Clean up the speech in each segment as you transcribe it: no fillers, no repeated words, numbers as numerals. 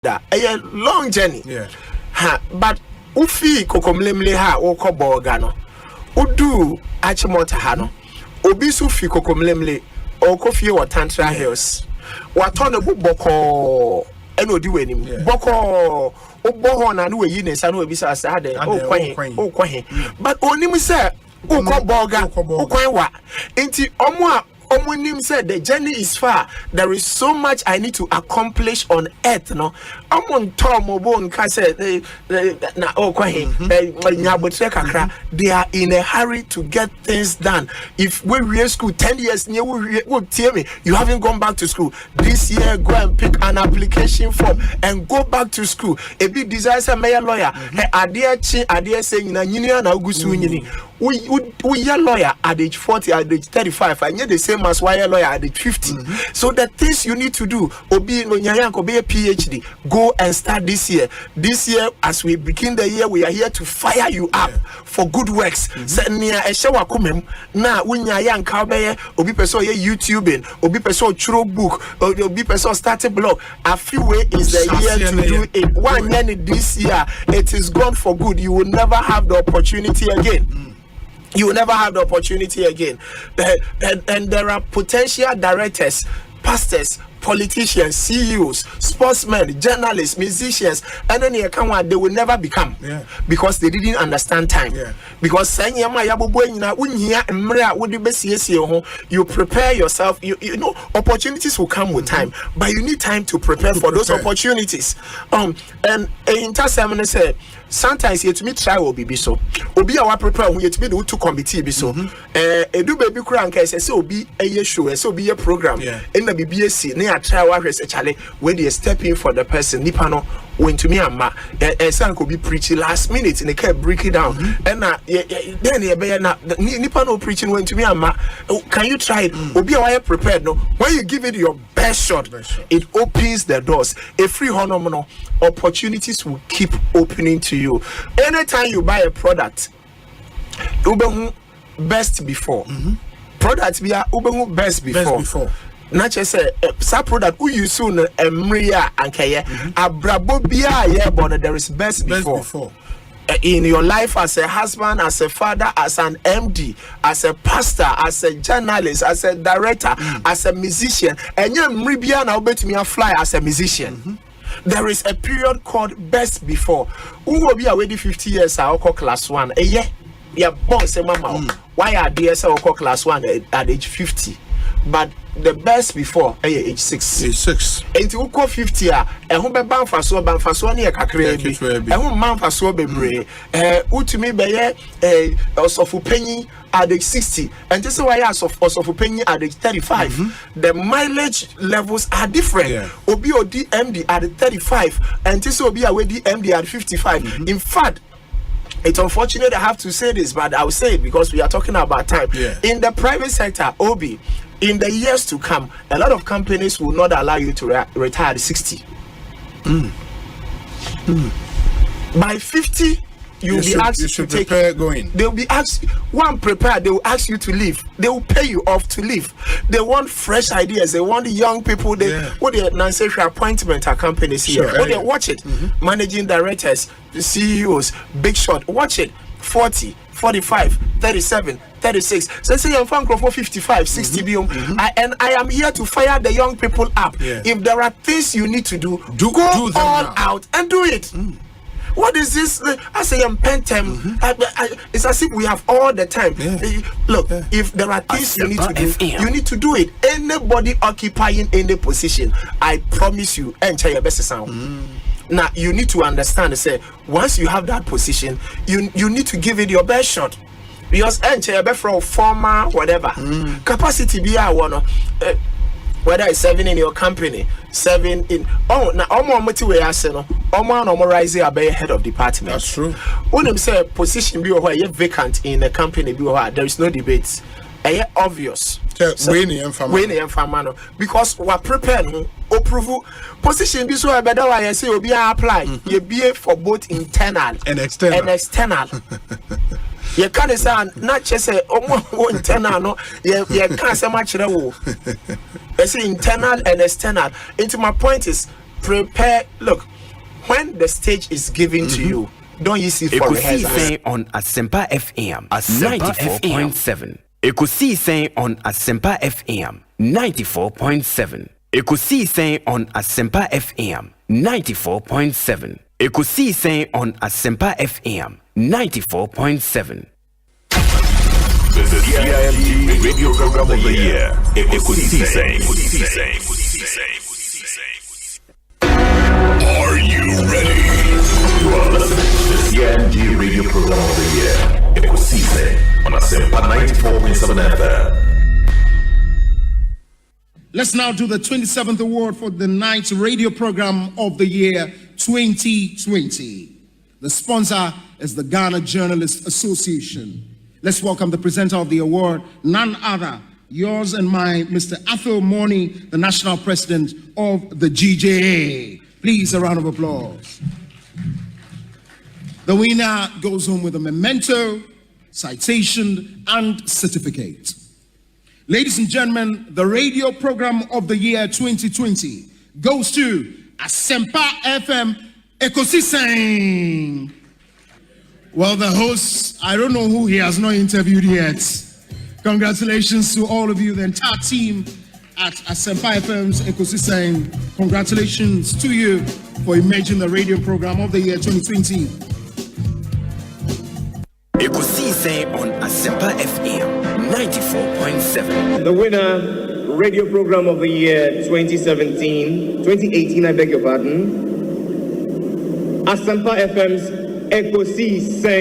that a long journey. Yeah. But ufi kokomlemle ha oko borgano. Udu achimota hano. Obisu fi kokomlemle oko fi wa Tantra Hills. Watone bu boko eno diwe ni boko oboho na no we ne sa no ebisa asa de o kwan but onim say uko borga ukwan wa enti Omunim said the journey is far. There is so much I need to accomplish on earth. No, Omon Tom Obon said they are in a hurry to get things done. If we were school 10 years, you tell me you haven't gone back to school this year. Go and pick an application form and go back to school. A big desire, mayor lawyer. Are they saying na union na ugusu nyini? We are lawyer at age 40, at age 35, and yet the same as wire lawyer at age 50. So the things you need to do, obi no nyanyanko be a PhD, go and start this year. This year, as we begin the year, we are here to fire you up for good works. Say near a shower kumem na unyanyanka be obi person ye YouTubing, obi person churo book, obi person start a blog. A few way is the year to do it. 1 year this year, it is gone for good. You will never have the opportunity again. You will never have the opportunity again. And there are potential directors, pastors, politicians, CEOs, sportsmen, journalists, musicians, and then they will never become because they didn't understand time. Because you prepare yourself, you know, opportunities will come with time, but you need time to prepare for those opportunities. And in Tassamana said, sometimes you to me try will be so. Obi awa prepare when you to me do to committee be so. Do baby crank say so be a year show, so be a program. In the BBSC, near try what a challenge when they step in for the person. Nipano went to me and ma son could be preaching last minute and they kept breaking down. And then Nipano preaching went to me and ma. Can you try it? Obi awa prepared no. When you give it your best shot, it opens the doors. A free honomono opportunities will keep opening to you. Anytime you buy a product, Ubehu best before. Products be Ubehu best before. Not just say some product who you soon emria and kaya abrabo bia but there is best before. In your life as a husband, as a father, as an MD, as a pastor, as a journalist, as a director, as a musician, and you mribia now bet me a fly as a musician. There is a period called best before. Who will be away 50 years? I call class 1. Yeah, boss, mama. Why are DSL call class 1 at age 50? But the best before age 6. Age 6. And you call 50 and who be bound for so near Kakre, and who man for so be brave. Who to me be also for penny at age 60, and this is why I also for penny at age 35. The mileage levels are different. Obi or DMD at 35, and this will be away DMD at 55. In fact, it's unfortunate I have to say this, but I'll say it because we are talking about time. In the private sector, Obi, in the years to come, a lot of companies will not allow you to retire at 60. By 50, you'll be asked to take going. They'll be asked, one prepared, they will ask you to leave. They will pay you off to leave. They want fresh ideas. They want young people. What the non-sexual appointment are companies here. What they watch it. Managing directors, CEOs, big shot, watch it. 40, 45, 37, 36. So say I'm from 55, 60 and I am here to fire the young people up. If there are things you need to do go all out and do it. What is this? I say I'm pentem. It's as if we have all the time. Look, if there are things you need to do, you need to do it. Anybody occupying any position, I promise you, enter your best sound. Now you need to understand. Say once you have that position, you need to give it your best shot. Because enter your best from former whatever capacity be one. Whether it's 7 in your company, 7 in now almost way I say no, rise be head of department. That's true. When them say position be where you vacant in a company be where there is no debate. Obvious. Because we're prepared approval position be so better why I say will be apply. You be for both internal and external. You can't say not just say internal no you can't say much. I say internal and external. Into my point is prepare. Look, when the stage is given to you, don't use it for rehearsals. Ekosiisen On Asempa FM 94.7. Ekosiisen On Asempa FM 94.7. Ekosiisen On Asempa FM 94.7. Ekosiisen On Asempa FM 94.7. The CIMT Radio Program of the Year. Ekosiisen. Are you ready? You are listening to the CIMT Radio Program of the Year. Ekosiisen on Asempa 94.7 FM. Let's now do the 27th award for the Night Radio Program of the Year 2020. The sponsor is the Ghana Journalists Association. Let's welcome the presenter of the award, none other, yours and mine, Mr. Athol Morny, the National President of the GJA. Please, a round of applause. The winner goes home with a memento, citation, and certificate. Ladies and gentlemen, the radio program of the year 2020 goes to Asempa FM Ekosiisen. Well, the host, I don't know who he has not interviewed yet. Congratulations to all of you, the entire team at Asempa FM's Ekosiisen. Congratulations to you for emerging the radio program of the year 2020. Ekosiisen On Asempa FM 94.7. The winner, radio program of the year 2018, I beg your pardon. Asempa FM's Ekosiisen.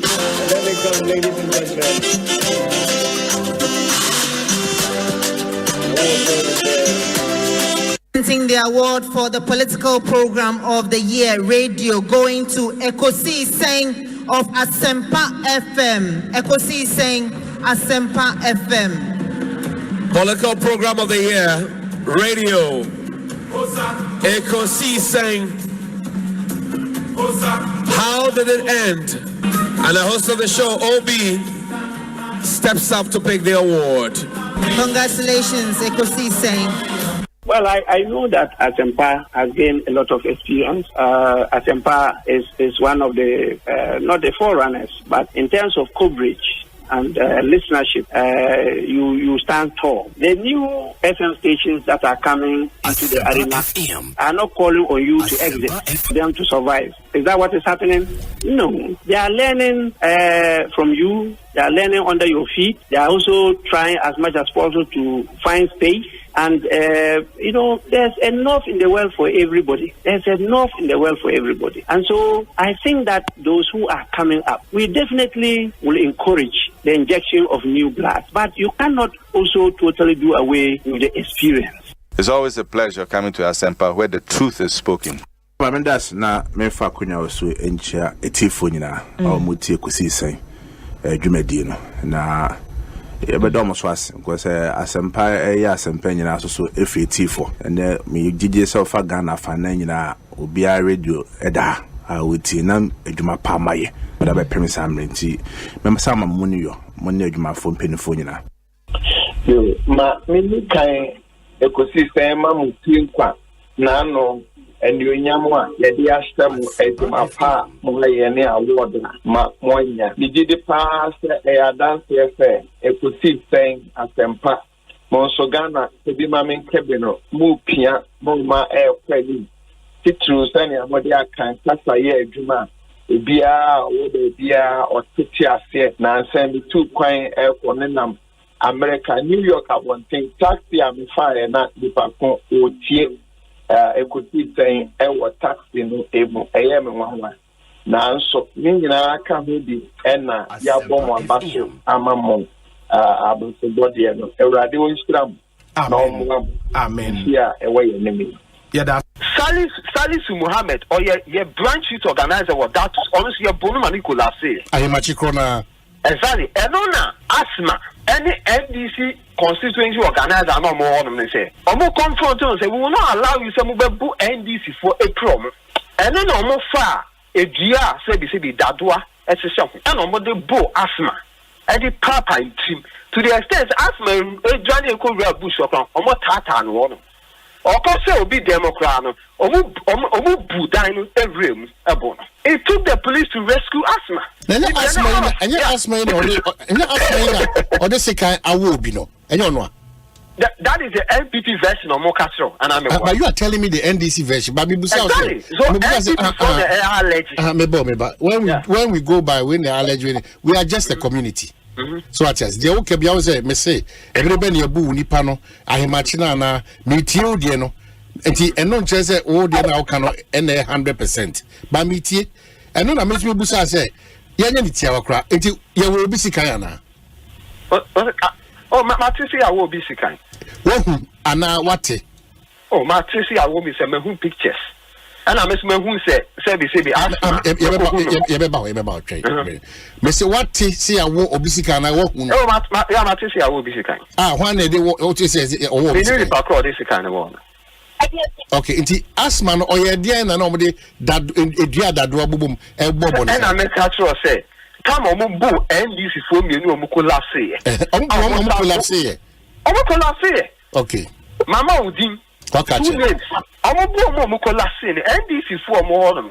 And then they come, ladies and gentlemen. Presenting the award for the political program of the year, radio, going to Ekosiisen of Asempa FM. Ekosiisen Asempa FM. Political program of the year, radio, Ekosiisen. How did it end? And the host of the show, OB, steps up to pick the award. Congratulations, Ekosiisen. Well, I know that Asempa has gained a lot of experience. Asempa is one of the, not the forerunners, but in terms of coverage and listenership, you stand tall. The new FM stations that are coming into the arena are not calling on you to exit, for them to survive. Is that what is happening? No. They are learning from you. They are learning under your feet. They are also trying as much as possible to find space. And, there's enough in the world for everybody. There's enough in the world for everybody. And so I think that those who are coming up, we definitely will encourage the injection of new blood. But you cannot also totally do away with the experience. It's always a pleasure coming to Asempa where the truth is spoken. That's na me fa kunya osu enchia etifo nyina mutie Ekosiisen dwumadi no na ebedo so ase because Asempa Asempa nyina so etifo and me gigi so fa Ghana fa na nyina obi a radio eda a wuti na adwuma pa maye da be premise amrenti me sama muni yo muni adwuma fo mpenifo nyina ma me kai Ekosiisen ma mutie nkwa na no and you nyamwa yedi ashtam eduma pa mo yene award ma monya mi gidi pa se dance efe Ekosiisen Asempa mo so Ghana ebi ma men kebeno mu pia mo ma kwani titru sani amodi akan kasa ye eduma ebia wo de bia otiti ase na ansem bi tu kwan konenam America New York abonten taxi am fire na dipakon otie Ekosiisen ewo taxi no emu eyeme nwanwa na nso nyina aka ho bi na ya bomo abaso amamon abonso body no Ewurade wo nshram na omo amen ya ewe ye nemi yeah Salisu Muhammad or your branch youth organizer what that honestly your bonu manikola say Ahemachi Krona exactly enona asthma any NDC constituency organizer no more on them say omo confront say we will not allow you some be NDC for a prom and then omo fa edua say be dadoa esesem and omo de bo asthma Eddie Papa in team to the extent as my Johnny Korea Bush or Tata and one. Or also be Democrat or Budino every abon. It took the police to rescue Asma. And you ask me, or the second I will be no. And you know. That is the NPP version of Mokastro, and I'm but you are telling me the NDC version, but exactly. So when we go by when they are alleged, we are just a community. So at the okay, be say me say everybody abu nipa no ahimachina na mitio die no enti eno nche say o die na o kan no 100%. But mitie eno na me busa say ye nya nitia wakra enti ye wo obi sikan ana. Oh, Matisi, I will be sick. Who Anna Wate? Oh, Matisi, I will be some who pictures. And I miss me who said, about trade. Mr. Wate, see, I will be sick and I walk. Oh, Matisi, I will be sick. One day, what you say, oh, this kind of one. Okay, it's Asman or your dear and nobody that that do a boom, a bob. And I make that say. Come on, Mumbo, NDC for me, no Mukulase. Okay. Mama Udin. 2 names. Amobo Mukulase, NDC for more than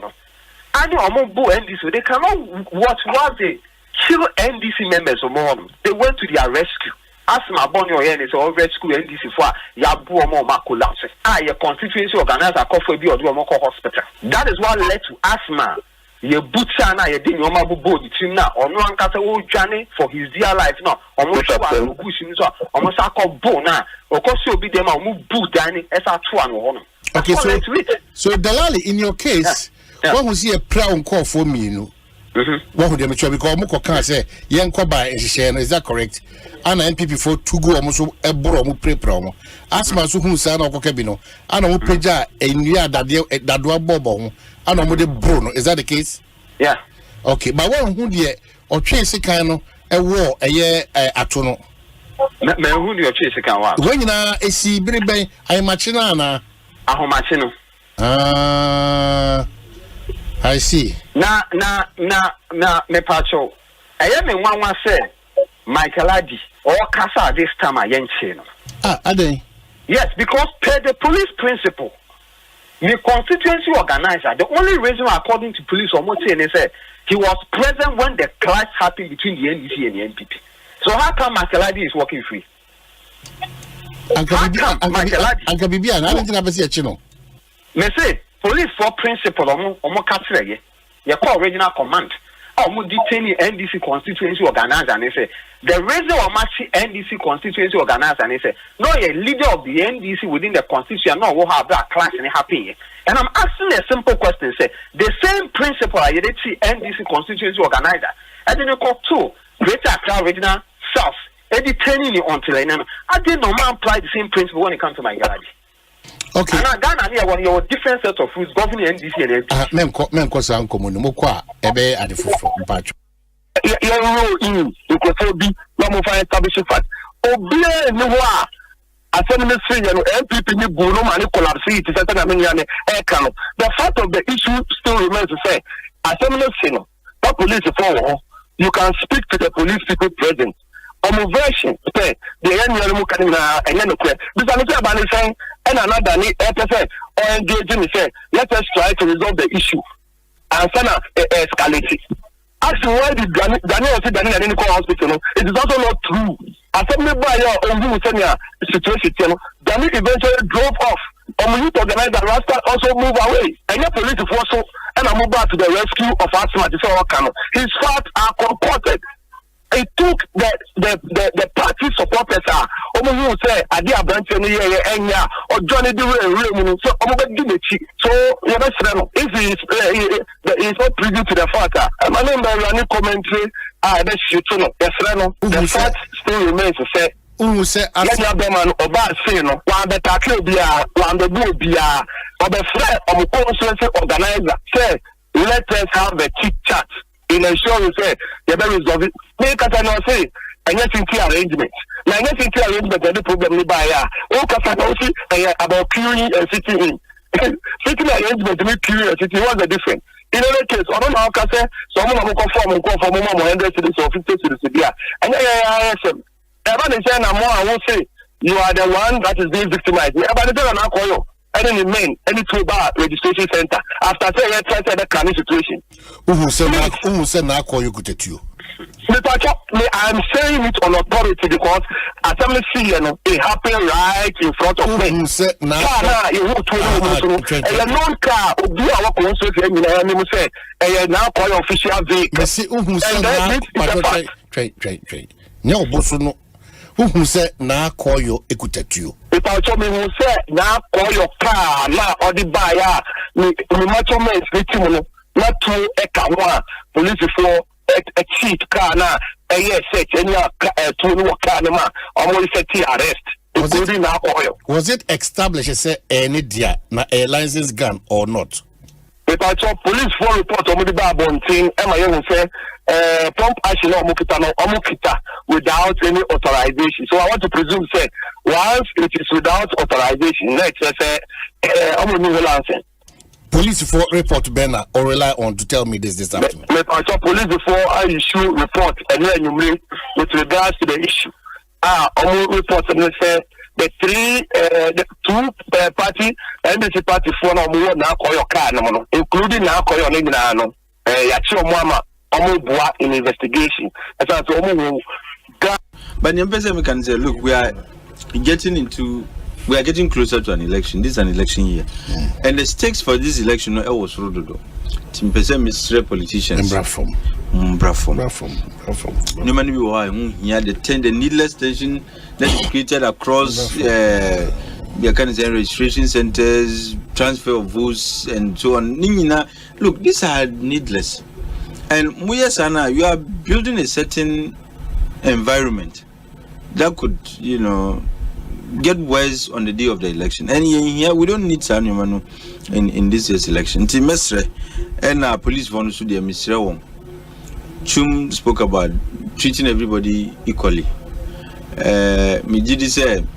I know Amobo NDC. They cannot watch what they kill NDC members or more. They went to their rescue. Asma Bonio Yen is all rescue NDC for Yabu Mo Makulase. Your constituency organizer call for the Moko Hospital. That is what led to Asma. Ye butcher na ye din your mabubo the team now or no ankasa wo dwane for his dear life now almost bush so almost akọ bo na okosi obi dem a mu bu dane esa to an ho no. Okay, so Dalali, in your case, what was he a proud call for me, you know? What would you because Moko can say, young Koba is that correct? Anna MPP for to go almost a borough pre promo. Ask my Suhun San or Cabino. Anna will pay in year that do a bobo. Anna would Bruno. Is that the case? Yeah. Okay, but one who dear or chase a kind a war a year at Tono. Who do you chase a can? When you are a sea, Bribay, I am Machinana. Ahomachino. I see. Na me pacho. I am in one say Michael Adi or Casa this time I ain't seen. Ade. Yes, because per the police principle, the constituency organizer, the only reason according to police or saying is he was present when the clash happened between the NDC and the NPP. So how come Michael Adi is working free? Uncle Bibi, I didn't have a chino. Me say police for principle omo capture ye call regional command omo detain NDC constituency organizer and say the reason why match NDC constituency organizer and say no a leader of the NDC within the constituency no will have that clash and happen. And I'm asking a simple question, say the same principle I did see NDC constituency organizer and then you call two Greater Accra Regional South detaining you until I did not apply the same principle when it comes to my garage. Okay. And Ghana here when your different set of rules governing NDC and NPP. Men ko san komun mo kwa ebe adefofo mpacho. Ya ro in ko bi na mo fa establish fact. Obi ni ho a asem ne say no NPP ni go no man collapse it say na me ya ne e kan. The fact of the issue still remains to say asem ne say no. The police for you can speak to the police people present. Version the young can this is about saying and another or engaging me say let us try to resolve the issue and send escalate it. Ask why did Daniel say Daniel didn't call hospital? It is also not true. As some by your own situation, Daniel eventually drove off. You to organize the roster also move away. And your police force and I move back to the rescue of Asma. His facts are concorded. It took the party supporters who say Adia Branson or Johnny Dewey so you if not privy to the fact my name is running commentary the fact still remains to say who say man oba say no one better kill bia one the do bia or the friend of constituency organizer say let us have a chit chat in ensure you say you better resolve it. Make us know say and yes in arrangement. Now yes in arrangement the problem ni buy ya. O kasa no see about queuing and sitting in. Sitting arrangement with queuing and sitting what's the difference? in any case, I don't know how to say someone will conform 100 cities or 50 cities here. And ISM. Everybody saying I will say you are the one that is being victimized. Everybody say I call you. Any main, any two bar registration center after saying the current situation. Who said I call you good at you? I'm saying it on authority because as I'm seeing it happen right in front of me. A non car will be our concert and you say, now call your official vehicle. Trade. No, Bosuno. Who said now call your Ekutatu? If I told me who said now call your car now or the buyer, me macho man is not to Ekawa police for a cheap car now. Yes, any to car now. Almost set arrest. Was it established say any dia na a license gun or not? If I saw police for report on the Babon thing, Emma say pump action or Mukita without any authorization. So I want to presume say once it is without authorization, next say police for report banner or rely on to tell me this afternoon. I saw police before I issue report and then you mean with regards to the issue. Report and say the two party NDC party for now now call your car including now call your name now Yachio Mama in investigation. But the person can say, look, we are getting closer to an election. This is an election year, and the stakes for this election was rododo. Mr. Politicians. No matter why, the needless tension that is created across registration centers, transfer of votes, and so on. Look, these are needless. And you are building a certain environment that could, get worse on the day of the election. And here we don't need Sanumanu in this year's election. Timesre and our police volunteers, the Mr. Wong Chum spoke about treating everybody equally. Mijidi said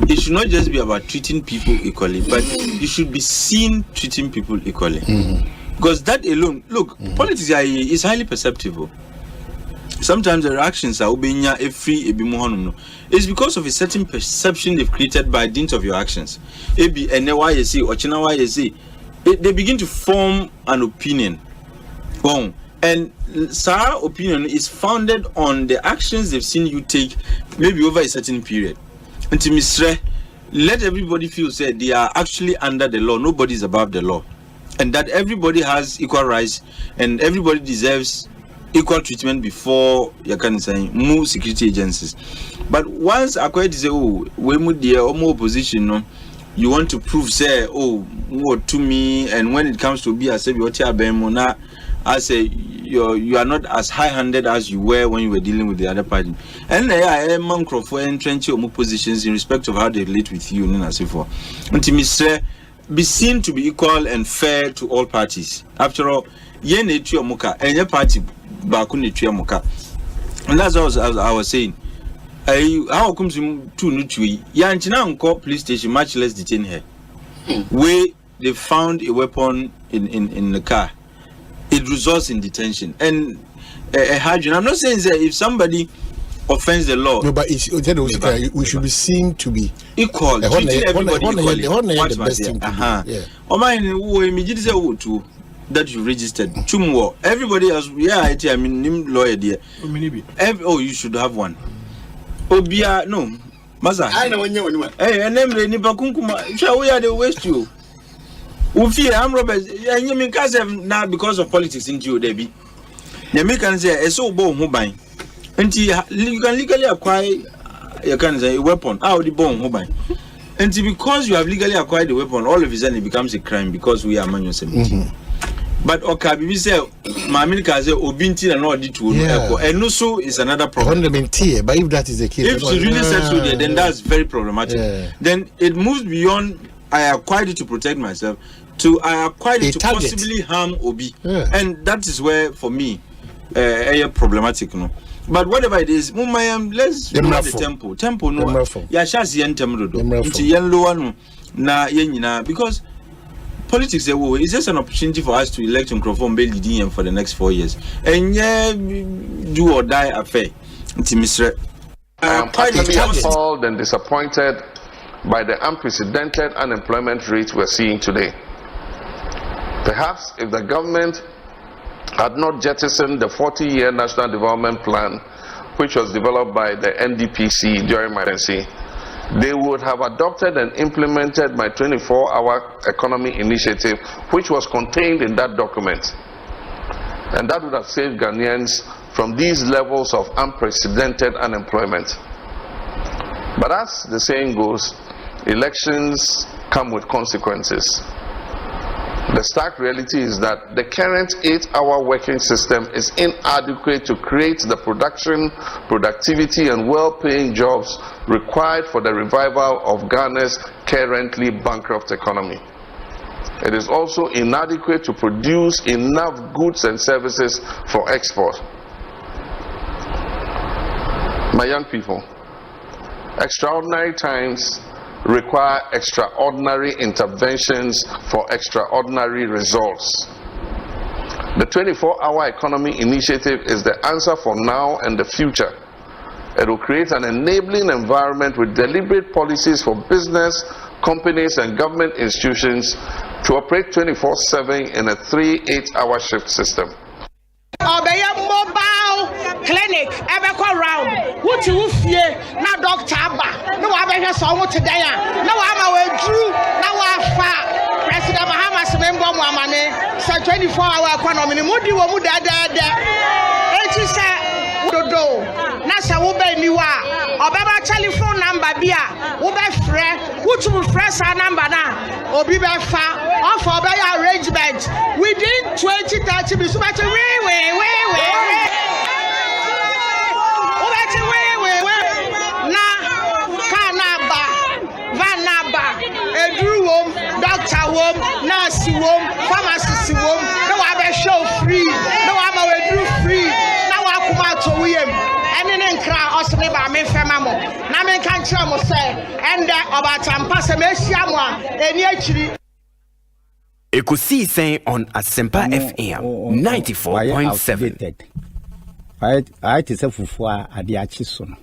it should not just be about treating people equally, but you should be seen treating people equally. Because that alone, look, politics is highly perceptible. Sometimes the reactions are obeying a free it's because of a certain perception they've created by dint of your actions. They begin to form an opinion. And Sarah's opinion is founded on the actions they've seen you take maybe over a certain period. And to Mr. Let everybody feel that they are actually under the law. Nobody is above the law. And that everybody has equal rights and everybody deserves equal treatment before you can say more security agencies. But once acquired say, we move the opposition, you want to prove say, what to me, and when it comes to be I say I say you are not as high-handed as you were when you were dealing with the other party. And I am mangrove for entrenching positions in respect of how they relate with you and so forth. Until Mr. Be seen to be equal and fair to all parties. After all, yen muka and your party bakuni muka. And that's what I was saying. How comes to Nutui? Yanchina Unko police station much less detain her. Where they found a weapon in the car. It results in detention. And I'm not saying that if somebody offends the law. No, but we should be seen to be equal. Treating everybody equally. The best thing to do. Omanhene too that you registered. Chumwo. Everybody else, I mean, lawyer dear. You should have one. Obia, no. Maza. I know when you. Hey, and then Nipakunkuma. Shall we are the waste you? Ufi, I'm Robert. And you mean, now because of politics into you, Debbie. The Americans say, so born who buying. And you can legally acquire a weapon out of the bomb mobile. And because you have legally acquired the weapon, all of a sudden it becomes a crime because we are manual 17. But Okabi say, Mamika say, Obinti and all the two, and also is another problem. But if that is the case, if she really said so, then that's very problematic. Then it moves beyond I acquired it to protect myself to I acquired it to possibly harm Obi. And that is where, for me, problematic. No. But whatever it is, let's do the tempo. Tempo no. Ya shas yen temrodo. Nti yen lowa no na yen nyina because politics is just an opportunity for us to elect Nkrofo Mbe leading for the next 4 years. And yeah, do or die affair. I am utterly appalled and disappointed by the unprecedented unemployment rate we're seeing today. Perhaps if the government had not jettisoned the 40-year National Development Plan, which was developed by the NDPC during my presidency, they would have adopted and implemented my 24-hour economy initiative, which was contained in that document. And that would have saved Ghanaians from these levels of unprecedented unemployment. But as the saying goes, elections come with consequences. The stark reality is that the current 8-hour working system is inadequate to create the production, productivity, and well-paying jobs required for the revival of Ghana's currently bankrupt economy. It is also inadequate to produce enough goods and services for export. My young people, extraordinary times require extraordinary interventions for extraordinary results. The 24-hour economy initiative is the answer for now and the future. It will create an enabling environment with deliberate policies for business, companies, and government institutions to operate 24/7 in a 3-8-hour shift system. Clinic, ever go round. What you fear? Now doctor Abba. No, I better saw what today. Now I'm away Drew. Now I'm far. President Mahamas member Mwamane. So 24-hour economy. Mudi wo muda da. Eti se dodo. Na se wo be niwa. Obeba telephone number bia. Wo be frɛ. What you frɛ sa number na. Obi be fa. Of obe arrangement. Within 20-30 minutes. Nurse wom, pharmacist wom, no I show free, no I'm a do free, now I come out to William, and then cry also by me famamo. Namen can't tell say, and about Asempa and actually. Ekosiisen On Asempa FM 94.7. I tell Fufua Adiachison.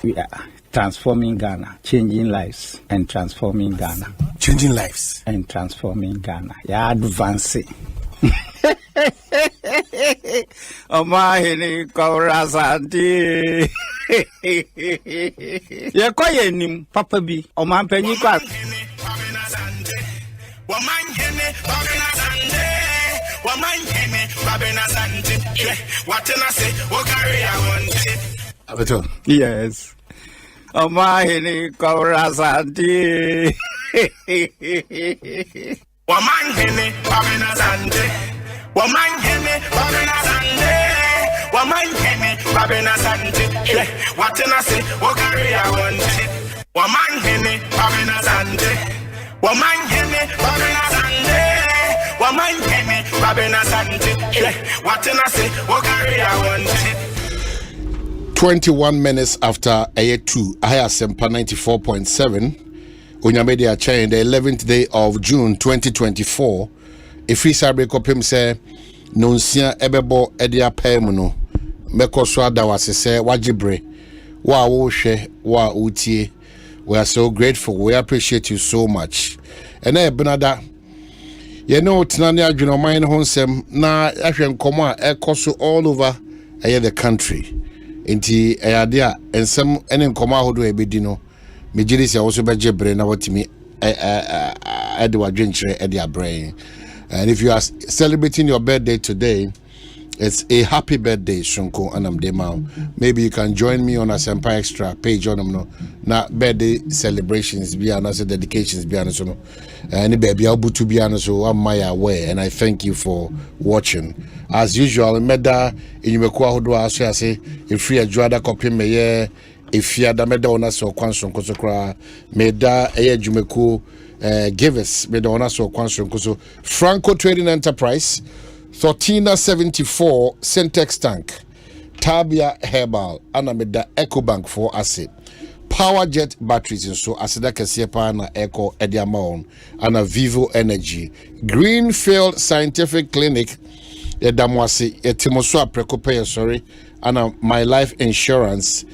We are transforming Ghana, changing lives and transforming Ghana. Changing lives and transforming Ghana. Yeah, advancing. Omanhene Asante. Yeah, quiet him, Papa B. Omanhene Kwabena Asante. What I say, what carry I want. Yes. Omanhene Asante. Omanhene Asante. Omanhene Asante. Omanhene Asante. What I say, what carry I want. Omanhene Asante. Omanhene Asante. Omanhene Asante. What I say, what carry I want. 21 minutes after A2, I have Asempa 94.7. Unyamedia chain the 11th day of June 2024. If we say kopim say nonsia ebebo edia paemuno meko so adawase say wajibre wa wo hwe wa utie. We are so grateful. We appreciate you so much. And benada you know tinani adweno man ho nsem na ahwe nkomo a ekoso all over the country. Inti ayadea ensem ene nkoma ahodo ebedi no megirisi a wo so bejebre na watimi ede wadwenkyere ede abrain. And if you are celebrating your birthday today, it's a happy birthday Shunko Anamdema. Maybe you can join me on Asempa Extra page on them no na birthday celebrations be and also dedications be and so no any baby abutu be and so am my aware, and I thank you for watching. As usual, meda inyumeko ahodo aso ase if you adwada kopim meye if you ada meda ona so kwanso nkoso kra meda jumeko givers meda ona so kwanso nkoso Franco Trading Enterprise 1374 Syntex Tank Tabia Herbal Anameda Ecobank for asset power jet batteries and so asida kese pa na eco ediamon and a Vivo Energy Greenfield Scientific Clinic yedamwase yetimoso aprekope sorry and My Life Insurance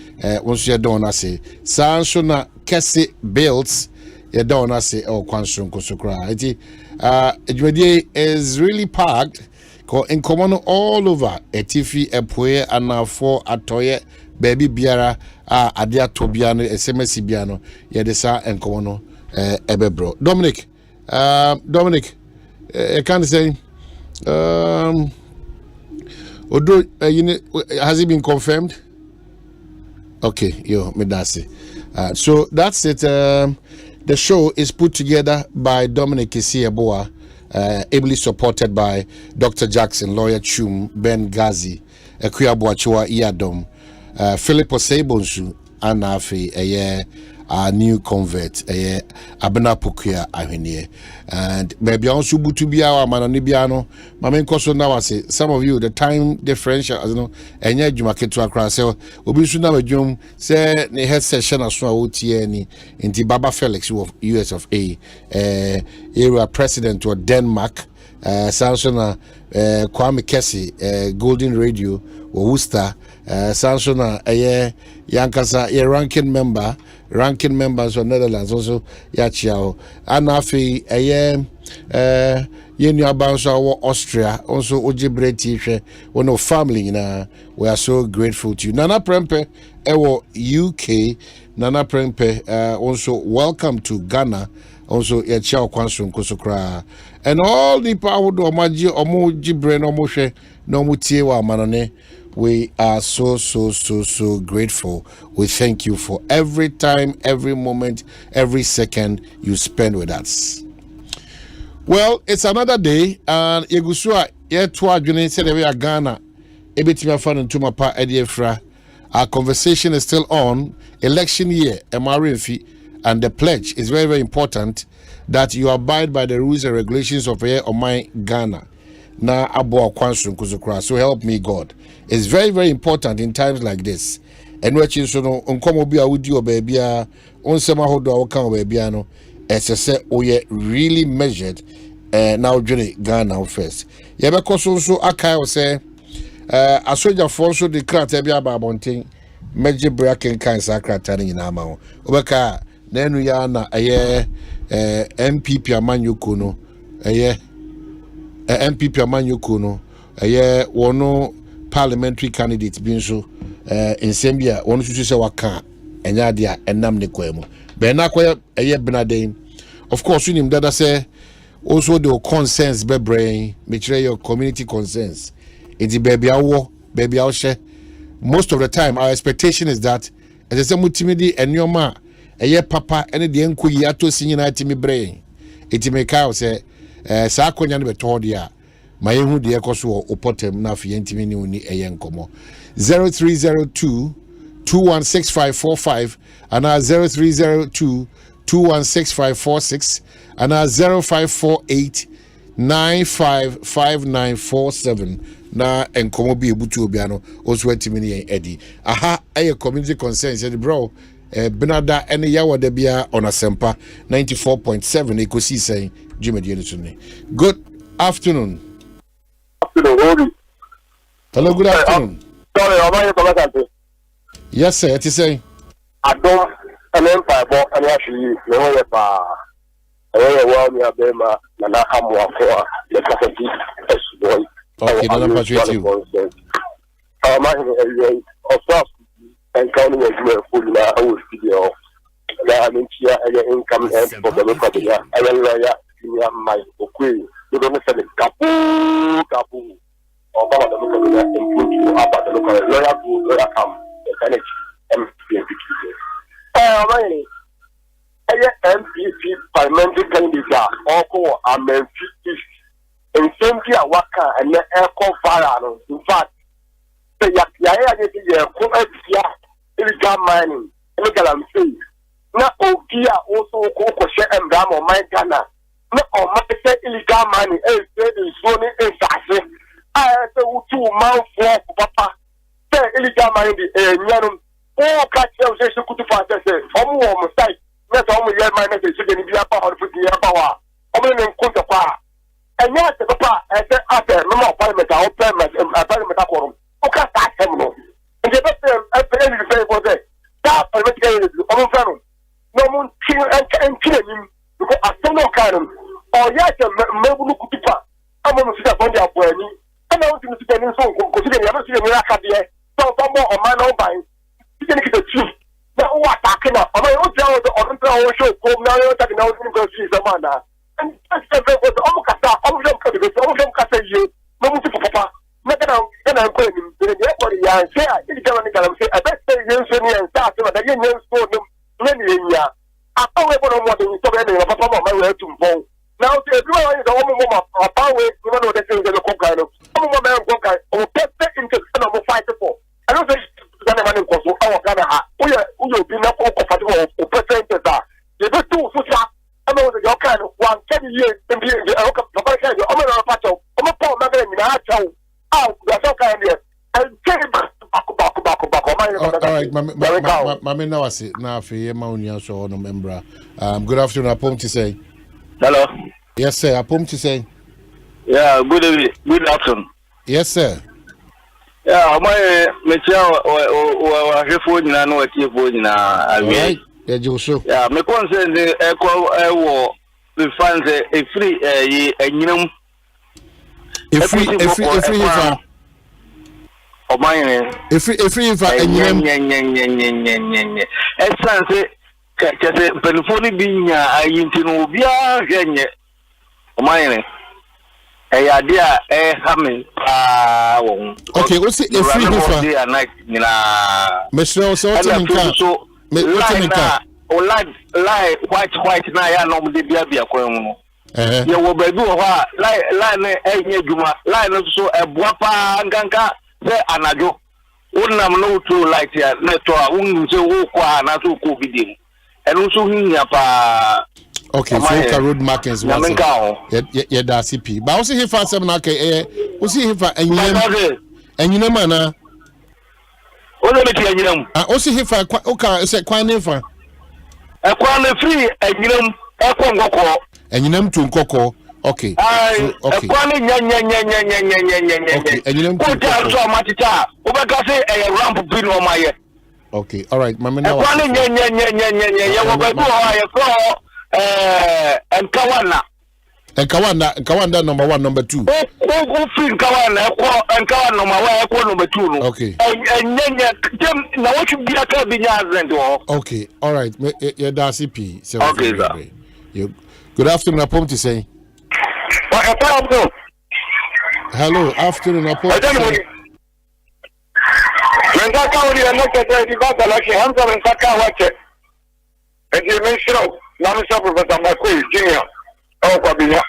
once you don't say sanso na kese builds you don't say oh kwanson kosokra iti edwedie is really packed in common all over etifi epoe anafo atoye baby biara adia tobiano SMS biano yedesa enkono ebebro Dominic I can't say Odo has it been confirmed? Okay, so that's it. The show is put together by Dominic Isieboa, ably supported by Dr. Jackson, Lawyer Chum, Ben Gazi, Ekuyabwachua Iadom, Philip Osebonsu, Anafi, a new convert, Abena Pukia Ahenie, and maybe also Butubia, Mananibiano, Mamen Koso Nawase. Some of you, the time differential, as you know, and yet you market to across. So, Ubisuna Jum say, the head session as well, OTN in the Baba Felix of US of A, era president to Denmark, Sansona, Kwame Kessie, Golden Radio, Worcester, Sansona, Yankasa, ranking members of Netherlands also Yachiao, and Afi, Yenu Bounce Austria, also Ojibreti, one of family, we are so grateful to you. Nana Prempe, Ewo UK, Nana Prempe, also welcome to Ghana, also Yachao Kwansun Kosokra, and all the power do Omaji, Omoji Brain, Omoshe, Nomutiewa Manone. We are so grateful. We thank you for every time, every moment, every second you spend with us. Well, it's another day, and Yegusua, Yetwa Juni said we are Ghana. Ebitima fan and Tumapa Ediefra. Our conversation is still on. Election year, MRFI, and the pledge is very, very important that you abide by the rules and regulations of Ghana. Na abo kwansun kuzukra. So help me God. It's very, very important in times like this. And what you know, unkomo bi awudi o baby a onsema hodo a waka o baby no esese oye really measured now journey Ghana first. Yebeko so akai o say asoja for so the crat e bia babonten meje braken kan sakrata ni na ma o. Obeka na enu ya na MPP amanyoko no MPP amanyoko no wono parliamentary candidate bin so in Zambia wono susu se waka enya dia enam ne kwemu be na kwa benaden of course unim dada say also the concerns be brain make your community concerns it's baby awo share most of the time our expectation is that as I say mutimidi enyoma papa ene de enko yi atosi nyina timi brain it make out say sa akonya no beto dia ma yehu de ekoso opotem na afie ntimi ni oni nkomo 0302 216545 and 0302 216546 and 0548 955947 na enkomo bi ebutu obiano oso atimi ni edi aha community concerns the bro Benada ene yawo de bia on Asempa 94.7 Ekosiisen Jimmy. Good afternoon. Hello, good afternoon. Sorry, am I coming? Yes, sir. What you saying? I don't empire, but I actually know about. I know we have them. Na hamwa for the capacity as boy. Okay, no appreciate you. Of course, and counting as well full na our studio. I mean, here income for the local area. I will my okay. You don't say the kapu. Or the local area include you about the local lawyer come the Senate MPP. MPP parliamentary candidate or MPP in Zambia waka and the echo viral. In fact, the illegal mining, illegal and free. Na Ogia also share and ram on my Ghana. No, my illegal mining, zoning in Sasse. I have 2 months for Papa. Say illegal mining, Oh, catch them, say, could you find say, almost site. Let all your mind say, you be a power for the power. Omen and Kuntapa. And yes, the papa, and then after, no parliament, I'll parliament, quorum. Who can't start him? And the best thing to say for that. That parliament, Omen, no one and kill him because I still no kind of. Or yes, maybe look to pass. I'm going to sit up on their boy. I don't want to see any song considering the other thing in Rakadia. So, more on my own buying. You can get the truth. Now, what I cannot. I mean, what's the show? Come now, you're talking about the see someone. And that's the way was almost a you. No more to papa. Nothing else. Then I'm going to the airport. Yeah, say, I didn't tell anything. I bet they use me and start to the young school. Many years. I don't know what you told me. Papa, my way to phone. Now, everyone is a woman of power, you know, the things that are kind of. Some of them go kind of perfect into the fight for. I don't think that man was our Ghana. We will be not comfortable or percentages are. You do two, so I know that your kind of 1 years in the Papa said, I'm a patrol, I'm a poor man in our child. Oh, that's okay. And take it back. All right, Mammy, now I see now for your Mounia show no member. Good afternoon, Apom to say. Hello. Yes, sir. Apom to say. Yeah, good evening. Good afternoon. Yes, sir. Yeah, my or phone na no tie phone na awie. Yeah, Joshua. Yeah, me concern the echo the fans e free enyinam. E free Omanhene. If I essence kese penfoni binya ayintino obia hwenye Omanhene. Ade a hamen won. Okay, what's it if free night nina. Mesro so lie white na ya no de bia kwan mu. Ye wo baby wo ha lie enye djuma lie no so eboa pa nganka se anajo wonam no to light ya neto a wonu se wo kwa na so ko bidim enu so hinya pa. Okay, so road markings was yeah da CP but also here for some na ke we see here for enyinem ana o le ti enyinem also here for okay say kwan nefa kwan free enyinem ngoko enyinem to nkoko. Okay. Okay. Okay. All right. Mama now. Nkawanda number 1, number 2. Okay. Okay. All right. Yeah, that's CP. Okay, sir. Good afternoon, Apom to say. Hello, afternoon, Apom. Kwabena.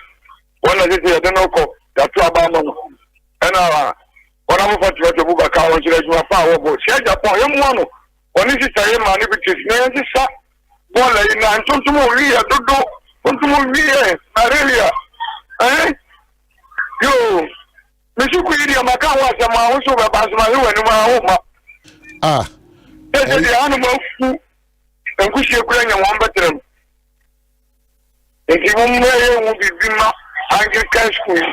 One of the Adonoko, that's Abama. And what I'm for to book a car on the power boat. Share your point, one is a man, if it is named the shop. One in Antonio, Dodo, Maria. Eh? You, Mr. Quedia, my car was a mouse over Basma and my home. Ah, the animal food and push your brain and one better. If you will be Bima, Anglican school.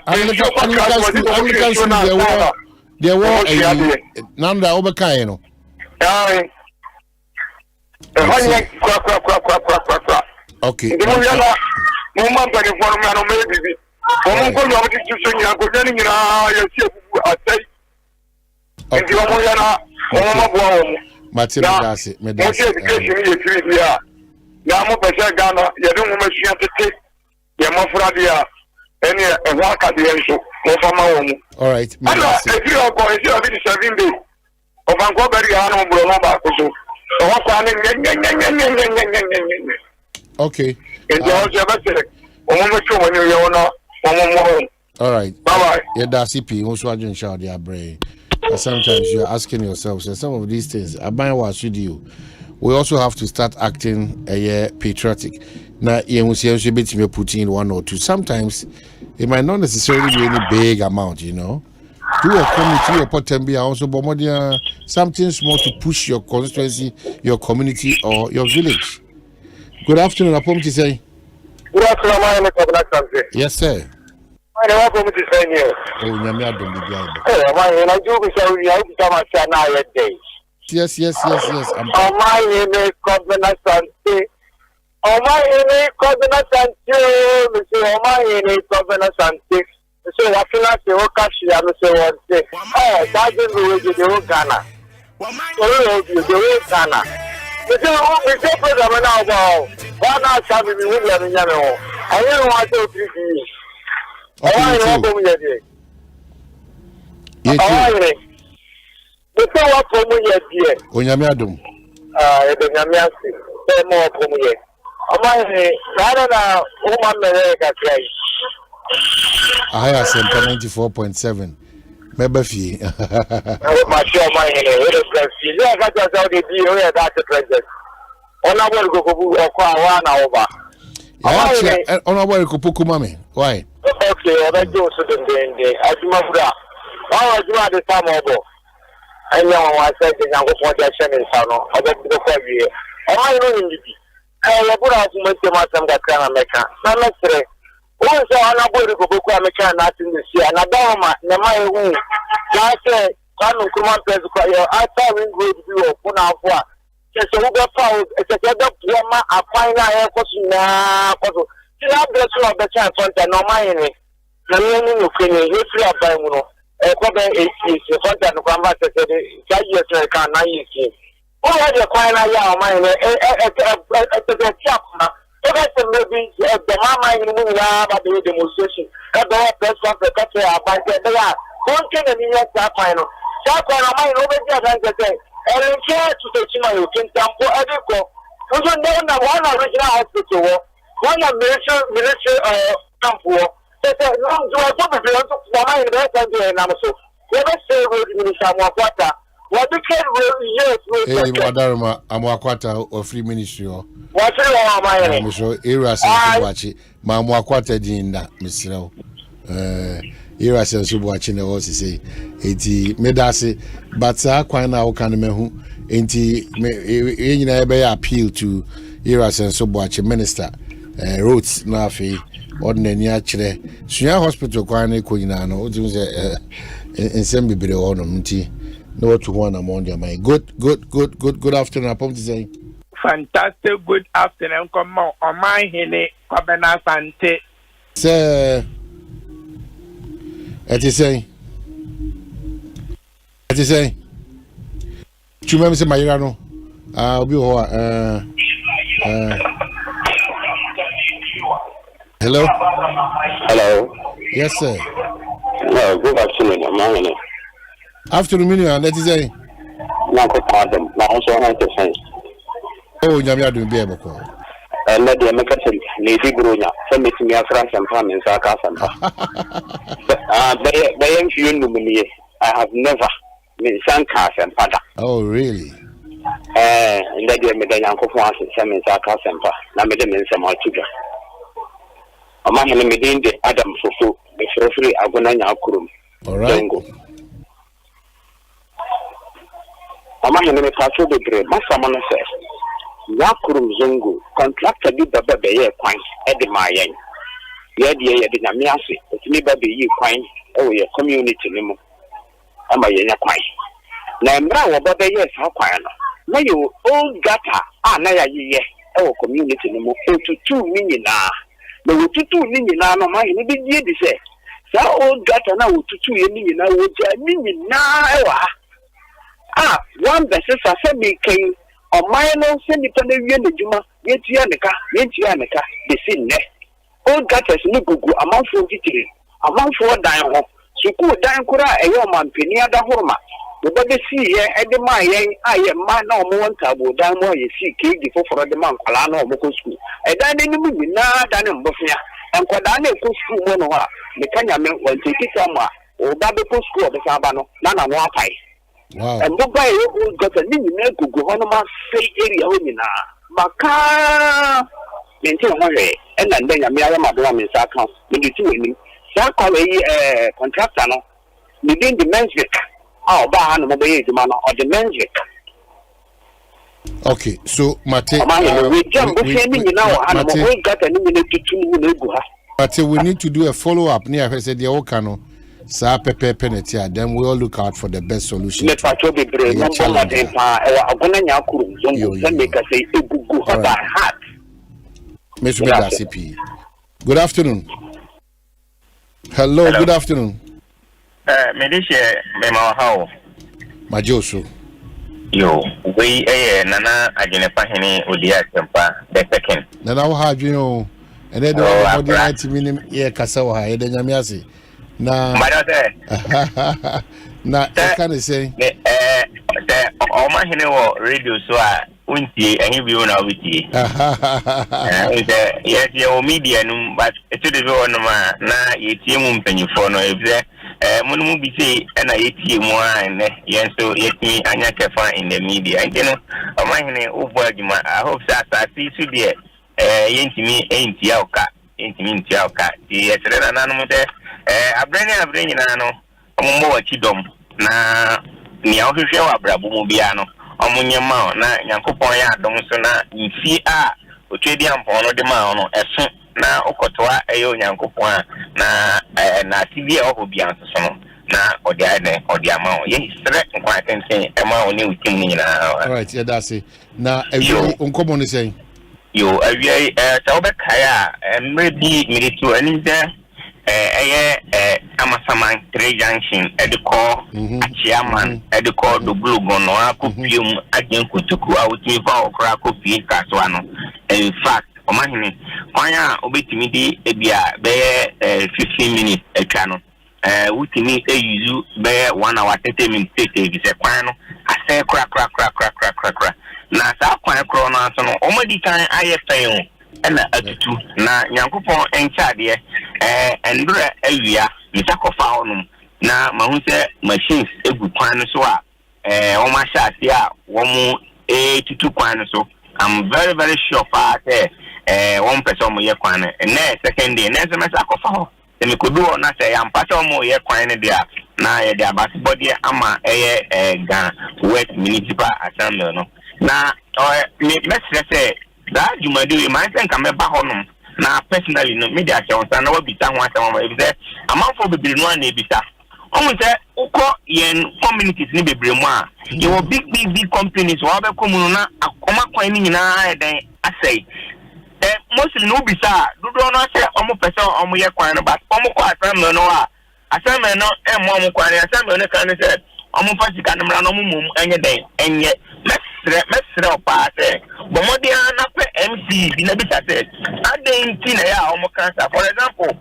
Anglican school, there were Nanda Obakaino. Okay. Now, I'm going Ghana. You don't want to take your Mafradia and a walk at the end of my own. All right. If you are going to be 7 days of Uncle Berry, I don't okay. All right. Bye-bye. Yeah, that's CP. Also, I didn't shout their brain. Sometimes you're asking yourself, so some of these things, I buy what should you? We also have to start acting patriotic. Now, you should be putting in 1 or 2. Sometimes it might not necessarily be any big amount, you know. through a committee or potentially also Bomodia something small to push your constituency, your community, or your village. Good afternoon, Apom to say. Good afternoon, my name is Asante. Yes, sir. My name is Apom to say here. Oh, Nyamia don't be behind. My name is days. Yes. My name is Kwabena Asante. My name is Kwabena Asante. My name is Kwabena Asante. So what can I say? What can I say? What say? Oh, that is the way you do Ghana. Ghana. We say program now about one hour time we will be having Yano. I don't want to see you. I want to be here. We say what from here. Onyamiadum. Onyamiasi. Say more from here. Omanhene, rather than Omanhene Kakrai. I Asempa 94.7. Mebafi. My sure Omanhene. What is that? Yeah, that's how they do. Yeah, that's the president. Honorable Goku Okwa over. Honorable Kopuku Mami. Why? Okay, I do so the Ajumabra. How do I the time over? I know I said the young projection in Sano. I got to go here. I know you. I put out to make my son that can make a. Some say, oh, so Honorable Goku American not in this year. And I don't know my room. I say, come on, come on, I thought we would do a phone out. So we got found. It's a better plumber. I find out air question now. See, I'm the son of the child front and no money. The meaning you can history of Bamuno. A couple of 8 years, the front and the combat said, 5 years, I can't 9 years. Oh, I just find out your mind. It's a chap. Maybe the mama in the demonstration. That's the best of the country. I find that they are. Don't get any yet. Final. That one of mine over there. And in care to the Chima, you can tampo Edico. We don't know one original hospital, one military tampo. They said, no, do I probably want to form in the rest of the Namaso. Never say, Minister what the kid will use with Wadarma, Amwakwata or Free Ministry. What's it, my name? So, Era Sabuachi, Mamwakwata Dinda, Mr. Era Sabuachi, and also say, 80 Medasi, but Quina Okanamehu, 80 appeal to Era Sabuachi Minister, Roads Nafi, Ordinary Chile, Suya Hospital, Quina Quinano, in Sembi Honor. No to one among them. Good afternoon. I'm saying. Fantastic. Good afternoon. Come on, Omanhene, Kwabena Asante. Sir, it is saying. You remember my Irano? I'll be hello. Hello. Yes, sir. No, good afternoon, Omanhene. Afternoon, Minion, let us say. Oh, Yamia do be able to. And let the American Lady Bruna, some make me a France and Pam in Sarcasm. I have never been Sankas and Pada. Oh, really? And let them make a young couple of some in Sarcasm. Now, made them in some more sugar. Among them, within the Adam Fufu, the free Agonanya Kurum. All right. Omanhene me paso de gre masama no se ya kurum zongo contractor bi baba be ye kwan e de mayen ye de nyame ase otimi baba yi kwan e wo ye community ni mu ama ye nya kwan na mra wo baba ye sa kwan no na ye old gata na ya ye e wo community ni mu otutu ni nyina na otutu ni nyina no ma ye bi die di se sa old gata na otutu ye ni nyina wo ja ni nyina e wa one versus a semi-king or minor semi-panel Juma, yet Yanaka, the sin ne. Old gutters no go among 43, among 4 dying home. So good dying Kura, a young man, Penia da Homa. The baby see here at the Mayan, I am man no more tabo, down more you see, cake before for the monk, Alano, Moko school. A dining movie, not done in Bofia, and Quadane school monoa, the Kenya men will take it somewhere, or Babico school, the Sabano, Nana Wapai. Wow. And Boba got a new go on my free area winning. Maka maintain one way, and then I may have my drum in Sarkon. When you two in Sarkon, contractor, within the men's week. Oh, ba no mobile man or the men's week. Okay, so Mate, we need to do a follow up near I said the Okano. Sa pepe penalty, then we all look out for the best solution. Good afternoon. Hello, good afternoon. Medisha Mema how? Majoso. Yo, we Nana Agenepa Hene Udia Asempa the second. Nana how you know? And then the 90 minutes here Kasawa, and then Yamiasi. Na na can I say Omanhene radio so unti and you na witi yes your media but it is one na yetiemu mpanyifo no ebi munum bi say na yetiemu an yen so yetimi anya kefa in the media and you know Omanhene ubo adwuma I hope that see so there yentimi entia oka di etere na no de abrani na no ommo wachidom na ni ahwehwe wa brabo mu bia no omunyema na Nyankopon ya adom so na mfi a otwedi ampon no de ma no eso na okotoa eyo Nyankopon na tibia obia so no na odi ama ye sere nkwa tenten ema oni utim ni na. All right, yeah, that's it. Na ewi onkomo ni say yo awie tawbekaya maybe militu ani de Amasaman 3 junction ediko chairman ediko do glugo no akopium agenkutuku awutifa okra kopi kaswano. In fact Omanhene kwanya obetimi di ebia be 15 minutes etwa wutimi eyuzu be 1 hour 30 minutes take bi se kwan no ase kra na sa kwan kro no aso no omadi kan ayefen na atutu na Nyankopon enchade endura awia mitakofa honum na mahu se machines egu kwan so a o ma shate a wo mu tutu kwan so. I'm very very sure for one person mo ye kwan na second day na se mesa kofa ho se me kodu na se am pata mo ye kwan ne dia na ye dia basibody ama ga west municipal assembly no na me message that you might do you might think I'm a bahonum na personally no media chance na we bita ho asem e be amanfo bebre no na ebita omo say uko yen communities ni bebre mu a you big companies wa be komu na akoma kwan ni nyina eden asai mostly no bisa dodo no say omo pese omo ye kwan no but omo ko asem no a asem no omo kwan asem no kan say omo fasika no mra no mum enye den enye mesre opase bomodia na pe MC bi na bisa say adenti na ya omo cancer for example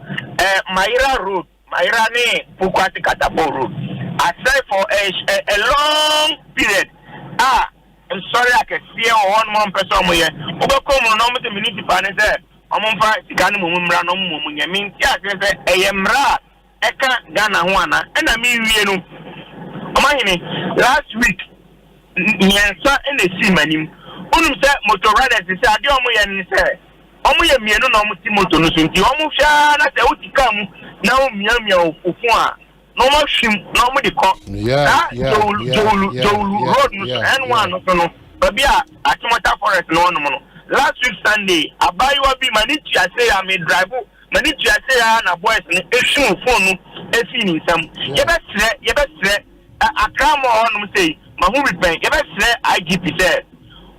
Maira road Maira ne Pukwati Katabo road aside for a long period I'm sorry I can see one more person here obekom no mo te municipal ne say omo fa sika no mum mra no mum nyame nti ase eyemra eka Ghana ho ana na mi wie no Omanhene last week nyansa in the simanim unum say motor riders say ade omo ye ni say omo ye mienu na omo ti motor no so nti omo hwa na say utika mu na o miamia ofu a no mo hwim na omo de ko road no N1 no so no baby a Atimota forest no no last week Sunday abayiwa bi manitu say am drive manitu say na boys ni ehun phone no efi ni nsam ye be sre akramo onum say mahu repen ye be sre IGP say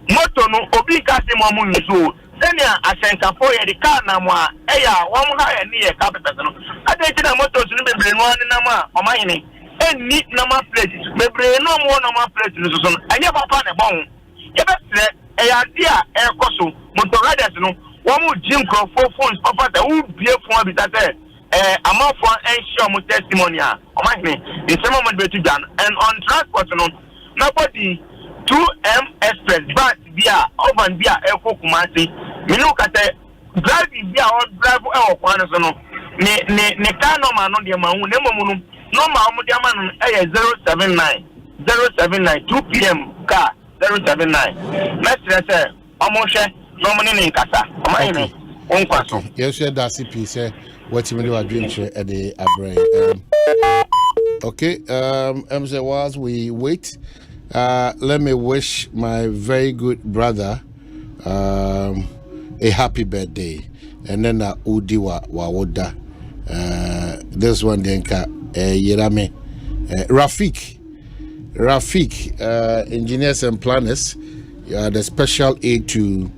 moto no obi ka se mo mu nso senia asenkafo ye de car na mo a eya won ha ye ne ye capital no ade na moto so no bebre no ani na ma Omanhene enni na ma plate bebre no mo na ma plate no so no anya papa ne bon ye be sre eya dia ekoso moto riders no won mu jim crofo phones papa ta u bie phone bi ta say amafo ensure mo testimony a Omanhene the same moment be to dan and on transport no nobody 2M Express but via urban via Kumasi minu kate drive via or drive kwan so no ne car number no de ma hu ne momu no number mo de ma no 079 2 p.m. car 079 mestre say omo hwe no mo ne nkasa Omanhene onkwa so yes that CP say what you do a dream share at the abrain Okay, say whilst we wait, let me wish my very good brother a happy birthday. And then Udiwa Wawoda. This one denka Yerame Rafik, engineers and planners. You are the special aid to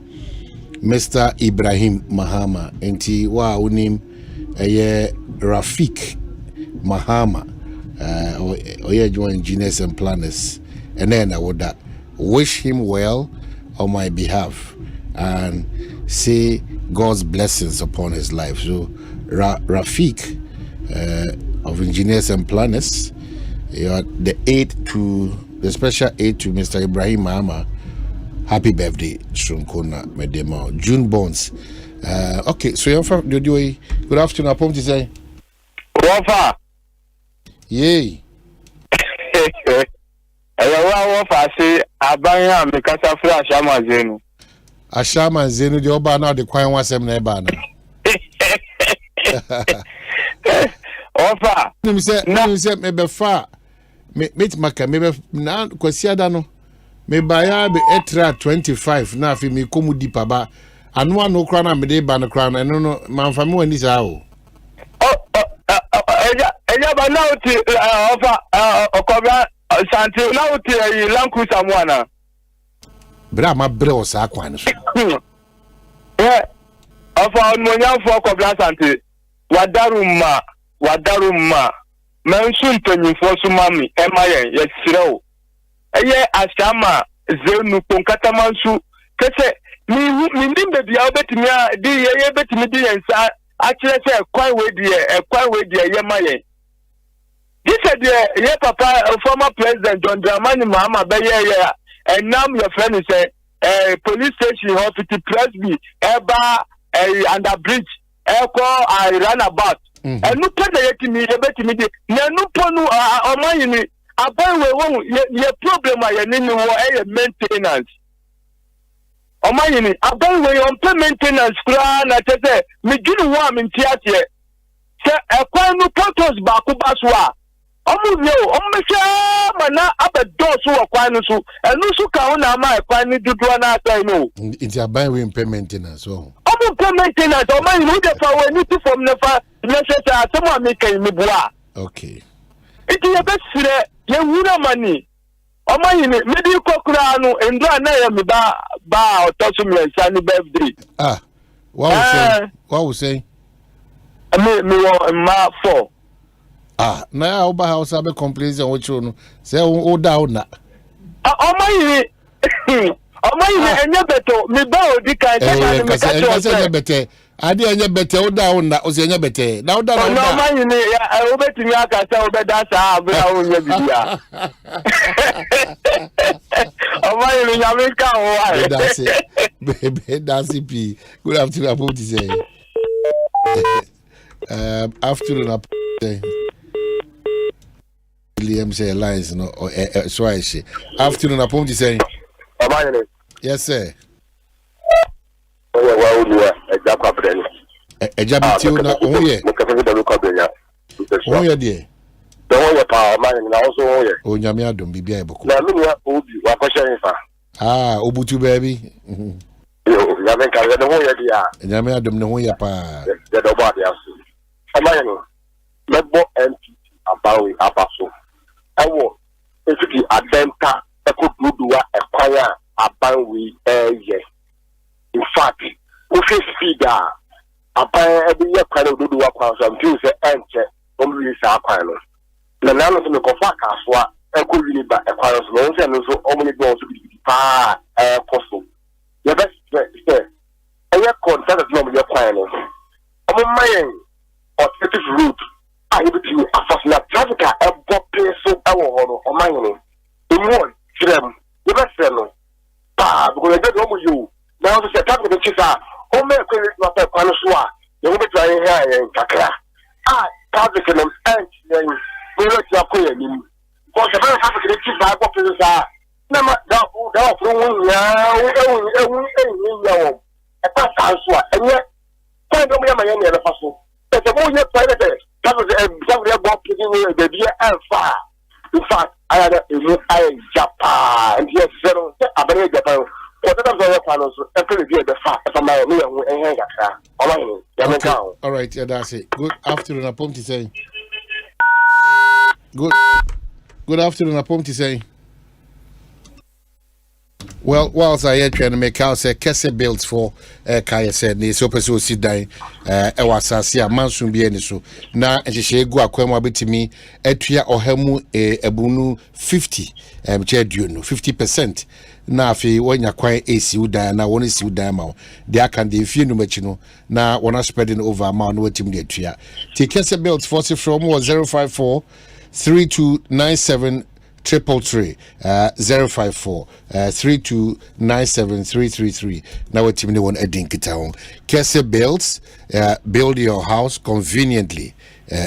Mr. Ibrahim Mahama. Enti wa unim Rafik Mahama. Oye join engineers and planners. And then I would wish him well on my behalf and say God's blessings upon his life. So Rafik of engineers and planners, you are the special aid to Mr. Ibrahim Mahama. Happy birthday, Shunkona Medema. June Bonds. Okay, so you're from good afternoon. Upon to say, Wafa. Yay. Wafa say, Abaya, Mikasa Fra Ashama Zenu. Ashama Zenu, the Oba now, the Quine was a nebana. Wafa. You said, maybe far. Meet Maka, maybe now, Quasiadano. Me buy be extra 25 na fi me komu deeper ba anu anu kra na me dey ban kra na no man fa me wani sa o eja ba na uti ofa okobra Asante na uti lanku samwana bra ma bre o sa kwan so ofa onmonya fo okobra Asante wadaruma mensu mpanyimfo so mami emayen yesire eye asama zenu konkatamansu kese mi ndim be bia obetimi a di ye betimi di yensa a kire se ekwan we die ye maye this said ye papa former president John Dramani Mahama be ye and now your friend say police station hospital presby eba under bridge eko I run about and no pede yetimi ye betimi di na no ponu omayini abai we won ye problem a ye ni wo e maintenance omayini abai we on maintenance kura na tete me ginu wo am ntiate se ekwan no photos ba ko baswa omu ye o mmese mana abedoso wo kwan no so enu so ka ho na ma ekwan ni dudu na atai no it's abai we maintenance so omu maintenance omayini wo de fa we ni to from nefa necessary asemo ameka mi bua okay iti ye besire ye wura mani omayini medi kokura anu endra na ye me ba otoso me sani birthday what we say me wo ma 4 na ya oba house abe complain o chiro no say o da na omayini enye beto me ba odi kan tata me ka enye bete ade enye bete o da na o se enye bete na o da na no omayini ya obetimi aka say obeda sa abira o nya bibia omayini ya me ka o wa that's it. Good afternoon, Apo to say. Afternoon, Apo say. William say lines no or so I say. Afternoon, Apo to say. Yes, sir. Ejabiti na onye. Onye die. Onye pa man na also onye. Onyame adom bibia eboko. Na me ya obi wa kwashe nfa. Obutu baby. Yo, nyame ka ye no ye dia. Nyame adom ne ho ye pa. Ye do ba dia so. Amaye no. Mebo NPT abawi abaso. Ewo efiki adenta ekoduduwa ekwaya abawi ye. In fact, we face figure aban ebi ye kwaya oduduwa kwa so mtu se enche omri sa kwaya no. Na nanu se me kofa kasoa ekowini ba ekwaya so no se no so omni bo so bi pa koso. Ye best say eye contract no me kwaya no. Omo mayen alternative route I be to afasna traffic e bo peso e wo ho no omayen no. Emu frem, ye best say no. Pa because you don't know you. Now the traffic the chisa o me ko na pa kwano so a ye wo be try here kakra. Traffic no end yen we let you go yin. Because the traffic the chisa go peso sa. Na ma da from one ya wo e pa so a enye kwa ndo me ma yen e fa so. The more you private that was what the dear alpha. In fact, I had a Japan, and yes, zero, I believe Japan. Okay. All right, yeah, that's it. Good afternoon, Apom to say. Good afternoon, Apom to say. Well, whilst I hear trying to make out say Kese builds for Kaya said ni so person sit down was asase mansun bi eni so na ehye egu akwemu abetimi atua ohemu ebunu 50 chedu no 50% na afi wonya kwan esi udan na won esi udan ma they can dey fie no machi no na wona spreading over ma no wetim dey atua Kese builds for from 054 3297 333 054 3297 now what team one edin kita Kese builds build your house conveniently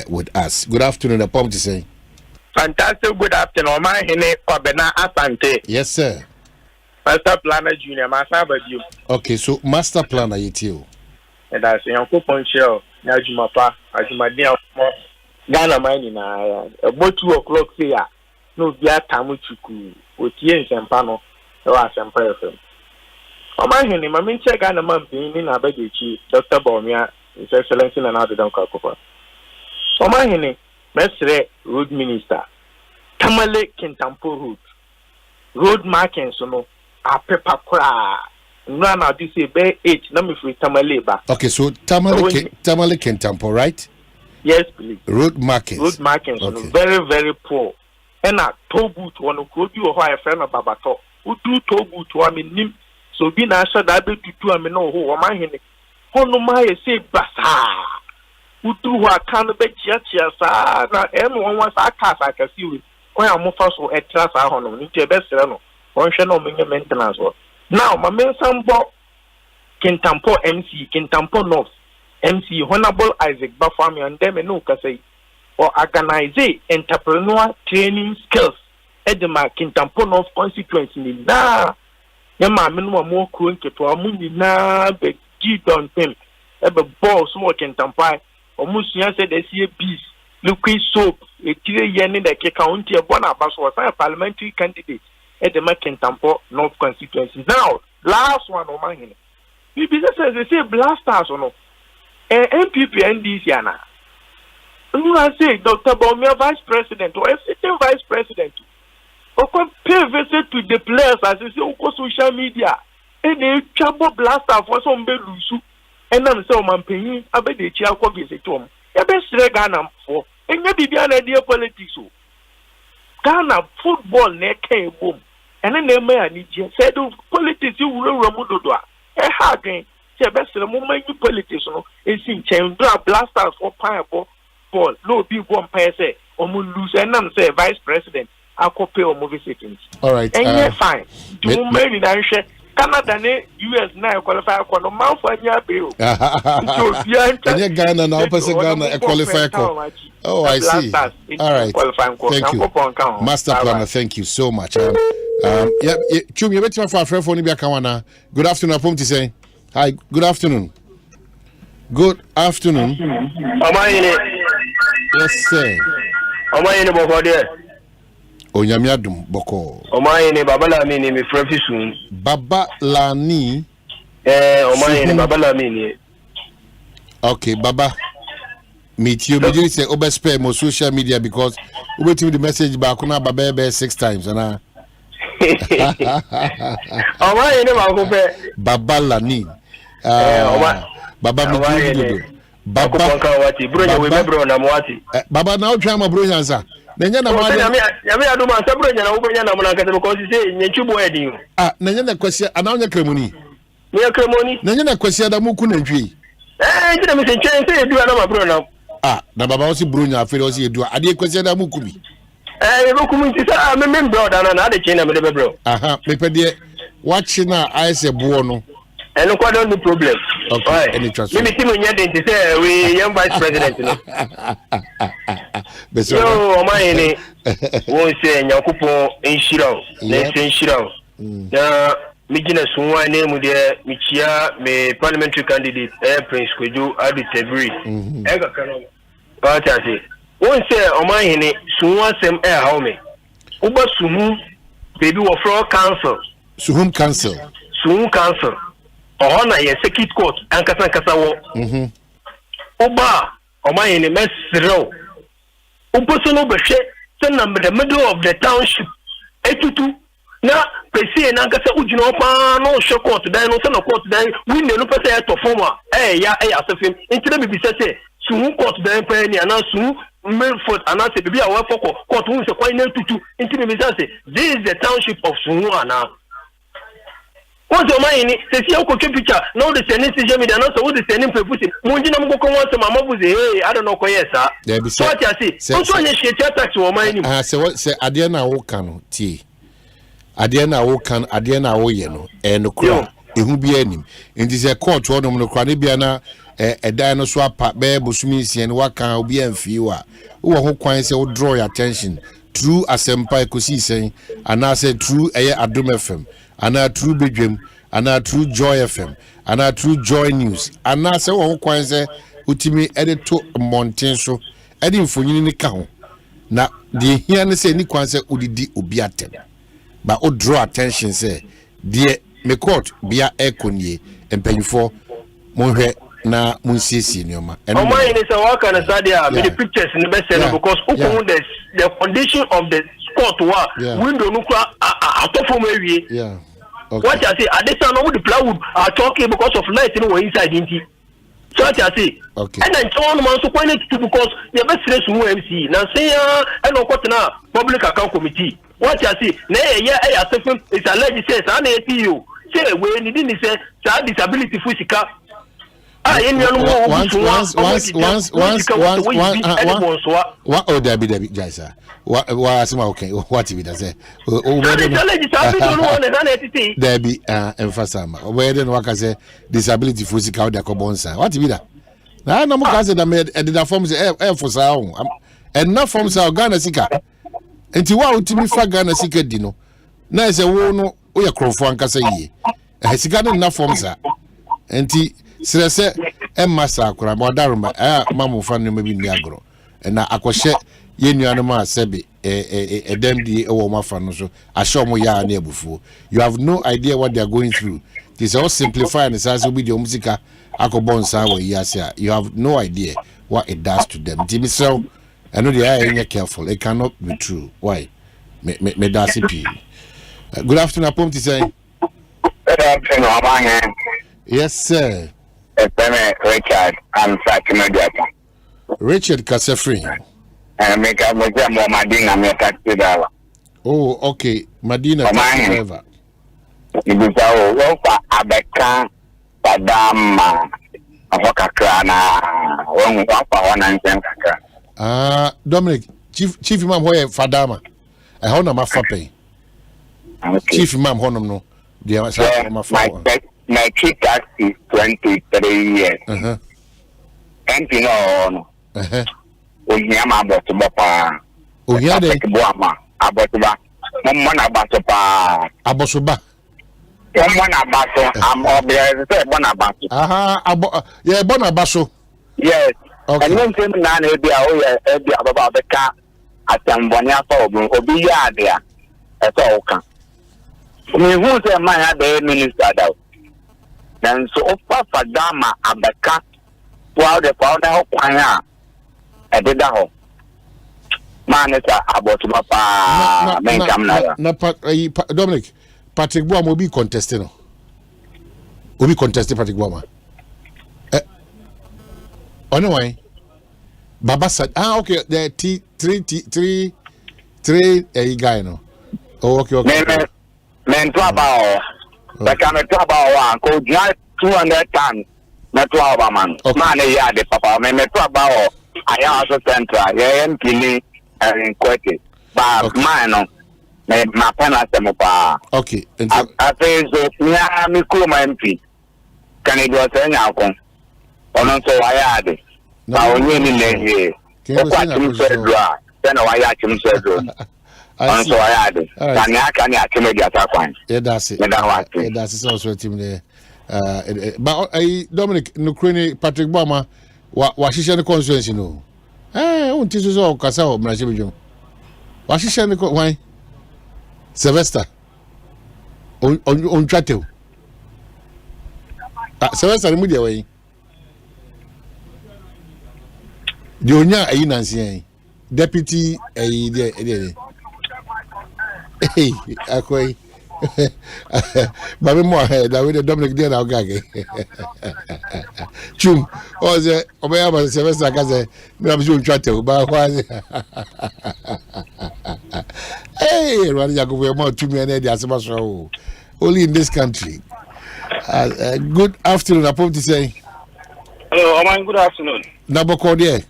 with us. Good afternoon, Apom to say. Fantastic good afternoon, Omanhene Kwabena Asante. Yes sir. Master Planner Junior, Master Badu. Okay, so Master Planner yitio. And that's a young coupon show. Najumapa, Ajumadia, Ghana mining. About 2 o'clock here. No, be a Tamuchuku, with Yen Sampano, or Asempa FM. Omanhene, my main check and a man being in Abeduchi, Dr. Bomia, His Excellency and other Donkakopa. Omanhene, Mestre, Road Minister, Tamale Kintampo Road markings, no, a pepper cra. Run out this bay 8, let me free Tamale back. Okay, so Tamale Kintampo, right? Yes, please. Road markings. Road markings, okay. Very, very poor. And a tow boot one who could do a higher friend of Babato, who do tow boot to a nim, so be nice that be to 2 and know who am I in it. Hono my say basa. Who do a cannabis chia now everyone wants a cast I can see with why I'm more first or a class I honor into a best reno, one shall not make maintenance work. Now, my man Sambo Kintampo MC, Kintampo North, MC Honorable Isaac Bafami and them no say. Or organize entrepreneur training skills at the Kintampo North constituency. Na Yama Minua more cool to a mundi na be Gidon Pim, ever boss working Tampai, or Musia said they see a bees, liquid soap, a 3 year in the county of Bonabas was a parliamentary candidate at the Kintampo North constituency. Now, last one on my hand. The businesses they say blasters or no, MPP NDC Yana. You are saying Dr. Baumia Vice President or Assistant Vice President or pay visit to the players as they say on social media and they trouble blaster for some belusu and then so man paying a bed the chair visit to him. You best Ghana for and you be an idea politics. Ghana football neck came boom and then they may need you said politics you will remudo a hard game. The best the moment you politics is in chain blasters for pineapple. Paul, no big one person, or lose and I'm say Vice President. I'll pay or movie settings. All right, and yeah, fine. Do many Canada, US now qualify for no mouth for your bill. And you're Ghana now, person Ghana qualify. Oh, I see. All right, thank you, Master Planner. Thank you so much. Yeah, Chum, you're waiting for a friend for Nibia Kawana. Good afternoon, Apom to say. Hi, good afternoon. Good afternoon. Yes, sir. Omanhene boko there. Onyamiadum boko. Omanhene Baba Lami ni me friend soon. Baba Lani. Omanhene Baba Lami ni. Okay, Baba. Meet you. Me say obe spare mo social media because we wait the message back na Baba 6 times and Omanhene bako pe. Baba Lani. Baba mi Baba Baba now try my bro answer. Nenya na mwa yami aduma sabro nya na ubenya na muna kete because say nyechubo edin. Nenya na kwesi ana onya kremoni. Me kremoni. Nenya na kwesi da mu ku na ntwi. Ntina me chen say edu na ma bro na. Na baba o si bro nya afere o si edu ade kwesi da mu ku bi. Me ku mu nti sa me bro da na ade chen na me de bro. Me pede watch na ayese bo no. And no problem. Okay, any trust. Let me see when you say we young vice president. No, Omanhene won't say Nyakupo in Shiro. Let's say Shiro. Now, Mijina Sunwa name with the Michia, me parliamentary candidate, Prince Kudu, Adi Tebri. Ega Kano. But I say, won say Omanhene suhu asem how me uba suhu baby wo from council suhum council na ye circuit court ankasa wo uba Omanhene mesrew uposo no behwe say na the middle of the township etutu na pese na ankasa ugina opa no show court dan no say no court dan we no pese to form ya asefim intire bibi say suhu court dan pa ni ana suhu Milford and I say, "Baby, I work for court. Who is a quite to into the this is the township of Sunwana." What's your mind? Say, "See, okay, picture. No, the sending system. They are not so. The sending people. Munjina mko kwa watu mama buzi. Hey, I don't know kwa yesa. So what you say? What's your share tax or mine? Say what? Say adiana wokano ti. Adiana wokan. Adiana woyeno. Nokura. Ehu bi anim. Nti se court wo no nokura ne bia na dan so apa be bosumi sie ne waka obi amfi wa wo ho kwan se wo draw your attention through Asempa Ekosiisen ana say through Adom FM ana through Bedwem ana through Joy FM ana through Joy News ana say wo ho kwan se utimi to mountain so mfonyini ne ka ho na de hia ne say ni kwan se odidi obi atem ba o draw attention say de me court bia ekonie empanyfo monhwe na munsisi nyoma Omanhene is a work and sadia with the pictures in the best because the condition of the court window no kwa atofo mawie what I say adesa no the plywood are talking because of light in inside inti so what I say and then one man so point to because the best race who MC na say and no court na public account committee what I say na asefem is alleged says and APU say we need say disability physical what oh Debbie Jaisa what asema okay what be that say Debbie emphasama where then waka say disability physical de kobonsa what be that na no mo ka say that form say for sa and na form say Ghana sika enti wa utimi fa Ghana sika di no na say wo no wo ye krofo ankasa yie sika na form sa enti Sirese Emasa akura modaruma mamu fa no mabi ni agro na akohye yenuanu ma sebe edemdi ewo mafa no so ashomo ya na ebufuo you have no idea what they are going through this all simplify and say obi de musika akobonsa wa yasa you have no idea what it does to them so I know they are careful it cannot be true why me that's it. Good afternoon Apom say good afternoon Omanhene. Yes sir. Richard, I'm Sakimedia. Richard Kasefri. And make up with them Madina, me taxi driver. Oh, okay. Madina taxi driver. It is our Rofa Abeka Padama Avocacrana, one one and ten. Dominic, Chief Imam Hoye Fadama. I honor my fape. Chief Imam Honor no. My kid tax is 23 years. And you know, we hear my botoba. Oh, yeah, they Boama, Abotuba. Mona Batopa. Abosuba. Mona Bato, I'm obvious, Bonabato. Yeah, Bonabaso. Yes. And then same nan about the car at Tambonia Forum, Obia there. That's all. Me who say my other minister out. Then so offer Fadama Abeka while the powder of Panya at the Daho. Man is about to Papa Dominic Patrick Boam will be contesting. Will be contesting Patrick Boam. On the way. Baba said, okay, the three guy no. Oh, okay. Men to about the camera to about one, go 200 tons, not 12 man. Man, yeah, the papa, men to about I also central, yeah, and Kili and Quake. But man, my pen at them. Okay, I say, so, yeah, me cool my MP. Can it go to any outcome? Or not so I had it. Now, when you're in here, then I had him said, so I had it. Can you actually get that one? Yeah, that's it. That's also a team there. But Dominic, Nukreni, Patrick Bama, what she said the constituency, no? on teaches all Casa or Brasil. What she shall go why? Sylvester on Trato. Sylvester, media way. Dionya a Nancy, deputy a hey, Aquay. Baby more head, I will Dominic Dean Algage. Chum, or the Obama Sylvester Gaza, I'm soon Trato, but why? Hey, Radiaco, more 2 million Asempa only in this country. Good afternoon, I hope to say. Hello, Oman, good afternoon. Naboko there.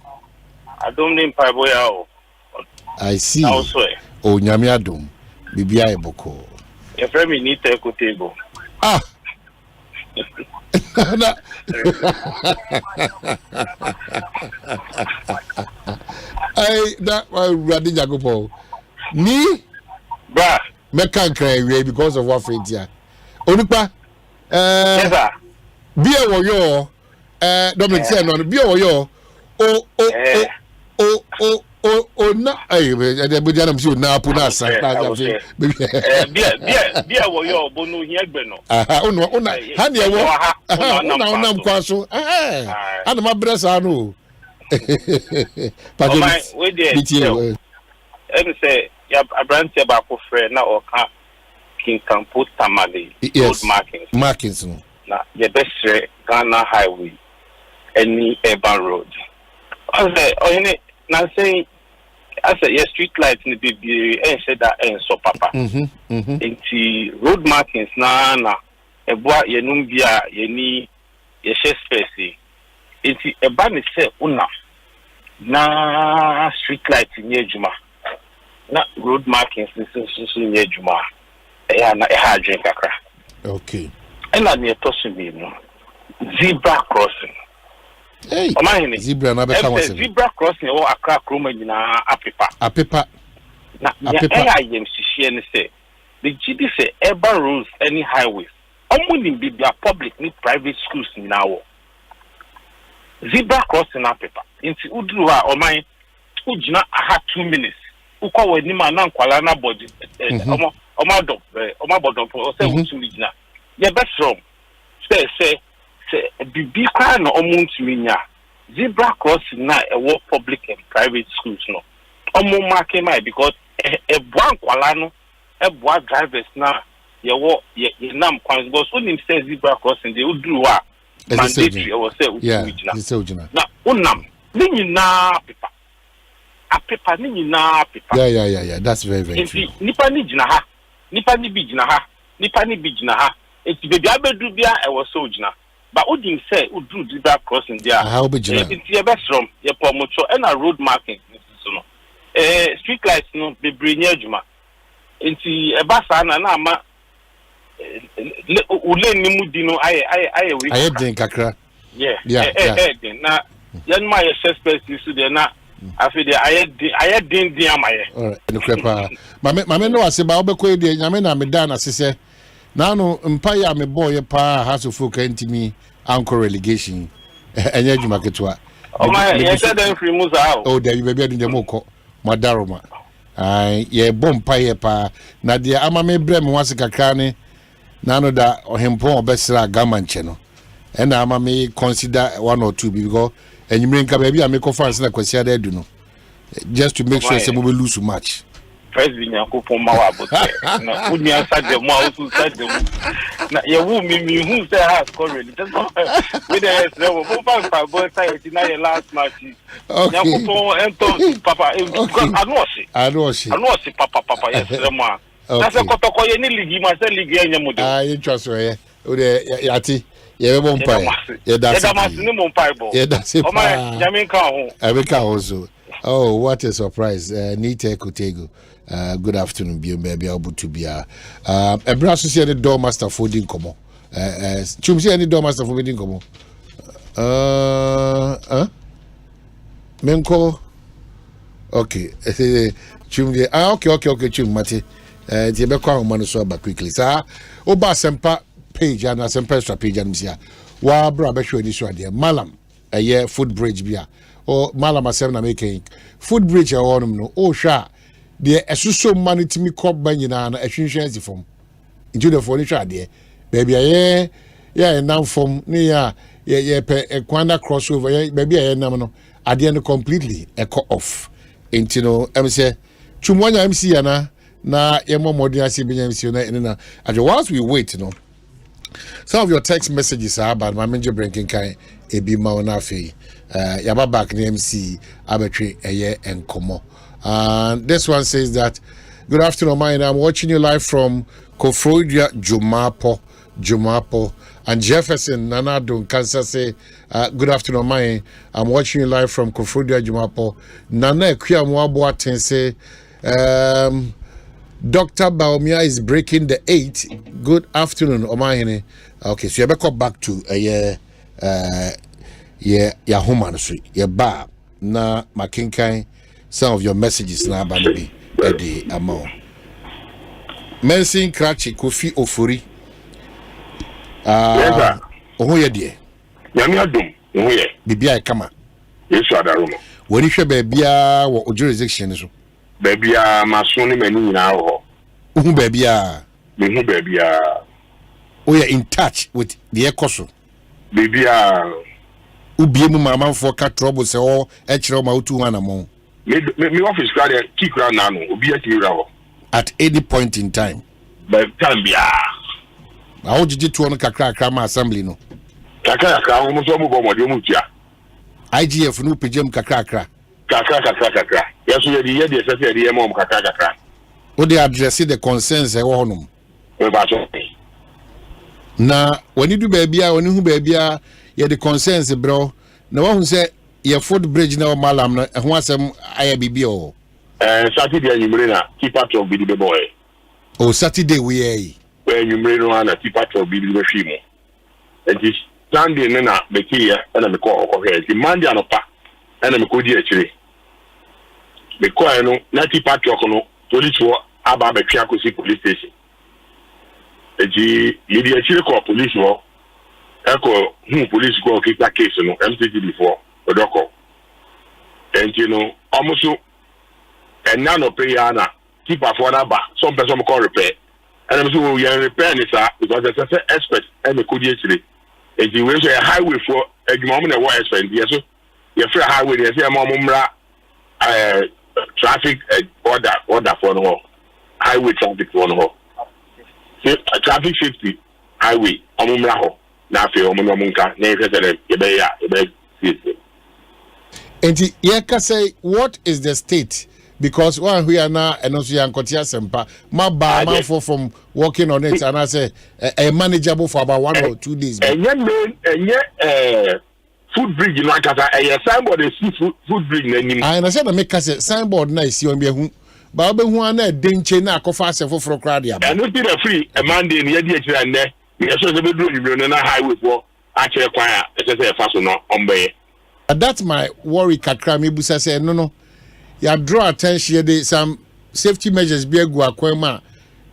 I don't name Paiboya. I see. Oh, Nyamiadum, Bibia Boko. Your friend need to go table. Ah. I that Radi Jacopo. Me? Bruh. Me can't cry because of what fate here. Onupa. Yes, sir. Be a warrior. Dominic said no. Be a warrior. Oh, no. Hey, the Bujanam should now put us. Be a warrior, Bonu Hiagbeno. Oh, no, honey, I want Quasso. And my breast, I know. But wait there. Let say, a branch about friend now or King Campus Tamale. Yes, markings. Now, the best Ghana Highway, any urban road. I say, now saying, I say, yes, street lights in the BB and said that and so papa. Into road markings, na a boy, ye numbia, ye ni, ye share space. Into a banner say, una, na street lights in Yejuma, not road markings in Yejuma. Yeah, na a drink a crack. Okay. And I'm near Tosin, zebra crossing. Hey, Omanhene, zebra crossing or a crack room in a paper. Now, I am to say the GD say urban roads, any highways, only be their public need private schools now. Zebra crossing a paper. Into Udruha or mine, Ujina, I had 2 minutes. Uko with Nima Nan Kualana body, Omabodom, or say, Ujina. Yeah, that's wrong. Say, be crying almost minya. Zebra crossing now a work public and private schools no. Almost marking my because a one Kualano, a boy drivers now. Ye walk ye nam quans because when him says zebra crossing, they would do what mandatory or say Ujina. Now, unam, nini na paper. A paper nini na paper. Yeah. That's very true. Nipa ni jinaha, nipa ni bijinaha, nipa ni bijinaha. It's baby abedubia I was so jina. But what you say, who do zebra crossing there? How be jina? It's your best room, your promotion and a road marking. Street lights no be bring juma. Into a basana na ma. Ule ni mudino I didn't kakra. Yeah. Na yan my suspect is there na. I feel I didn't my. All right, no crepa. Mame no ase ba obekọ ede nyame na me dan asese. Now no empire me boy pa has to full intimi anchor relegation. Enye djuma ketwa. Oh my, you said them free moves out. Oh, there you be in the moko. Madaroma. Ye bompa pa na de ama me brem wase kakra ne na no da ohempo obesra gamanche no. And ama me consider 1 or 2 because enyimre nka ba bia me ko fans na kwasia da du no. Just to make sure say we lose match. First being a couple more about it. Would me answer the more who said them. Now, you will me who say has already. Just with the level, both sides in your last match. Okay, Papa, I know she, Papa, yes, that's a Kotoko, any league, myself, league, and you trust her. Yati, you won't buy. Yeah, that's it. Oh, my Jamaica also. Oh, what a surprise. Nite Kutego. Good afternoon, baby. I'll to be a brass associated door master for Dinkomo. Chumsi any door master for Dinkomo. Menko. Okay. Chumge. Okay, Chum Mati. Tibeko Manusoba quickly. Sir, Oba Asempa page and Asempa extra page and Misia. Wa bra be show this one there. Malam. A year foot bridge beer. or Malamasem na making footbridge or no oh sha the esuso money to me crop banyina na ehwehwenzi from into the furniture there baby yeah now from near pe kwanda crossover baby nam no ade no completely echo off into no em say chumwanya MC yana na yemo modern asi benya MC na whilst we wait some of your text messages are about my major breaking kind ebi maonafi yaba back in MC abetri eye enkomo. And this one says that good afternoon, mine. I'm watching you live from Kofrodia Jumapo and Jefferson Nanado Kansas say good afternoon, mine. I'm watching you live from Kofrodia Jumapo. Nana Kuyamwabwa say Dr. Baumia is breaking the 8. Good afternoon, Omanhene. Okay, so you better back to your home street, your bar, na makinkai. Some of your messages now about be at the amount. Mensin Krachi Kofi Ofuri. Yes, oh, yeah, dear. Yamiadum, yeah. Bibia Kama. Yes, Room. When you should be or jurisdiction. Baby, my son, many now. Who baby, baby, we are in touch with the Ekoso. Baby, Ubi Mamma for cat trouble, say, oh, H. Roma 2 1 Me office card keep around now. Be at any point in time. But time be how did you to on Kakra assembly no? Kakra almost almost IGF no pijem Kakra. Kakra. Yes, we the the mom Kakra. What they address the concerns e honum. Na when you do baby when you baby you the concerns bro. Na one who say your footbridge now malam no ho asem aya bibi o. Saturday you keep out of the boy. Oh, Saturday we are. When you bring on a keep out of the machine. And this Sunday na make here and I call okay. The Monday and pa and I go there actually. Because no na keep out of no police wo aba be twa police station. Eji yedi actually call police wo. Eko police go keep that case no MCG before odoko. And you know almost and now no pay ana keep up for number some person call repair and I'm so we repair this because there's an expert and the could actually and you will say a highway for a moment of expert yes so you free highway there's a momra traffic order for no highway traffic for no traffic safety highway omumra ho na fe omunka na efese ye and you say what is the state? Because one we are now and also Asempa, my bar from working on it, and I say a manageable for about 1 or 2 days. And yet, food bridge, like a signboard, a food bridge. I understand the make us a signboard nice, you and be who, but who are not danger now, coffee for Cradia. And we did a free a Monday in the edition, and there, we are so the bedroom, you're in a highway for actually acquire a fast on bay. That's my worry, Kakrami Busa said, no. You draw attention to some safety measures be a guaquema.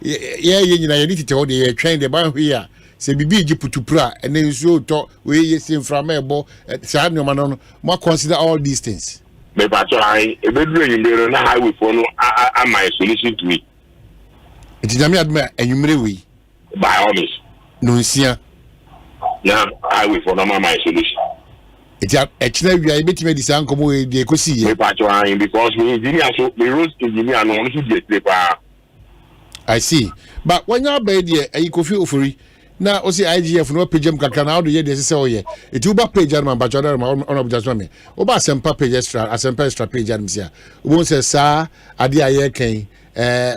Yeah, you need to tell the train the bank here. Say, be put to pra, and then so talk where you see from a bo at Sadno Manon. More consider all these things. But I, a bedroom in the highway for no, I my solution to it. It is a mere and you may we. By all means. No, see, now highway for no my solution. It's actually we are making this uncle the Ekosiise because we engineer so the road engineer no one should get I see. But when you are by there and you could feel free now also IGF no page kakra now do ye say oh yeah it will back page man but other on of just me oba Asempa page extra page am sia won say sa ade aye kan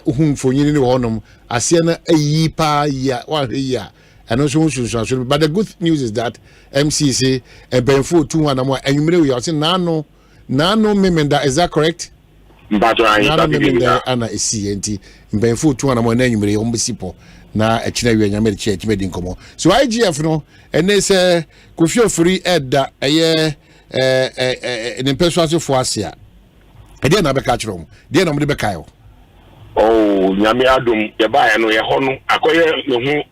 uhun fonyin ni wonom ase na ayi pa ya wa ya. And also, but the good news is that MCC and Benfo 2 and more and you may say nano memenda, is that correct? But I memenda ana CNT Benfo 2 and more and you may sipo na a china you and church made in common. So IGF no and they say could feel free ed that a year an impersuasive for Asia. I didn't have a catch room. Then I'm the Bekayo. Oh, Yamiadum, Yabaya no Yahono, Akoya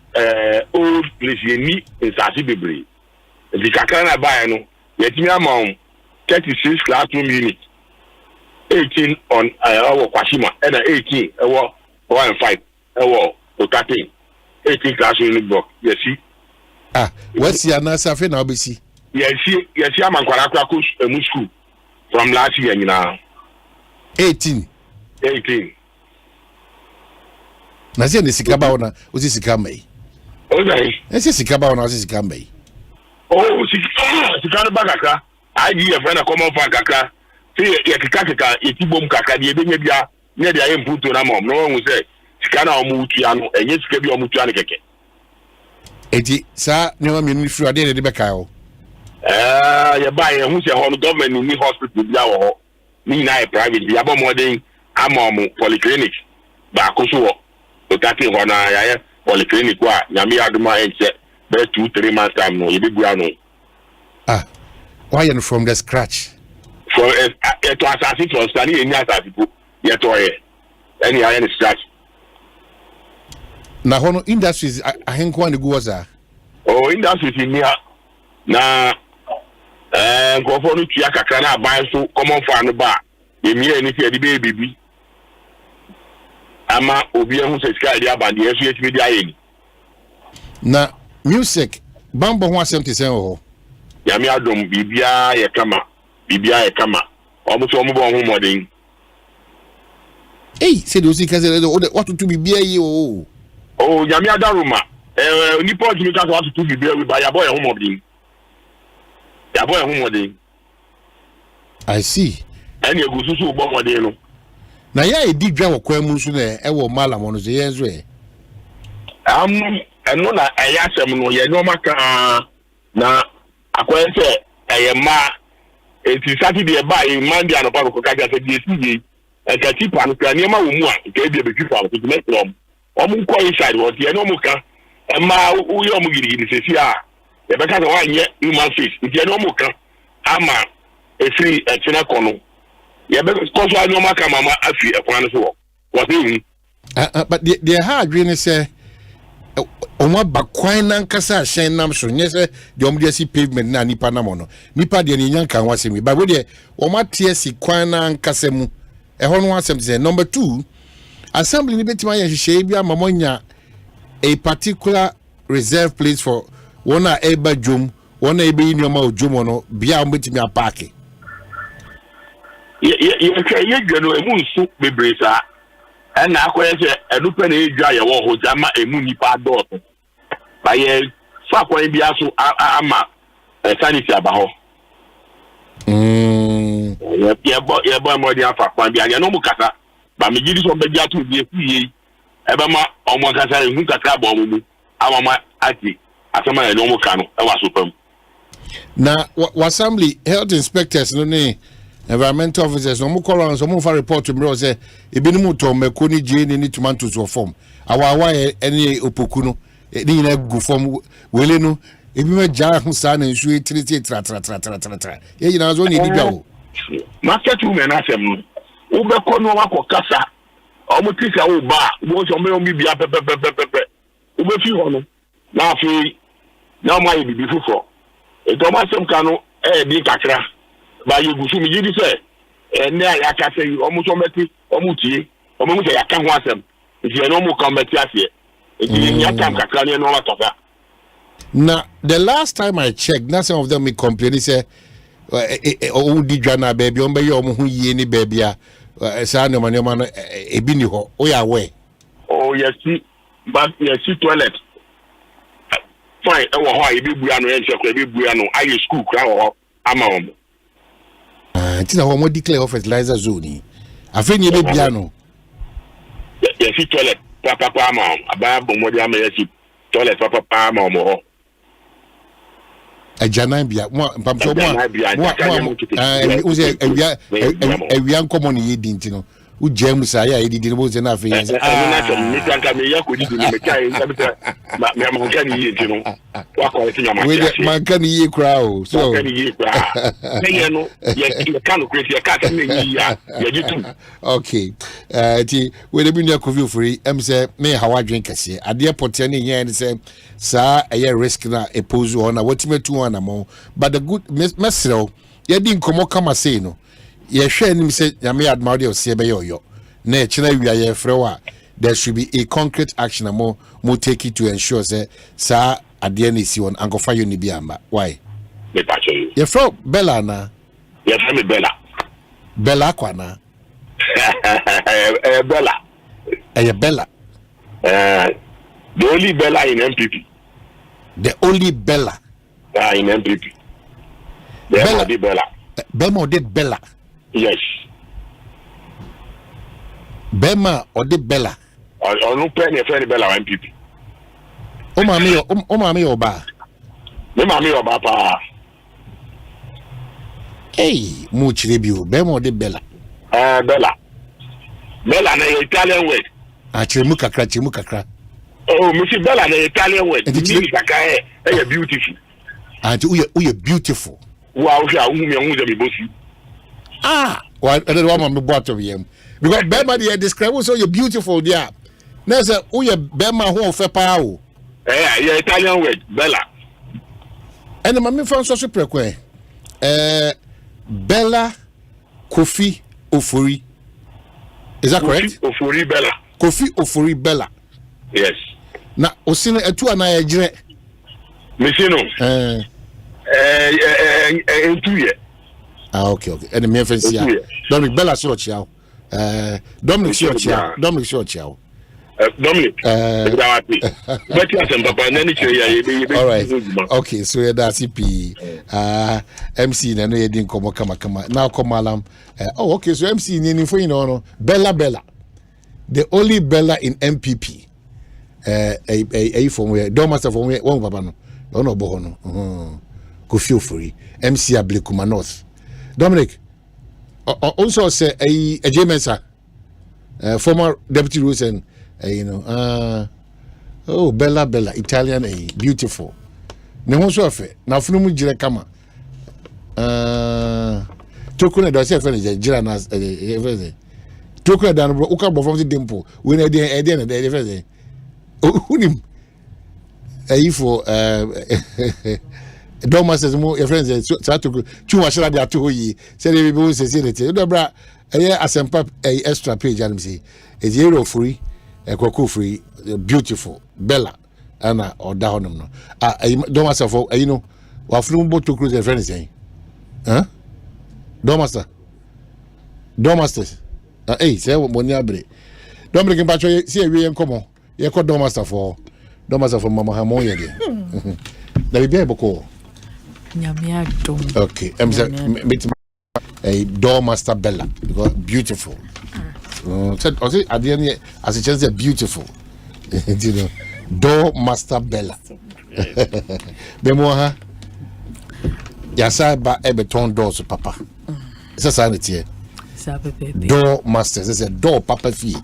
old place ye ni in Sasi Bibri. The Kakana Bayano, yet me among 36 classroom units, 18 on our Kwashima, and 18 our 1 and 5 our Otati, 18 classroom unit block. Yes, see. What's your answer now, BC? Yes, I'm a Kwarakus school from last year now. 18. Nazi ni sikaba ona usi sikamei. Okay. Ese sikaba ona usi sikamei. Oh, sikana bagaka. Aji e fena common fan kaka. Se ye kaka etibom kaka die benye bia ne dia emputo na mom. No hu se sikana omutu ya no enye sika bi omutu ya ne keke. Eti sa nyoma menu fru ade de beka o. Ye ba ye hu se ho government ni hospital bia wo ho. Ni na private bia bo modern amom polyclinic ba ko so Otati hona ya polyclinic wa nyame aduma enche be 2-3 months time no ye be bua no. Why you from the scratch? From it was as it was standing in your people yet or any iron scratch. Na hono industries ahenko an go za. Oh, industries in here na go for no tua kakra na ban so common for no ba. Ye mi eni fi edi baby. Ama obi ehun se sika edi abande yesu yetimi di ayeni. Na music bambo ho asem te sen ho. Yami adom bibia ye kama omo so omo bo ho modern. Se do sika se what to bibia yi o. Oh, yami adaruma ni po jimi ka what to bibia we ba ya boy ho modern. Ya boy ho modern. I see. Any egususu bo modern no. Na ya edi dwa wo kwa mu nso na e wo malam no so ye nso e. Eno na ayasem no ye no maka na akwense ma eti Saturday ba e Monday an pa ko kaja se die sije e ka tipa no ka niema wo mu a ka bia be tipa ko metrom o mu ko inside wo tie no mu ka ma wo yo mu girigiri se si a e be ka se wa nye human face tie no mu ka ama e free e tina kono ye be ko so anyo maka mama afi e kwan so wo say but the hard really say Oma bakwan na nkasa ahyen nam so nyese de omde si pavement na nipa na mono nipa de ne nyanka wasemi ba we de oma tie si kwan na nkasa mu e ho no asem say number 2 assembly ni betima ya hihye bia mamonya a particular reserve place for one eba jom one ebe nyoma ojomo no bia ombetimi apake ye gano emu nsu bebresa na akwese edupe na edwa ye wo ho jama emu nipa dot ba ye fa kwan bia so ama sanity aba ho ye bo mo dia fa kwan bia ye no mu kasa ba me gidi so be dia to bi efuye e ba ma omo kasa hu kaka ba mu ama ati asema ye no mu kanu e wa so pam na assembly health inspectors no ne environmental officers no mo call on so mo fa report to me say ebi ni mo to meko ni je ni tomatoes or form awa any opoku no ni na gu form wele no ebi ma ja ho sa na nsu etiriti tra ye yina zo ni bibia o market women asem no wo be ko no wa ko kasa o mo tika wo ba wo so me o bibia pepe wo be fi ho no na afi na ma ye bibi fufo e do ma sem ka no di kakra ba ye gusu mi yidi se ne ya ka se omo so meti omo tie omo mu se ya ka ho asem e no mo kan meti asie e ya kam kakra ne no wa tofa na the last time I checked na some of them me complain say o di dwana baby on be yo mo hu yie ni baby a sa no ma no ebi ni ho o ya we oh yes but yes toilet fine e wo ho a ebi bua no e nche ko ebi bua no aye school kra wo ama omo tina ho mo declare of fertilizer zone afeni ebe bia no yes toilet papa ama aba bo mo dia ma yes toilet papa ama omo ajanan bia mo pamso mo uze ewia nkomo ni yedi ntino u jam sa ya yedi no bo ze na afi yes na so mi tanka me ya ko di ni me kai sabita me am ho kan yi ntino wa ko ti nyama we man kan yi crowd so kan yi crowd me no ye kan create ye ka me yi ya ye tu okay ti we de bi na ko free em say me hawa dwen kase ade pote ne yen ni say sa eye risk na e pose on na watimetu on na mo but the good mesrel ye di nkomo kama say no ye hwe anim say nyame admire o se be yo na e kira wi aye frewa there should be a concrete action mo take it to ensure say sa ade na si won ankofa yo ni bi amba why me pa you ye fro Bella na ye fro me Bella kwana Bella Bella the only Bella in MPP the only Bella in MPP Bema did Bella yes Bema or did Bella or no penny friend Bella MPP o mami oba me mami oba pa hey mu chirebio Bema or did Bella Bella na Italian word chiremu kakra oh me see Bella na Italian word me kakra beautiful and we beautiful wow me bosi why I don't want me boat of him because Bema they describe so you beautiful there na say we Bema ho fe pa o Italian word Bella and mami fan so prekwe Bella Kofi Ofori is that correct? Ofori Bella Kofi Ofori Bella yes na osine etu ana yegire mesino 2 years okay and me fancy Dominic Bella so chiao Dominic so chiao Dominic but you Asempa papa nani che all right okay so yeah that's CP MC na no yedin komo kama now come alam oh okay so MC ni for you know Bella the only Bella in MPP from where Dormaster from where one papa no bo no Kofi Ofori MC Ablekuma North Dominic also say a Jemensa former deputy rules and oh Bella Italian beautiful ne ho so afa na funu mu jire kama tokuna do se fa ne jira na tokuna dan bro uka bo from the dimple we na dey na dey fa unim for Dormasters mo your friends so to too shall dey to yi say dey be say say do bra Asempa extra page and say is zero free Ekoko free beautiful Bella ana oda honum no Dormaster for you know wa funu bo to cruise your friends say Dormasters say money abre Dominic Mpacho see we enkomo ye ko Dormasters for mama hamon ye dey na be boko nyamia dom okay meet a Dormaster Bella because beautiful said at the end as a chance they're beautiful you know Dormaster Bella bemoha yasa ba ebeton doors papa it's sanity Dormaster it's a door papa fee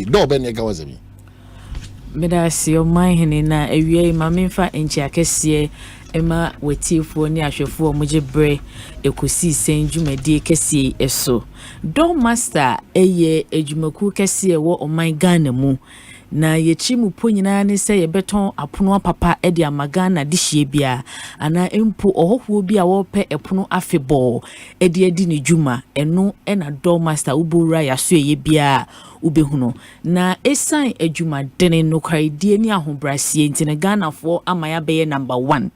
door ben ega wazemi meda si Omanhene na ewie mamemfa enchi akese ema wetifo ni ahwefo omuje bre Ekosiisen dwumadi kese eso Dormaster eye edwumaku kese wo Oman Ghana mu na yechi mu ponyina ne se ye beton apono papa e de amagana de hie bia ana empo ohofo bia wo pe epono afebo e de adi ne dwuma eno na Dormaster ubura yaso ye bia ubehuno na esan adwuma dene no kwaidie ni ahobrasie ntine Ghana fo amaya be number 1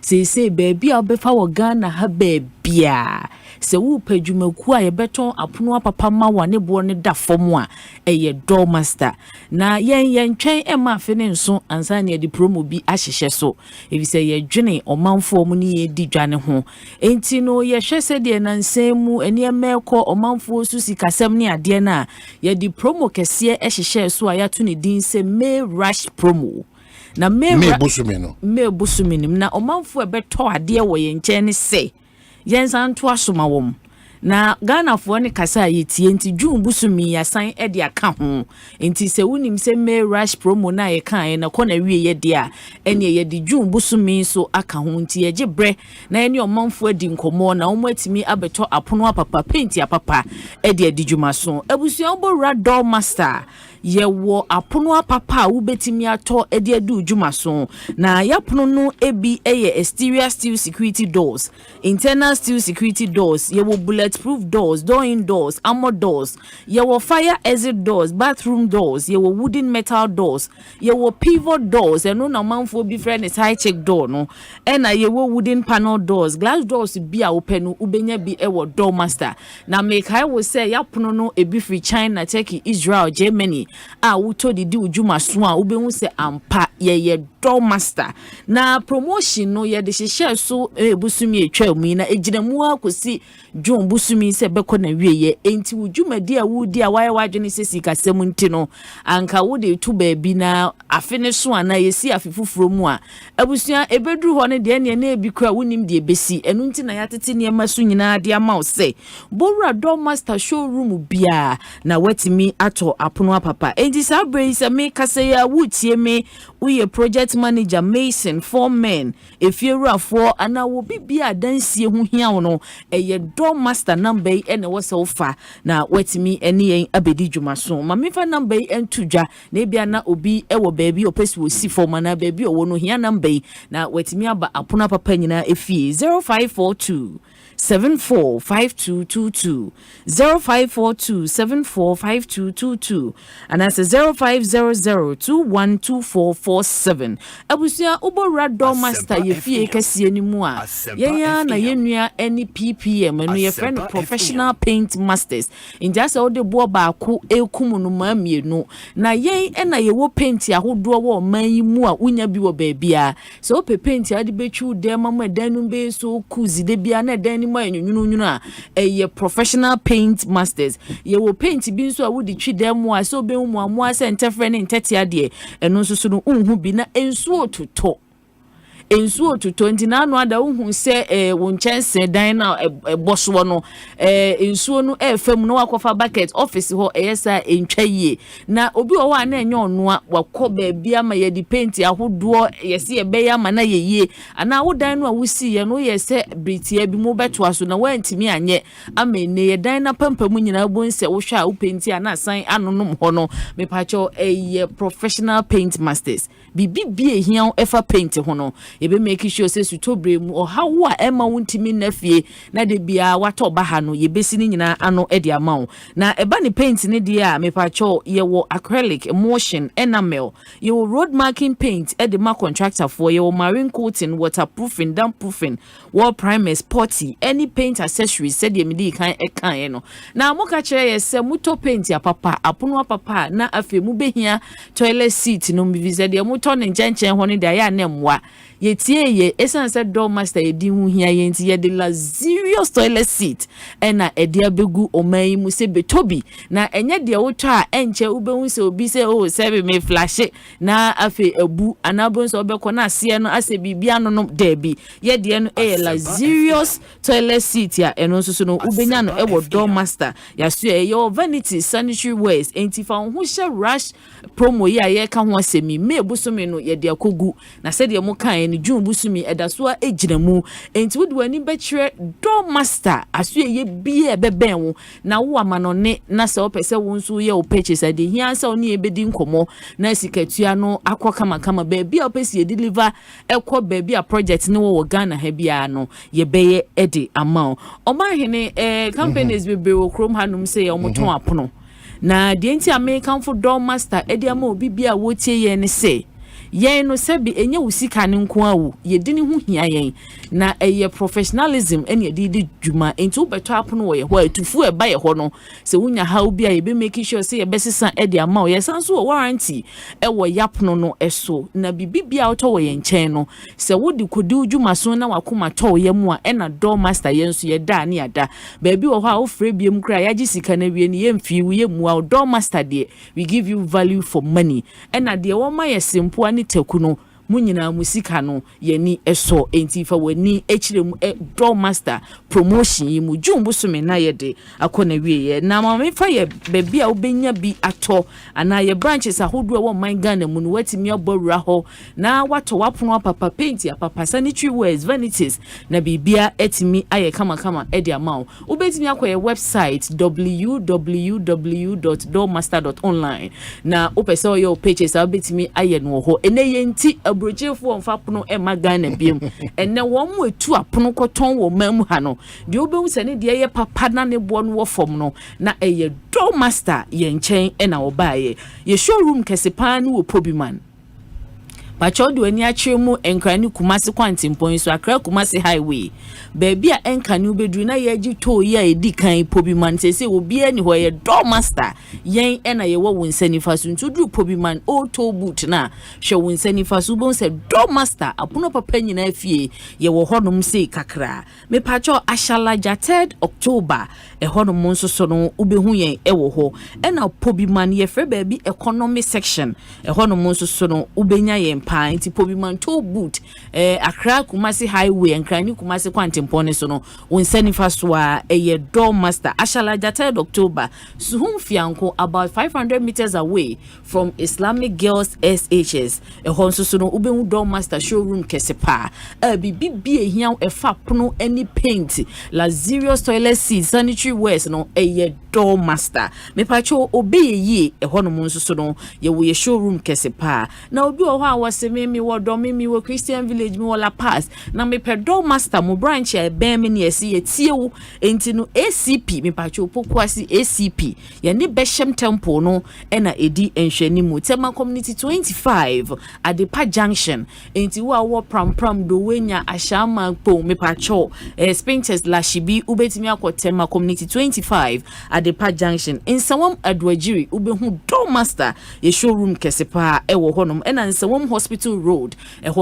say baby obefa wo Ghana ha bia se wo padwumaku a ye beton apono papa ma wane bo ne da fom a eye Dormaster na yen twen ema afene nso ansa ne di promo bi ahyehye so ebi se ye dwene omanfo mu ne ye di dwane ho enti no ye hwese de na nsemu eni emeko omanfo su sikasem ne ade na ye di promo kese ehyehye so a ya to ne din se May Rush promo na me busumi na omanfo ebeto ade wo ye nche ne se yensan to asoma wom na Ghana fo ne kasa yetie enti June busumi yasan e de aka ho enti se wonim se May Rush promo na ye kan na kona wie ye de a ene ye de June busumi so aka ho enti ye gebre na ene omanfo adi nkomo na omo atimi abeto apono apapa penti apapa e de adijuma so abusuan bo Dormaster ye wo apono papa ubetimi ato ede adu dwuma so na yapono no ebi exterior steel security doors, internal steel security doors, ye wo bulletproof doors, door-in doors, armor doors, ye wo fire exit doors, bathroom doors, ye wo wooden metal doors, ye wo pivot doors, eno na manfo bi friend is high check door no, ena ye wo wooden panel doors, glass doors bi a open no ubenya bi wo door master. Na make I will say yapono no ebi free China, Turkey, Israel, Germany a wuto di ujuma so a ubehu se ampa ye door master. Na promotion no ye de hye so busumi etwa mu na ejinamu akosi John busumi se beko na wieye enti ujuma di a wudi a waye wadwene se sikasem nti no anka wode tu baabi na afene so ana yesi afifufuro mu a abusua ebeduru ho ne de ne na ebi kra wonim de ebesi enu nti na yatete ne maso nyina de ama wo se bowra door master showroom bia na watimi ato apono papa enti sabre se me kase ya wutie me we project manager Mason 4 men efiewrafo ana wo bibia dansie hu hia wo no eye door master number ene wo se ofa na watimi ene yen abedi dwuma so ma mefa number entudwa na bia na obi ewo baabi opesi wo si for mana baabi owo no hia number na watimi aba apono papa nyina efie 0542 745222 0542 745222 and that's 0500212447 abusia ubora door master ye fie kase animu a yenya na yenua any ppm no ye friend professional paint masters in just all the bo ba ko ekumu no ma mienu na yen na ye wo paint ahodo wo man yi mu a unya bi wo ba bia so pe paint ade betwu de mama danum be so kuzi de bia na dan ma nyunu a eye professional paint masters ye wo paint bi nso a wodi twi dem a so be mu amu ase ntefre ne ntete ade eno nso so no unhu bi na ensu ototo ensu ototo ntina no ada unhu se wo nchense dan na eboso no ensu no efam no akofa bucket office ho eyesa entwa yie na obi wo wa na enye ono a wakọ ba bia ma ye di paint ahodo yesi ebeya ma na yeye ana wo dan no a wusi ye no yese britia bi mo beto aso na wantimi anye amene ye dan na pampamu nyina bonse wo hwa wo paint a na san anonom ho no mepacho professional paint masters bibie hia efa paint ho no ebe make sure say sutobre mu o hawo a ema wontimi nafie na de bia wato ba ha no yebesi ni nyina ano edi amawo na eba ni paint ni de a mepacho ye wo acrylic emulsion enamel ye wo road marking paint edi ma contractor for ye wo marine coating waterproofing dampproofing wall primers potty any paint accessories said ye medi kan ekan no na mo ka kire ye se muto paint ya papa apono papa na afi mu behia toilet seat no mi visa de muto ne nchen ho ne de ya na mwa yetie ye esanse door master edi hu hia ye nti ye de luxurious toilet seat ena edi abegu oman mu se betobi na enye de woto a enche ubehu se obi se o sebe me flash na afi ebu anabo so obekọ na ase no ase bibia no no debi ye de no luxurious toilet seat ya eno so no ubenya no ewo door master ya so ye vanity sanitary wares enti fa hu hye rush promo ya ye ka ho asemi me ebusome no ye de akogu na se de mo kan ni June busumi edaso ejinamu enti wodi wani betire door master aso ye bie beben wo na wo amanone na se opese wo nso ye o purchase ade hia se oni ebedi nkomo na sikatua no akọ kama baabi a opese ye deliver ekọ baabi a project ne wo Ghana ha bia no ye beye ede amount Omanhene companies be wo krom hanum se ye omoton apono na de enti American for door master ede ama obi bia wo tie ye ne se yen no sebi enye usika ne nko awu yedini hu hia yen na eye professionalism ene yedi dwuma enti ubeto apono wo ye ho atufu e ba ye ho no se wunya ha obi a ye be make sure se ye besesa e de ama wo ye sanso wo warranty e wo yapno no eso na bibibia auto wo ye nchen no se wodi kodi dwuma so na wakoma to ye mu a e na door master ye nso ye da ne ada baabi wo ho a wo frɛ biem kra ya gi sika na wie ne ye mfi wo ye mu a door master de we give you value for money e na de wo ma ye simple ani tekuno munyina musika no ye ni eso enti fa wani echire mu door master promotion yi mu jumbu so me na ye de akona wie ye na ma me fa ye bebia obenya bi ato ana ye branches ahodo wo man Ghana mu no watimi abowura ho na wato wapono papa paint ya papa sanitary wares vanities na bibia etimi aye kama edi amount ubetimi akoye website www.doormaster.online na opese oyo pages ubetimi aye no ho ene yenti abrojefo onfapono e magana biem ene wo mu etu apono koton wo mamu ha no de obehu sene de ye papa na ne bo no wo fom no na eye Doormaster ye nchen e na obaye ye showroom kesepan wo Pobiman Pachodo ani achiremu enkrani Kumasi Kwantimpon so Accra Kumasi Highway baby a enkani ubedru na ye gito ye edi kan Pobiman sese obi ani ho ye Doormaster yen ena ye wo wonsanifa so ntudru Pobiman auto boot na hwe wonsanifa so bon se Doormaster apono papa nyina afie ye wo honom se kakra me pacho ashalaja 3rd October e honom nso so no ubehu yen e wo ho ena Pobiman ye fre baby economy section e honom nso so no ubenya yen Inti Pobiman toll boot Accra Kumasi Highway enkrani Kumasi Kwantimpon so no wonsanifa so a ye Doormaster ashalaja 3rd October suhum fianko about 500 meters away from Islamic Girls SHS honso so no ubehu Doormaster showroom kesepa bibi ehia efa pono any paint luxurious toilet seat sanitary wares no ye Doormaster me pacho obi ye hono nso so no ye wo showroom kesepa na obi o ho a me wodo me wo Christian Village me wala pass na me pe Doormaster mo branch e ben me ne esi etiewu enti no ACP me pacho pokwasi ACP ye ne Beshem Temple no e na edi enhwani mu Tema Community 25 Adepa Junction enti wo pram do wenya ashama po me pacho Spinches Lashibi ubetimi akọ Tema Community 25 Adepa Junction nsawam adwagiri ubehu Doormaster ye showroom kesepa e wo honom e na nsawam Hospital Road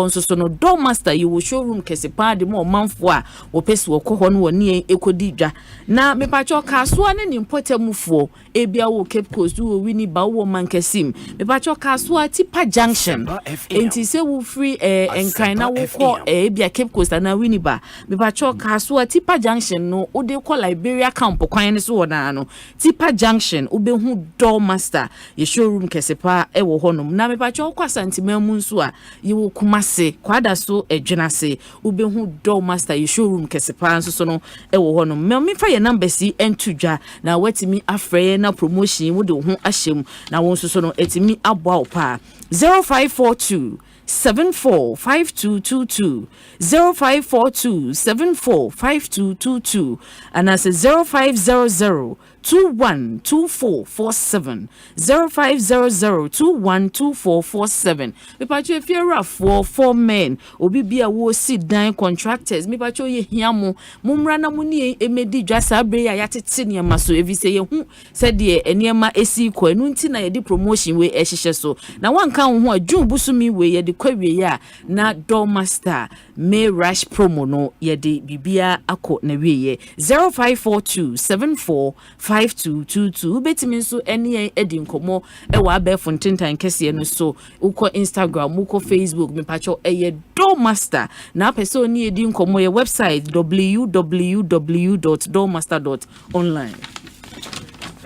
nso so no Doormaster you will showroom kesepa de mo manfo a wo pesi wo kɔ no woni ekodi dwa na me pacho kasoa ne nimpotamufuo ebia wo Cape Coast wo wini ba wo mankesim me pacho kasoa Tipa Junction enti se wo free enkan na wo kɔ ebia Cape Coast na wini ba me pacho kasoa Tipa Junction no wo de kɔ Liberia camp kwan ne so wo na no Tipa Junction ubehu Doormaster ye showroom kesepa e wo honom na me pacho kwa santimamu nso a ye wo Kumase kwada so edwenase ubehu Doormaster ye showroom kesepa nso so no e wo honom me fa ye number si entudwa na watimi afrɛ na promotion wo de ho ahyem na wo nso so no etimi aboa opa 0542 745222 0542 745222 and as 0500 212447 0500 212447 me pacho if you are for men obi bia wo sit down contractors me pacho ye hiamo mumra na muni emedi dwasa abre ya yatete ne maso evi se ye hu se de enema esi ko enu nti na ye di promotion we ehihye so na wanka ho adwun busumi we ye de kwawie ya na Doormaster May rush promo no ye de bibia akọ na wiye 0542 745222 betimi so ene edi nkomo e wa abefo ntentan kese no so uko Instagram uko Facebook me pacho eye Doormaster na person ni edi nkomo ye website www.doormaster.online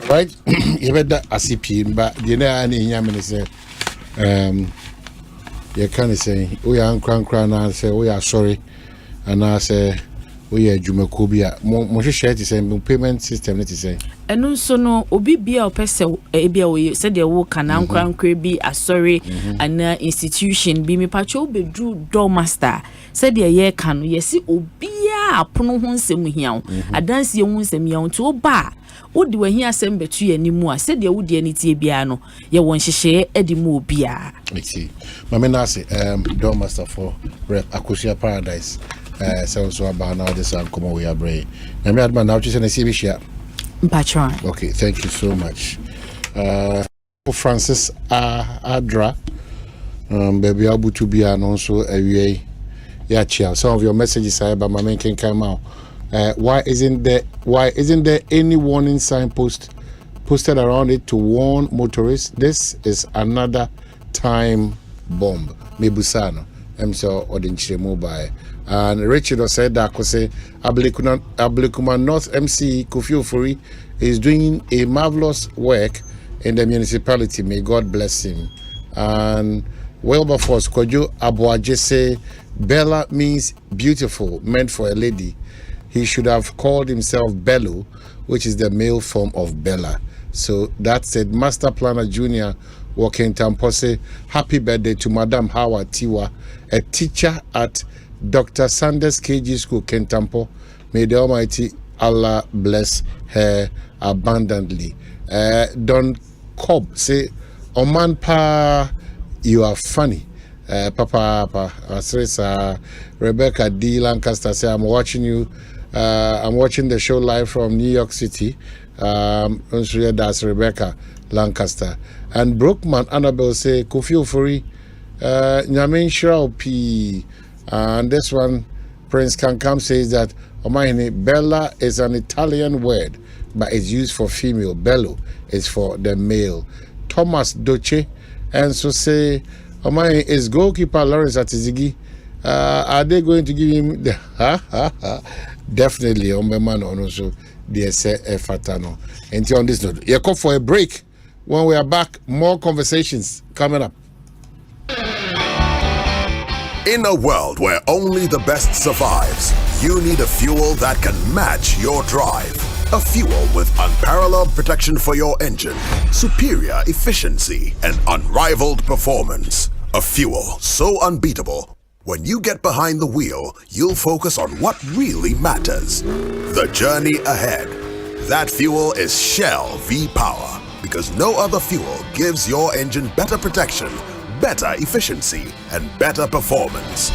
right yebeda ACP mba de na ani nyame se you can say we are cran na say we are sorry and I say we are Jumakobia mo share to say payment system let say enu so no obi bia opese ebia we said dey wo kana cran bi asori and institution bi me pacho bedru Doormaster said dey ye kan yesi obia apono ho nsem hiawo adanse ye ho nsem hiawo to ba wodi wahi asem betu yanimu a said dey wodi ani tie bia no ye won hyehye edimu obia see mama na say Doormaster for rep Akosia Paradise so about now this come we are brain na me adman now just na see be share okay thank you so much Francis Adra baby abutu bia no so awie ya chia some of your messages I but my man can come out why isn't there any warning sign posted around it to warn motorists? This is another time bomb. Mebusano so odinchire mobile. And Richard said that Ablekuma North MC Kofi Ofori is doing a marvelous work in the municipality. May God bless him. And Wilberforce Kojo Abuaje say Bella means beautiful, meant for a lady. He should have called himself Bello, which is the male form of Bella. So that said, Master Planner Junior Walking Tampose, happy birthday to Madam Howard Tiwa, a teacher at Dr. Sanders KG School, Kentampo. May the Almighty Allah bless her abundantly. Don Cobb say, Oman Pa, you are funny. Papa, Rebecca D. Lancaster say, I'm watching you. I'm watching the show live from New York City. That's Rebecca Lancaster. And Brookman Annabelle say, Kofi Ofori, Nyamin Shrao P. And this one, Prince Kankam says that Omanhene, Bella is an Italian word, but it's used for female. Bello is for the male. Thomas Doche, and so say, Omanhene, is goalkeeper Lawrence Atizigi. Are they going to give him the definitely Ombeman also the Fatano? And on this note, you call for a break. When we are back, more conversations coming up. In a world where only the best survives, you need a fuel that can match your drive. A fuel with unparalleled protection for your engine, superior efficiency, and unrivaled performance. A fuel so unbeatable. When you get behind the wheel, you'll focus on what really matters. The journey ahead. That fuel is Shell V-Power, because no other fuel gives your engine better protection, better efficiency, and better performance.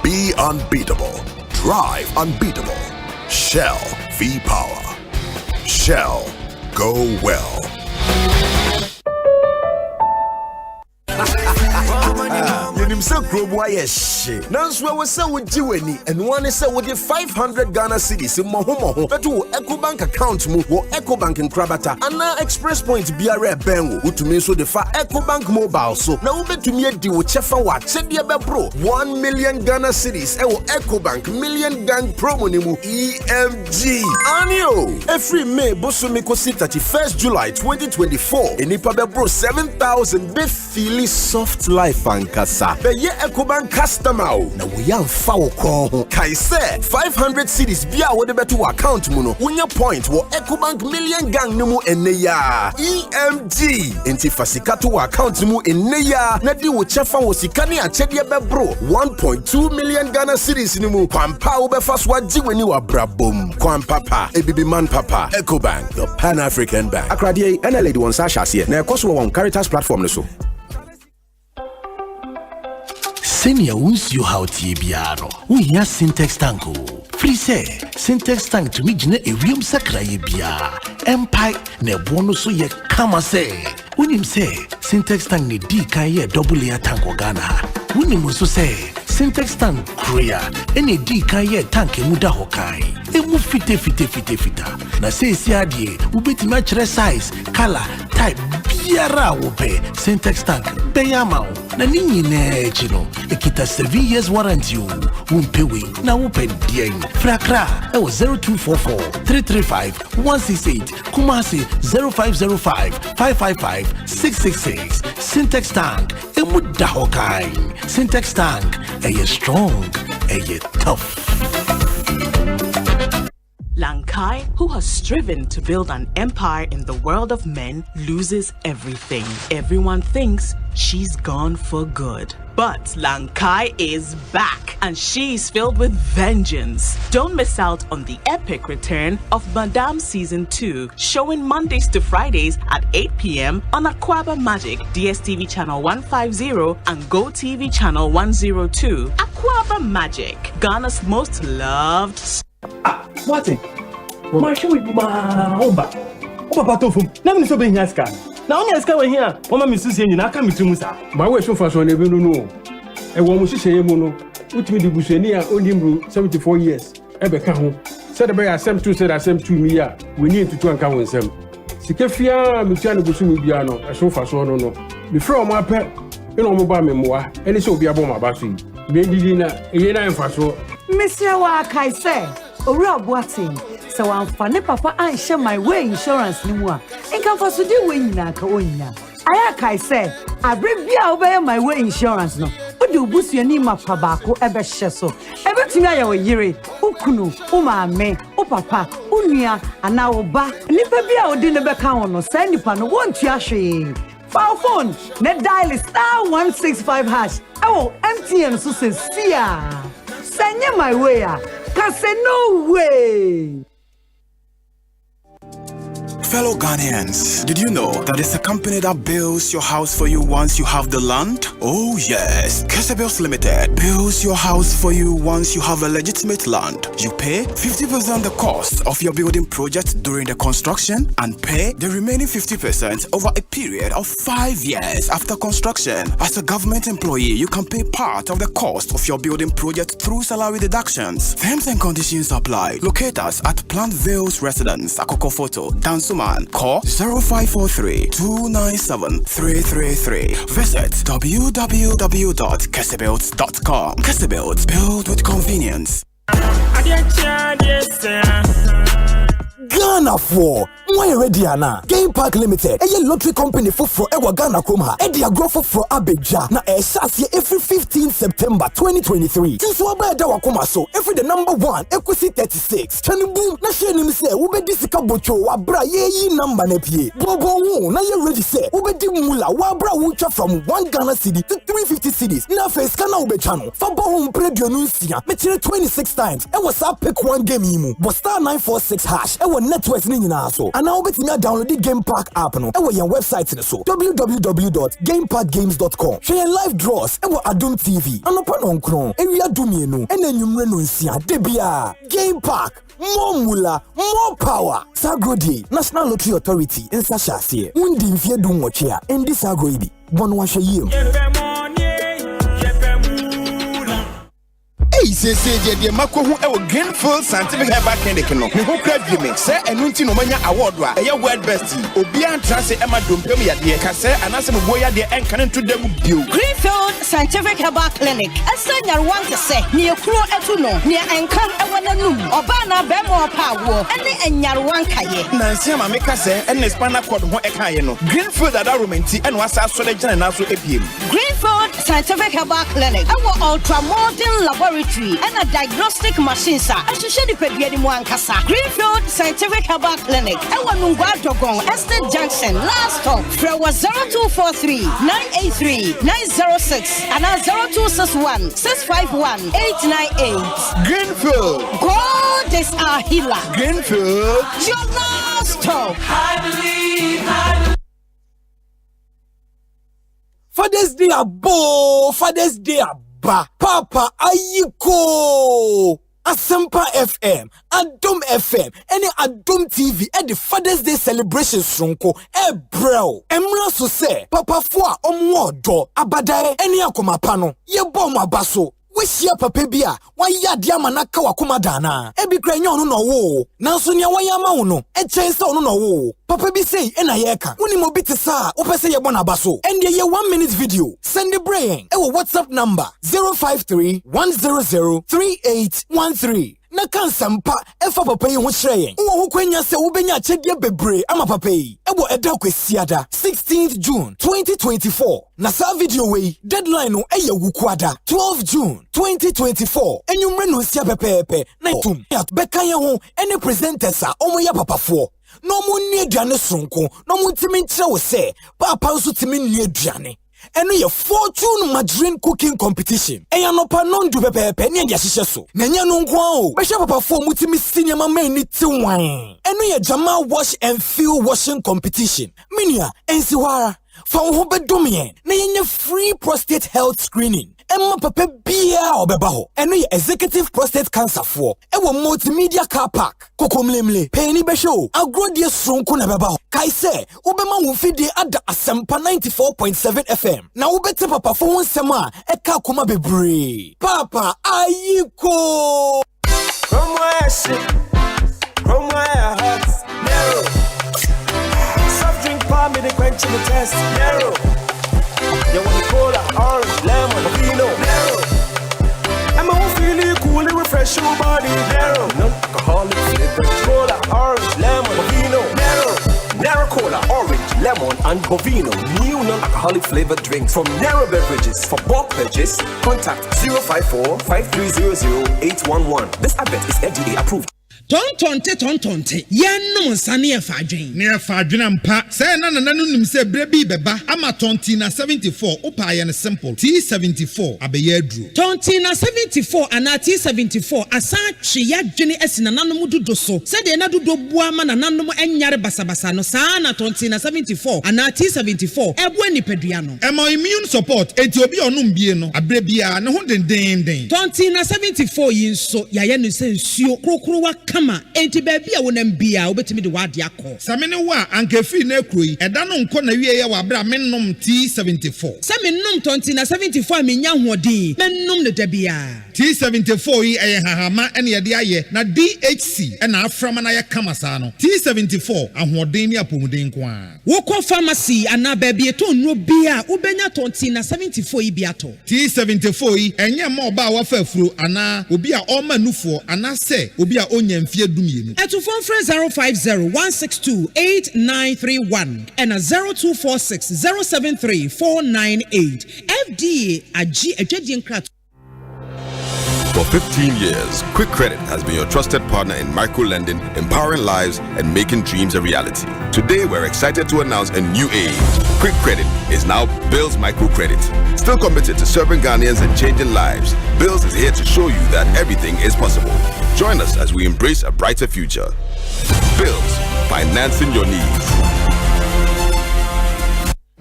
Be unbeatable. Drive unbeatable. Shell V-Power. Shell. Go well. Himself Grobo shit. Nanswa was so with Jiweni and one is so with the 500 Ghana cedis in Mohomo, but to EcoBank account mu or EcoBank in Krabata and now Express Point BRA Bengu, who to me so the fa EcoBank mobile. So now bet to me a deal with Chefa Wat, said the Bro, 1 million Ghana cedis, EcoBank million gang promo nimu EMG. Anio, every May Bosumiko sit 31st July 2024, and Ipa Bro 7,000 be feely soft life and kasa. The year EcoBank customer now we are foul call. Kaise 500 cities be a whatever to account muno. When your point wo EcoBank million gang numu eneya EMG enti fasika to account mu eneya na di wo chefa wo sikani a chede bebro 1.2 million Ghana cedis numu kwampa wo befa so agi weni wa brabom kwampapa ebibi man papa EcoBank, the Pan-African Bank. Akradie ena lady won sa hase na ekoso won Caritas platform no so. Senior won't you how Tibiano. We hear Syntax Tanko. Free say, Syntax Tank to me, Jine, a real sacra bia. Empire, ne bonuso ye kama say. When him say, Syntax Tank ne D can ye double air tanko Ghana. When him also say, Syntax Tank Korea, any D can ye tank muda hokai. E mu fita. Na say siadie, ubeti match size, color, type, biara wope. Syntax Tank, beyamau. Na nini ne chino ekita 7 years warranty umpewe na open dien frakra e 0244 335 168 Kumasi 0505 555 666 Syntax Tank e muda hokai. Syntax Tank e strong e tough. Lankai, who has striven to build an empire in the world of men, loses everything. Everyone thinks she's gone for good. But Lankai is back, and she's filled with vengeance. Don't miss out on the epic return of Madame Season 2, showing Mondays to Fridays at 8 p.m. on Akwaba Magic, DSTV Channel 150 and GoTV Channel 102. Akwaba Magic, Ghana's most loved... Martin, my show with my oba. Oba batofum. Na me so be hiaska. Na only aska we here. Mama me susie ni na aka me tumu sa. My way so far so na be no. E wo mo hihye mu no. Utimi di busuani a onimru 74 years. E be ka ho. Said be asem 2 said asem 2 mi ya. We need to anka won sem. Sikafia me tua no busu mi bia no. E so far so no. Me frɛ o ma pɛ no mo ba me moa ene se obi abom abaso be didi na eye na emfaso Mr. wa kai say owura boatin se wanfa ne papa anhye my way insurance ni mu a enka faso di we nyina ka onyina aya kai say abrebia obey my way insurance no odi obusuani mafa baako ebe hye so ebetumi aya wo yire ukunu umame upapa unua ana oba nipa bia odi ne beka ho no say nipa no wontu ahwe phone ne dial *165#. Oh, MTN so say sia. Send my way. Can say no way. Fellow Ghanaians, did you know that it's a company that builds your house for you once you have the land? Oh yes, Kesebills Limited builds your house for you once you have a legitimate land. You pay 50% the cost of your building project during the construction and pay the remaining 50% over a period of 5 years after construction. As a government employee, you can pay part of the cost of your building project through salary deductions. Terms and conditions apply. Locate us at Plant Vales Residence, Akoko Photo, Dansuman. Call 0543-297-333. Visit www.kesebills.com. Kesebills, build with convenience. Ghana for why ready ana Game Park Limited a lottery company for ewa Ghana Kromha e dia grow for Abeja na e shase every 15 September 2023 so abeda wakoma so every the number 1 Ekwesi 36 tani boom na share nim say wo be disika bocho wa bra ye number na pie bobo wo na ye ready say wo be di mula wa bra wo twa from 1 Ghana cedi to 350 cedis na face kana wo be channel fa bo ho predio no nsia me kire 26 times e was up pick one game yimu but *946# e networks ni nyina so and now betimi download the Game Park app no e your website ni so www.gameparkgames.com share live draws e Adum TV anopa no nkron e wi adumie no e na nwumre no nsia de bia Game Park more mula more power Sagodi National Lottery Authority in Sashase undi mfie du nwoche a endi sago ibi bono wa hwe yiem. Hey, say the Mako who Greenfield Scientific Herbal Clinic no. Me who crave you say enunti no manya award wa. Eya world best. Obi an trance Emma Dompem ya de ka say anase mo boya de enkan to dem bio. Greenfield Scientific Herbal Clinic. Asanya wan to say ne ekuro etu no. Ne enkan ewana num. Oba na be mo pa wo. Ene enyar wan kaye. Nansi ma me ka say ene spinal cord ho ekaye no. Greenfield ada romanti ene wasa so de jana na so epiem. Greenfield Scientific Herbal Clinic. Our ultra modern laboratory and a diagnostic machine sir. I should share the pedie mu ankasa. Greenfield Scientific Herbal Clinic. Ewa Nungwa Dogon Estate Junction last stop. From 0243-983-906 and 0261-651-898. Greenfield. God is our healer. Greenfield. Your last stop. I believe. Father's Day abo. Father's Day Papa Ayiko Asempa FM Adum FM any Adum TV and the Father's Day celebration sronko bro emra so say papa fo a omwo do abadae any akoma pano ye bom abaso we share papa bia wan ya de amana ka wakoma dana e bi kra nya ono no wo nanso nya wan ya ma wo no e chen se ono no wo papa bi say e na ye ka woni mo bi te sa wo pese ye bona baso and ye 1 minute video send the brain e wo WhatsApp number 053-100-3813 na kansampa efa papa yi ho hyereyen wo ho kwanya se wo benya chedie bebre ama papa yi ebo eda kwesiada 16th June 2024 na sa video we deadline no eye wukuada 12 June 2024 enyumre no sia pepepe na tum at beka ye ho any presenters a omo ya papafo no mo ni aduane sonko no mo ntimi nkyere wo se papa nso timi ni aduane eno ye fortune margarine cooking competition eya no pa non du pepepe ne dia hihye so na nya no nko o be hye papa fo mutimi sinya mama ni ti wan eno ye jama wash and feel washing competition minia ensiwara fa ho bedomie na ye free prostate health screening emma papa bia obeba ho eno ye executive prostate cancer for ewo multimedia car park kokomlemle peni be show agrodie sonko na beba ho kai se obema wo fidie ada Asempa 94.7 FM na wo bete papa fo ho nsem a eka koma bebre papa ayiko from where hot narrow soft drink palm me the quench in the test narrow You want the cola, orange, lemon, vino, Nero. I'm all feeling cool and refresh your body, Nero. Non-alcoholic flavor, cola, orange, lemon, vino, Nero. Nero Cola, orange, lemon, and Bovino. New non-alcoholic flavored drinks from Nero Beverages. For bulk purchase, contact 054-5300-811. This advert is FDA approved. Tontonte yenno nsane e fadwen ne fadwen mpa say na nim say brebi beba ama tontina 74 upa ye ne simple T74 abeye adru tontina 74 ana T74 asa twe yadwene asina nanom dodo so say de na dodo bua ma nanom enyare basabasa no saa na tontina 74 ana T74 ebo nipadua no e mo immune support enti obi onum bie no abrebia ne ho denden tontina 74 yinso yaye no say nsuo krokrowa kama enti baby a wonam bia obetimi de wade akọ samene wa ankefi na ekroyi eda no nko na wie ye wa bra mennom T74 samennom tontina 74 menya hoodin mennom ne dabia T74 yi eye hahama ene ye de aye na DHC ena aframa na ye kama sa no T74 ahoodin ni apomuden ko a wokọ pharmacy ana baby to nno bia ubenya tontina 74 yi biato T74 yi enye ma oba wa fafuro ana obi a o manufo ana se obi a onya mfie dumienu etu phone 050-162-8931 and 0246-073-498 FDA agi adwedien krat. For 15 years, Quick Credit has been your trusted partner in micro-lending, empowering lives, and making dreams a reality. Today, we're excited to announce a new age. Quick Credit is now Bills Microcredit. Still committed to serving Ghanaians and changing lives, Bills is here to show you that everything is possible. Join us as we embrace a brighter future. Bills, financing your needs.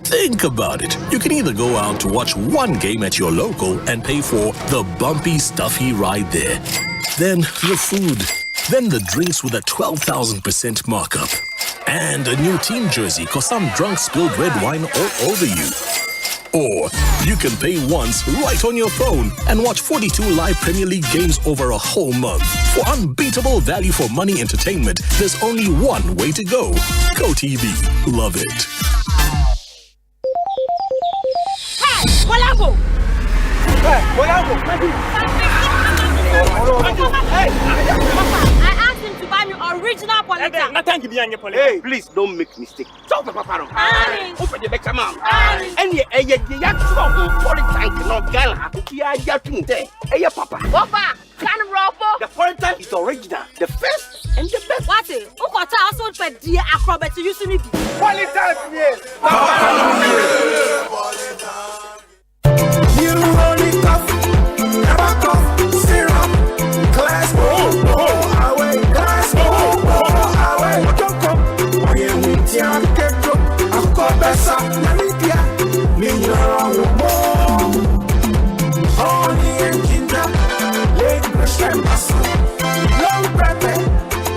Think about it. You can either go out to watch one game at your local and pay for the bumpy, stuffy ride there. Then the food. Then the drinks with a 12,000% markup. And a new team jersey cause some drunk spilled red wine all over you. Or you can pay once right on your phone and watch 42 live Premier League games over a whole month. For unbeatable value for money entertainment, there's only one way to go. Go TV. Love it. Walango! Hey, Walango! Hey! I asked him to buy me original Polita. Hey, please don't make mistake. Stop the papa. Open the back mouth. And ye no gala. Hey, papa. Papa, can ropo. The Polita is original. The first and the best. What is? Ukota also for dear acrobat to use me. Polita, yes. You only cough, never cough, syrup, class, away, class, away, don't come, we ain't here, get up, I've got better, Namidia, me, only in Kinda, late brush and muscle, long pepper,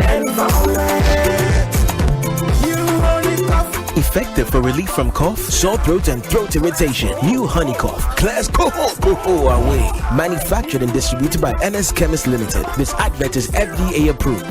and violet. You only cough. Effective for relief from cough, sore throat, and throat irritation. New Honey Cough. Class go away. Manufactured and distributed by NS Chemist Limited. This advert is FDA approved.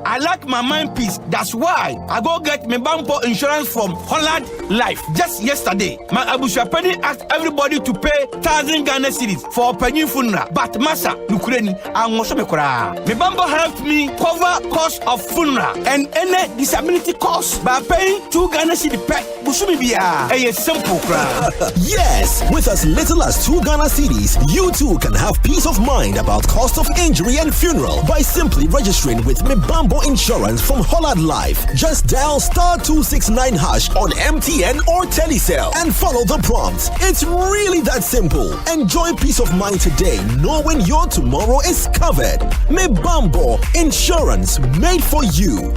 I like my mind peace. That's why I go get my Bampo insurance from Holland Life. Just yesterday, my Abusha Penny asked everybody to pay 1,000 Ghana cedis for a penny funeral. But Masa, Nukreni, and Moshomekora. My Bampo helped me cover cost of funeral and any disability cost by paying 2 Ghana cedis per Bushumibia. A simple crowd. Yes, with as little as 2 Ghana cedis, you too can have peace of mind about cost of injury and funeral by simply registering with Mibambo Insurance from Holland Life. Just dial *269# on MTN or Telecel and follow the prompts. It's really that simple. Enjoy peace of mind today, knowing your tomorrow is covered. Mibambo Insurance, made for you.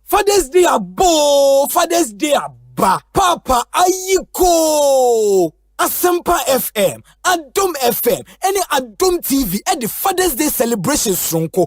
Father's Day abo, Father's Day aba, Papa ayiko. Asempa FM, Adom FM, any Adom TV, and the Father's Day celebration sronko,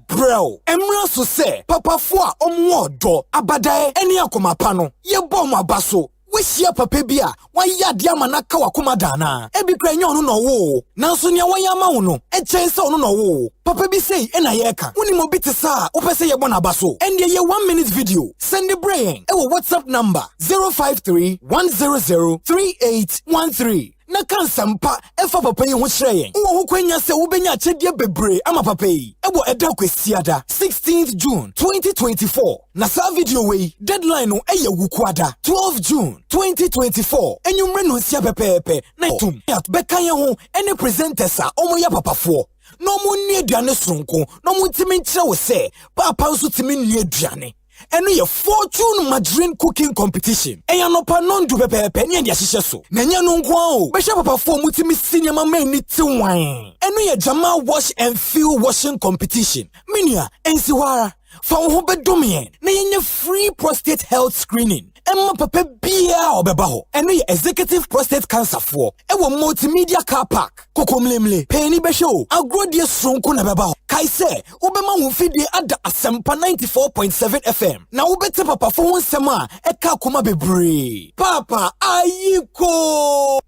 bro. Emra so say, Papa Fua Omwodo, Abadae, any Akomapano, ye bomb abaso. Wishia papa bia, why ya diamana kawa kumadana. Ebi krenyo no wo. Nanso nia wayama uno. Chense no wo. Papa bi say ena yeka. Uni mobiti sa, upese ye bona baso. And ye 1 minute video. Send the brain. Ewo WhatsApp number 053-100-3813. Na Asempa efa papa yi ho hyereyen. Wo ho kwanya se wo benya achedie bebre ama papa yi. Ebo eda kwesiada 16th June 2024. Na sa video we deadline no eye wukwada 12 June 2024. Enyumre no sia pepepe na tum. Yat beka ye ho ene presenters a omo ya papafo. No mo ni aduane sonko, no mo ntimi nkyere wo se papa nso timi ni aduane. Eno ye fortune margarine cooking competition. Eya no pa non du pepepe ni dia hihye so. Na nya no nko o. Be hye papa fo mutimi sinya mama ni tiwan. Eno ye jama wash and feel washing competition. Minia ensi wara. Fa wo ho bedome na yenye free prostate health screening. Emma papa bia obeba ho. Eno ye executive prostate cancer for. Ewo multimedia car park. Kokomlemle. Penny be show. Agrodie sonko na beba ho. Kai se, ubema wo fidie ada Asempa 94.7 FM. Na ubete papa fo ho nsem a eka koma bebre. Papa ayiko.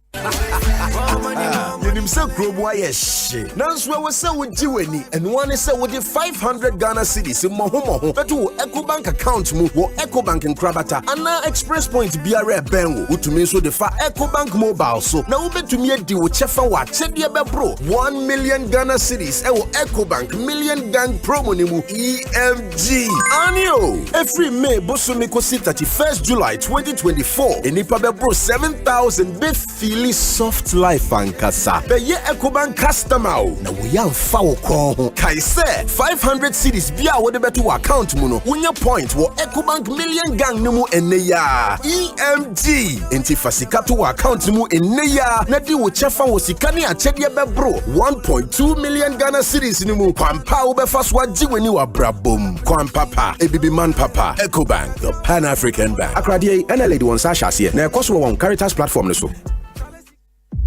Yenim se grobo ayeshe. Nanswe we se wo jiweni and one is se wo di 500 Ghana cedis mo ho. Beto Ecobank account mu wo Ecobank nkrabata ana express point biare ben wo. Utumi so de fa Ecobank mobile so. Na wo betumi edi wo chefa wa chedie bebro 1 million Ghana cedis e wo Ecobank million gang promo ni mu EMG. Anio every May bosomi kosi 31st July 2024. Enipa bebro 7,000 be feel soft life and kasa. Be ye Ecobank customer na we amfa wo kron ho. Kai se 500 cedis bia wo de beto account mu no. Wonya point wo Ecobank million gang no mu ene ya. EMG enti fasika to account mu ene ya. Na di wo chefa wo sika ne achede bebro 1.2 million Ghana cedis ni mu. Kwampa wo be faswa jiweni wa brabom. Kwampapa ebibi man papa Ecobank the Pan African Bank. Akradie ene lady won sa hase na ekoso won Caritas platform no so.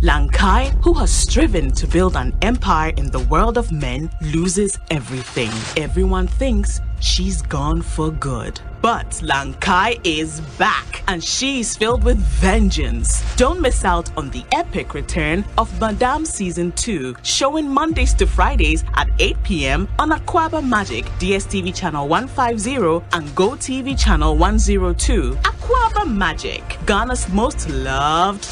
Lankai, who has striven to build an empire in the world of men, loses everything. Everyone thinks she's gone for good. But Lankai is back, and she's filled with vengeance. Don't miss out on the epic return of Madame Season 2, showing Mondays to Fridays at 8 p.m. on Aquaba Magic, DSTV Channel 150 and GoTV Channel 102. Aquaba Magic, Ghana's most loved.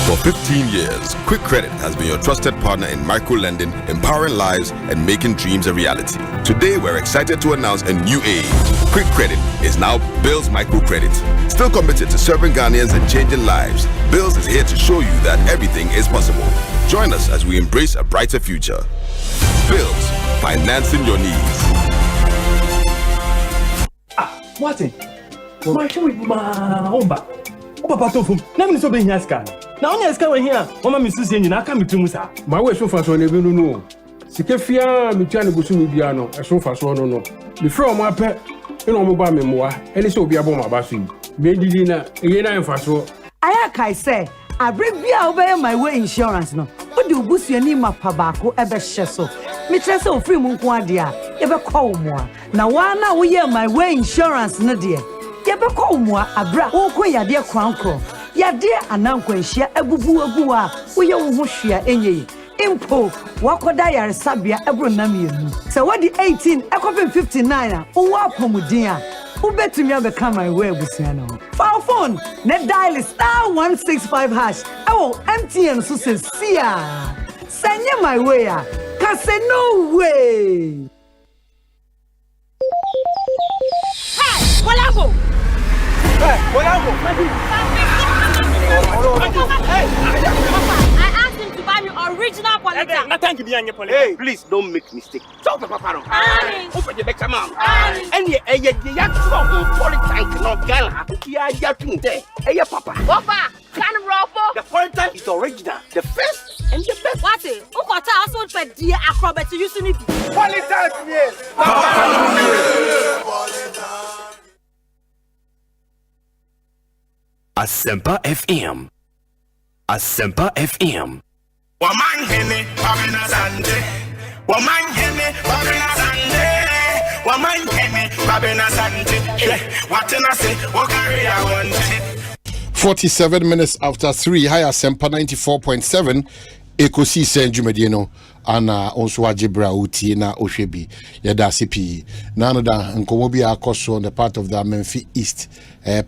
For 15 years, Quick Credit has been your trusted partner in micro-lending, empowering lives, and making dreams a reality. Today, we're excited to announce a new age. Quick Credit is now Bills Microcredit. Still committed to serving Ghanaians and changing lives, Bills is here to show you that everything is possible. Join us as we embrace a brighter future. Bills, financing your needs. What? My show with my own back. Papa told never so being here scan. Now only a scan here. Mama Mrs. Yen, I come to Musa. My way so fast on the no. Sikefia, Michano Busumi Biano, a so fast one no. Before my pet, you know, mobile memoir, and it's so be a bomb about you. Maybe dinner, again, I am fast. I say, I bring me over my way insurance no. What do you boost your name up, Pabaco, ever sheso? Mistress of free Munquadia, ever call more. Now, one now we hear my way insurance, no dear. Yebe ko umwa abra wo ko yade kwankro yade anankwanhia abubu abuwa wo ye wo ho hwea enye impo wakoda yare sabia ebro namienu se wadi 18 ekopin 59 a wo apomudin a wo betumi abeka my way abusia no phone ne dial *165# ewo MTN so se sia sanye my way a ka se no way. Walambo! Hey, Walambo! Hey! I asked him to buy me original quality. Hey, please don't make mistake. Talk to Papa. Open the come on. And you quality no girl. Yeah, Papa. Papa, can ruffle. The quality is original. The first and the best. What is? Who got also for dear acrobat using it? Quality, yes. Asempa FM. Asempa FM. Omanhene, Asante. Omanhene, Asante. Omanhene, Kwabena Asante. What can I say? What carry I want? 47 minutes after 3, hi Asempa 94.7, Ekosiisen On and also Ajibra Uti na Oshebi, Yada CP. None of that, and Komobi Akoso on the part of the Memphis East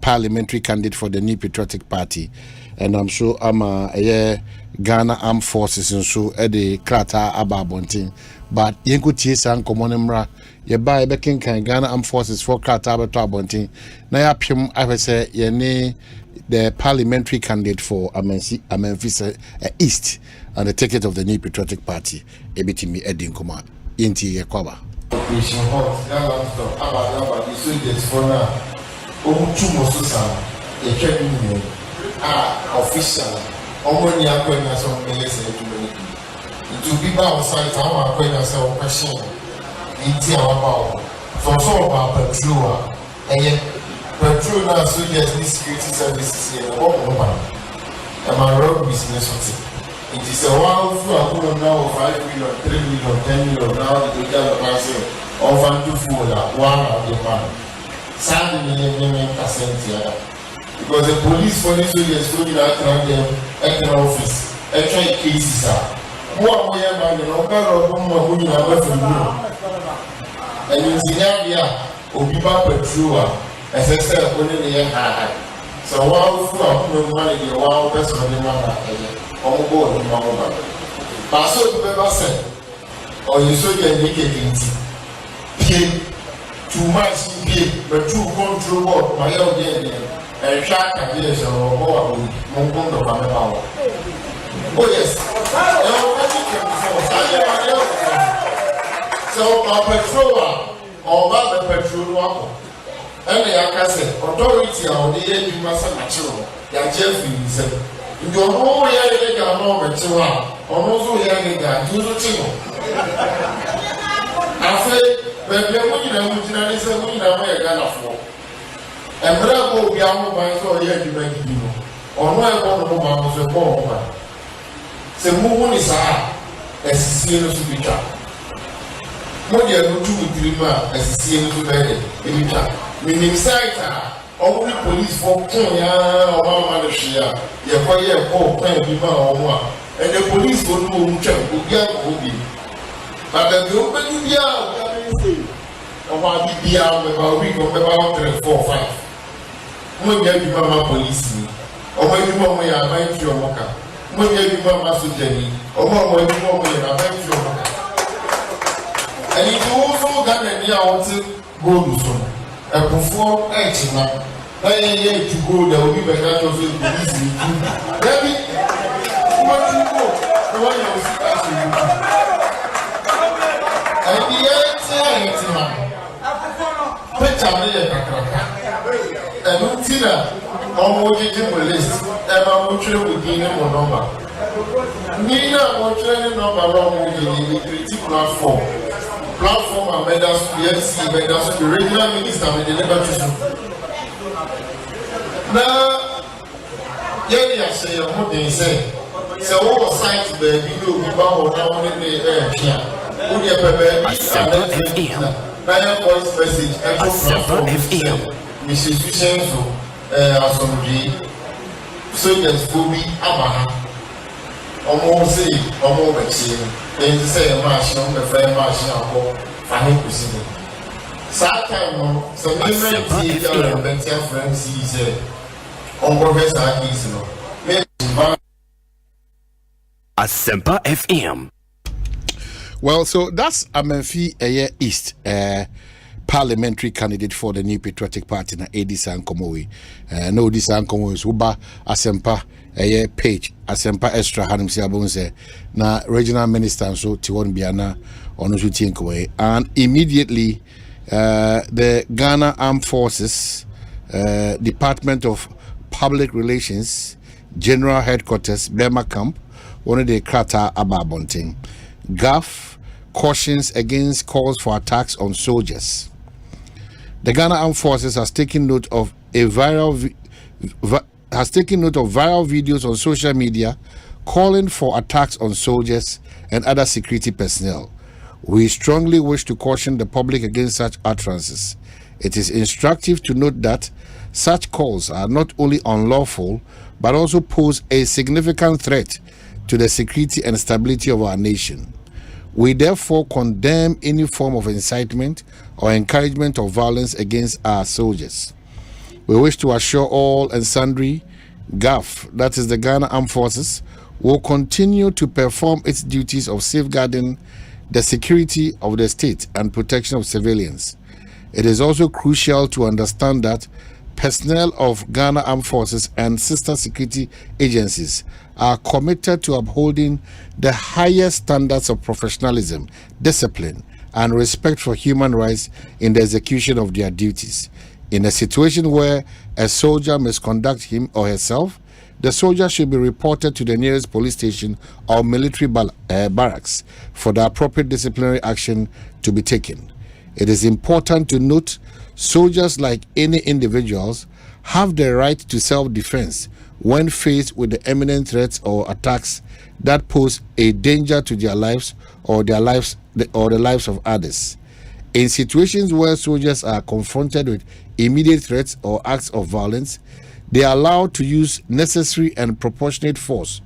parliamentary candidate for the New Patriotic Party. And I'm sure I'm a Ghana Armed Forces and so at the Krata Ababonting. But Yenko Tis and Komonemra, ye buy Bekin Ghana Armed Forces for Krata Ababonting. Now, I say, ye ne. The parliamentary candidate for Memphis East and the ticket of the New Patriotic Party, Ebitimi Edin Kuma, Inti Kwaba. Operation Hot, Galamstop, Abadaba, the soldiers for now. Omuchumosusan, a training official, Omonia Quena, some millions and community. It will be about site, our Quena, some question. Inti about for some of our patrol, and yet. Petrol now soldiers need security services here. What woman? I'm a road business. It is a while through a woman now of 5 million, 3 million, 10 million. Now the total price of 1 to 4 one of the man. $7 million here. Because the police for these soldiers going out around them at the office. Actually cases are more way about the local or more who you have from you. And in Zimbabwe, Obiba Petrol. As I said, only the young high. So while from money, the wild person of the man on board in Mama. But so the paper said, or you saw your naked pay too much pay, but too control what my own and track and years or more Mongondo Pamela. Oh, yes. So my patrol or my patrol. And the Akase authority on the end you must have natural. Yajeff said, you don't know where they are no mature, or also here they are, do the thing. I say, but the women is a woman I got for. And bravo, we are mobile, so here you make you know. Or no, I want to move a bomb. The moon is high, as seen to be done. What you are not doing, as seen to be done. Meaning site only police for Kenya or Malaysia, you acquire a poor time or more, and the police will know who be. But the open you or what be out about a week or about 3, 4, 5. When you have Mama police, or when you want me, I might your mocker. When you have Mama Sujani, or when you want me, I might your mocker. And it also done a year or two go to soon. And before action, I to go, there will be better to feel police. Maybe, what you go, the one you see as you go. And the answer, picture me a cracker. And Utina, almost getting the list, and I'm watching with Nina or number. Nina, watching number wrong with the critique platform. Platform and medals, PNC, medals, the regular minister may deliver to you. Now, yeah, say, what they say. So, what site the video we bow down in the air here? Would you prepare Asempa FM? Nine voice message, Asempa FM. Mrs. Vicenzo, Asante, soldiers will be Abaha. Almost say, almost then say a march on the fair march now for him to see. Saturday, so many better friends, he said, on Professor Easy. Asempa FM. Well, so that's Memphis East, parliamentary candidate for the New Patriotic Party, na Edisa Nkomowe. No, this Nkomowe is Uba Asempa. Page Asempa Extra Hanim Siabonse na regional minister so Tiwon Biana Onusu Tinkwe. And immediately the Ghana Armed Forces Department of Public Relations General Headquarters Burma Camp, one of the Krata Ababonting. GAF cautions against calls for attacks on soldiers. The Ghana Armed Forces has taken note of viral videos on social media calling for attacks on soldiers and other security personnel. We strongly wish to caution the public against such utterances. It is instructive to note that such calls are not only unlawful, but also pose a significant threat to the security and stability of our nation. We therefore condemn any form of incitement or encouragement of violence against our soldiers. We wish to assure all and sundry GAF, that is the Ghana Armed Forces, will continue to perform its duties of safeguarding the security of the state and protection of civilians. It is also crucial to understand that personnel of Ghana Armed Forces and sister security agencies are committed to upholding the highest standards of professionalism, discipline, and respect for human rights in the execution of their duties. In a situation where a soldier misconducts him or herself, the soldier should be reported to the nearest police station or military barracks for the appropriate disciplinary action to be taken. It is important to note soldiers, like any individuals, have the right to self-defense when faced with the imminent threats or attacks that pose a danger to their lives or the lives of others. In situations where soldiers are confronted with immediate threats or acts of violence, they are allowed to use necessary and proportionate force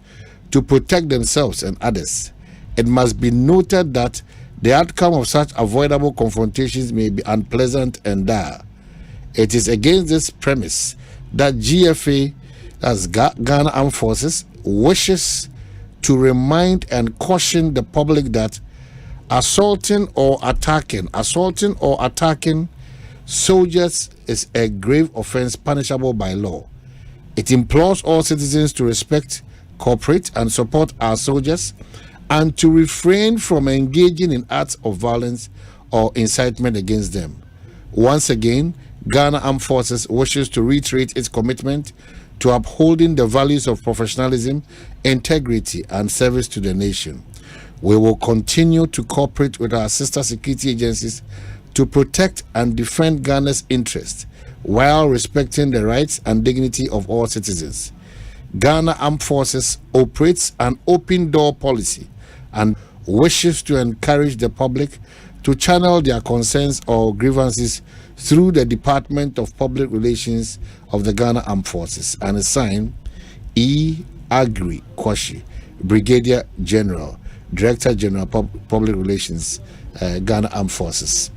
to protect themselves and others. It must be noted that the outcome of such avoidable confrontations may be unpleasant and dire. It is against this premise that GFA, as Ghana Armed Forces, wishes to remind and caution the public that assaulting or attacking soldiers is a grave offense punishable by law. It implores all citizens to respect, cooperate, and support our soldiers, and to refrain from engaging in acts of violence or incitement against them. Once again, Ghana Armed Forces wishes to reiterate its commitment to upholding the values of professionalism, integrity, and service to the nation. We will continue to cooperate with our sister security agencies to protect and defend Ghana's interests while respecting the rights and dignity of all citizens. Ghana Armed Forces operates an open door policy and wishes to encourage the public to channel their concerns or grievances through the Department of Public Relations of the Ghana Armed Forces, and is signed E. Agri Kwashi, Brigadier General, Director General Public Relations, Ghana Armed Forces.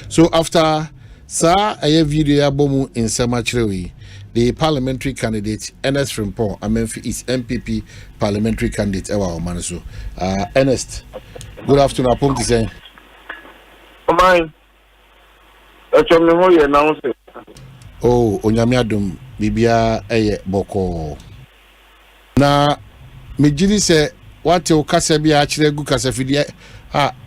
So after a video abomu in Samachrewi, the parliamentary candidate Ernest Frimpong Amenfi is MPP parliamentary candidate Ewa Omanaso. Ernest, good afternoon. Apom to say. Oh, Onyamiadum Bibia Eye Boko. Na Mijili se wate ukase bia achire gu kase fidie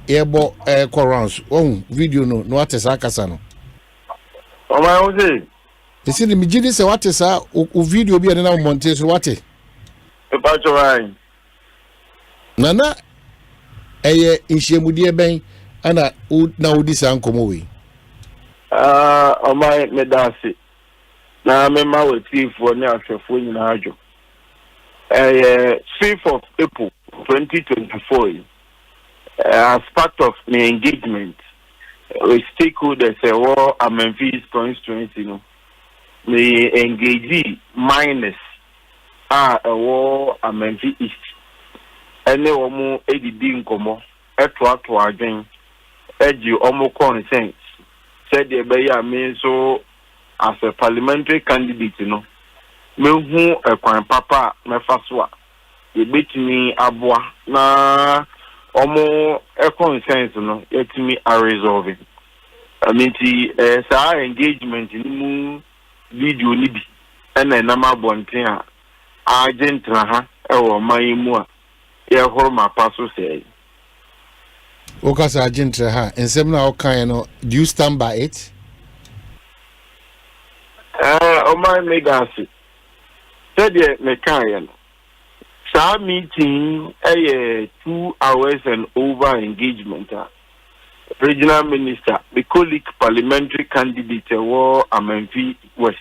ebo rounds. Oh, video no wate sa kasa no. Isi ni Mijili se wate sa u video bia na monte so wate. Nana eye inhyemudie ben ana na udi sa nkomo we. Omai medasi na mema wetifo ni ahwefo nyina adwo 5th of April 2024 as part of the engagement with stakeholders war Amenfi's constituency no me engage minus war Amenfi East ene omo edidi nkomo eto adwen eji omo consent said the Bayer means so as a parliamentary candidate, you know. Me who a quan papa me faswa. You beat me abwa na omo a consent, you know, yet me are resolving. I mean our engagement in video nibi and a number bontia Argentina or my mua. Yeah, my passo say. Okasa Argentina ha and semna okayano, do you stand by it? My megasi said mekayan sa meeting 2 hours and over engagement regional minister the colleague parliamentary candidate war Amenfi West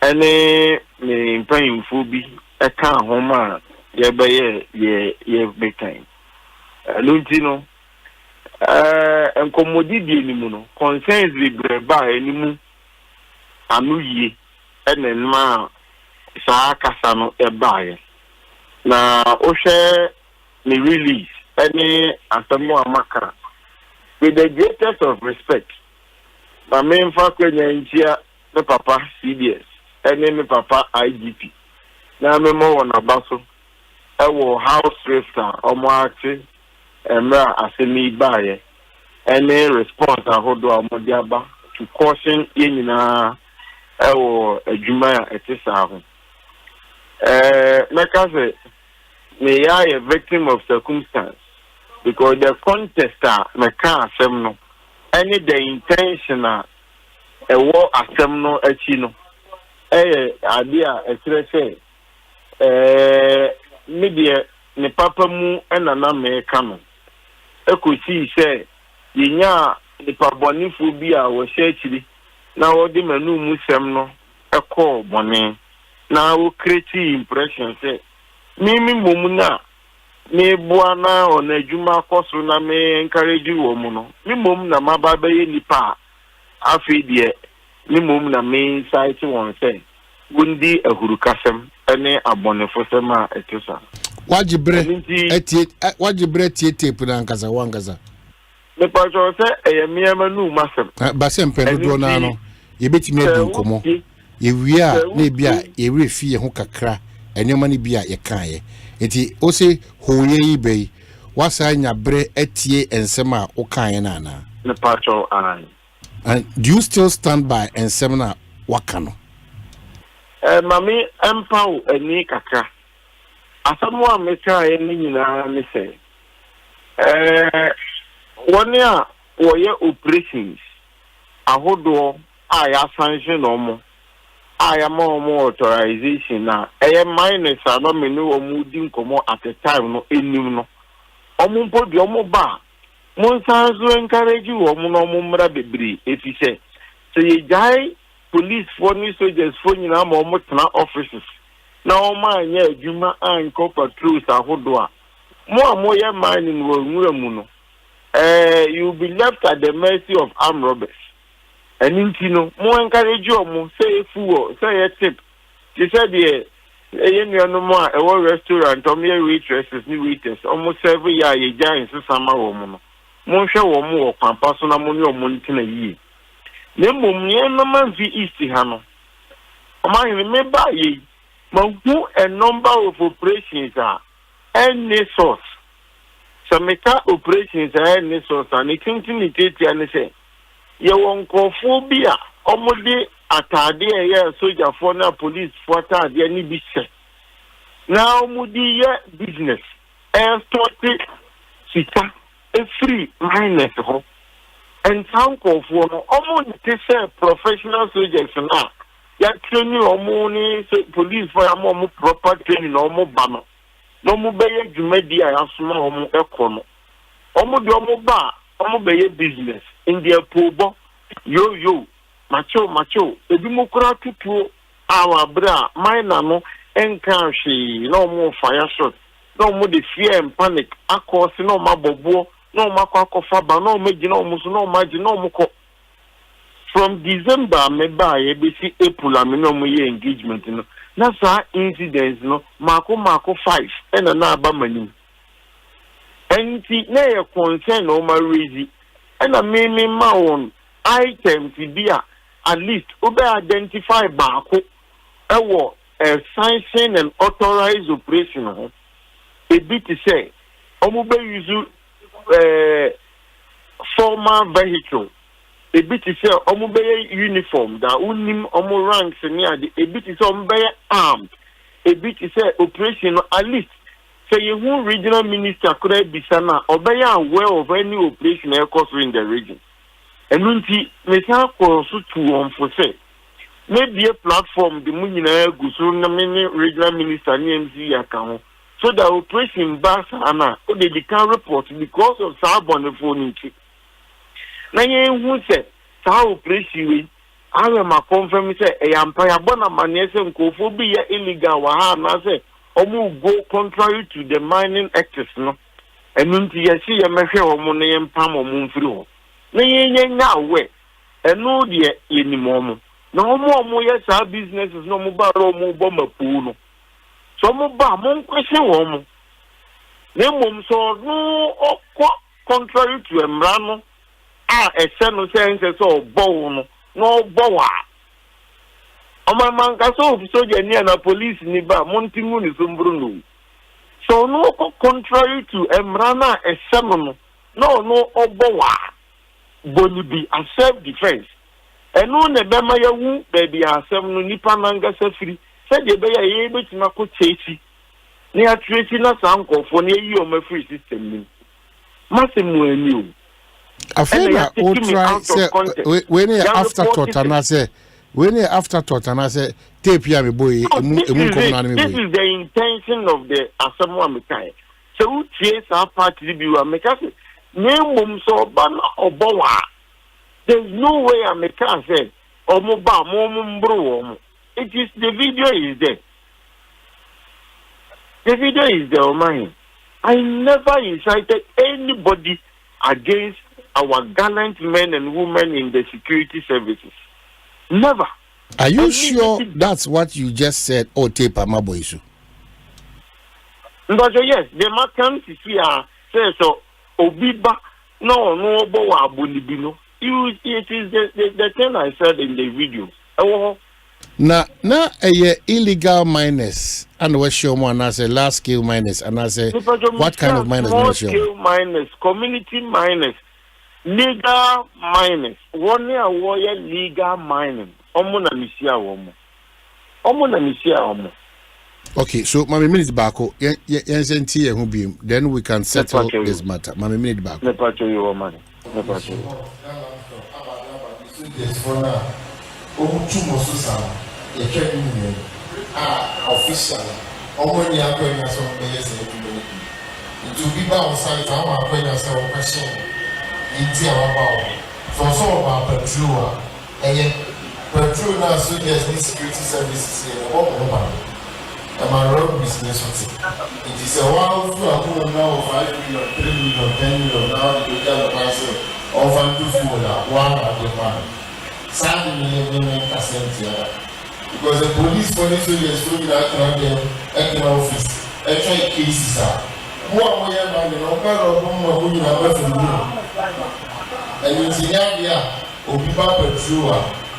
ene me paying fubi eka homa ye be ye bekan luntino Enkomodidi animu concerns libre ba animu anuye enenma saa kasa no ebaye na ohwe ni release any asemo amaka with the greatest of respect my main kwenya ntia me papa CDS any me papa IGP na me mo wona baso ewo house resta omo ati emra asemi baye any response ahodo amodiaba to caution yenyina ewo adwuma etisa ho make say me a victim of circumstance because the contest me can asem no any the intentional ewo asem no achi no ade a ekire say media ne papa mu enana me ka no ekosi say yinya ne pabonifo bi a wo hye akiri na wo de manu mu sem no ekọ bone na wo create impression say mimi momuna me buana on adwuma koso na me encourage wo mu no mi mom na mababa ye nipa afi de mi mom na me site won say wundi ahuru kasem ene abonefo sem a etisa wajibre tie tape na nkasa wangaza me pacho say eyemiema nu masem ba sem pedodo na no yebetimi adu nkomo yewia na bia yerefi ye ho kakra enyoma ni bia ye kan enti o se hoye yi bei wasa nya bre etie ensem a o kan na na me pacho an and do you still stand by ensem na wakano mami empower eni kakra asamu a me kai ni nyina ni se woni a woye operations ahodo a ya sanction no mo I am more authorization na minus no menu omudi nkomo at a time no enim no omumpo bi omoba mon sanzo encourage wo mo no mumra bebri efise so ye jai police for ni soldiers for nyina ma omo tena offices na oma anya adwuma anko patrols ahodo a mo ye mining wo nwura mu no you will be left at the mercy of armed robbers. And intino, more encourage you, say fool, say a tip. She said, yeah, no more, a whole restaurant, or mere waitresses, new waiters, almost every year, a giant summer woman. Monsha or more, Pampasona money or Montina ye. Nemo, no man be easy, Hano. I remember ye, who a number of operations are, any source. Some operations are any source, and it continues to say. Ye won phobia omode atade ye soldier for na police for atade ni bi se na omudi ye business start sita free minus ho and town for no omode say professional soldiers na ya training omoni police for am proper training omo ba no mo be ye dwumadi a asoma omo ekono omode omo ba omo be ye business India pobo yo macho edumokura tutu awa bra mine no enka hwe no mo fire shot no mo de fear and panic akọ si no mabobo no makofa ba no meji no mo so no maji no mo ko from December me ba ye be si April am no mo ye engagement no na sa incidents no mako 5 ena na aba manim enti na ye concern no ma raise ena me ma won items bia at least obe identify baako ewo sanction and authorized operation ho e bit say omo be use formal vehicle e bit say omo be uniform da unim omo ranks ni ade e bit say omo be armed e bit say operation at least say you regional minister could be sana obey aware of any operation occurring in the region. And unti me sa ko so to on for say maybe a platform the munina gusu na many regional minister ni MC account so that operation bass ana o dey can report because of sabon the phone nti na yen hu say sa operation we awe ma confirm say e yampa ya bona manese nkofo bi ya illegal wa ha na say omu go contrary to the mining acts no and until you see a measure of money and palm or moon through. Nay, now, where, and no dear any moment. No more, yes, our business is no more or more bomber pool. So, more bomb, question woman. Name so no contrary to Emrano, a son sense or bone, no boa. On my man, I saw soldier near the police nearby Montimun is Bruno. So no contrary to Emrana, a salmon, no boa. Bonibi and self-defense. And no Nebamaya woo, baby, are 7 Nipananga free, said the bay able to Mako Chasey. Near tracing us uncle for near you on my free system. Massimo and you. I feel that we'll try when afterthought and I say, when afterthought and I say, tape ya boy, this is the intention of the Asempa Mekai. So, chase our party view and make us name so ban or boa. There's no way I make us say, or moba, mom, bro. It is the video is there. The video is there, Omanhene. I never incited anybody against our gallant men and women in the security services. Never. Are you sure that's what you just said? Oh, tape Amaboisu. But yes, the markers here say so. Obiba, no, boa bunibino. It is the thing I said in the video. Oh. Na illegal miners and what show one as a large scale miners and as a what kind of miners? Small scale miners, community miners, legal miners. 1 year warrior legal mining. Omuna misia womo. Okay, so my minute back. Then we can settle this matter. My minute back. Official. Omoni akwenya so mbeye se etumeni. Itu biba on site awon akwenya se o question. Inti awaba o. So ba petrol petrol na so yes ni security services here. O ba. My road business it is a while to a now 5 million, 3 million, 10 million now the total price of one at the man. 7 million percent because the police soldiers going out around them at the office, actually cases are more man, who you have from you. And in Zimbabwe, or people patrol,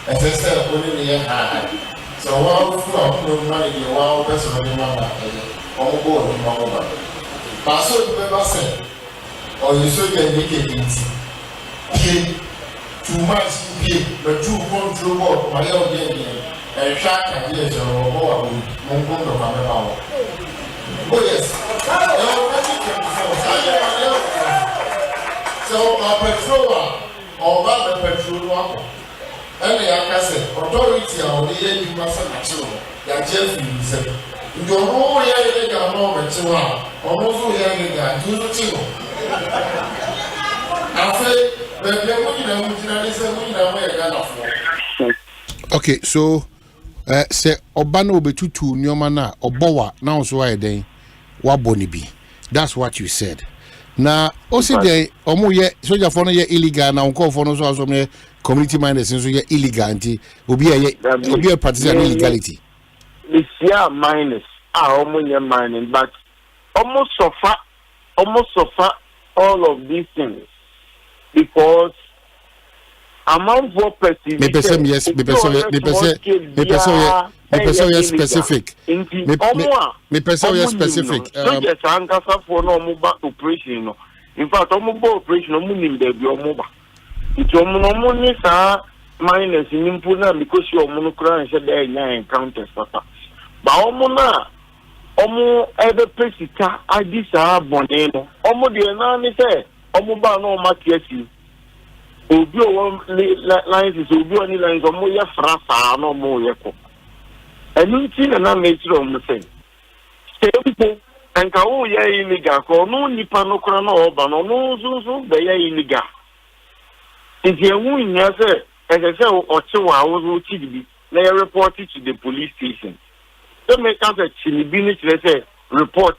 as I said, only the high. So, while from money, one person on the on board in Mama. But so the paper said, or you should get pay too much, but too control my own. And track ideas or more Mongo Mamma. Oh, yes. So, our patrol or rather patrol, and the Akase authority on the end you must have that Jeffrey said, you don't know where they are moment to almost where they are do the two. Okay, so say Obano betutu nyomana obowa now so why then wabonibi. That's what you said. Now, also the omo soldier for no illegal now call for no so community miners so illegal anti obi a partisan illegality. This year miners are omo mining, but almost suffer all of these things because among property me person yes specific me person yes specific so just angasa for no mobile operation no in fact mobile operation no nim there be mobile it no ni sa minus nimpu na because you no kran say there nya encounters papa ba na ebe pesita adisa abone no de na ni say ba no makiasi obi o lines is obi oni lines o mo ye frasa no mo ye ko enunti na nature o mo say people anka o ye illegal ko no nipa no kra na oba no no so be ye illegal if you win ya say say o chewa o chibi na you report it to the police station so make us a chinibi ni say report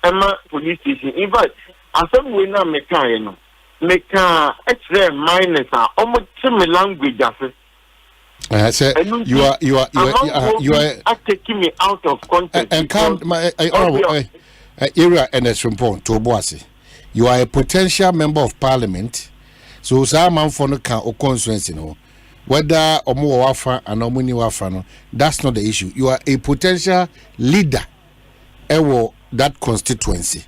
Emma police station in fact asem we na meka ye no meka extra minus almost same language afi I say you are taking me out of context and come my area and it's important to Boasi. You are a potential member of parliament, so some man for no can or constituency no. Whether or more wafa and or money wafa no, that's not the issue. You are a potential leader ewo that constituency.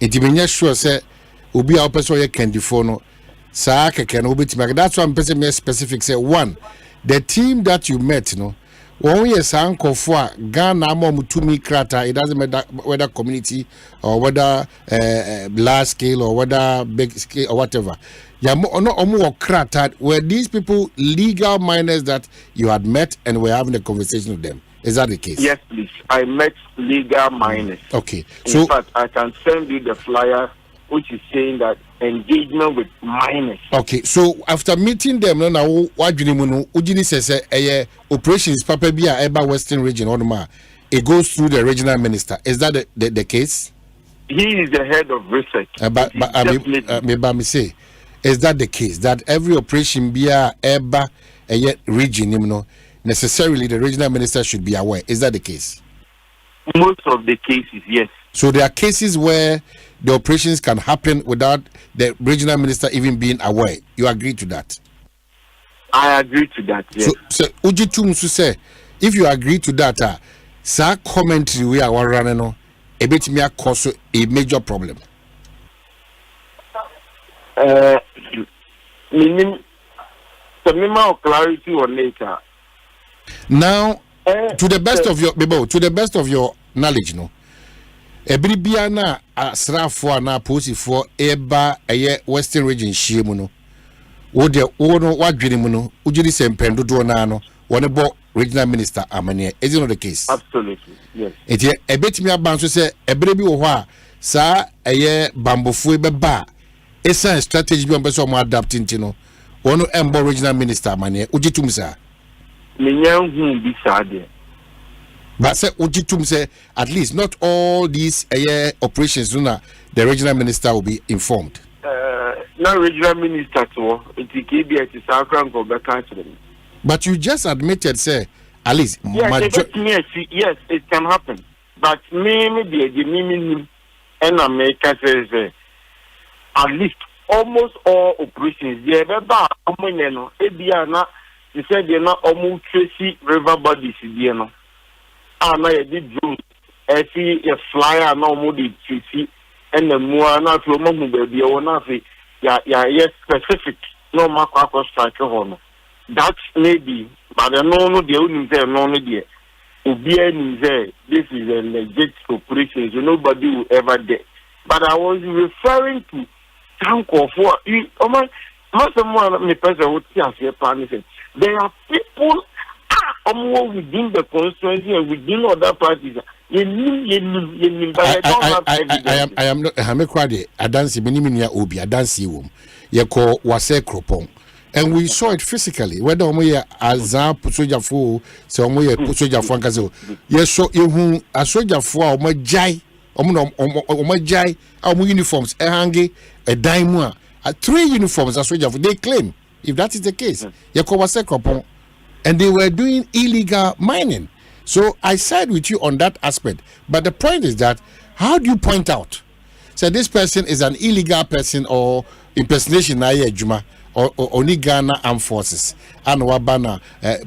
It means sure say obi a person you can defono sa keke no obi. That's why I'm person more specific say one. The team that you met, you know, when we say Uncle for Ghana, Mutumi Krata, it doesn't matter whether community or whether large scale or whether big scale or whatever. Yeah, no Krata, were these people legal minors that you had met and were having a conversation with them? Is that the case? Yes, please. I met legal minors. Okay. In fact, I can send you the flyer which is saying that engagement with minors. Okay, so after meeting them, now what do you know? Ujini says operations Papa Bia Eba Western Region Onuma. It goes through the regional minister. Is that the case? He is the head of research. But me say, is that the case? That every operation Bia Eba region, you know, necessarily the regional minister should be aware. Is that the case? Most of the cases, yes. So there are cases where the operations can happen without the regional minister even being aware. You agree to that? I agree to that, yes. So Ujitum say, if you agree to that, sa commentary we are running on, a bit may cause a major problem. Meaning, the minimum of clarity or later. Now, to the best of your knowledge, no. Ebibia na asrafo na posifo eba Western Region shiemu no wo de wo no wadwene mu no ugiri sempendo do na no wone bo regional minister amane. Is it not the case? Absolutely, yes. Eti ebetimi aban so se ebere bi wo ho a sa bambofo beba esa strategy bi on be so mo adapt ntino wono embo regional minister amane ugitum sa menyan hu bi sa de. But say Ujitum say at least not all these operations the regional minister will be informed. No regional minister to it. But you just admitted, say at least yes, it can happen. But me and America says at least almost all operations they said they're not almost Tracy river bodies na ye di drone see a flyer na mo di see and the more na to mo baby o na say yes specific no ma kwa strike ho that maybe but no dey unim say no dey obi ani say this is a legit operation so nobody will ever dare. But I was referring to Tanko for someone me person who say there are people within the constituency and within other parties. I am not Hamekwade, Adansi, Minimia Obi, Adansi Wom, Yako Wase Kropong. And we saw it physically, whether Omoya Azan Pusoja Fu, so Omoya Pusoja Francazo. Yes, so you a soldier for Omajai, Omajai, our uniforms, a hangi, a daimua, 3 uniforms as soldier. They claim, if that is the case, Yako Wase Kropong. And they were doing illegal mining. So I side with you on that aspect. But the point is that, how do you point out? So this person is an illegal person or impersonation Juma or only Ghana Armed Forces and Wabana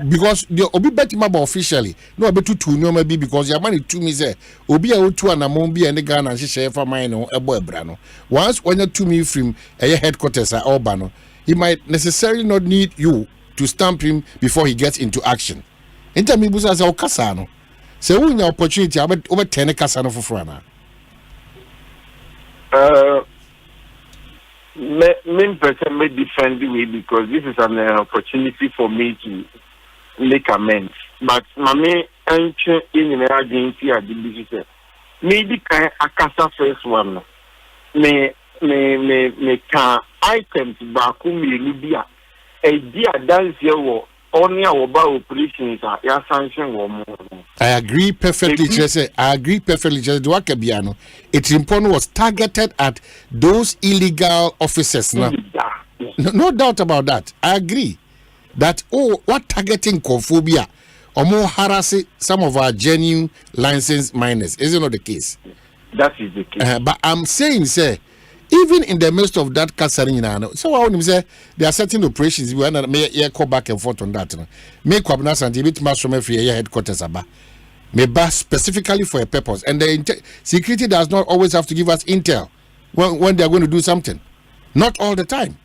because the Obi Betimaba officially no betu to no maybe because your money to me say Obi Otu and Amombi and the Ghana share for mine or Brano. Once when you to me from a headquarters at Obano, he might necessarily not need you to stamp him before he gets into action. Intermibusa sa okasano. Se wo nya opportunity over 10 kasano for frana. Main person may defend me because this is an opportunity for me to make amends. But mame enche in the agency at the business. Maybe can akasa first one. Me can items back me libya. A dear dance here only about operations are sanction one. I agree perfectly, Jesse. I agree perfectly, Jesse. Its important was targeted at those illegal officers. No, doubt about that. I agree that what targeting Kophobia or more harassing some of our genuine licensed miners. Is it not the case? That is the case. But I'm saying, say, even in the midst of that Kasarina, so I want to say there are certain operations we may call back and forth on that. Make Kwabena Asante bit mass from every headquarters may bass specifically for a purpose, and the security does not always have to give us intel when they are going to do something. Not all the time.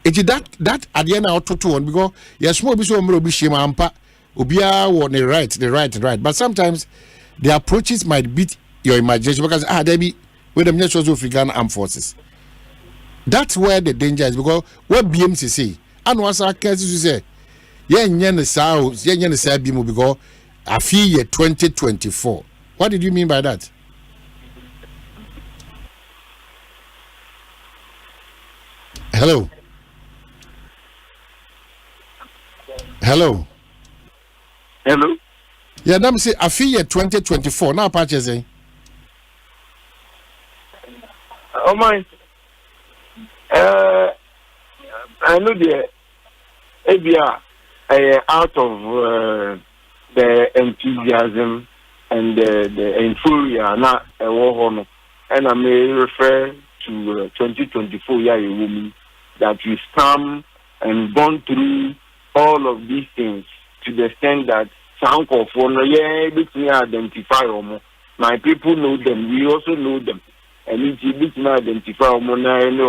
It is that at the end of two one because yes, small bit of shame ampa ubia on the right. But sometimes the approaches might beat your imagination because there be with the Ministry of African Armed Forces. That's where the danger is because what BMC say, and what's our case to say, because I feel year 2024. What did you mean by that? Hello. Yeah, let me say I feel year 2024. Now purchasing. Oh my! I know the ABR out of the enthusiasm and the euphoria not a war and I may refer to 2024 year woman that we stand and gone through all of these things to the extent that some of between identify my people know them, we also know them. And it's a bit more identify Mona and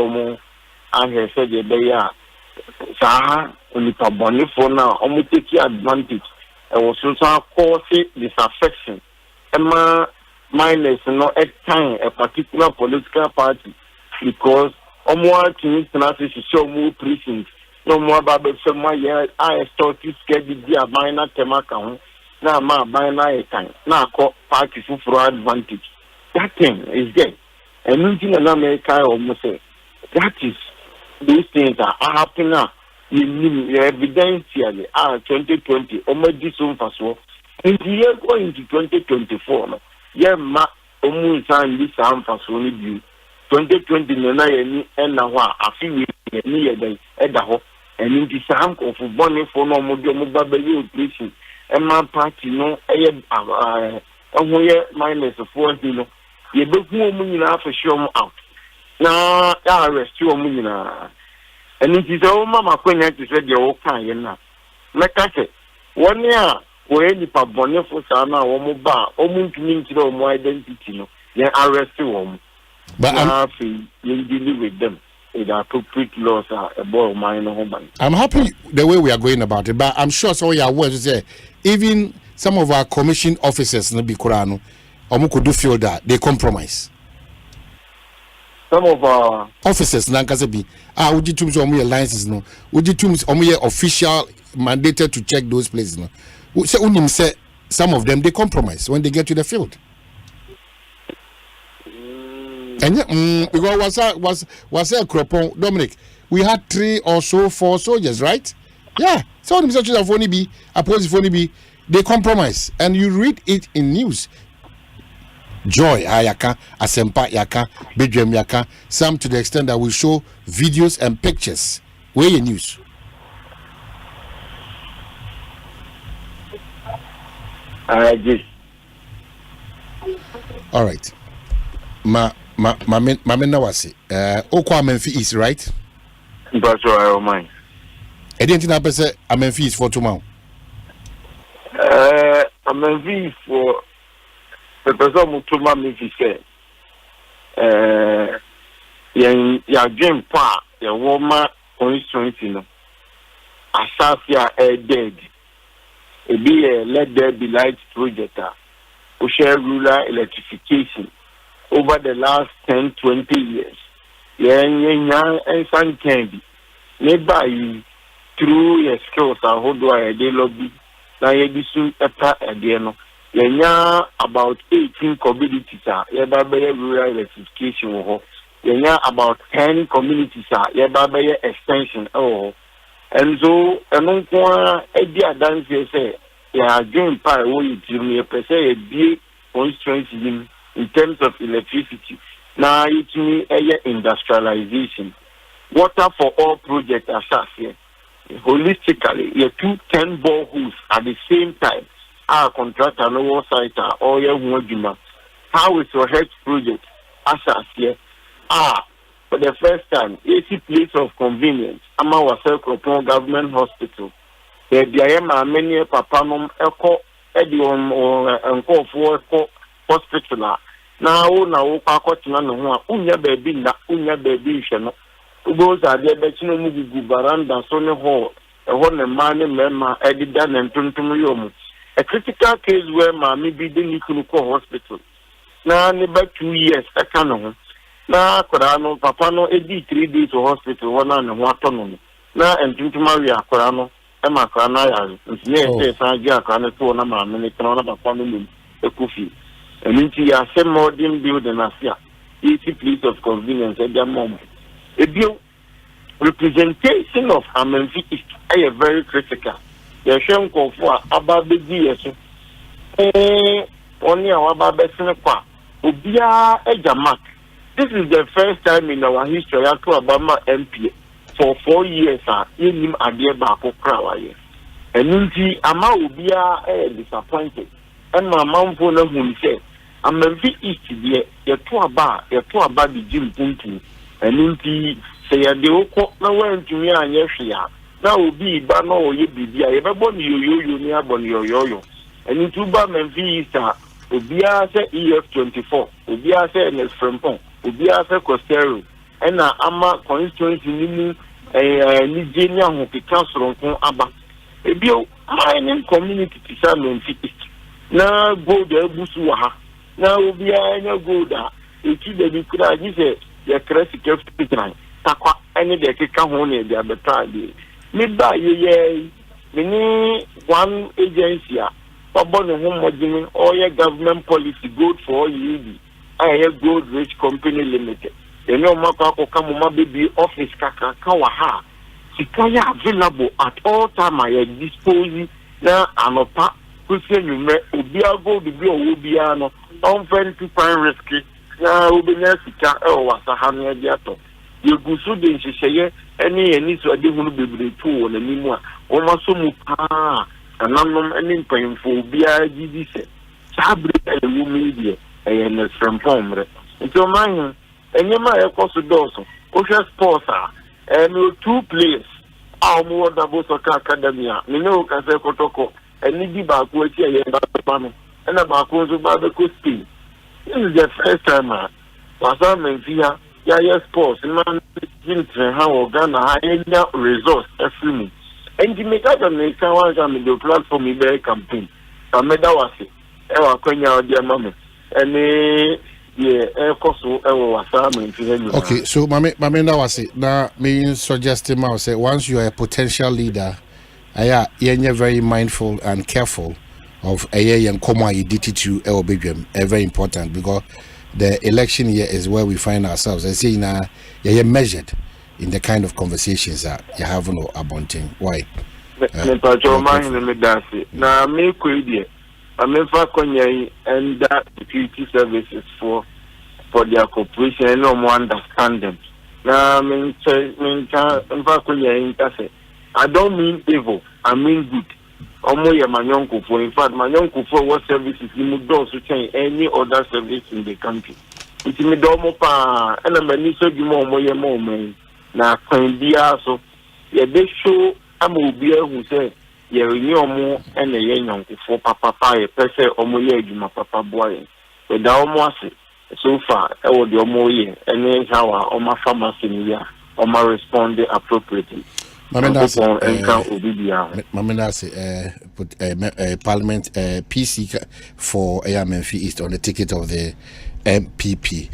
her said the Saha only Paboni for now, almost take advantage. I was also causing disaffection. Emma minus no at time a particular political party because almost to show more precincts. No more about some year I started scared the minor temaka. Now my binary time. Now call parties for advantage. That thing is there. And in America almost say that is these things are happening now. You evidentially 2020 almost this one for so. In the year going to 2024, yeah, ma almost and this for so you 2020 na any and now I feel near the edaho and in the sam of bonnet for no more mobile operation and my party no minus of 4 you book woman for sure out. Now, I arrest you a million. And it is all Mamma Queen to say the old kind now. Like I said, 1 year, where any pabonnet for Sana or Moba, almost means no more identity. No, then arrest you. But I'm happy you deal with them. With appropriate laws are a boy of mine or home. I'm happy the way we are going about it, but I'm sure so you are aware to say, even some of our commission officers in the Bikurano. Could do feel that they compromise. Some of our officers, Nankasabi, would you choose your licenses? No, would you choose your official mandated to check those places? No, so Unim said some of them they compromise when they get to the field. And because was a Cropon Dominic, we had 3 or so 4 soldiers, right? Yeah, so them such as only be opposite only be they compromise, and you read it in news. Joy Ayaka, Asempa Yaka, Bedroom Yaka, some to the extent that we show videos and pictures. Where your news? All right. Mamena wasi. Okwa Amenfi is right. That's what I mind. I didn't know Amenfi is for tomorrow. Amenfi for. The person who told me to say, your dream part, your woman constituency, no, Asafia dead. It be a let there be light project, who share rural electrification over the last 10-20 years. And some can be made by you through your skills. I hold why they lobby. Now you be soon at the end. About 18 communities are rural electrification. About 10 communities are extension. And so Enonqua Edia dance say yeah game part we to per se a big constituency in terms of electricity. Now it me industrialization. Water for all project assess here. Holistically, you 10 boreholes at the same time. Our contractor no site or your Mojima. How is your health project assess here? For the first time, 80 place of convenience. I'm our Selkropon government hospital. There be many papanum echo edion or uncle for hospital. Now unya baby shano. Those are the Betino Mugu Baranda, Sonny Hall, a one man member, Edidan and Tuntumrium. A critical case where Mammy be the Nikuko Hospital. Now, about 2 years, I can't. Now, Corano, Papano, 3 days to hospital, 1 and 1 ton. Now, and Tuntumaria, Corano, Emma Canaya, and Snare, Sandia, Canatona, and Canona, family, a coffee. And into your same modern building as here, 80 place of convenience at their moment. A bill representation of Amenfi is very critical. The shame call for about the years. Only our Babesinaqua. Ubia Ejamak. This is the first time in our history to Obama MP for 4 years. In him a dear Bako Krawaye. And Ninti Ama Ubia disappointed. And my mom for them who said, Amenfi is the two about the Jim Punti. And indeed, say a deal, no one to me and yes, now will be Bano or you be the Everbon you near Bonio. And in Tuba Memphis, Ubia say EF24, Ubia say Nes Frempon, Ubia say Costero, and Ama constituency meaning a Nigerian who be council on Abba. A bill mining community to some Memphis. Now go there, Busuaha. Now Ubia no go there. It's the Bikura, he said. The classic hospital, Takwa, any the Kikahone, the Abatadi. Midday, ye, many one agency, Pabon home or your government policy good for you. I have good rich company limited. You know, Makako Kamuma baby office Kaka Kawaha. Sikaya available at all time I dispose now and a part, Christian, you may Ubiago, the Bio Ubiano, unfriend to find rescue. Now, Ubinasika, Wasahania Diato. You go so then she say, any so I didn't be two on anymore. Almost so much, and I'm any painful BIGD. Sabri and media, and from home. Until mine, and you might have cost a dozen. Ocean Sports, and 2 players. Our more double soccer academia, Mino Casacotoko, and Nidi Bakuati and Bapano, and a Bakuzo Babaco Speed. This is the first time Wasam via Yaya Sports, man, how Ghana High resource every and to make out a the platform in their campaign. Amedawasi, Ewa Kenya, dear mammy, and yeah, Wasam. Okay, so Mamedawasi, now me suggesting mouse once you are a potential leader, you're very mindful and careful of a year and comma to LBGM, very important because the election year is where we find ourselves. I say now you're measured in the kind of conversations that you have no abundant. Why? Now me quid I mean for and that security services for their cooperation and no more understand them. Now I don't mean evil, I mean good. Omoya Manyonko for in fact Manyonko for what services you would also change any other service in the country. It's me domo pa and I'm a so you more man. Now can be also they show Amobia who say you renew more and a young for papa per se omoya you my papa boy. But the almost so far I would your more year and then how on my pharmacy or my respond appropriately. Mamendase, Parliament PC for Menfi East on the ticket of the MPP.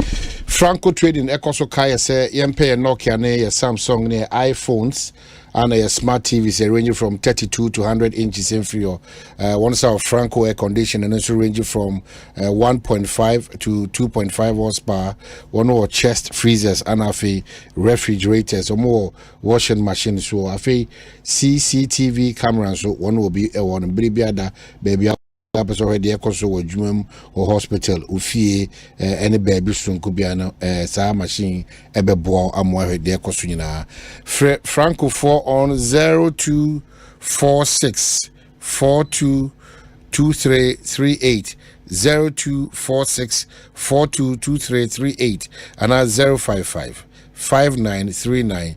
Franco Trading Ekoso Kaya say Yempe Nokia ne Samsung ne iPhones and a smart TVs ranging from 32 to 100 inches in free. One side of Franco air condition and also ranging from 1.5 to 2.5 horsepower. One more chest freezers and a refrigerators or more washing machines. So a CCTV cameras. So one will be a one baby episode already or Jumum or hospital ufie any baby soon could be an machine ebebo amwa de kosunyina Franco 4 on 0246 422338 0246 422338 and 055 5939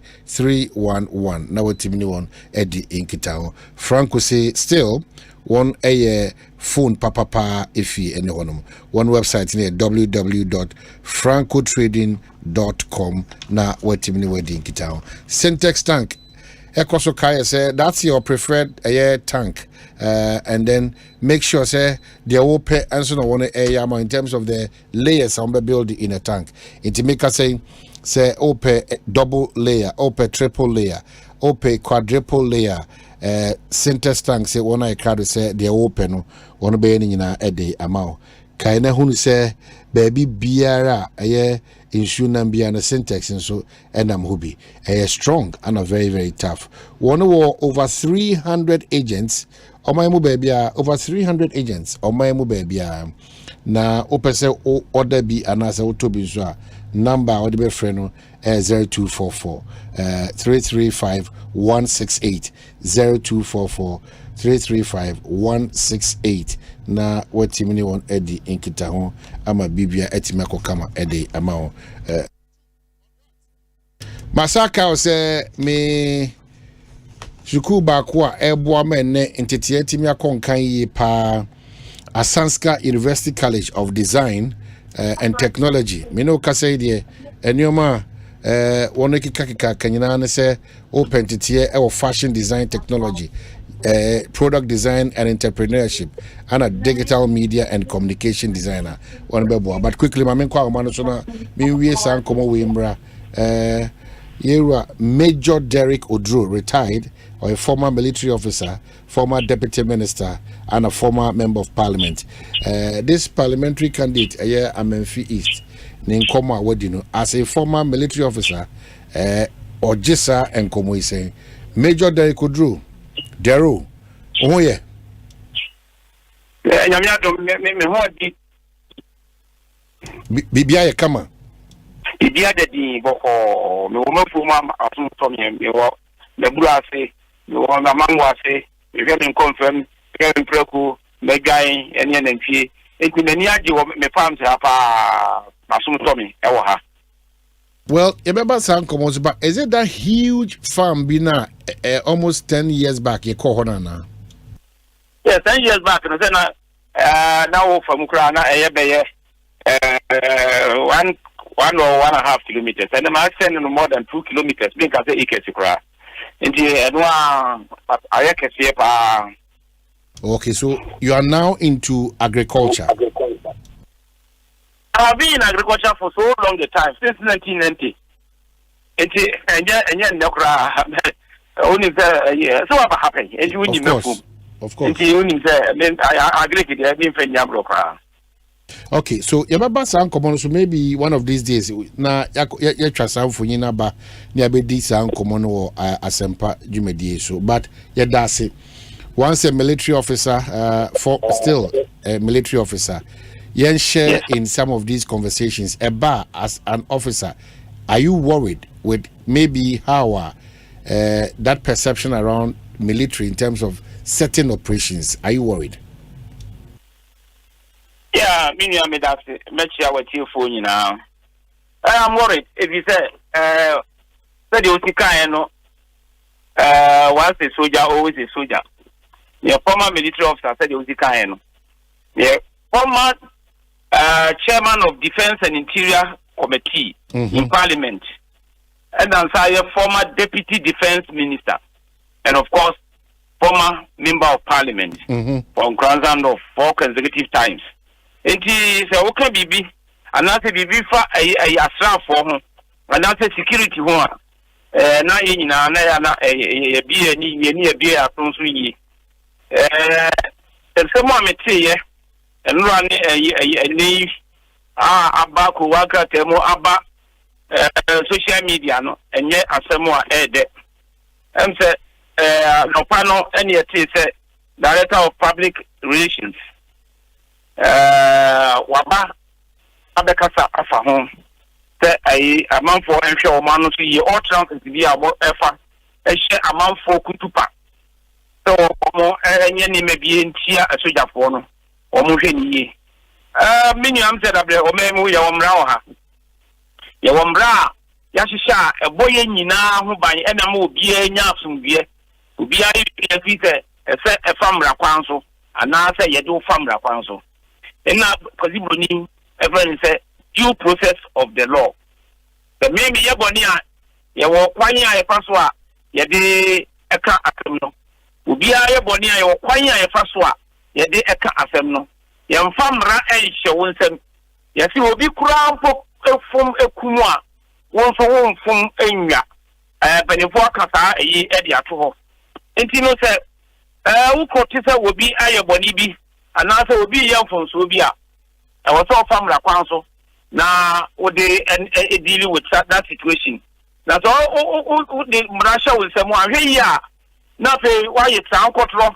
now what team one Eddie Inkitao Franco say still one a phone papa ifi any one website near www.francotrading.com na wetimini wedding kitao Syntex tank Ekoso Kaya say that's your preferred tank and then make sure say the open answer no one in terms of the layers on the building in a tank it make us say open double layer open triple layer open quadruple layer Syntex tank say one I crowd say they open one be any na a day amount kaina hunu say baby biara insurance biana Syntex and so and hubi strong and a very very tough one war over 300 agents on my baby over 300 agents on my baby na opese order be anasa otobi so number or the friend 0244 335 168 0244 335 168 na watimini won Eddie Inkita ho ama bibia etimako kama Eddie ama Masaka o se me shuku ba kwa eboa menne entity etimi akonkan yi pa Asanska University College of Design and Technology. Mino kasa die enioma one kika kanyina ne se open titie e fashion design technology, product design and entrepreneurship, and a digital media and communication designer. One bebo. But quickly mamen kwa mano so na mi wie san komo we mbra Yera Major Derek Odro, retired, or a former military officer, former deputy minister, and a former member of parliament. This parliamentary candidate, Amenfi East, Ninkoma Wadino, as a former military officer, or Jissa and Komo is saying, Major Derek Odro, Dero, oh yeah. Bibia kama. Idia de di boko me wo mafuma asun to me wo le burase me wo na mangwase me get confirm get preku me guy ene na mfie enti mani age wo me farm se apa asun to me e wo ha. Well, remember some commons, but is it that huge farm bina almost 10 years back ye ko hona na? Yeah, 10 years back no say na now from kra na be 1 or 1.5 kilometers, and I'm sending more than 2 kilometers because the Ekosiise. Okay, so you are now into agriculture. I've been in agriculture for so long a time, since 1990. Only so what happened? Of course. I agree with you. Okay, so yababa san komono so maybe one of these days na ya twasa mfonyi na ba ni abedi san komono wo Asempa Jumedie so but ya dase once a military officer still a military officer yen share in some of these conversations as an officer are you worried with maybe how that perception around military in terms of certain operations are you worried? Yeah, me that's it. Make sure what you phone now. I'm worried if you say that you once a soldier, always a soldier. Your former military officer said you yeah, former chairman of Defense and Interior Committee in Parliament, and then your former deputy defense minister, and of course former member of Parliament from grounds of 4 consecutive times. Enti se woka bibi anase bibi fa asra for ho anase security ho na yina na ya na bie ni bie atonso yi ensemo ametiye enura ni aba ko waka temo aba social media no enye asemo a ede emse no pano eni eti se director of public relations waba abekasa afa ho se ai amanfo enhwe o manu so yi all transit bi abo efa ehye amanfo kutupa so mo enye ni mebie ntia asojafo no o mo hwe ni yi mini am said abre o memu ye womra ha ye womra ya hihya eboye nyina ho ban ena ma obi anya asomdue obi ayi fi se efamra kwanso ana se ye do famra kwanso ena koziboni everyone say due process of the law the meme ye boni a ye wo kwan a ye faso a ye de eka asem no obi ayi boni a ye wo kwan a ye faso a ye de eka asem no yamfamra ehye wonsem yasi obi kura mpo efum ekumu a wonso wonfum enwa benefo akasa eyi edi ato ho enti no se ukoti se obi ayeboni bi anase obi yamfonso obi a ewoso famra kwanso na ode deal with that situation na so the mrasha wonsem ahwe yi a na fe wa yetsa nkotro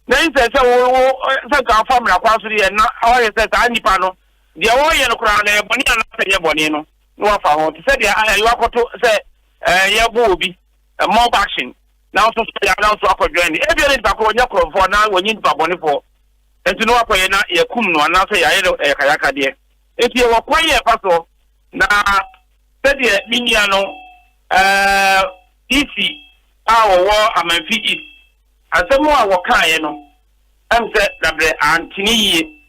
na inse se wo se ka famra kwanso ye na o ye se ta nipa no de wo ye no kura na boni ana se ye boni no no afa ho se de ayi wakoto se ye bo obi mob action na so ya na so akodwan e bi ni ta ko nya krofo na wonyi nipa boni fo enti no akoye na ye kum no na so ya ye kayaka de enti ye wakoye paso na se de minia no isi awo amanfi asemo a wokae no amse dabre antini yi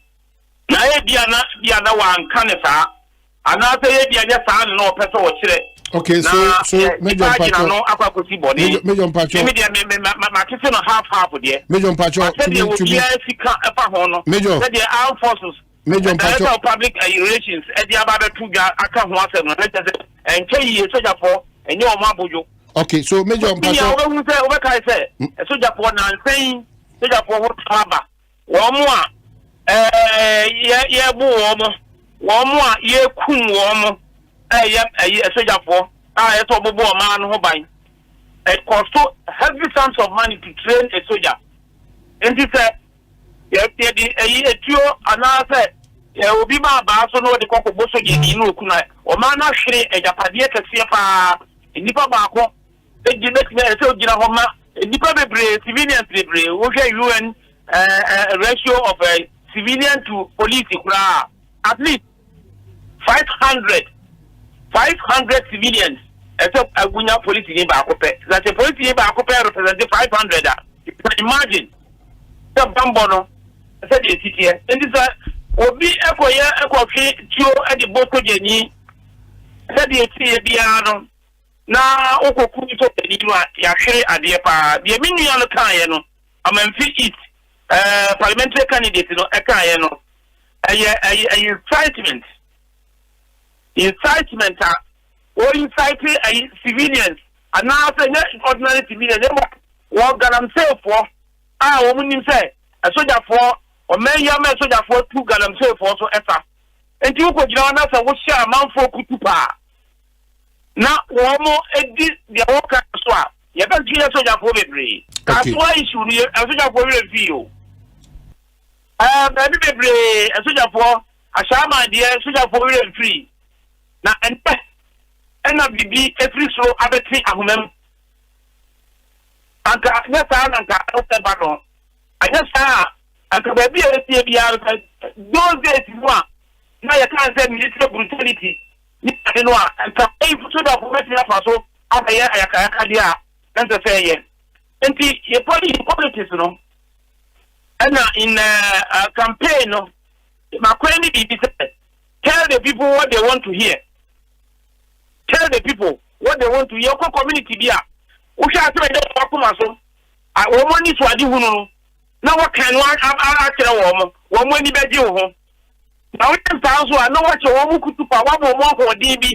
na bia na wanka ne saa ana se ye bia nya saa no pese wo kire okay so major pacho no akwakosi body major pacho me dia ma kise no half de major pacho to be sika efa ho no se dia armed forces major pacho public relations e dia ba betu ga aka ho asem no na tese enche yi soja fo enye o mabojo. Okay, so major pacho we say we kai say soja for na nsen soja for ho taba wo mo a ye bu wo mo a ye kum wo mo soja for e to bobo o ma no ho ban it cost heavy sums of money to train a soldier and this ye di etuo ana say ye obi ma ba so no de kokko boso je ni no kuna o ma na hwere ejapade kese pa nipa ba ko ejina ho ma nipa bebre civilians bebre wo hwe UN ratio of civilian to police kura at least 500 civilians except agunya police ni ba ko pe that the police ni ba ko pe represent 500 you can imagine the bambono said the city and this obi ekoye tio e di boko jeni said the city bia no na okoku to ni no ya hwere ade pa de minua no kan ye no amanfi east parliamentary candidate no e kan ye no incitement or incite civilians and now say ordinary civilians they work themselves for woman say a soldier for or may you a soldier for two themselves for so ever and you could join us and share a man for kutupa now one more the worker swap you can see a soldier for every that's why you should a soldier for review maybe a soldier for a shaman dear soldier for free now and not be every so abeti ahumem anka nyasa anka battle anyasa anka baby e bia those days one now you can't say military brutality ni no anka if so da ko metia faso abaya ayaka dia and to say ye enti ye politics no and in campaign no makweni be tell the people what they want to hear. Tell the people what they want to hear. Your community be a. Usha ase de wakuma so. Woman ni swadi hunu. Na what can one akira woman. Woman ni beji ho. Na we tell so I know what your woman kutupa wa mo ho di bi.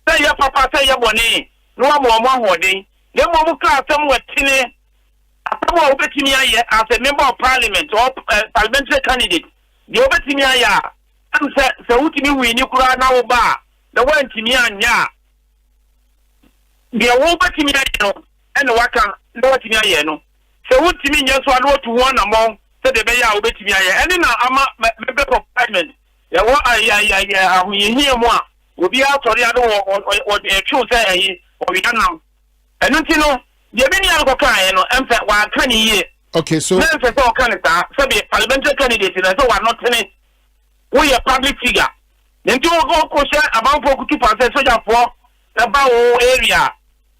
Say your papa say your boni. no mo hoden dem mo class am wetine asamo obetimi aye as a member of parliament or parliamentary candidate the obetimi aye am se wutimi wi ni kura na wo ba the one timi anya the obetimi aye no and waka no wetimi aye no se wutimi nya so ado to one among se de be ya obetimi aye and na ama member of parliament ya wo ahuyehie mu a obi atori ado o twu se ayi o yanam enunti no ye be ni alkoka no emfa wa kan yiye. Okay, so na emfa so kan ta so be parliamentary candidate na so wa not any we a public figure nti wo go share about 2% so jafo na ba wo area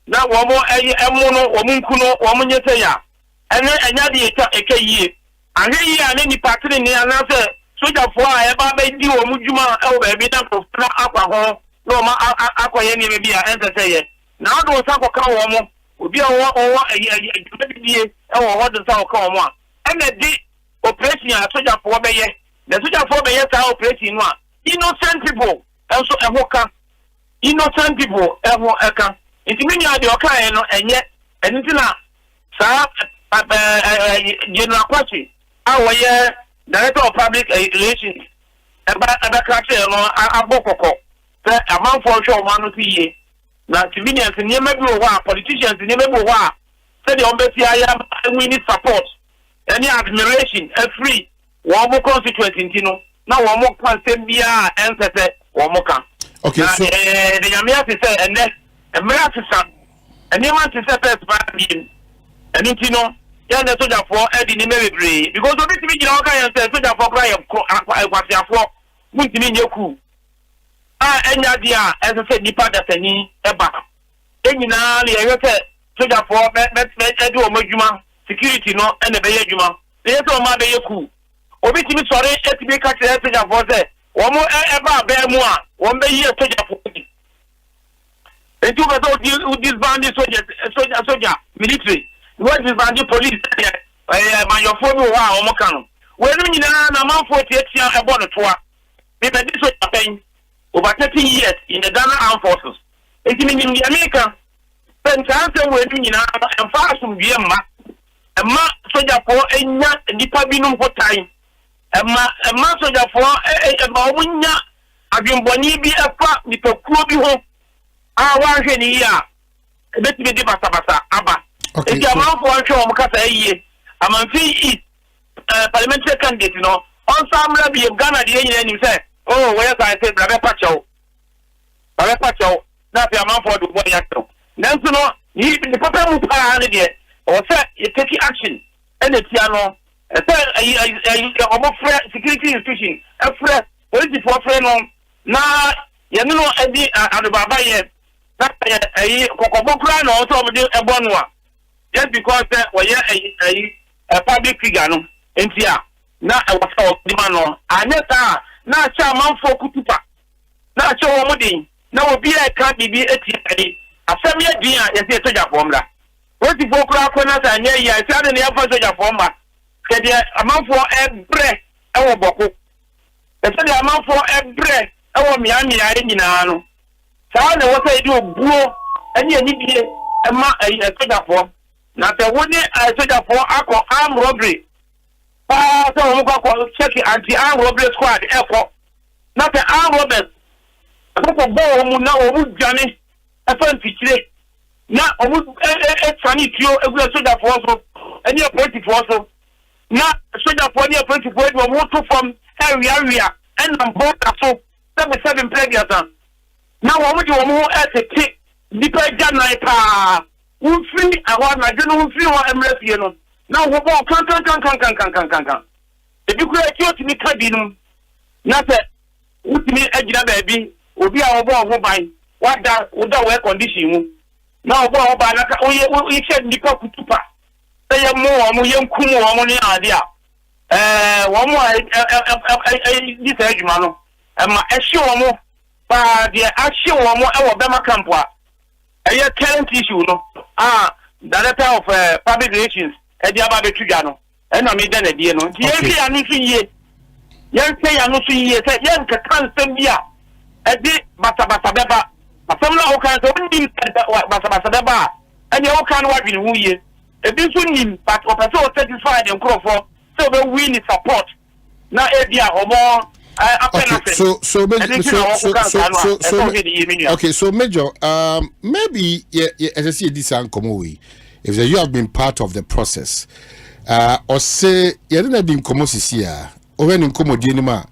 na wo mo emu no wo munku no wo munye se ya enya de ekayiye ahwe yi ane ni party ni ana se so jafo a e ba di wo mudwuma e wo ba bi na ko akwa ho no ma akoye ni be bia ense se ye na do sa ko kan wo mo obi owo adwumadie e wo ho do sa ko kan wo mo a na di operation a so jafo be ye the soldier for be yet operation no innocent people also ehoka innocent people eka intimi ade oka no enye enti na sa general kwachi awoye director of public relations eba krache no abokoko se amanfo hwe o manu tiye na civilians ni mebi wo a politicians ni mebi wo a se de ombesi aya we need support any admiration free one constituency ntino na one more consent bia ensese one more kan. Okay, so the yamia se say ene emra sisa ene man se say first ba bi ene ntino ya na soldier for edi ni mebebre because obi timi gina oka yan say soldier for cry akwasiafo muntimi nyeku enya dia ese say nipa datani eba enyina le yete soldier for edi o madwuma security no ene be yadwuma le yete o ma be yeku obi timi sore etibi ka kire soja for say wo mo eba ba mu a wo be yi soja for bi etu ka so disband soja military what disband police ma your phone wa wo mo kan we nu nyina na manfo tietia ebo no toa me be di soja pen over 30 years in the Ghana Armed Forces etimi ni America pen chance we nu nyina emfa asum bie ma soja for enya nipa binum for time Emma soldier for omunya adwemboni bi efa nipekuo bi ho a wa hwe ni ya ebetime di basabasa aba enti amanfo hwe o mkasa yiye amanfi parliamentary candidate no on samra bi Ghana de nyina ni say oh we say say brabe pacho na fi amanfo do boy yato nanso no ni papa mu para ne de o say you take action and etia no security institution police for friend na ye no edi adobaba ye na kokobokura no so be ebonu a just because we a public figure no entia na e wasa di ma no anyeta na cha manfo kutupa na cha wo mudin na obi e ka bibi eti asem ye din a ye se soja formla woti bokura ko na sa nya ya se ade ne ya fa soja formla kede amanfo ebre ewo boko ese de amanfo ebre ewo miamia nyina no saa na wo say di obuo ani bie ema sojafo na te woni sojafo akọ arm robbery pa so mo ko check anti arm robbery squad eko na te arm robbers ko bo mu na o mu dwane afa mfikire na o mu tani tio egura sojafo so ani politifo so na soja for near 24 we want to from area and both so 7 players na wo mo di wo mo etete dipa janai pa wo free awa na je no wo free wo emrefie no na wo bo kan e bi kura ti otimi ka bi no na se utimi agina ba bi obi a wo bo ho ban wada we condition mu na wo bo ho ban na wo che dipa kutupa ye mo yenkum wo ni ade a wo mo di se adwuma no ma ehye wo mo pa de ahye wo mo e wo bema camp a eye current issue no director of public relations e di aba betudwa no e na me den adie no ti ye ya no suye ye se ya no suye se ye nka kan sem bia e di bata beba Asamla o kan so nim basa ba and you can what in who ye. A bit nim but o person satisfied and crop for so we win support. Now area or more so Major, maybe as I see this way, if you have been part of the process, or say you didn't been commosia, or when in commodinima,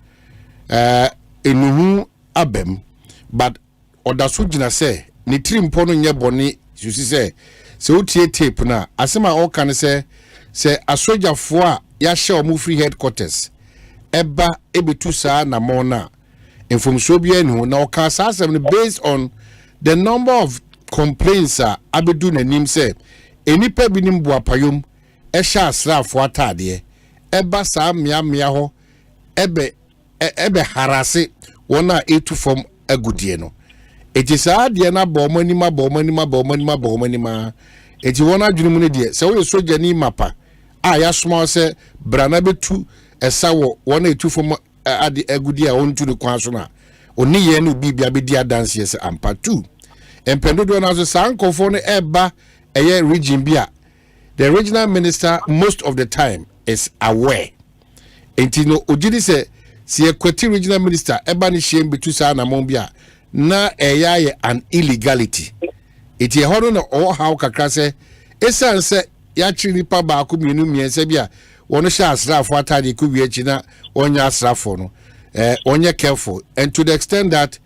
in abem, but or that's what you say, ni trim pono nya boni, you say, so tape na, asema all can say a soldier for ya shall move free headquarters. Eba ebetu saa na mona information bia no na oka asem based on the number of complaints abedu nanim say enipa binim boapayom ehya asrafo atade eba saa mia ho ebe harase wona etu from agudie no eti saa de na bo manima eti wona adwene mu ne de se wo soja ni mapa ya small say brana betu esawo wona etu from ade agudi a ontu ne kwan so na oni ye no bibia be dia dance yes ampa 2 empendo do na so sankofo no eba eye region bia the regional minister most of the time is aware entino ojidi se equity regional minister eba ni shame betu sa na mon bia na eya ye an illegality eti hono no all how kakra se esan se ya chiri pa ba ko mienu miense bia wono sha asrafo atade ku wiechi na onya asrafo no onye careful and to the extent that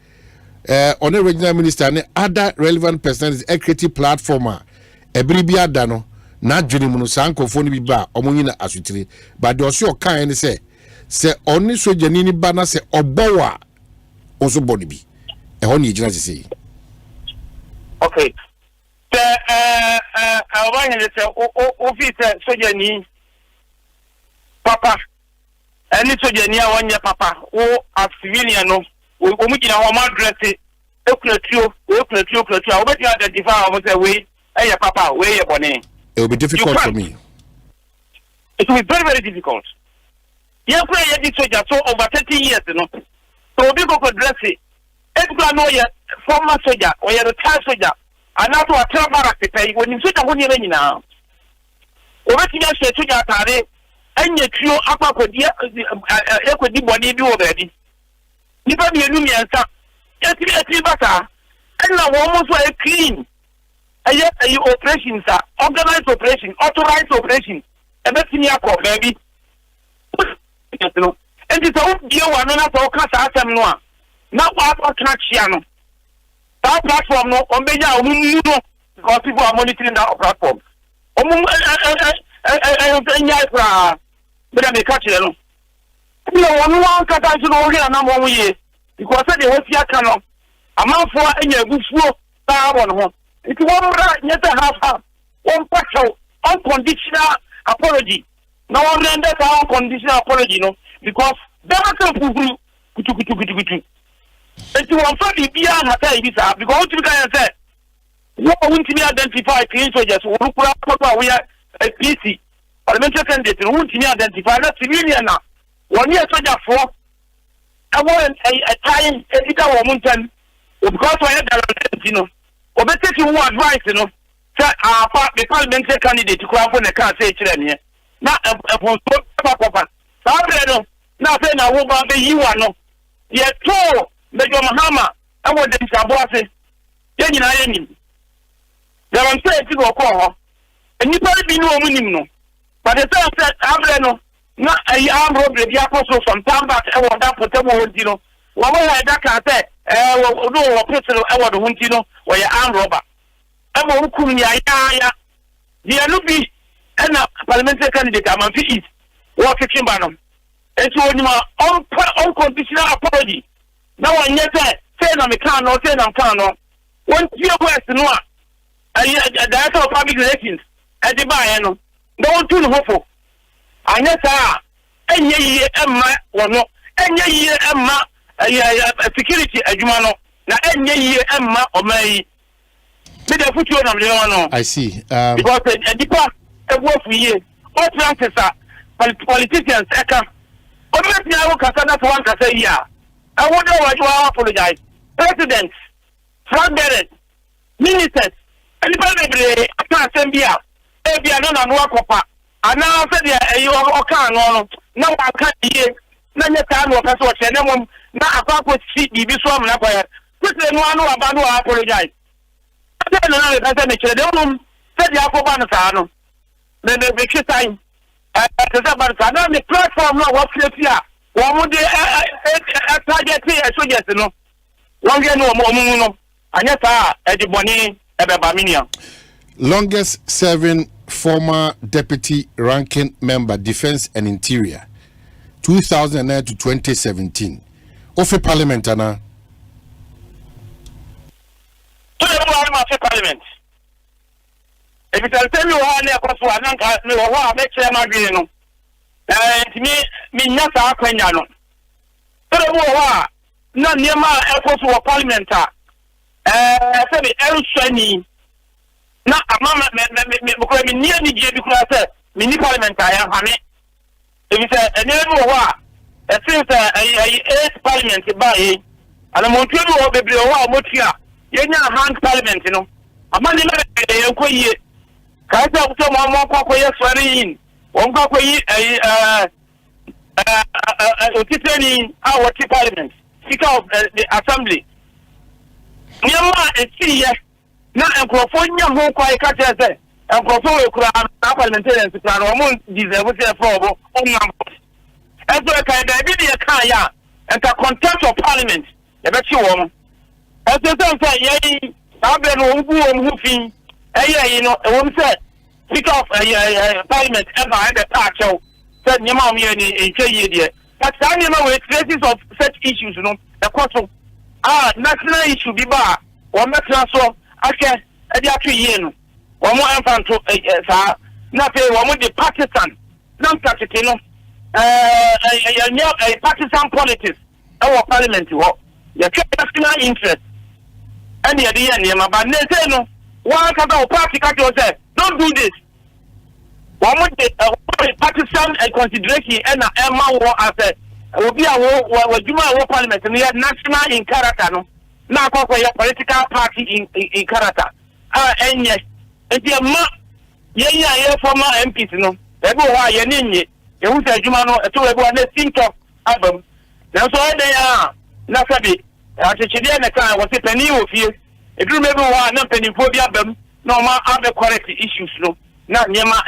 on a regional minister and other relevant persons a creative platform ebiribi ada no na dwene mu no sankofo ni bi ba omonyi na asutire but the osio kan ni say oni sojani ni ba na se obowa onso body bi ho ni gina say okay Omanhene say office sojani papa any sojani a wanya papa o as civilian no o mu gina ho ma address ekletio o be identify o say we papa we bone. It will be difficult for me. It will be very, very difficult. You play this soldier so over 30 years, you know. So we go address it. If you know your former soldier or your retired soldier, and now to a travel pay when you soldier when you're now. Over to your soldier tare, and you trio up with the body do already. You can be a new answer. Just be a tribata, and now almost like clean. A operations are organized operation, authorized operation. Everything you have, baby. And it's all deal one another class no. Not what attraction. That platform no on because people are monitoring that platform. But I may catch it. You know, one cut out to know here and I'm way because they was your canon. I'm out for any good flow. If you want to let have one partial unconditional apology. No one renders an unconditional apology, no, because there are some people who and to want to be on because what you guys said, what won't be identified clean soldiers who we are a PC, parliamentary candidate, who won't be identified as civilian now. 1 year soldier for I want a time, a woman, because I had you know. Or better to advice, you know, the parliamentary candidate to come from the car say to not upon papa. Now saying I will be you are no. Yet, so, Major Mahama, I want them to boss. Then you know, there are saying to go call, and you probably be no minimum. But the same said, I'm not a arm robbery, the apostle from town back, I want that for them, you know. What will I that say? No, personal, I want to hunt you know, or your arm robber. I won't come ya. The Anubi and a parliamentary candidate, I'm on feet. What a Kimbanum. And so, unconditional apology. Now, I never say I'm a can or say I'm can. One year west no a director of public relations at the Bayano. No one too hopeful. I never, and ye, Emma, or no, and ye, Emma. Security adwumano na enye emma o mai me dey put you on no I see because a deeper e wo fu ye o transfer politicians eka o me tia wo kasa na to wan kasa ya I wonder why you apologize president flag bearers, ministers, anybody can send me out. Maybe I don't know what and now I said, you are now I can't hear. Now you can't work as what now I can't see the swam. Put the one who I apologize. I don't know. Said the Akobana then the big time. The platform now was here. One would target here, so yes, no. One year no more, and yes, at the Bonnie, at the Baminia. Longest serving former deputy ranking member, Defense and Interior, 2009 to 2017. Ofe Parliament, Anna. Parliament. If you tell me what I make my green, and me not our Queniano. But no near my airport for Parliament. I said, El Shani. Now, a mamma, because me near me, because I said, mini Parliament, I am honey. If you say, a neighbor, since I ate Parliament by and I'm on to be a Motia, you're not hand Parliament, you know. A money, Kasa someone more quack swearing, one quack our Parliament, Speaker of the Assembly. Nyama and see, now and California who quite catches it, and California parliamentarians to plan or moon deserve for own numbers. And so I can be a kaya and the contempt of Parliament, a better woman. As the son said, yea, I've been hoofing. You know, a woman said, Speaker of Parliament ever had a patch out, said Yamami and Kay. But I know with traces of such issues, you know, the question, national issue be bar, or Metro, I can, a 3 years, or more infant to not one with the partisan, non partisan, a partisan politics, our Parliament, your national interest, and the idea, but no. One about party say, don't do this. One would partisan consideration and Emma war as a will be a war parliament and we have national in character. No, now for your political party in character. And yes, if you're not, yeah, former MPs, no, everyone you're in it. You would say, Jumano, to everyone, let's think of album. Now, so they are not a bit. As a Chilean, I was a penny of you. If you remember why not penny for the album, no more other correct issues, no, not near my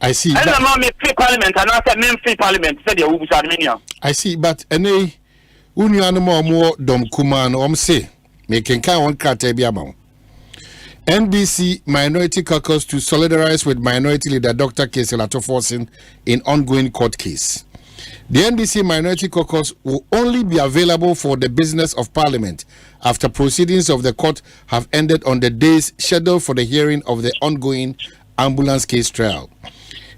I see. And the mommy free parliament and after men free parliament, said you was Armenia. I see, but any Unianimo more Dom Kuman say, making kind one catebiamon. NBC Minority Caucus to solidarize with Minority Leader Dr. Keselato Forcing in ongoing court case. The NBC Minority Caucus will only be available for the business of Parliament after proceedings of the court have ended on the days scheduled for the hearing of the ongoing ambulance case trial.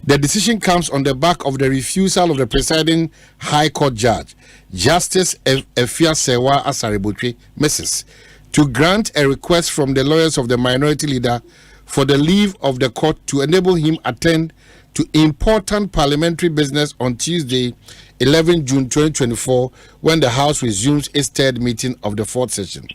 The decision comes on the back of the refusal of the presiding High Court judge, Justice Efia Sewa Asaributwe, Mrs., to grant a request from the lawyers of the minority leader for the leave of the court to enable him attend to important parliamentary business on Tuesday, 11 June 2024, when the House resumes its third meeting of the fourth session.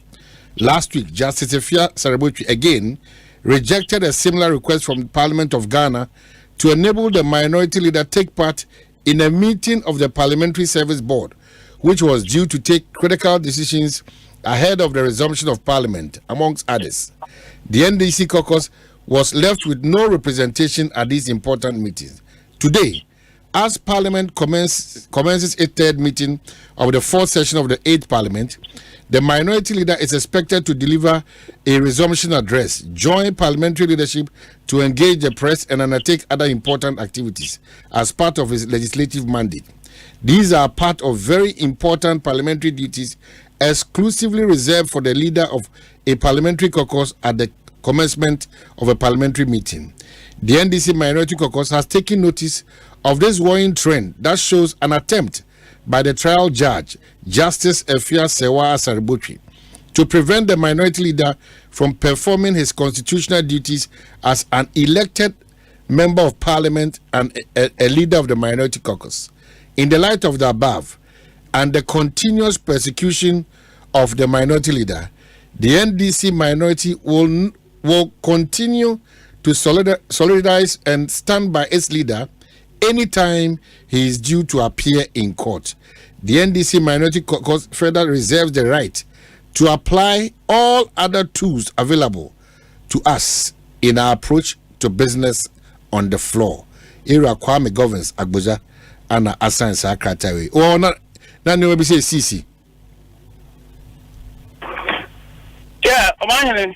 Last week, Justice Efia Asaributwe again rejected a similar request from the Parliament of Ghana to enable the minority leader take part in a meeting of the Parliamentary Service Board, which was due to take critical decisions ahead of the resumption of Parliament, amongst others. The NDC caucus was left with no representation at these important meetings. Today, as Parliament commences its third meeting of the fourth session of the 8th Parliament, the minority leader is expected to deliver a resumption address, join parliamentary leadership to engage the press and undertake other important activities as part of his legislative mandate. These are part of very important parliamentary duties exclusively reserved for the leader of a parliamentary caucus at the commencement of a parliamentary meeting. The NDC Minority Caucus has taken notice of this worrying trend that shows an attempt by the trial judge, Justice Efia Sewa Asaributwe, to prevent the minority leader from performing his constitutional duties as an elected member of parliament and a leader of the minority caucus. In the light of the above and the continuous persecution of the minority leader, The NDC minority will continue to solidarize and stand by its leader anytime he is due to appear in court. The NDC minority further reserves the right to apply all other tools available to us in our approach to business on the floor. Ira Kwame governs Agboja and Asante Secretary. Oh, not no be say CC. Yeah, Omanhene.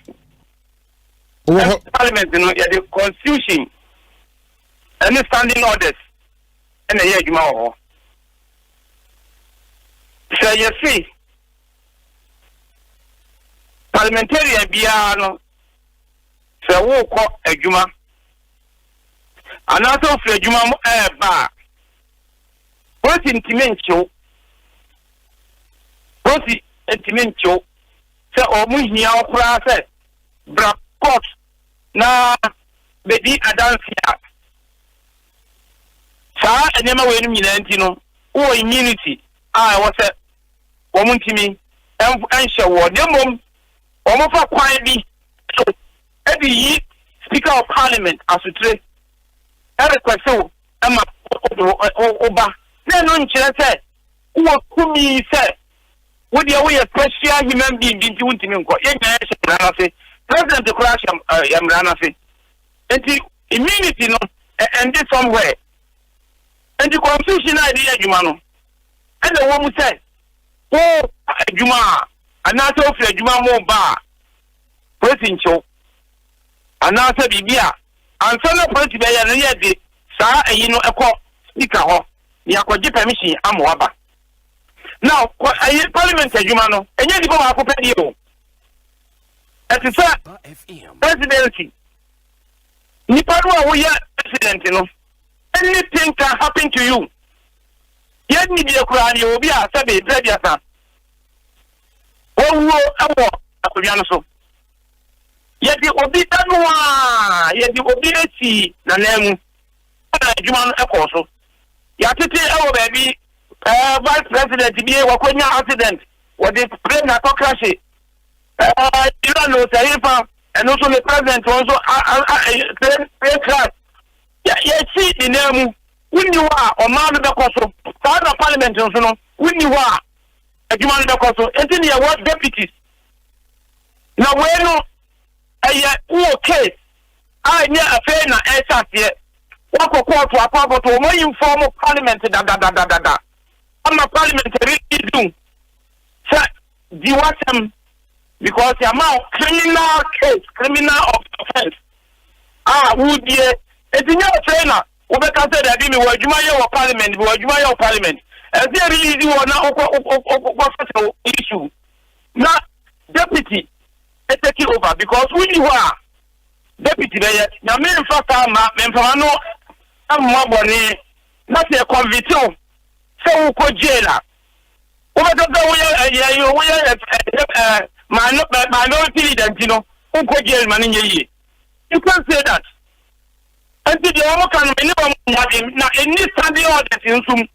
Parliament, you know, the constitution and the standing orders and the year you so you see, parliamentarian biano, so who call a juma, and also for a juma bar. What intimencho? What intimencho? So, Omanhene process, bra court, na bedi adansia. Sa enyama we ni nyina o immunity was a womuntimi enhye wo demom omofa kwan bi e speaker of parliament asutre e request o ama oba na no nkyere se wo kumi se wo de wo special human being bi wuntimi nko ye nya na se president the crash yamrana se enti immunity no and this somewhere and the constitution idea juma no and the woman said oh juma anasa ofre juma mo ba president cho anasa bibia ansa na president be ya no ye de saa eyi no ekọ speaker ho ni akọje permission amwaba now parliament juma no enye di ko ma akọ pedi o eti sa presidency ni padu a wo ya president no anything can happen to you. Yet me be a Kurani will be a Sabi, Predia. Oh, so. Yet it will be done. Yet it will be a sea, the name Juman Ecoso. Yatiti, our baby, vice president to be a Wakonia accident, what they play na crash. You don't know, Tarifa, and also the president also a class. Yeah, see the name. When you are or man the coso, part of parliament, when you are a human the coso, and then you are deputies. Now, when a case, I near a fair na essence yet. What a court to a power to more informal parliament. I'm a parliamentary do. Sir, do you want them? Because the amount criminal case, criminal offense. Would be it's in your trainer. Obeka said that me wa juma ye wa parliament as they release you na issue na deputy take over because when you are deputy there na me mfaka ma no amabone na se convict so wo ko jailer obeka say we minority leader ntino wo ko jail man nye you can say that. And the American minimum now any standing orders in some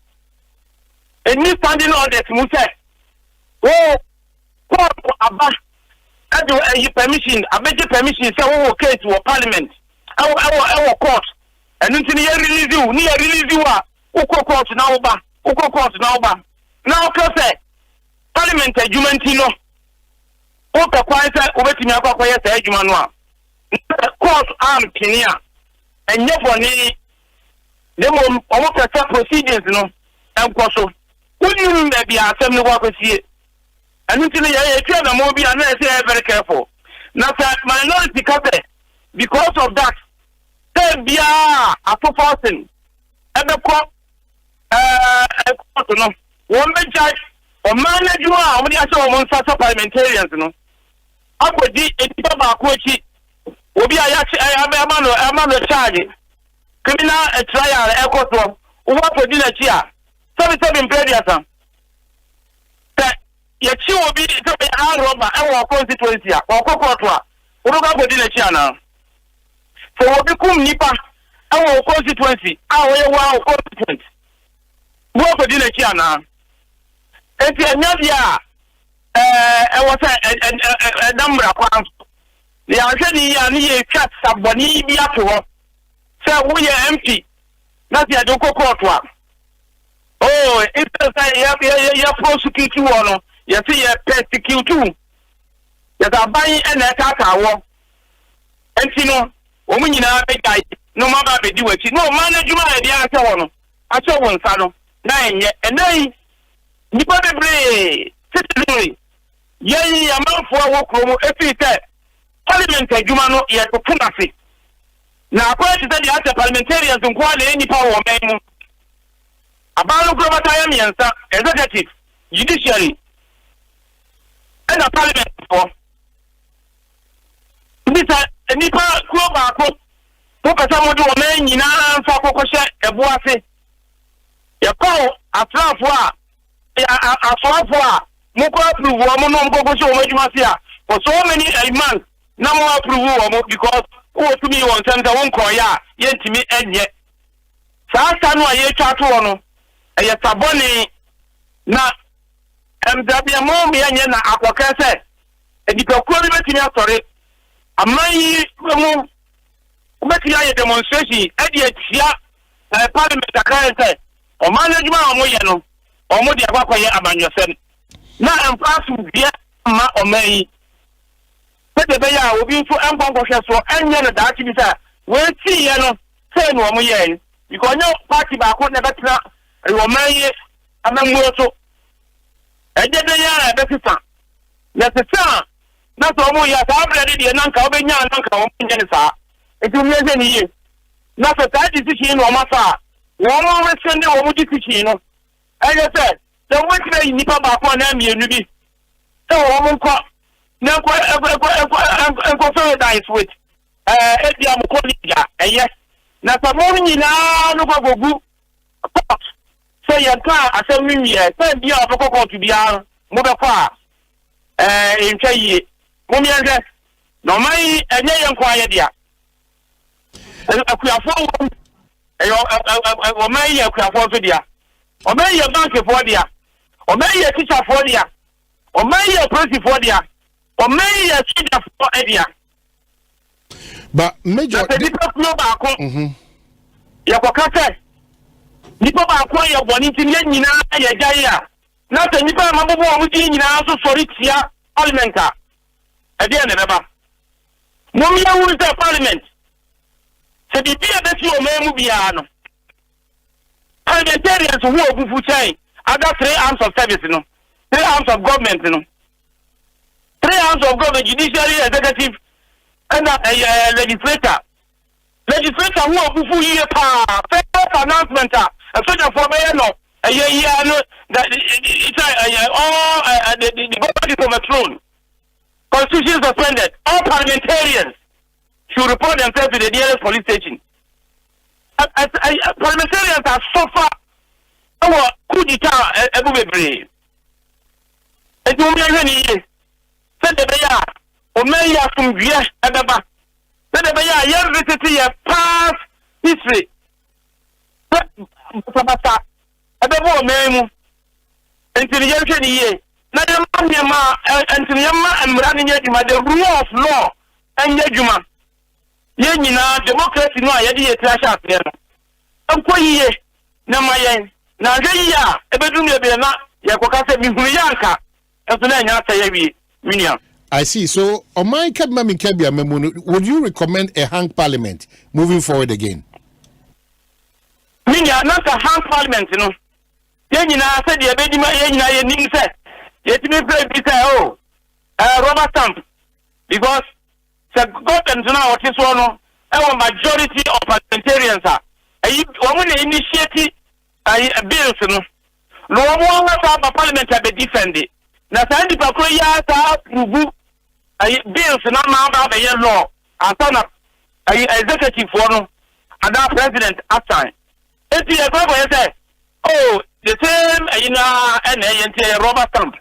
any standing orders Musa. Oh, Abba, I do permission, I beg permission, say, okay to a parliament, our court, and until you release you, court now, now, say, parliament, Jumantino, Oka Quaisa, Obetina, Quaisa, Jumanua, court arm, Kenya. And therefore, the almost procedures, no, and so. Would you be a semi worker see it? And until you tell the movie, and I say very careful. Now, minority couple, because of that, there be a proposing at the court, no, one judge or manage you are when you saw one such parliamentarians, no. I would be a back which will be a man charge criminal trial Ecoso what for dinner chair 77 predia your chi will be a robber our constituency or cocoa for dinner chair now so what become nipa our constituency our constituent what for dinner chair now and the was a number of pounds. The Anthony and he cut somebody be up to her. So we are empty. That's the Adoko court. Oh, it's a prosecute you on. You see, you persecute you. You are buying an attack our. And you know, woman in our guy, no matter be do it. No management idea. I saw one saddle. 9 and 9. You got a break. Citizenry. Yay, a man for a walk room. If he said, Parliament, Jumano, yet to Punasi. Now, according to the parliamentarians and quality any power of about Gromatayamians, executive, judiciary, and a parliament for this a Nipa Kwabena, Papa Samuel men in an Fakosha, a boise. You call a trafwa, a swafwa, Moko approval, Mono Gogo, for so many months, no more approval because to me on Santa Wonkoya, yet to me and yet. Sasano, a year chatu. Aya saboni na MW mo mi anya na akwaka se edipakuru betimi atore amai mo betimi aye demonstration edi atia parliament akan se o management o mo ye no o mo di akwakoye abanyosem na emfasu bia ma o mai pete be ya obi fu enkonkwohwe so anya na dachi bi sa we ti ye no se no o mo ye because no party ba ko na betra Romaye Amamoto. I did the yard at the time. That's the son. Not almost yet already an uncle, Benyan, uncle, it will be any year. Not a bad decision or Massa. One more sending over decision. As I said, the one day Nipa Bakwan and you so woman caught. Now, go further dice with Ediam Collegia, and yes, not a morning in our local pot. Say your car, I said, send you a cocoa to be our mother car. In Chay, Mumian, no money, and young quiet dear. A queer or may a queer for dear, or may a donkey for dear, or may a teacher for dear, or may a pretty for dear, or may a teacher for a dear. But Major, the people know about Yakaka. Nipa ba kwa ya boni tinye nyina ya gaya na ta nipa mabobo mu tin nyina so sori tia parliamenta e de ne beba mo mi ya wuri ta parliament se bi bia be ti o memu bia no parliamentarians who ogufu chai other 3 arms of service no 3 arms of government no 3 arms of government judiciary executive and legislature who ogufu ye pa first announcement a soldier for no a year no that it's all the body is overthrown. Constitution suspended. All parliamentarians should report themselves to the nearest police station. Parliamentarians are so far our coup d'etat everywhere. It will be any said the Baya or Maya from Viash Adaba. Said the Baya, young visiting a past history. Sabata, a double memo until the young year. Nadama and Yama and running Yajuma, the rule of law and Yajuma. Yenina, democracy, no, Yadi, a trash up there. Unquay, Namayan, Nagaya, a bedroom, Yakokasa, Mihuyanka, and to then Yasa I see. So, on my Kabam in Kabia, would you recommend a hang parliament moving forward again? Not a hang parliament, you know. Yenina said, the Abedima Yenina, Ning said, yet me play rubber stamp because the government now what is one our majority of parliamentarians are. Woman initiative bills, no one of parliament have been defended. Now, Sandy Pakoya approve bills not now by your law. Asante executive one and our president Asante. If you go say, oh, the same and rubber stamp.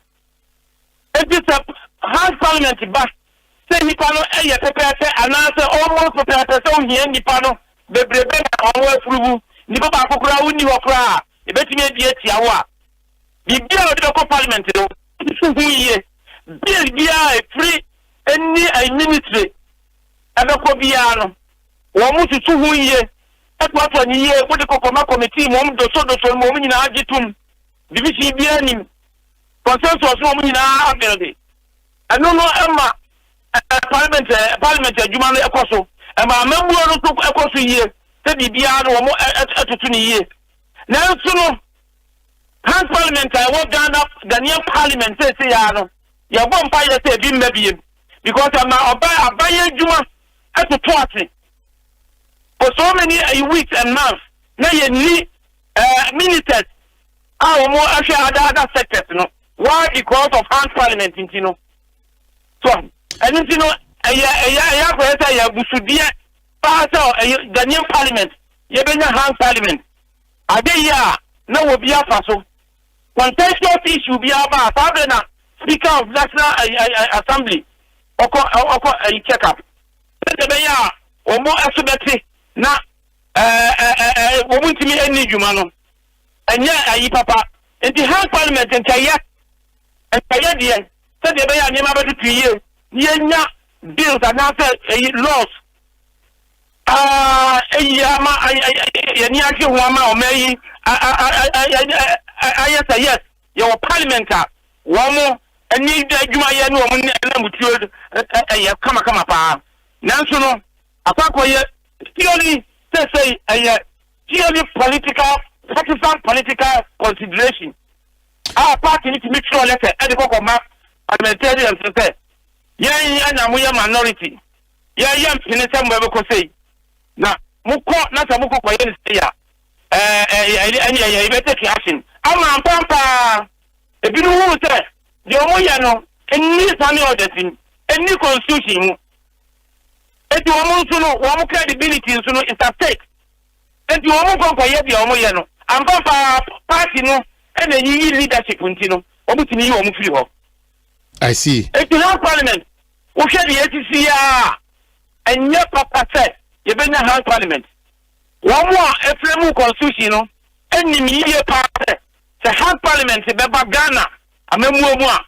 It is a hard parliament, but say Nipano, a prepare and answer almost prepare so here Nipano, the Brebena, our through Nipa Kukra, Uniwakra, the Betty Yawa. The deal of the local parliament, bill biya free any ministry abeko biya no wo mu tutu hu ye ekwato ni ye wo de kokoma committee mo do so mo nyina agitum division biya nim consensus mo nyina abelde eno no emma parliament adwuma no ekoso emma membuo no to ekoso ye se bibia no mo atutu ni ye na nso no Hans Parliament I work Ghanaian Parliament say ya no ya bo mpa ye say bi mbabiem because abaye adwuma atutu ate for so many weeks and months na ye ni ministers mo ahwe other sectors no why because of Hans Parliament intino so and intino ya ko say ya busudie pa say Ghanaian Parliament ye benya Hans Parliament ade ya na wo bia faso contentious issue bia ba Kwabena Speaker of National Assembly oko check up the bia omo asubeti na wo ntimi eni dwuma no enye ayi papa enti Hans Parliament entaya die se de bia nyema betu tuye yenya bills and laws yeni ake huama omeyi yes your parliament womo ani adwuma ye no omo na mutuo kama pa nanso no akwa ye purely say purely political consideration our party need to make sure let the kokoma parliamentarians say yen anamu ya minority yen finese mbe ko say na muko na sa muko kwa yen say ya ibete action ama pampa ebiru hu say de omo ya no eni sani auditing eni constitution mu eti omo nso no omo credibility nso no is at stake eti omo kwa ye de omo ya no ampampa party no ena yi leadership ntino omo timi yi omo free ho I see eti na parliament wo hwe de ATC ya enye papa say ye benya House Parliament one more Efremu constitution no enim yiye pa se House Parliament be ba Ghana amamuo mu a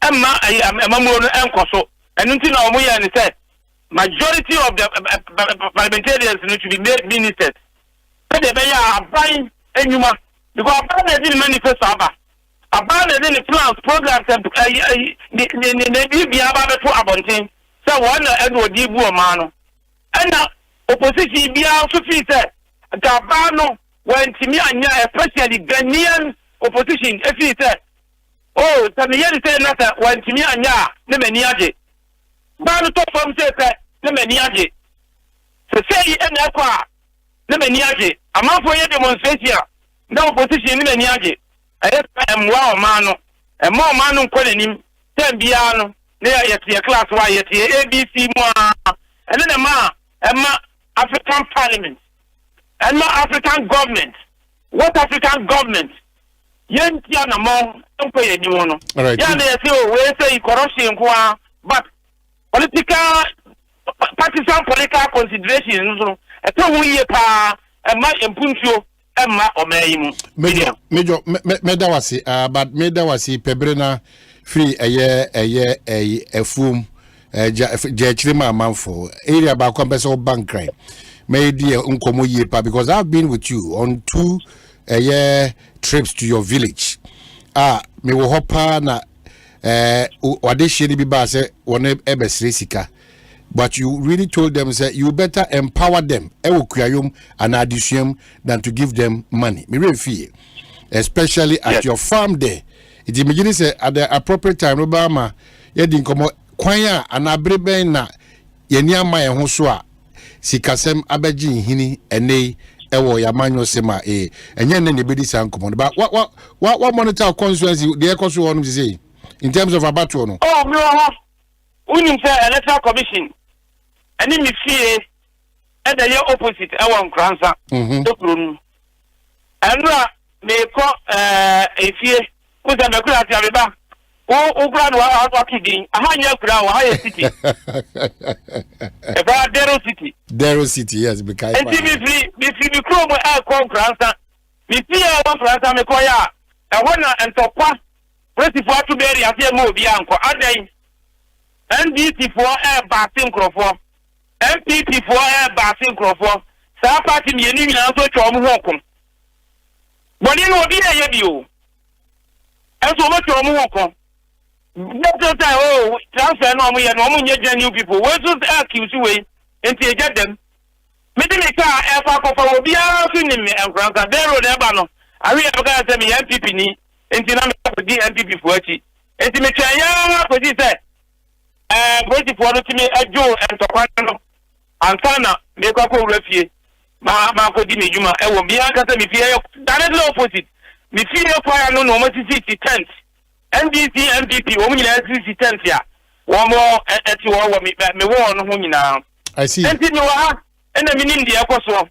emma amamuo no enkoso enu nti na omo ye ne say majority of the parliamentarians no to be made ministers so they be ya aban enyuma because aban na di manifesto aba aban na di plans programs ne bibia ba beto abonten so one na odi bu o ma no na opposition bia so fi say gabano when timi anya especially Ghanaian opposition if he say oh tami yeri say na when timi anya ne mani age ba no to from say ne mani age so say na kwa ne mani age amafo ye demonstration na opposition ne mani age aye emwa o ma no emma o ma no nko nanim tem bia no ne ya tie class wa ya tie ABC mu ene na ma emma African Parliament and not African government. What African government? Yen tia na mo nko ye ni wono. Ya na say we say corruption kwa but partisan political considerations no e to hu ye pa e ma empuntuo e ma o mayi mu. Major medawasi but medawasi pebrena free efum Jachima Manfo area ba compensation bank crime. May dear unkomo yepa because I've been with you on 2 trips to your village. Me wo hopa na wade shiri bi ba se wona ebesresika. But you really told them say you better empower them ewokuyayom and addition than to give them money. Me refi especially at your farm there. It imagine say at the appropriate time Obama yedi nkomo kwanya anabreben na yeni ama ye ho so a sikasem abeji hini ene ewo yamanyo sema enye ne bedi sankomo ba what monitor constituency the ekoso won say in terms of abattoir no oh me ho unim say electoral commission ani mi fie e da ye opposite e won kransa dokuru anura me ko efie ko za me kura ti abeba o grad wa kidin ahanya kura wa high city eba Dero city yes because and me kro mo e ko kransa me fie wa kransa me ko ya e wona entokwa principal to bury a few more bianco. Aday NDC for air basin crofo. MPP for air basin crofo. Sa party me ni na so twa mo hokom. Boni no obi na ye bio. Enso mo twa mo hokom. Doctor say oh transfer no mo ye no mo nye new people. We so accuse we enti eja dem. Me di me ka e fa ko fa obi a so ni me enkranka dey road e ba no. Ari e ka say me MPP ni enti na me di MPP for achi. Enti me twa ya ko di say boyti for no ti me ajo entokwa no. Antana me kwa ko wrafie. Ma ko di me juma e wo bia ka say me fie directly opposite. Me fie kwa no no mo sisi tent. NDC MPP wo nyina sisi tent ya. Wo mo eti wo me wo no ho nyina. I see. Enti ni wa ena minim de ekoso.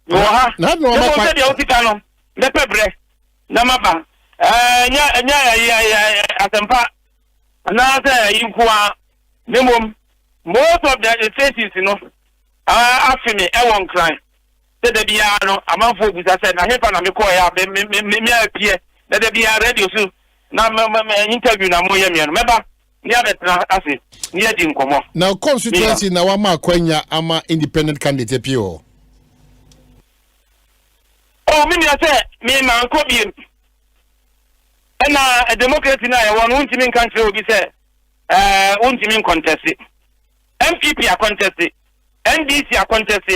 Wo ha. Na no ma kwa de otika no. De pebre. Na maba. Nya Asempa. Na say yinkwa nemom most of the faces you know afime e won cry. Say the bia no amanfo busa say na hepa na me call ya me appear. The bia radio so na interview na mo ye me no meba ni abetra ase ni adi nkomo. Now constituency na wa ma kwanya ama independent candidate pio. Oh me say me man ko bi na a democracy na e won untimi country obi say untimi contest. MPP a contest, NDC a contest,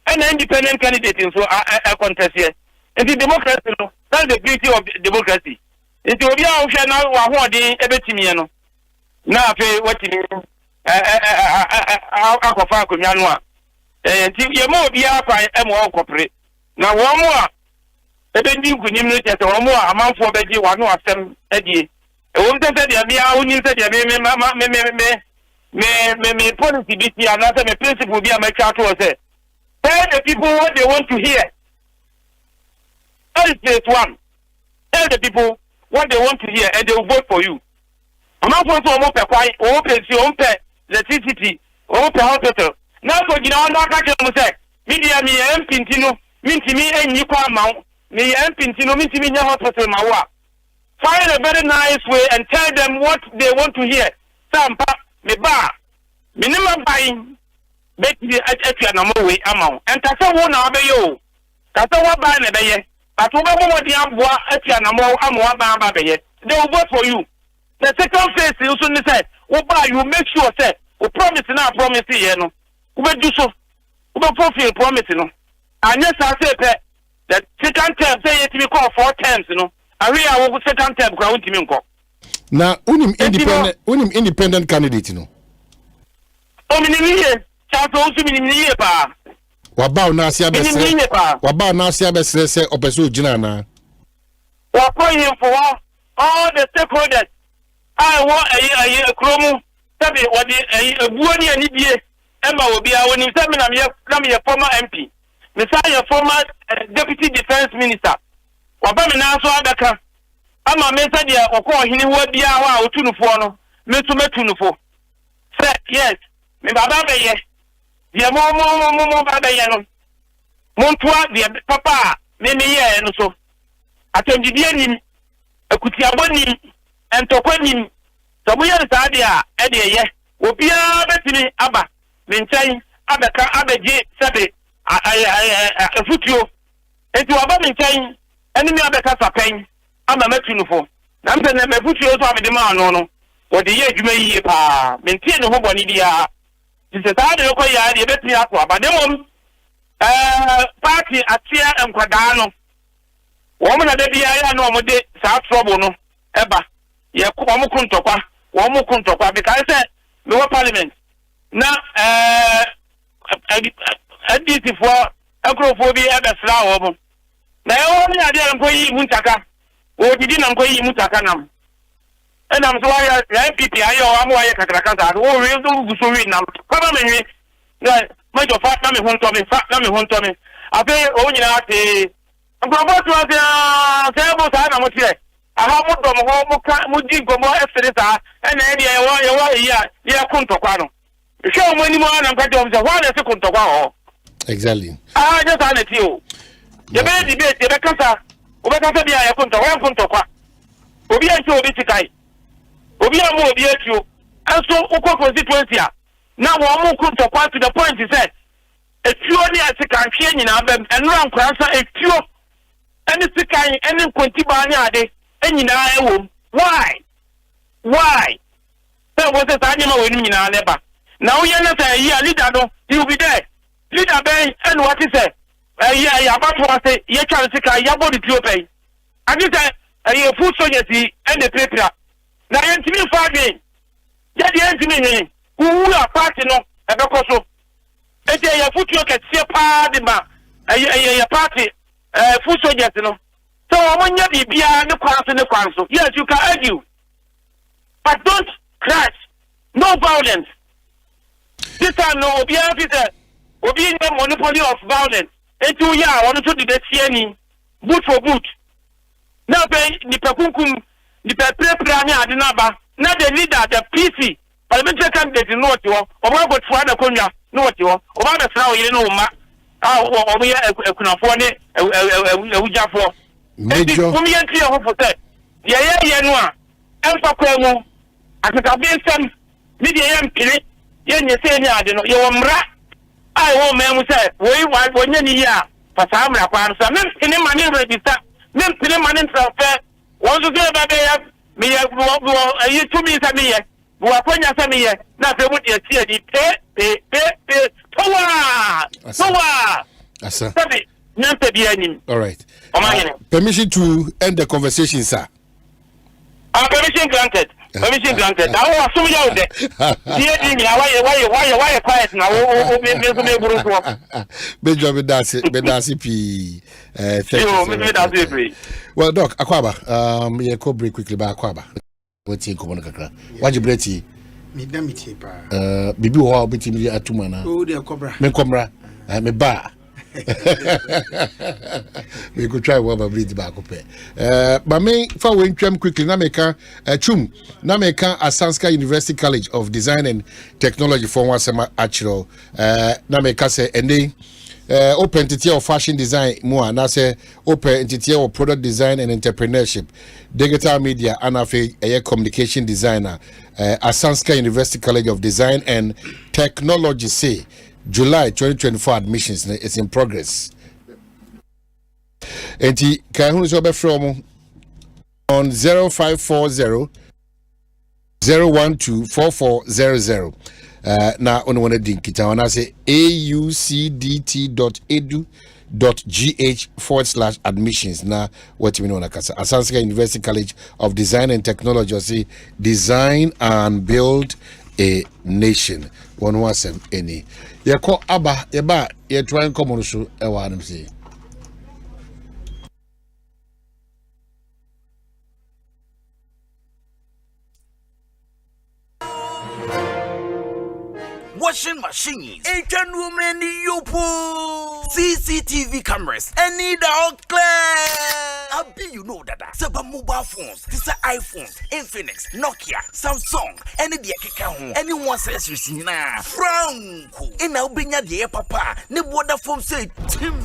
and independent candidate in so a contest here. And the democracy, no, that's the beauty of democracy. It will be our share now, who the Ebetimiano. Now, pay what you mean. Aquafa Kunyanwa. And you more be up by M1 corporate. Now, one more. Ebendi Kunimit at one more amount for Betty, one more some Eddie. A woman said, me policy be here, and my principle be my charter was there. Tell the people what they want to hear. That is place one. Tell the people what they want to hear, and they will vote for you. I'm not going to open electricity, open hospital. Now, so you know, I'm not going to say, media me and Pintino, minti me and you call mount, me and Pintino, minti me hospital, my wa. Find a very nice way and tell them what they want to hear. Sampa. Me ba minimum buying bet the at na mo way amount and kasa wo na abeyo kasa wa buy na beye but wo be mo di aboa at na mo amwa ba beye they will vote for you. The second phase you so say wo buy you make sure say wo promise na promise here no wo be do so wo be fulfill promise no anya sa say pe the second term say it me call 4 terms no ari a wo second term kwa untimi nko. Na unim independent candidate no. O minimiye, chato usu minimiye pa. Wabao na asia besre. Wabao na asia besre se opeso ojina na. Wapoyin for all the stakeholders. I want a kromu sabi wadi buoni ani die emma obi a woni sabi na me former MP. Me say former deputy defense minister. Waba me na so adaka. Ama me say dia okọ hini wa bia wa otunufo no me to metunufo say yes me baba be ye dia mo baba ye no montoa dia papa me ye no so atendidie nim akutiabo nim entokwa nim so mo ye sa dia e de ye obia betini aba me ntai abeka abeje sebe afutuo enti waba me ntai eni me abeka sapen ama metunufo na mpe na mefutu yo so amede ma no no wo de ye adwuma yiye pa mentie ne ho boni dia dise ta de ko ya de betri ato abademom party atia enkwada no wo mo na de bia ya no mo de sa trouble no eba ye ko mo kuntokwa because say me wo parliament na NDC for akrofo bi ebesra wo mo na yo ni ade nko yi muntaka o didi na nko yi mutaka nam enam so ya MPP ayo amu aye kakrakanta o we do guso wi nam kwaba menwe na majo fa na me honto me abe o nyina ate nkrofo to ate se bo sa na mo tie aha mo dom ho mo di gomo efere sa ena e de ye ya kuntokwa no hwe mo ni mo na nka dom se ho na se kuntokwa ho exactly just an tio ye be debate ye be kasa obekasa bia ya kuntokwa obi anti obi tikai obi amu obi atio enso ukọ constituency a na wo mu kunto kwa to the point is that etio ni atika hwe nyina abem enura nkransa etio eni tikai eni nkonti ba ni ade enyina ewom why so was it anyama we nyina neba na wo yana say here leader no he will be there leader ben and what is say yeah about what say ye try to tikai ya body tio pay and you say a food soldiers and the paper na yentimi fa again ya di yentimi hin who are party no ebeko so e dey ya food yo ketse pa de ma ya party food soldiers no so omonya bibia ne kwanso yes you can argue but don't crash no violence this time no obi officer obi in the monopoly of violence etu ya wonu to the tiani boot for boot now be ni pekunkum ni prepare ni ade na ba na the leader the PC parliamentary candidate no what wo oba go twa na konwa no what wo oba na sra oyire no ma obo ya ekunafo ne ewujafo major umi yenti ho fote ye no a empa kwa mu ataka bensam ni de ye mpire ye nye se ni ade no ye wo mra ai wo memu se wo nya ni ya fasa mra kwa so men pine mani register men pine mani transfer won so se ba be ya me ye wo to me sa me ye wo akonya sa me ye na se wo de tie di pe towa asa sabi nyante bi anim. All right. Omanhene. Permission to end the conversation, sir. Permission granted. Permission granted. Now, assume you out there. Why quiet now? Benjamin Bedasi P. Thank you. Well, Doc, Akwaba, me go break quickly by Akwaba. What's in Komonaka? What's your breath? Me damn pa. Bibi wa biti mi atumana. Oh, dear cobra. Me komra. Me ba. We could try what breed back up. But me for when tram quickly na meka chum na meka Asante University College of Design and Technology for one sema actual na meka say ende open entity of fashion design more na say open entity of product design and entrepreneurship digital media and a communication designer Asante University College of Design and Technology say July 2024 admissions is in progress. Enti kan hu so be from on 0540 012 4400 na ono wona din kita wana say aucdt.edu.gh/admissions na what we know na kasa Asante University College of Design and Technology say design and build a nation. One was any. You call Abba, Eba, you try and come on show a one say. Washing machines, Asian women, yopo, CCTV cameras, and need all clear. I be you know that. Seba mobile phones, this are iPhones, Infinix, Nokia, Samsung, any the Kika, anyone says you see now. Franco, in Albania, the papa, ne water foam say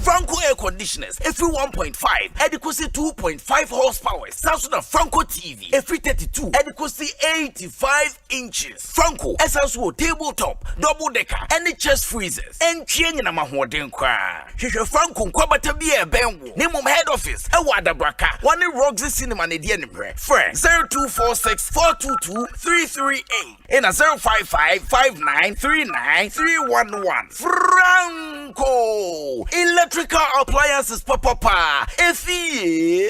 Franco air conditioners, every 1.5, adequacy 2.5 horsepower, Samsung Franco TV, every 32, adequacy 85 inches. Franco, SSO tabletop, double decker, any chest freezers, and chain in a mahoden cry. Franco, Kwabena be a benwo, name of head office, a water braka, one in Roxy Cinema, and the enemy. Friend 0246 422 338 and a 055 5939 311. Franco, electrical appliances, papa, if he.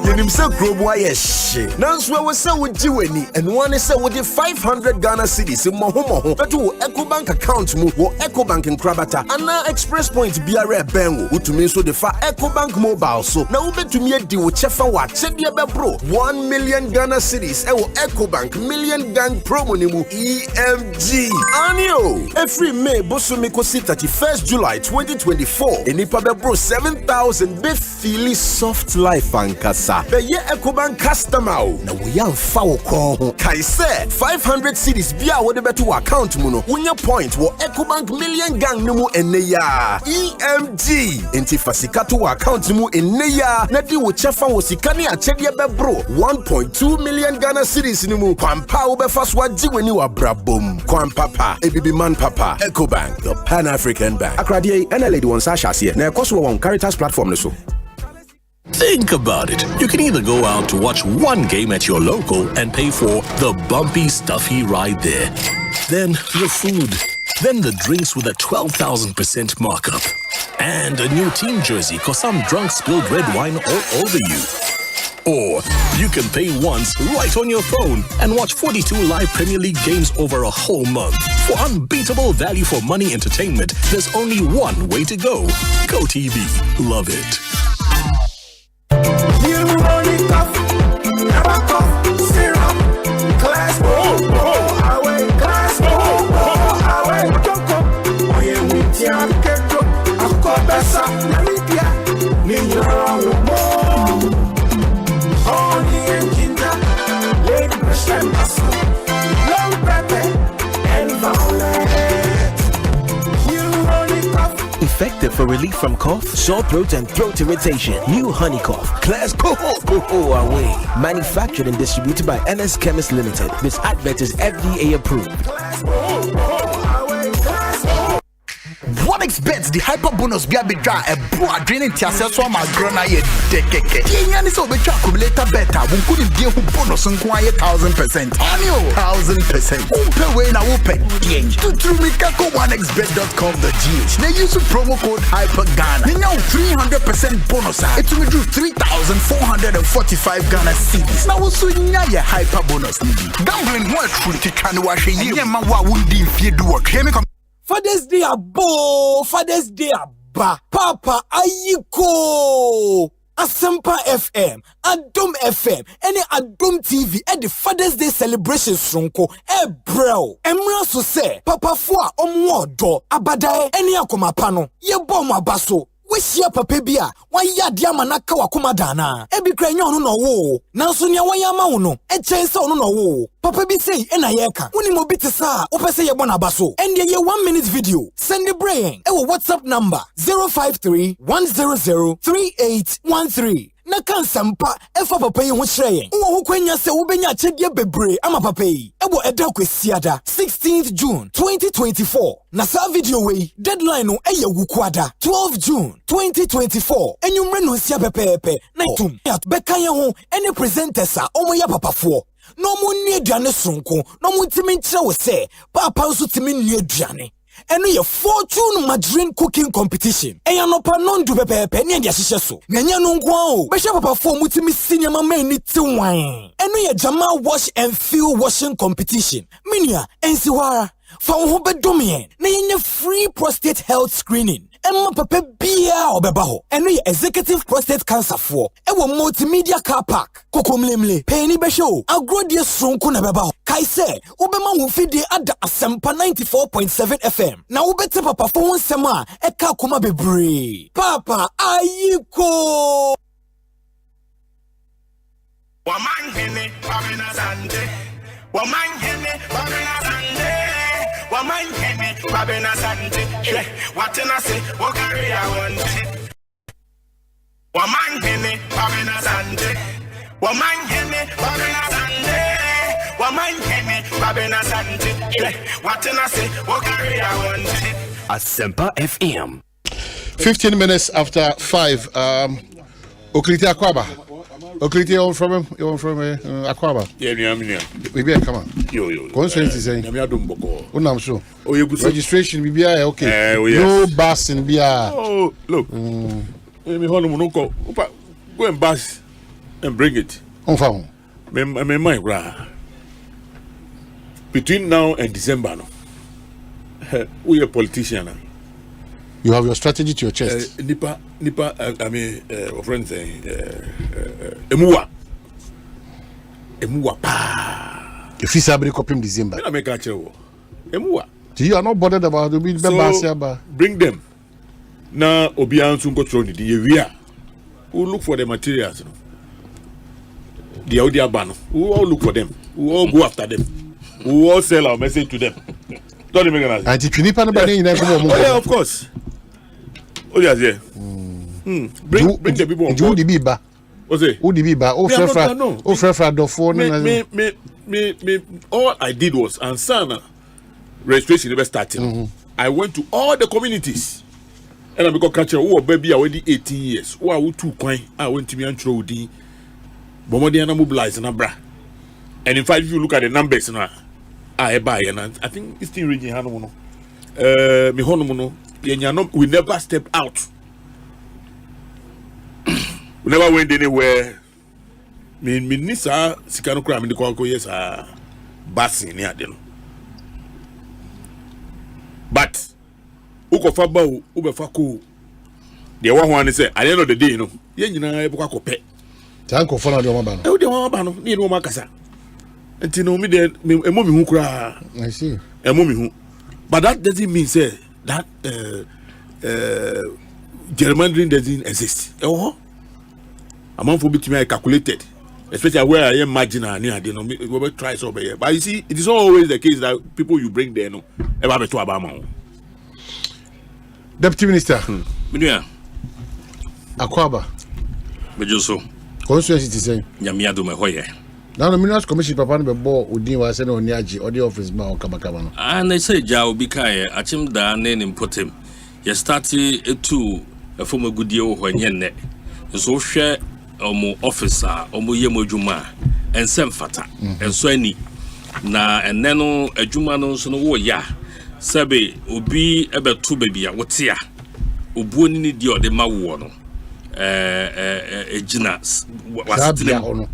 You himself grow boy shit. Now so we say we jiweni and one is say with 500 Ghana cedis in mohomo that to Ecobank account mu wo Ecobank in Kwabena and now Express Point BRA benwo utumi so the fa Ecobank mobile so now ube to me di wo chefa wa chedia be bro 1 million Ghana cedis e wo Ecobank million gang promo ni mu EMG anio every May bosumi kosi 31st July 2024 enipa be bro 7,000 be feel so soft life ankasa. Be ye Ecobank customer. Na we yan fa wo kron ho. Kai say 500 cedis bia wo de beto account mu no. Unya point wo Ecobank million gang no mu enne ya. EMG. Enti fasika to account mu enne ya. Na di wo chefa wo sika ne achede be bro. 1.2 million Ghana cedis ni mu. Kwampa wo be faswa jiweni wa brabom. Kwampapa. Ebibi man papa. Ecobank, the Pan-African Bank. Akradie NLA one Sasha here. Na ekoso wo on Caritas platform no so. Think about it. You can either go out to watch one game at your local and pay for the bumpy, stuffy ride there. Then the food. Then the drinks with a 12,000% markup. And a new team jersey cause some drunk spilled red wine all over you. Or you can pay once right on your phone and watch 42 live Premier League games over a whole month. For unbeatable value for money entertainment, there's only one way to go. GoTV. Love it. Effective for relief from cough, sore throat, and throat irritation. New Honey Cough. Class Coho away. Manufactured and distributed by NS Chemist Limited. This advert is FDA approved. OneXBet the hyper bonus be a bit dry a broad draining tiasa so my grona ye dekeke. Kinyani so be accumulator better. We couldn't give who bonus and quiet 1,000%. Annual 1,000%. Umpe way na upe change. To trumikako OneXBet.com.gh. They use the promo code HyperGhana. They now 300% bonus. It will do 3,445 Ghana cedis. Now also nya hyper bonus. Gambling more true to try to wash a year. Yeah, man, what would if you do work? Hear me come. Father's Day abo, Father's Day aba, Papa Ayiko, Asempa FM, Adom FM, any Adom TV, and the Father's Day celebration sonko, bro. Emra so say, Papa fwa omwodo, abadae, any akomapano, ye boma baso. Wish ya papa bia, wan ya diama na kawa kumadana. Ebi krenyo no wo. Nanso nya wan ya ma uno. Chense ono no wo. Papa bi say ena yeka. Woni mo bi te sa, opese ye bona baso. And ye 1 minute video. Send the brain. Ewo WhatsApp number 053 100 3813. Na kansampa efa papa yi ho hyereyen wo ho kwanya se wo benya chedie bebre ama papa yi ebo eda kwesiada 16th June 2024 na sa video we deadline no eye wukwada 12 June 2024 enyumre no sia pepepe na tum ya beka ye ho any presenters a omo ya papafo no mo ni aduane sonko no mo ntimi nkyere wo se papa nso timi ni aduane. Eno ye fortune margarine cooking competition. Eya no pa non du pepepe ni dia hihye so. Nanya no nko o. Be papa fo mutimi sinya mama ni ti wan. Eno ye jama wash and feel washing competition. Minia ensi wara. Fa wo ho bedome na yenye free prostate health screening. Emma papa bia obeba ho. Eno ye executive prostate cancer for. Ewo multimedia car park. Kokomlemle. Penny be show. Agrodie sonko na beba ho. Kai se, ubema wufidi ada Asempa 94.7 FM. Na ubete papa fo nsema eka kuma bebre. Papa Ayiko. Omanhene, Kwabena Asante. Omanhene, Kwabena Asante. Omanhene, Kwabena Asante. What I say, what carry I want. Omanhene, Kwabena Asante. Omanhene, Kwabena Asante. Omanhene, Kwabena Asante. What I say, what carry I want. Asempa FM. 15 minutes after 5. Okriti Akwaba. Okriti, you're from Akwaba. Yeah. Maybe come on. Yo. Consensus is saying. I'm sure. Registration, maybe okay. No bus in Bia. Oh, look. Go and bus and bring it. On phone. Between now and December, we are politicians. You have your strategy to your chest. Nipa, I mean, friends, Emua pa. If you say copy December, I make a show. Emua. You are not bothered about the big so bring them. Now, Obian soon got thrown the area. we'll look for the materials. The audio ban. We'll all look for them. We'll all go after them. We'll all sell our message to them. Don't even know. Yeah, of course. Oh, yeah, yeah. Bring the people on board. What's it? All I did was Ansana registration never started. I went to all the communities. And I become catcher who baby already 18 years. Who are two coin? I went to me and throw the Bomodiana mobilized and abra. And in fact, if you look at the numbers now, I buy and I think it's still reaching Hanomono. We never stepped out. We never went anywhere. Nisa Sikano Kram in the Kwanko, yes, Bassin near them. But Ukofabo, Ubefako, the one is at the end of the day, you know, Yenina pet. Tanko for the Mabano. Oh, the Mabano, near Makasa. And you know me, a mummy who cry. I see. A mummy who. But that doesn't mean, say, that gerrymandering doesn't exist. Oh, amount for between I calculated. Especially where I am marginal near the we will try so here. But you see, it is always the case that people you bring there no ever to Abama. Deputy Minister. Akwaba. Bejoso. Constituency citizen. Nyamia do me hoye. Now the Minerals Commission papa no be bo odin wa se no niaji or the office ma on kabakaba no. And they say ja obi kai achim da na nim potem. You start to a former good year when ye so hwe omo officer omo yemo adwuma ensem fata enso ani na enne no adwuma no so no wo ya sebe obi ebeto baby a wotia obuoni ni di ode ma wo no ejina wasitine ono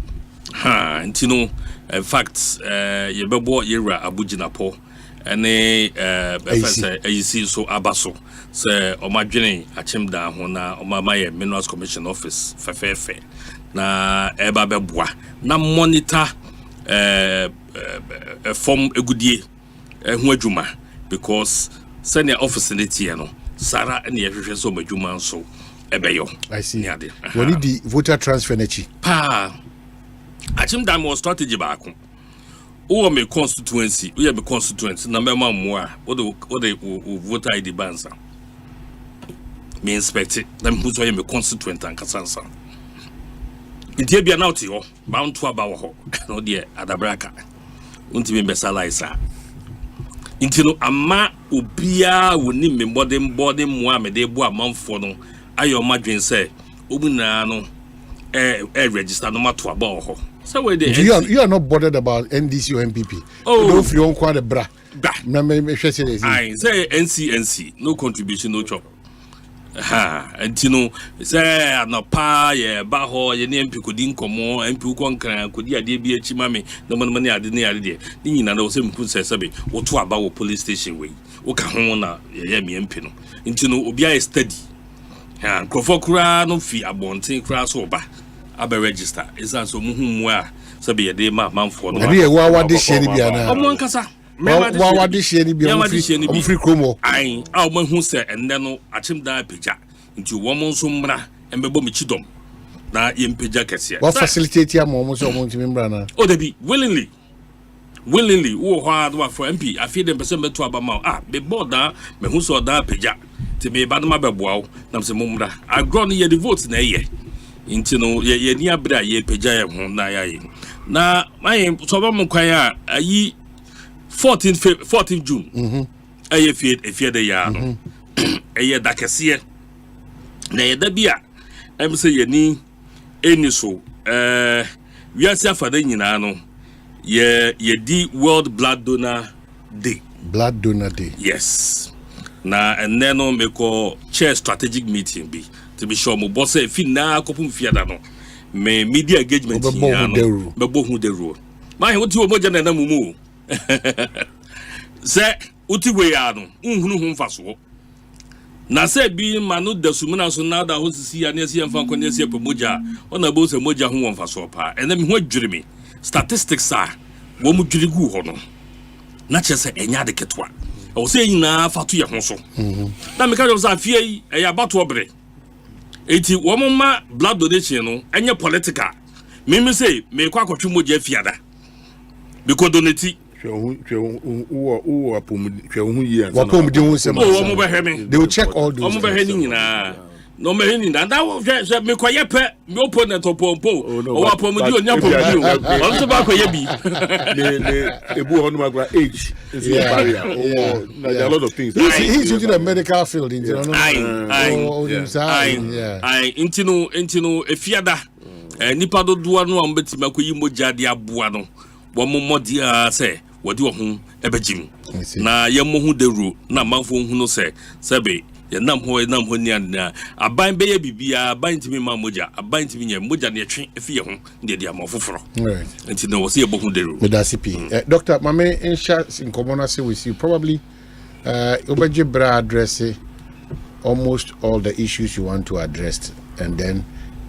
ha ntino in fact ye bebo yera abugina po ene efese ayisi so abaso se omadwene achimda ho na omamaye Minerals Commission office fefefe na eba beboa na monitor form egudie ho adwuma because senior office ne tie no sara ne yehwehwe so madwuma nso ebeyo. I see. We need the voter transfer nechi pa achimda mo strategy ba ko o me constituency we be constituency na mema moa o de voter ID bansa me inspect it na me so me constituent an kasansa itie bia na oti ho ba nto aba wo ho no de adabraka unti me besalaisa intino ama obia woni me body moa me de bo amanfo no ayo madwen say obuna no register no mato aba wo ho. So you are not bothered about NDC or MPP. Oh, don't feel on quite a bra. I say NCNC, no contribution, no job. Ha, and you know, say no pa, yeah, baho, your name couldn't come more, and Puquan could ya be a chimame, no money I didn't idea. Then I know some could say, what to about police station way. Okahona, yemi and pino. Into no obia steady. And Crofokra no fee about 10 crowds over. Abe register is also muhumwa sabi ya de man for no be wa de share bi ana omo nkasa wa de share bi o free chromo ai a o mahu se enne no achim da peja nti wo mo nso mra embebo mi chidom na ye mpeja kese wa facilitate ya mo so mo ntimi mra na o debi willingly wo ho ado for MP afie dem person beto abama be board da me hu so da peja ti me ba no mabeboa na se mo mra agro no ye the vote na ye intino ye ni abra ye peja ye ho na ya ye na my so ba mo kwan a ayi 14th June aye fie de ya no aye dakese na ye da bia em say ye ni eni so wiase afada nyina no ye di World Blood Donor Day. Yes. Na and then no make chair strategic meeting be to be sure mo boss e fi na kopum fiada no me media engagement ya no be bo hu de ro my what you moja na mumu se uti we ya no nhunu hu mfaso na se bi manu da sumuna so na da ho sisi ya na esi mfa kwani esi moja ona bo se moja hu mfaso pa ena me ho adwire me statistics are wo mu dwire gu ho no na chese enya de ketwa o se nyina fatu ye ho so na me ka jo sa fie yi e ya bato obre eti wo ma blood donation no enye political me say me kwa kwatwe moja fiada because donate they will check all those no me hini na that me kwa yepe me opponent opompo o wa pomudi onya pomudi o so ba kwa yebi ebu honu magwa age is a barrier there are a lot of things he's using a medical field in intino efiada nipa do doa no am betima ko yi moja de aboa no wo momodi a se wodi wo ho ebegim na yemo hu deru na manfo hu no se sebe nam ho ni na aban be ye bibia aban timi ma moja aban timi nye moja ne twe efie ho de de amofoforo nti no wo se ebohu deru medasipi doctor mame insha in common say with you probably obeje bra address almost all the issues you want to address and then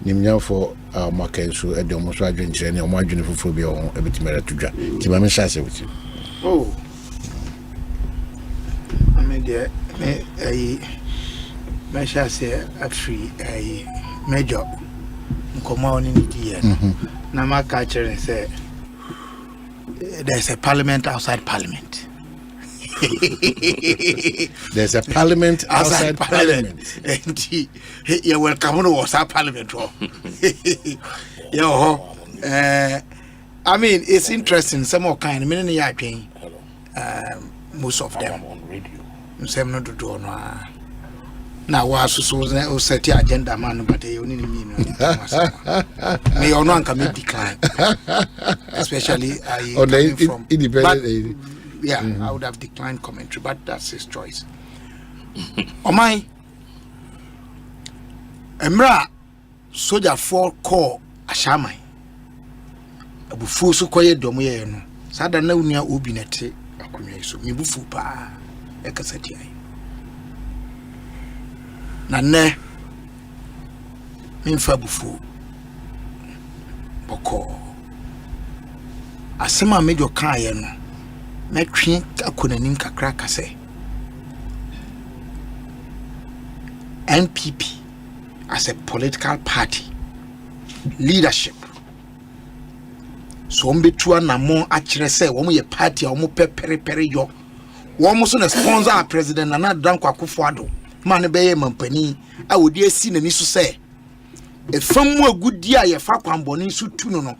nimnya for makenso e de almost adwentre ne o adwene foforo bi o ebetimera tudwa ti mame insha say with you media me Mesha say actually a major common in the year. Nama catcher and say there's a parliament outside parliament. There's a parliament outside parliament. And you welcome to what's our parliament. I mean, it's interesting. Some more kind. Most of them. Some not to do no. Now was so set the agenda man, but they only mean may or none can decline. Especially I from independent. I would have declined commentary, but that's his choice. Oh my Emra soldier 4 call Ashamai. Abufu so koye domoye no. Sada na unia obi nete akunye so. Mi bufu pa ekasati ai. Na ne minfa bufu boko asema mejo kan ye no metwe akonanim kakra kase NPP as a political party leadership so mbetu anamo akire se wo ye party wo pepere yo wo so na sponsor president Nana Danko Akufo-Addo man beye mampani a wodi asi nani so se e famu agudi a ye fa kwamboni so tu no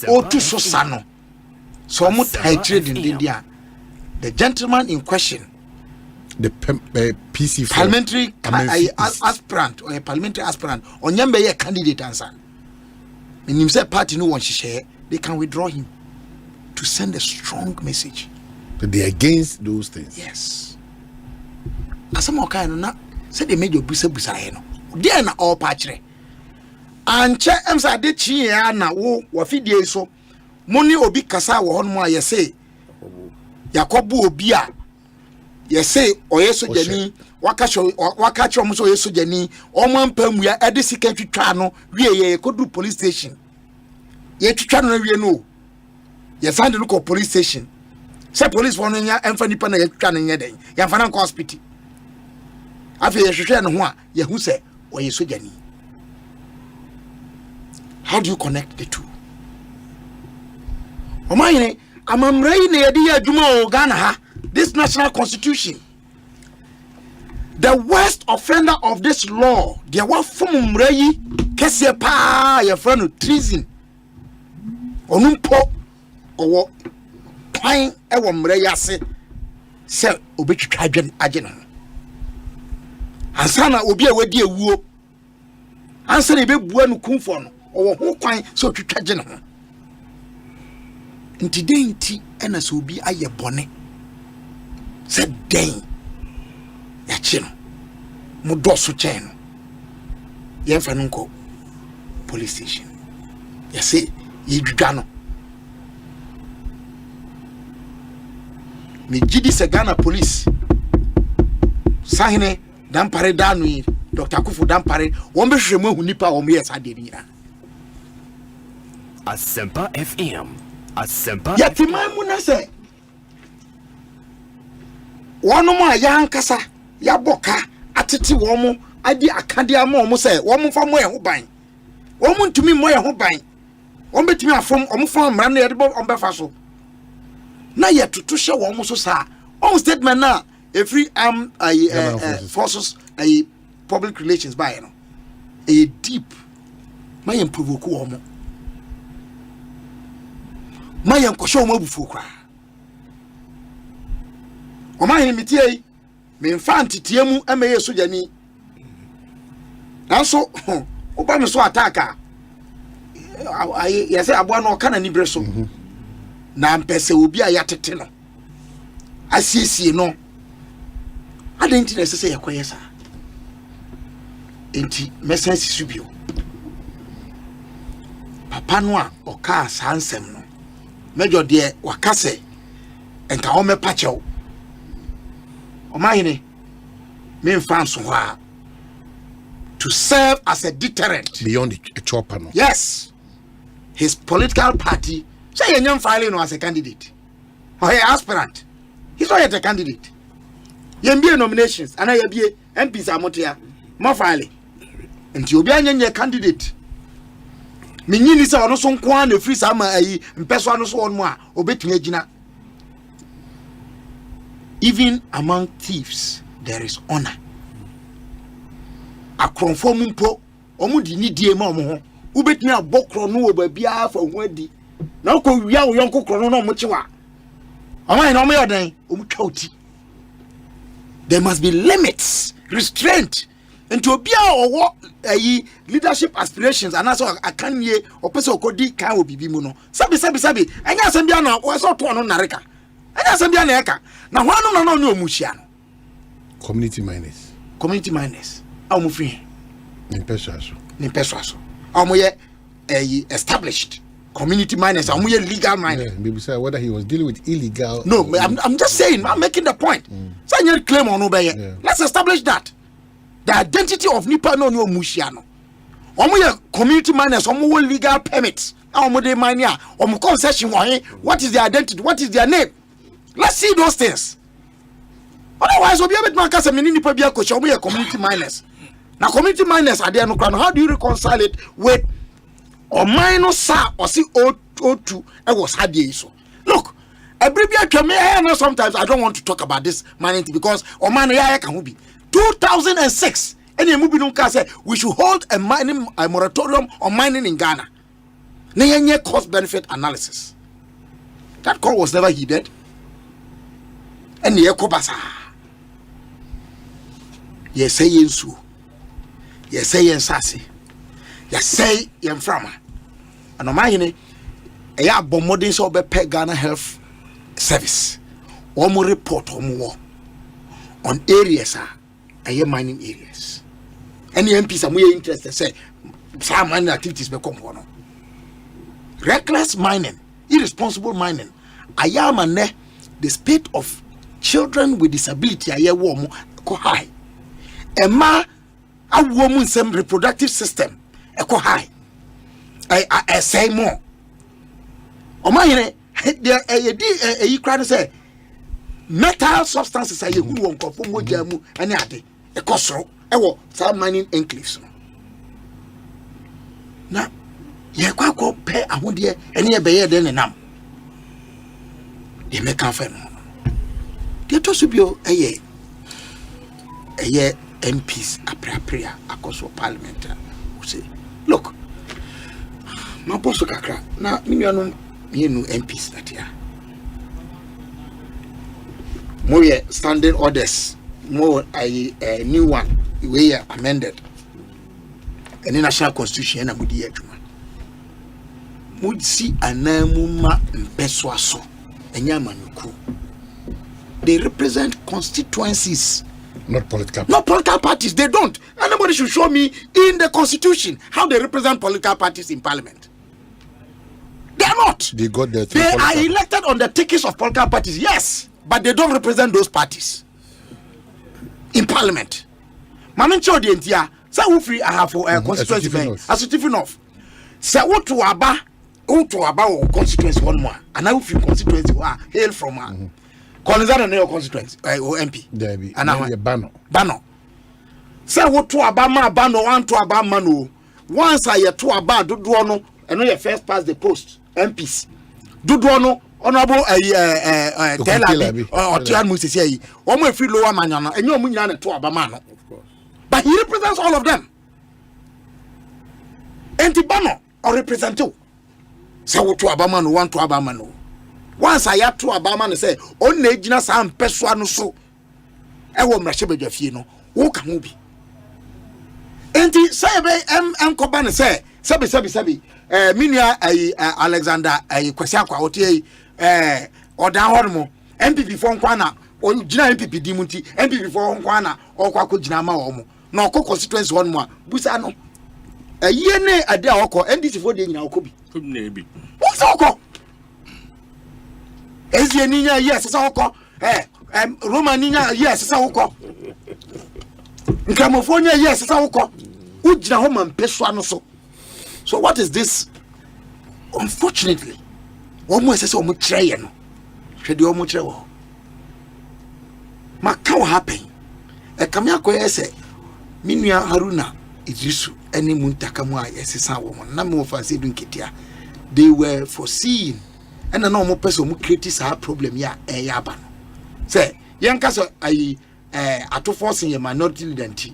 o tu so sa no so mo title din dia the gentleman in question the PC parliamentary aspirant or a parliamentary aspirant onyambe ye candidate answer menim say party no won share they can withdraw him to send a strong message that they against those things. Yes asama okai no na say they made your busa no there na all patchre anche emsa de chi ya na wo fidie so moni obi kasa wo hono a ye say yakobu obi a ye say oyeso jani wakacho mo so oyeso jani omo ampamu ya ede sika twitwa no wie ye kodu police station ye twitwa no wie no ye send no ko police station say police won nya emfa nipa na ye twitwa no nya den ya fa na ko hospital afi ye hwehwe no ho a ye hu say oyeso jani. How do you connect the two? Omanhene amamrai na yedi adwuma o Ghana ha this national constitution. The worst offender of this law, the wa from mrai kese pa ye friend treason. Onumpo owo kwan e wo mrai ase se obetwitwa adwen age no. Ansana obi a wadi ewuo. Ansana ebebua no kumfo no. Owo ho kwan so twitwaje ne ho nti denti ena so bi aye bone se den ya chi no mo do so chen no ye fa nko police station ya se ye dwudwa no me gidi se Ghana police sahine dampare danu Dr. Akufo dampare won be hwehwemu hu nipa wo me yesa de ni Asempa FM. Asempa. Yati mamu na se. Wonu ma ya nkasa ya boka atete wo mu adi akadia ma omo say wo mo fa mo ho ban wo mo ntumi mo ho ban wo betumi afom omo fa mra na ye de omo befa so na ye tutu hye wo mo so sa on statement na every forces public relations by you know a deep my provoke wo mo my nkosho mo bufu kwa Omanhene mitie me mfa ntetie mu emeye sojani nanso oba me so ataka yese aboa no kana ni breso na mpese obi a yatete no asiesie no adenti na sese yakoye sa enti mesensi subio papa no a oka sansem no mejo de wakase enka o mepachew Omanhene me fans wa to serve as a deterrent beyond a chopper no. Yes, his political party say anyam filing no as a candidate or an aspirant. He's not yet a candidate. Yembie nominations and I be MPs amotia mo filing and you be a candidate. Minyini say ono so nko an free sama ayi mpeso ano so ono a obetumi agina. Even among thieves there is honor. Akronfo mumpo omudi ni die ma omo ho ubetumi abokro no oba bia fa ho adi na ko wia wo yonko kro no mo chiwa amai na omo yodan omutwa oti. There must be limits, restraint into obia owo leadership aspirations and also akanye opese okodi kan obibi mu no sabi anya asem bia na wo so to no nareka anya asem bia na eka na ho anu na no omuhia no community miners Amu free. Nimpeso. Amu established community miners. Amu legal miners. Maybe say whether he was dealing with illegal. No, I'm just saying. I'm making the point. So you claim on Obey. Let's establish that the identity of Nipa no Mushiano. Amu community miners. Amu legal permits. Amu de mania. Amu concession. What is their identity? What is their name? Let's see those things. Otherwise, we'll be able to make us a mini Nipa coach. Amu community miners. Now, community miners are there no crown. How do you reconcile it with or minus sa or see O2? It was hard so. Look, a bribia can sometimes I don't want to talk about this mining thing because Omanhene can be 2006. Any movie don't say we should hold a moratorium on mining in Ghana. Nenye cost benefit analysis. That call was never heeded. And the Ekobasa. Yes, say yensu. Yes, say yen-sasi. Yes, say yen-frama. And Omanhene, a bomodin so be Ghana Health Service. Omo report on areas are mining areas. Any MPs are more interested say some mining activities become one. Reckless mining, irresponsible mining. The state of children with disability are high. A woman's reproductive system echo high. I say more. Omanhene there you can say metal substances are you won't conform with jamu and ade a costro ewo some mining enclaves. Now ye kwa pay a one dear any be then nam. They make confirm. They to be a year MPs prayer across parliament who say, look, my boss kakra na mimiano you MPs that here. More standing orders, more a new one, we are amended. And the national constitution and mudi ejuma. Would see anamuma mpeswaso enyamanuku. They represent constituencies. Not political parties. They don't. And nobody should show me in the constitution how they represent political parties in parliament. They are not. They got their They are elected on the tickets of political parties, yes, but they don't represent those parties in parliament. Mamin Chodi Ntia, say who free I have for constituency as enough. Say what to aba constituency one more, and I will feel constituency hail from Colonization and constituency or MP. There be and now Bano. Say what to Abama Bano, one to Abamano. Once I to Abba, do no, and you first pass the post, MPs. Do no, honorable Telabi or Tian Musisi, or my free lower man, and your Munyana to Abamano. But he represents all of them. Antibano or represent you. Say what to Abamano, one to Abamano. Once I have to Abamano say, only Gina Sam Peswano so. I won't Rashebe Jafino, who can be. Enti say Kwabena say sabi minia Alexander Kwasiakwa otie odan hormo MPP for nkwana o gina MPP dimunti MPP for nkwana okwa ko gina ma wo mo na okọ constituency one mo busa no ye ne ade okọ NDC for de nyina okọ bi na ebi busa okọ ezie ninya yes sa okọ Roma ninya yes sa okọ Nkramofonia yes sa okọ ujina ho man peswa no so. So what is this? Unfortunately, one more says omo kire no. Hwede omo kire wo. Maka what happen? Ekame akoye say minua Haruna Idrisu ene muntaka mu a yesesa wo na me ofanse du nketia. They were foreseen and na omo person omo create sa problem ya aba no. Say yanka so ayi atofo ye minority leader nti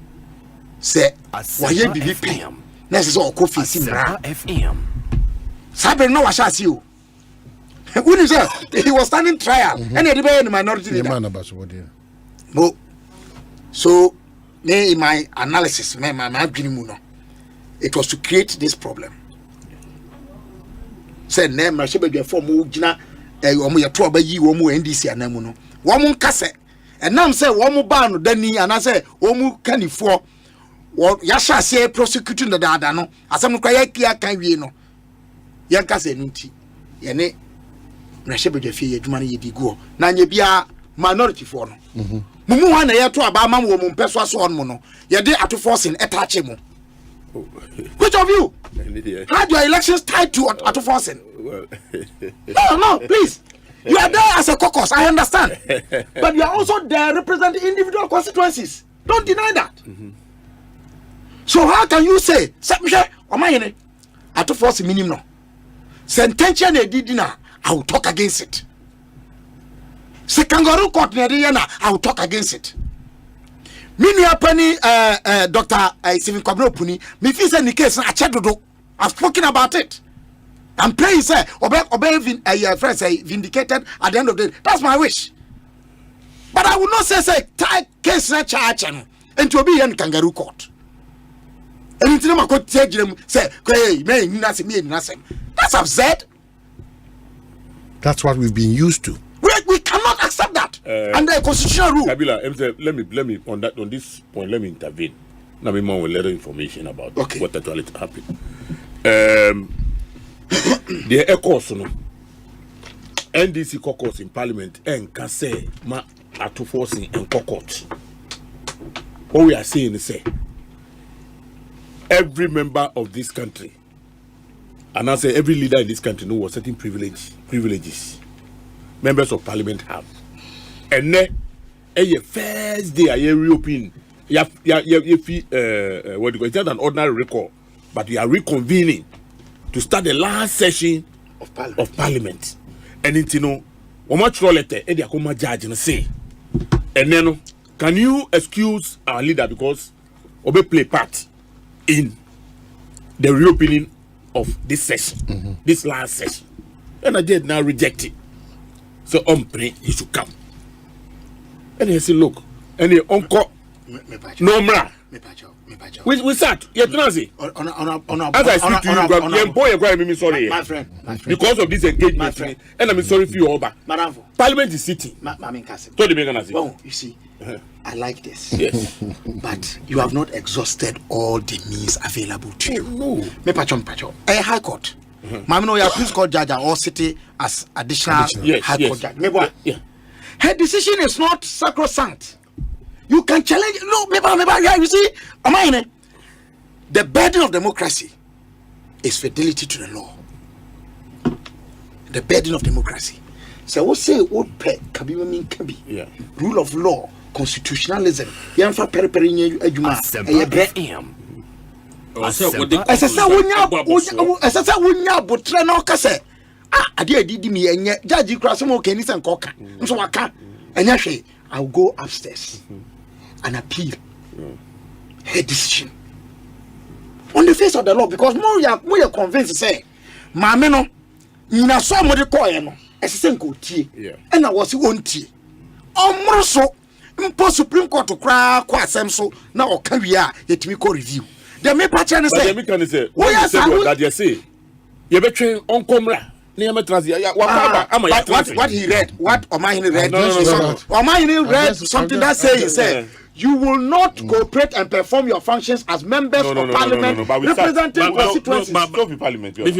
say waye bibi na se so kofi simra FM sabe no washa si o who say he was standing trial and he be minority leader no so me in my analysis my dream no it was to create this problem say na ma shebe dwa form o gina omo ye to obayi omo NDC anamu no womo nkase enam say womo ba no dani ana say womo kanifo wo yasha say prosecuting the dada no asem kwa yakia kan wie no yankase nti ye ne na shebe dwa fie adwuma no ye diguo na nya bia minority for no mumu ha na ye to aba ma wo mo mpeso so on mo no ye de ato forcing etache mo which of you had your elections tied to ato forcing no please. You are there as a caucus, I understand. But you are also there representing individual constituencies. Don't deny that. So how can you say, Omanhene, I to force minimum. Sententia ne didina, I will talk against it. Se kangaroo court ne didina, I will talk against it. Minia penny Dr. Stephen Kwabena Puni, me feel say case achedodo. I've spoken about it. I'm praying, sir. Obey friends say vindicated at the end of the day. That's my wish. But I will not say tie case na charge and to be in kangaroo court. And into my court say, hey, man, nothing. That's absurd. That's what we've been used to. We cannot accept that under a constitutional rule. Kabila, let me on this point, let me intervene. Now me more with little information about what actually happened. The Ekosiise no NDC caucus in parliament and can say ma ato forcing and court. What we are saying is say every member of this country, and I say every leader in this country know what certain privileges members of parliament have. And then a first day I reopen what do you call it's not an ordinary record, but we are reconvening to start the last session of parliament. And it's one much letter, and they come judge and say, and then can you excuse our leader because Obe play part in the reopening of this session, this last session? And I did now reject it. So pray he should come. And he said, look, and the uncle no mra. We sat. As I speak to you, sorry. My friend. Because of this engagement, and I'm sorry for you, Oba. Parliament is sitting. Oh, you see, I like this. Yes. But you have not exhausted all the means available to you. No. A high court. Mamino, your Prince Court judge or city as additional high court judge. Her decision is not sacrosanct. You can challenge. No, you see, Omanhene, the burden of democracy is fidelity to the law. The burden of democracy. So what say what pet kabi mean kabi? Rule of law constitutionalism yɛmfa periperi nyɛ adwuma ɛyɛ brɛ ɛsɛ sɛ wonya abotrɛ na ɔka sɛ adeɛ adidi mi ɛnyɛ judge kora sɛ ma ɔkani sɛ nkɔka nso waka ɛnyɛ hwee I'll go upstairs and appeal her decision on the face of the law because more convinced say maame no nyina so amode kɔɛ no ɛsɛ sɛ nkɔtie ɛna wɔ se wɔntie ɔmmoro so mpo Supreme Court kora kɔ asɛm so na ɔka wie a yɛtumi kɔ review the me patch ne say that you say you between onkomra what he read what Omanhene read Omanhene read something that says you will not cooperate and perform your functions as members of parliament representing constituencies.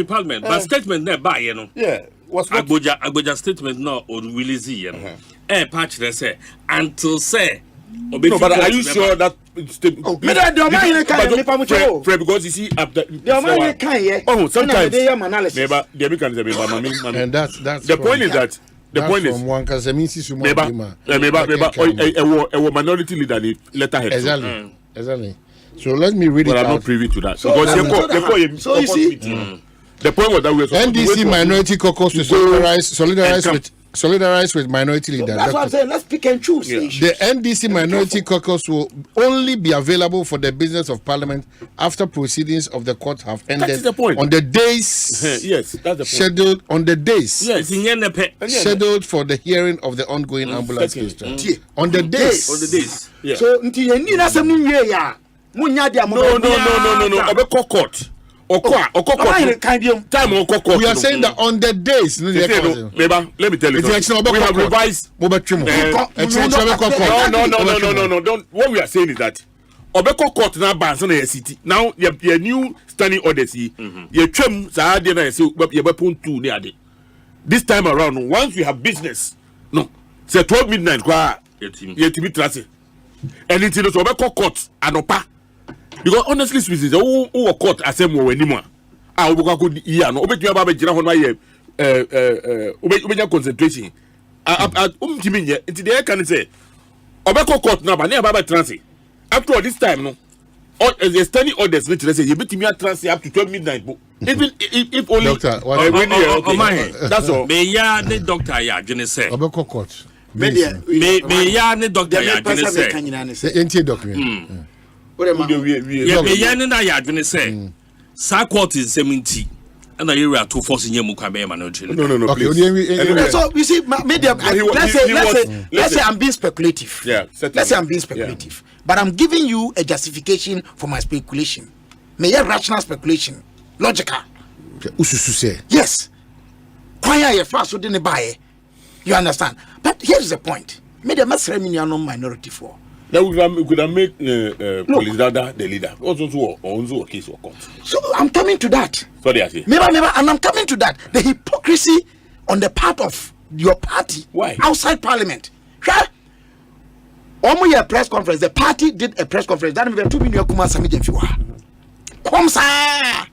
Parliament but statement there by you know Agboja statement now on release patch they say until say no, but are you sure that because you see sometimes and that's the point is that a minority leader letterhead exactly so let me read it I'm not privy to that because you see the point was that we NDC minority caucus to solidarize with minority leaders. That's what I'm saying. Let's pick and choose. The NDC minority caucus will only be available for the business of parliament after proceedings of the court have ended. That's the point. On the days yes, that's the point. Scheduled on the days scheduled for the hearing of the ongoing ambulance case. On the days. Yeah. So until you need us no. Obeko court. We are saying that on the days. Let me tell you. We have revised. No. Don't. What we are saying is that Obeko court now bans on the city. Now your new standing orders. Your trim this time around, once we have business, no, say 12 midnight. Yet to be traced. And it's in the Obeko court and opa. Because honestly speaking, who court Asempa anymore? Obuka could hear no. Obetu ababe jira hono aye obenya concentration. Timi ye. It's the can say. Obeko court na ba na ababe transit. After all this time no. The standing orders which say you betimi transit up to 12 midnight. Even if only doctor, that's all. Me ya the doctor ya jene say. Obeko court. Me ya the doctor ya jene say. Enti document. Yeah, na ya adwene say sa court is 70 and I area to force in mu kwabena ma no chile. No, okay, please. So you see media let's say I'm being speculative. Yeah, let's say I'm being speculative. Yeah. But I'm giving you a justification for my speculation. May a rational speculation, logical. Ususu say. Yes. Kwaya ye fast so didn't buy. You understand? But here's the point. Media must remain minority for. That we could have made Police Dada the leader. Also a case of court. So I'm coming to that. Sorry, I say. Never, and I'm coming to that. The hypocrisy on the part of your party. Why? Outside Parliament. Almost a press conference. The party did a press conference. That even 2 million kuma sami jemfiwa. Come sa.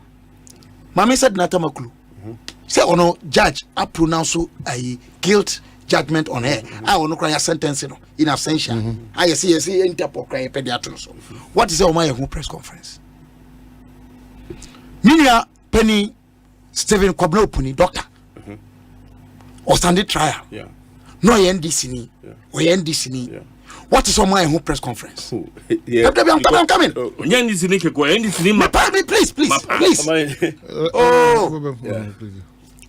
Mami said natamaklu. Say ono judge a pronounce a guilt judgment on her. I will not cry a sentence in absentia. I see Interpol cry pediatrician. So what is our my press conference? Minia Penny Stephen Kwabena Opuni doctor. Or Sunday trial. Yeah. No NDC ni. Or NDC ni. What is our my press conference? Yeah. I'm coming. NDC please. Oh.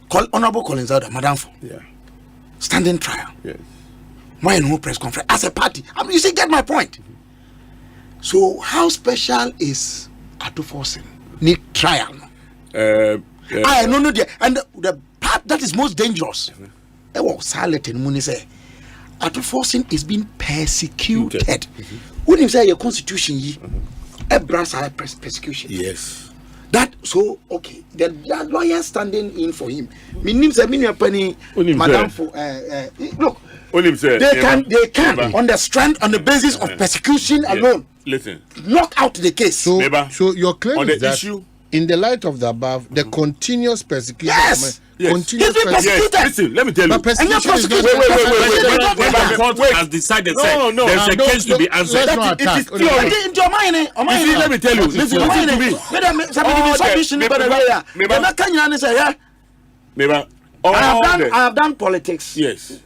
Call Honorable Collins out, Madam. Yeah. Standing trial. Yes. Why no press conference as a party? I mean, you see, get my point. So, how special is Atuforcing? Need trial. I know the and the part that is most dangerous. It was silent in Munise. Atuforcing is being persecuted. When you say your constitution, a brass persecution. Yes. That so okay. The lawyer standing in for him. Meaning penny, Madam for look. They can on the strength on the basis of persecution alone. Listen. Knock out the case. So your claim on is the that issue in the light of the above, the continuous persecution. Yes. Continuous He's been persecuted. Listen, let me tell you. But persecution is not. When the court has decided, there's a case to be answered. It is theory. Into your mind, You see, let me tell you. Listen to me. I have done politics. Yes.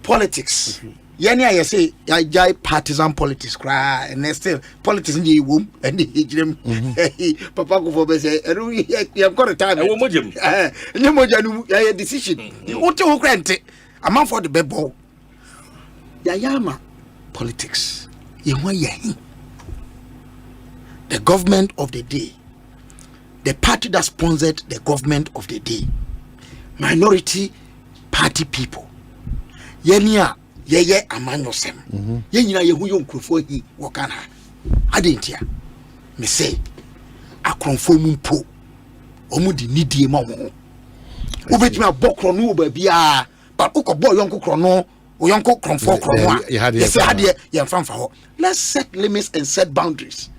Politics. Yani I say I jai partisan politics cry and still politics in the womb and the papa go for say you have got a time. You decision. You want to grant it. A man for the bebo. Yayama politics. The government of the day. The party that sponsored the government of the day. Minority party people. Yenia ye among yourself. Yena yehu yon crofo he wakana. Adentia. Me say a conforming po. Omudi nidi ma wo. Ubetimi abokro no babia. But uko boy yonko krono. Oyonko kronfo krono. Yes, hade ye mfamfa ho. Let's set limits and set boundaries.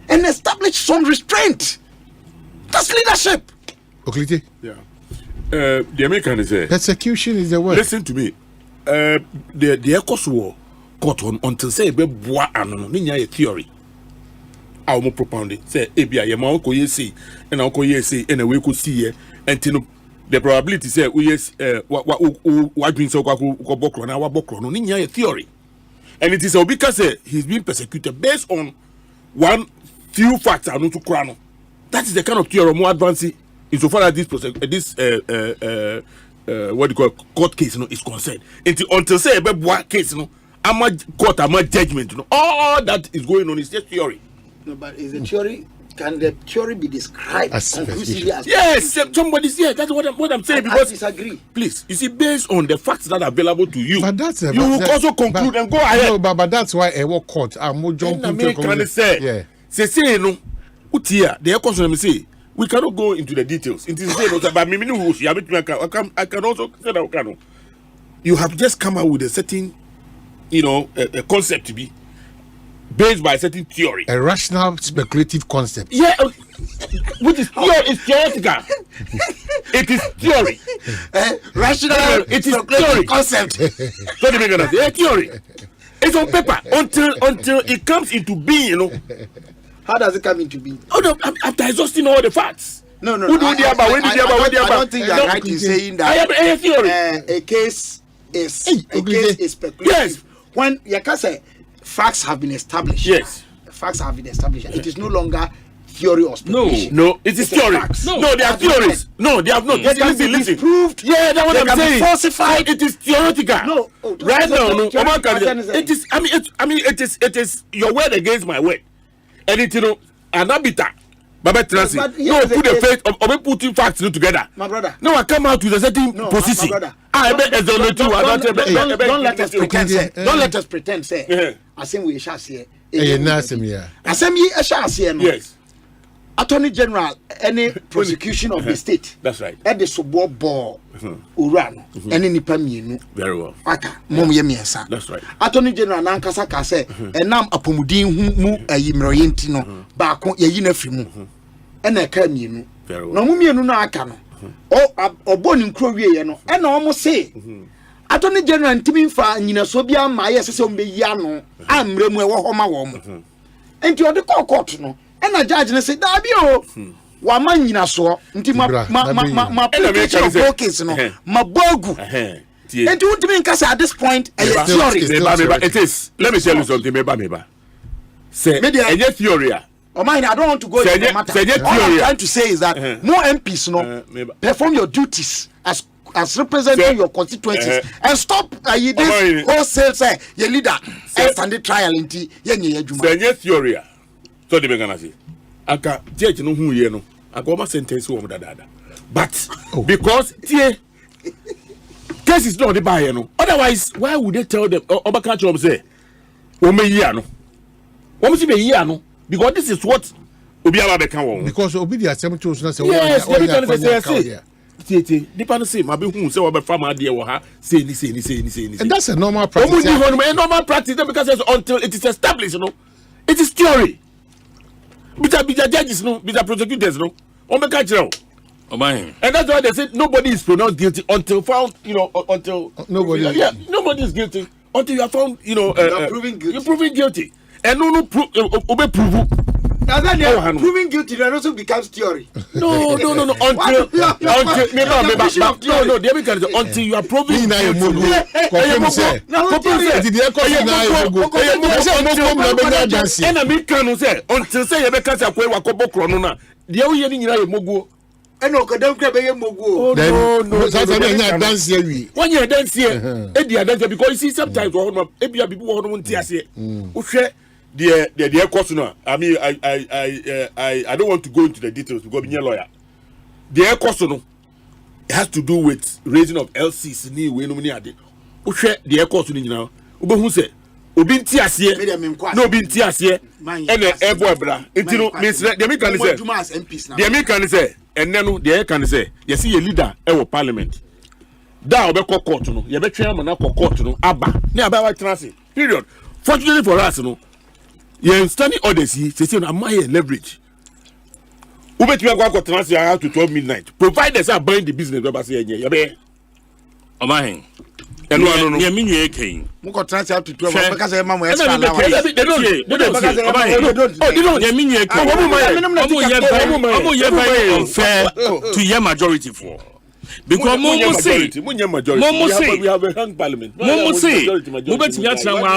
And establish some restraint. That's leadership. Oklite. Yeah. The American is persecution is the word. Listen to me. The Ekos war caught on until say be boa anono ninya ye theory. I will propound it. Say ebia ye ma ko ye see and ko ye see and we could see here and the probability say we yes what dream so ko bokro na wa bokro no ninya ye theory. And it is because he's being persecuted based on one few facts are not to crown. That is the kind of theory more advanced insofar as this what do you call court case is concerned. Until say a case, I'm a court, I'm a judgment. All that is going on is just theory. No, but is the theory? Can the theory be described as conclusively as? Yes, somebody's here. That's what I'm saying. Because I disagree. Please, you see, based on the facts that are available to you, but that's you will also conclude and go ahead. No, but that's why a work court. I'm more jumping to say. Yeah. Say no. Utia, the economy say. We cannot go into the details. It is saying, but I can also say that you have just come out with a certain, a concept to be based by a certain theory. A rational, speculative concept. Yeah, which is it's theoretical. It is theory. Rational, it is theory concept. What do you mean? A theory. It's on paper until it comes into being. How does it come into being? Oh no, after exhausting all the facts. No. I don't think you're right in saying that. I have a theory. A case is speculative. Yes. When you can say facts have been established. Yes. Facts have been established. It is no longer theory or speculation. No, it is theory. No, they are theories. No, they have not. Listen. Proved. Yeah, that's what I'm saying. Falsified. It is theoretical. No. Right now, no. It is. It is your word against my word. And it an arbiter. Baba Transi. No, put the faith of putting facts together. My brother. No, I come out with a certain position. I bet as don't let us pretend. Don't let us pretend. Say, I think we shall see. Yes. Attorney General, any prosecution of the state. That's right. At the suburb ball, Uran, any Nipamino. Very well. That's right. Attorney General Nankasa Kase, and now a Pomudin mu a Yimroyentino, Bako Yinafimu, and a Camino. Very well. No Mumiano Nakano, or born in Croviano, and almost say. Attorney General and Timinfa, Ninasobia, my SSM Yano, I'm Remo Homa. And you are the court, no. And a judge and said, Dabio, Waman Yinaso, my picture of focus, no, my bogu. And you want to make us at this point a theory. It is. Let me tell you something, Meba. Say, a theory. Oh, mine, I don't want to go into the matter. All I'm trying to say is that more MPs, no, perform your duties as representing your constituencies and stop this wholesale say your leader and stand trial in the theory. So the Meganasi. Aka judge no who ye no. Aka ma sentence wo dada. But because tie case is not the buy no. Otherwise, why would they tell them Obaka Chom say o me yi ano? Wo me yi ano because this is what Obi Aba bekan wo. Because Obi the Asempa chose na say yes, depend say ma be hu say we be farm ade wo ha say ni. And that's a normal practice. A normal practice because until it is established, It is theory. Bita judges no, bita prosecutors no. Omeka chiro. Omanhene. And that's why they say nobody is pronounced guilty until found, until nobody. Yeah, nobody is guilty until you are found, you're proving guilty. You're proving guilty. And no prove. Now then, proving guilty then also becomes theory. No. Until you are proving guilty. And no, don't grab a mogo. No. Dance here. 1 year dance here. Because you see sometimes people won't see the course now. I mean, I don't want to go into the details because I'm a lawyer. The course no, it has to do with raising of LCs. Ni we no money ade. Uhwe the course ni nyina. Obehu se obi nti ase. No obi nti ase. Ene ebo ebra. Enti no minister the American say. The American say enne no the can say yes ye leader e wo parliament. Da obekọ court no. Ye betwe am na court no aba. Na aba wa transit. Period. Fortunately for us no. You're standing orders here, say, am I a leverage? Ubet you go transfer out to 12 midnight. Providers are buying the business. Omanhene. And no. Yeah, me you king. Muko transfer out to 12 because I am extra. They don't. Yeah, me you king. Unfair to your majority for. Because Momo say we have a hung parliament. Momo say up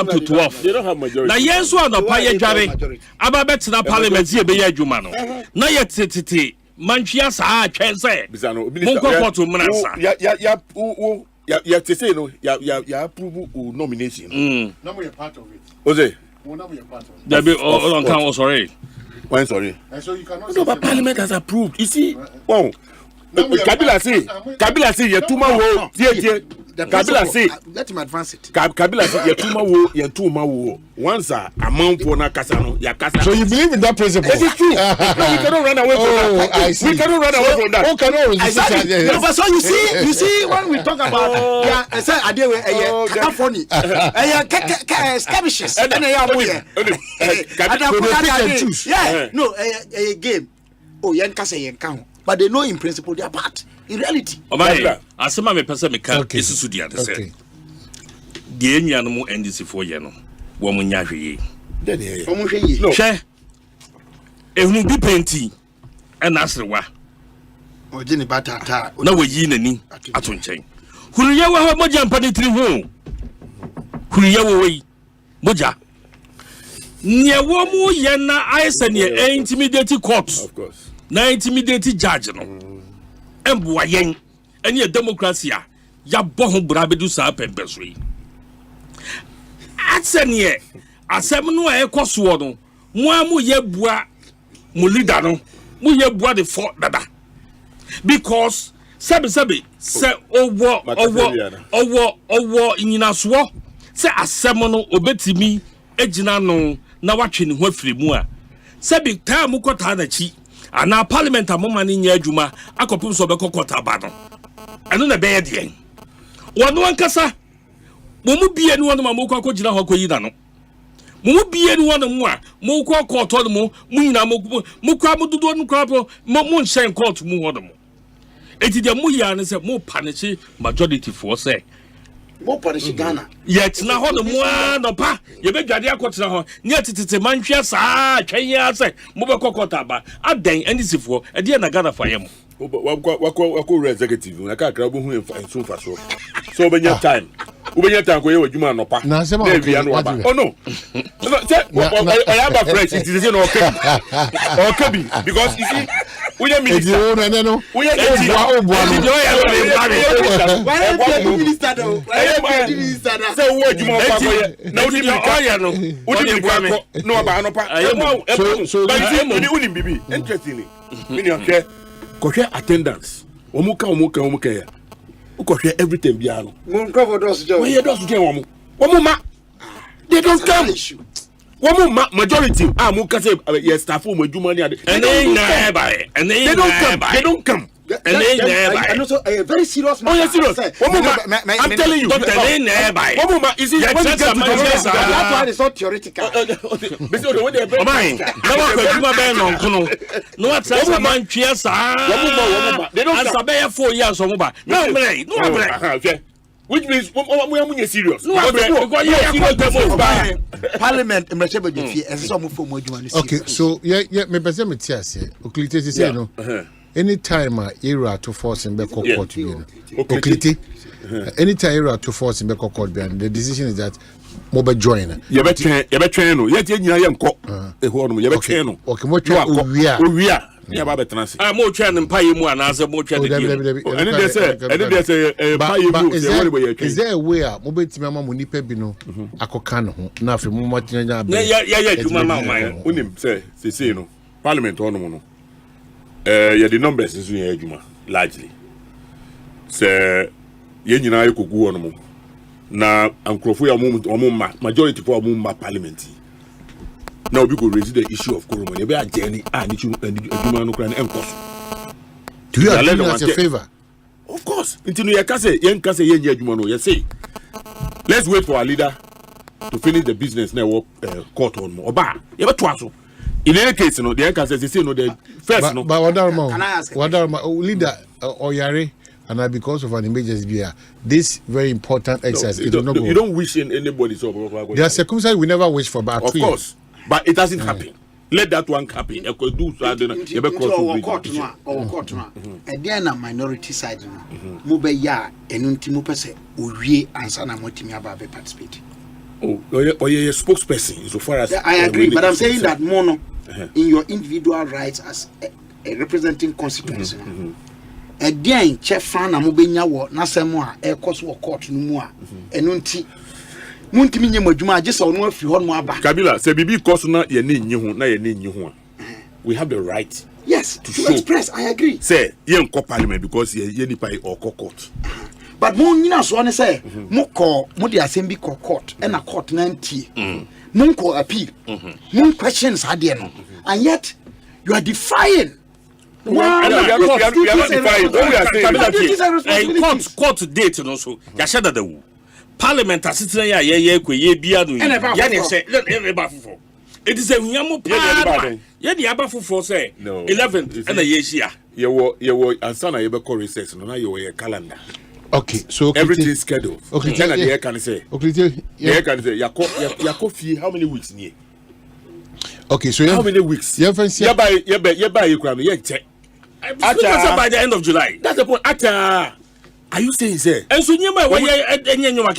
to 12. They don't have majority. Na yes one no paye dware ababet na parliament ye be adwuma no. Na ye tete manhwia saa atwen say. Monko court munasa. Ya say no ya approve nomination. No more part of it. Ose. No more part of it. There be on count sorry. Why sorry? And so you cannot no, but parliament has approved. You see? Oh. Kabila say yetuma wo tie Kabila say let him advance it. Kabila say yetuma wo once a amanfo na kasa no ya kasa. So you believe in that principle? It is true. No, we cannot run away from that. I see. We cannot run away from that. Oh, cannot. But so you see when we talk about I say adewe kakafoni skirmishes and yeah no a game yen kasa yen kan. But they know in principle they are bad. In reality. Omanhene, asema me pese me ka esusu dia de say. Die nua no mu NDC for ye no. Wo mu nya hweye. Omo hweye. No. Hwe. Ehunu bi penti and asrewa. Ojini batata. Na wayi nani ato nchen. Huruye wa moja mpani tri ho. Huruye wo wi. Moja. Nye wo mu ye na aisa ne intimidate court. Of course. Na intimidate judge no emboa yen ene a democracy a ya bo ho bra bedu sa pempeso yi atsene asem no e koso no mo amu ye bua mo leader no mo ye bua the for dada because sabe se owo nyinaso se asem no obetimi ejina no na watwe ne ho afiri mu a sabe time kwota na chi ana parliament amoma ni nya adwuma akopim so be kokota ba no eno na be ye de wono ankasa momu bie ni wono ma moko akogina ho akoyi da no momu bie ni wono mu a moko akoto no mu nyina moko amududo no kwapo mo nhyen court mu wono mu enti de mu ya ne se mo panichi majority for say mo punish Ghana. Yet na ho no mo no pa ye be dwade akotena ho ne atitete manhwe saa atwen ya se mo be kokota ba adan anisifo e de na Ghana fa yam wako executive na ka kra bo hu enso fa so obenya time ko ye wadwuma no pa na se ma oh no I have a fresh it is no okay because you see we are minister we are minister say wo wadwuma pa ko ye na odi bi ka ya no odi bi kwa no ba no pa so uni bibi interestingly mini okay kohwe attendance omuka ya ukohwe everything bia no monko dos jo we dos jo womu ma they don't come womu ma majority muka say yes staff mo adwuma ni ade and they don't come And also a very serious matter. Oh, yes, serious. I'm telling you. That's why it's not theoretical. Which means we are serious. Parliament, okay, so yeah, me person me tia say. Oklite say no. Anytime era to force in court Oklite. Anytime era to force in court, the decision is that mobile join. You be train no. Yet nyina ye nko. Eho no. You be train no. Okay, mo train owia. Yeah, Baba Transi. I'm more trying to pay you more, and as a more trying to is there a way mobile team money pebino akokano na fe mo matenya yeah unim say no parliament on no yeah the numbers is here adwuma largely say ye nyina ekogu on mo na ankrofo ya mo majority for mo parliament. Now we could raise the issue of Koromo. You be a journey and you no kran enkoso. Do you agree as a favor? Of course. Until you can say yen adwuma no. You say let's wait for our leader to finish the business now court on mo. Oba, you be twaso. In any case no, the can say no the first no. But Wadarma leader Oyare and because of an emergency this very important exercise you don't wish in anybody's so there are circumstances we never wish for, but of course. But it doesn't happen. Let that one happen. You could do so. I don't know. You be court no. And then a minority side no. Mo be ya enunti mo pese owie ansa na motimi aba be participate. Oh, you're a spokesperson so far as I agree, but I'm saying that mono in your individual rights as a representing constituency. And then chef fan na mo be nya wo na sem a e koso court no mu a enunti Muntimi nye madwuma agesa ono afiri ho no aba. Kabila say bibi course na ye ne nyi ho na ye ne nyi ho. We have the right to express. I agree. Say ye nko parliament because ye nipa or court. But mo nyina so ne say mo de assembly court and a court na ntie. Mo ko appeal. Mo questions ade no. And yet you are defying court date no so ya shada da wu. Parliament asitena ya ye bia no ya ne say eba fofo it is a hunyamo pa ye de aba fofo say 11 and ye hia ye wo ansana ye be call recess no na ye calendar. Okay, so everything scheduled. Okay, China the can say okay, yeah can say ya fee how many weeks near. Okay, so how many weeks you buy you cram ye check by the end of July. That's the point. Are you saying say? And so you might want to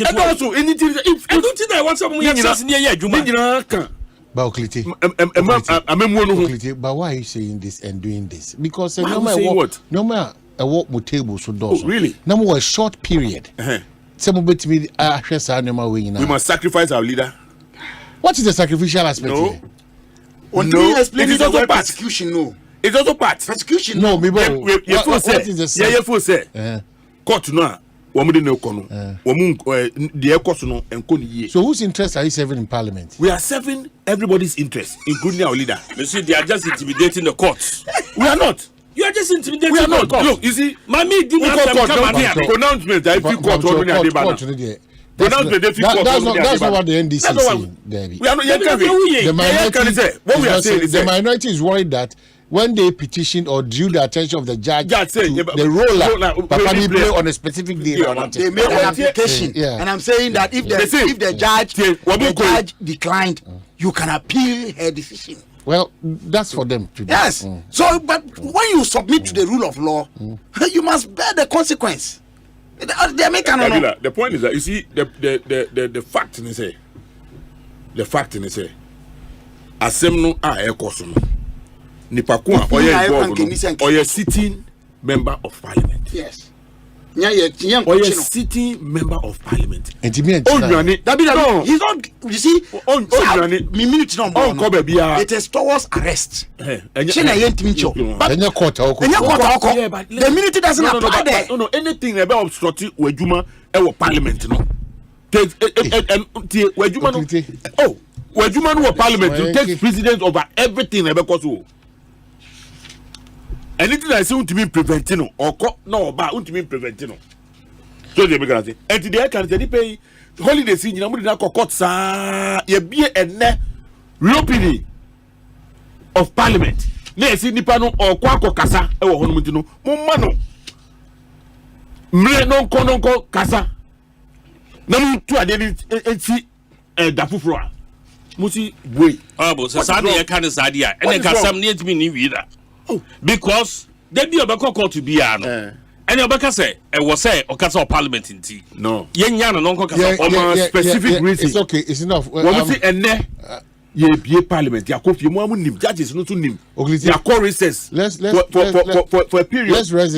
and also anything if I don't think I want some near Juma. But why are you saying this and doing this? Because no matter what table so does. Really? No more a short period. Some bit me we must sacrifice our leader. What is the sacrificial aspect here? No, it is also persecution. No, it's also part persecution. No, me what is the say? Court no woman no kono woman the ekoso no enko ni ye. So whose interest are you serving in parliament? We are serving everybody's interest, including our leader. You see, they are just intimidating the courts. We are not. You are just intimidating we are the not. courts. Look, you see, Mommy didn't have pronouncement that if you court on the that's not what the NDC is saying. We are not. The minority is worried that when they petition or drew the attention of the judge to the roller play on a specific day, they made an application. And I'm saying that if the judge declined, you can appeal her decision. Well, that's for them to do. Yes. So, but when you submit to the rule of law, you must bear the consequence. The point is that you see the fact in say asem no a ekoso no nipa ko a oye sitting member of parliament. Yes. Oye sitting member of parliament. And he's not. You see, it is towards arrest. But the minute doesn't apply there. No, anything about obstructing wejuma parliament no. Wejuma no parliament takes precedence over everything because anything I say to me preventing or no about to me preventing. So they make say and today can say pay holiday season na mo dey na court sa ye bie enne reopening of parliament na esi nipa no okwa akokasa e wo hono mutino mo ma no mre no nko kasa na mu tu ade ni enti da fufuro a musi boy abo so sa dey kan sa dey a ene kasam na etimi ni wi da because they be obekọ court bi a no and you because say it was say or cast parliament in tea. No. Yenya no nko kasa specific reason. It's okay, it's enough. What we say enne ye parliament ya kofi mu amu nim judges no to nim. Ya call recess. Let's for a period. Let's read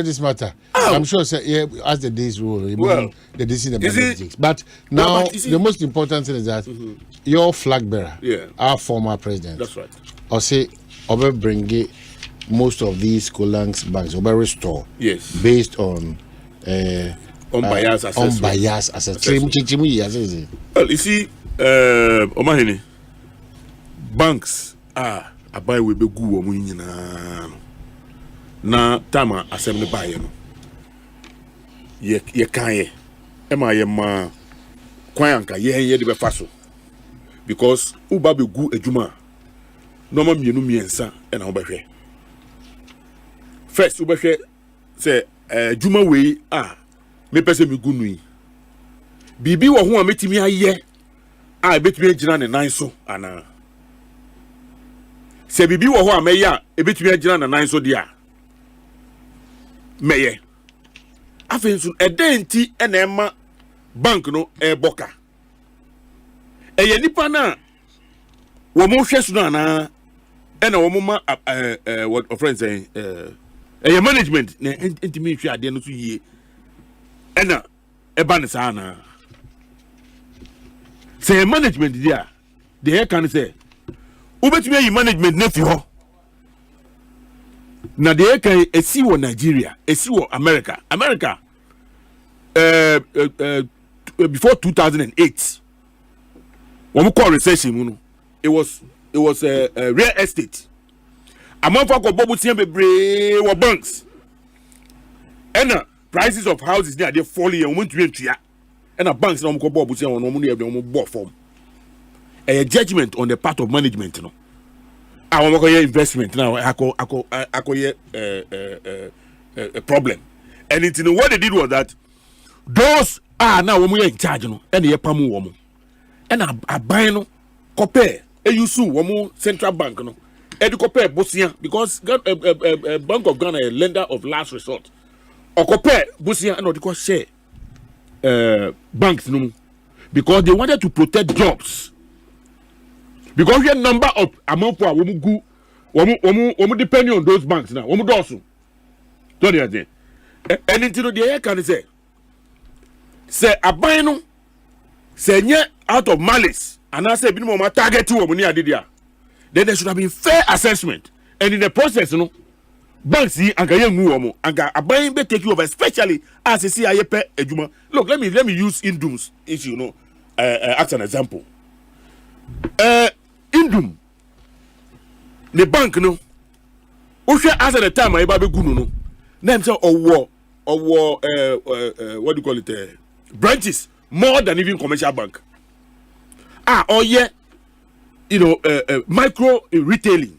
this matter. I'm sure say as the days roll, the decision about politics. But now the most important thing is that your flag bearer, our former president. That's right. Or say over bring it most of these Colangs banks will be restored. Yes. Based on unbiased assessment. Unbiased assessment. Well, you see, Omanhene, banks are a buy with the goo or na tama assembly buy no. Ye kanye. Emma yema kwayanka ye de be faso. Because uba be gu ejuma. No ma mienu miensa e na obehwe. First, we say, Juma way, me person me gunui. Bibi wa who met me a year, I bet me a jiran and nine so, Anna. Say, Bibi wa who may ya, a bit me a jiran and nine so, dear. Maye. I think soon a dainty and Emma bank no a boca. A yanipana, woman shesuna, and a woman, what a friend saying, your management na intimate ade no so yie ena eba ne sana say management dia the can say ubetumi yi management na fi ho na the can esi wo Nigeria esi wo America before 2008 when we call recession mu no it was real estate. Among for bobu tian bebre wo banks and prices of houses they are falling and want to be and banks no ko bobu tian no mo bo form a judgment on the part of management no I want to investment now a problem and it what they did was that those are now we in charge no and ye pamu wo mo and a buy no compare e use wo central bank no Educopay Bosia because Bank of Ghana a lender of last resort. Okopay Bosia and Odiko share banks no because they wanted to protect jobs. Because we have number of amount for womu depending on those banks now. Womu dosu. Don't you understand? And into the air can say abino say nye out of malice and I say binimo target to womu adidia. Then there should have been fair assessment, and in the process, you know, banks see and can move and a buying be take you over, especially as you see a pay ejuma. Look, let me use Indum's issue, you know, as an example. Indum, the bank, you know, Usha as at the time I baby gunu no, name say war what do you call it? Branches more than even commercial bank. Yeah. You know, micro retailing.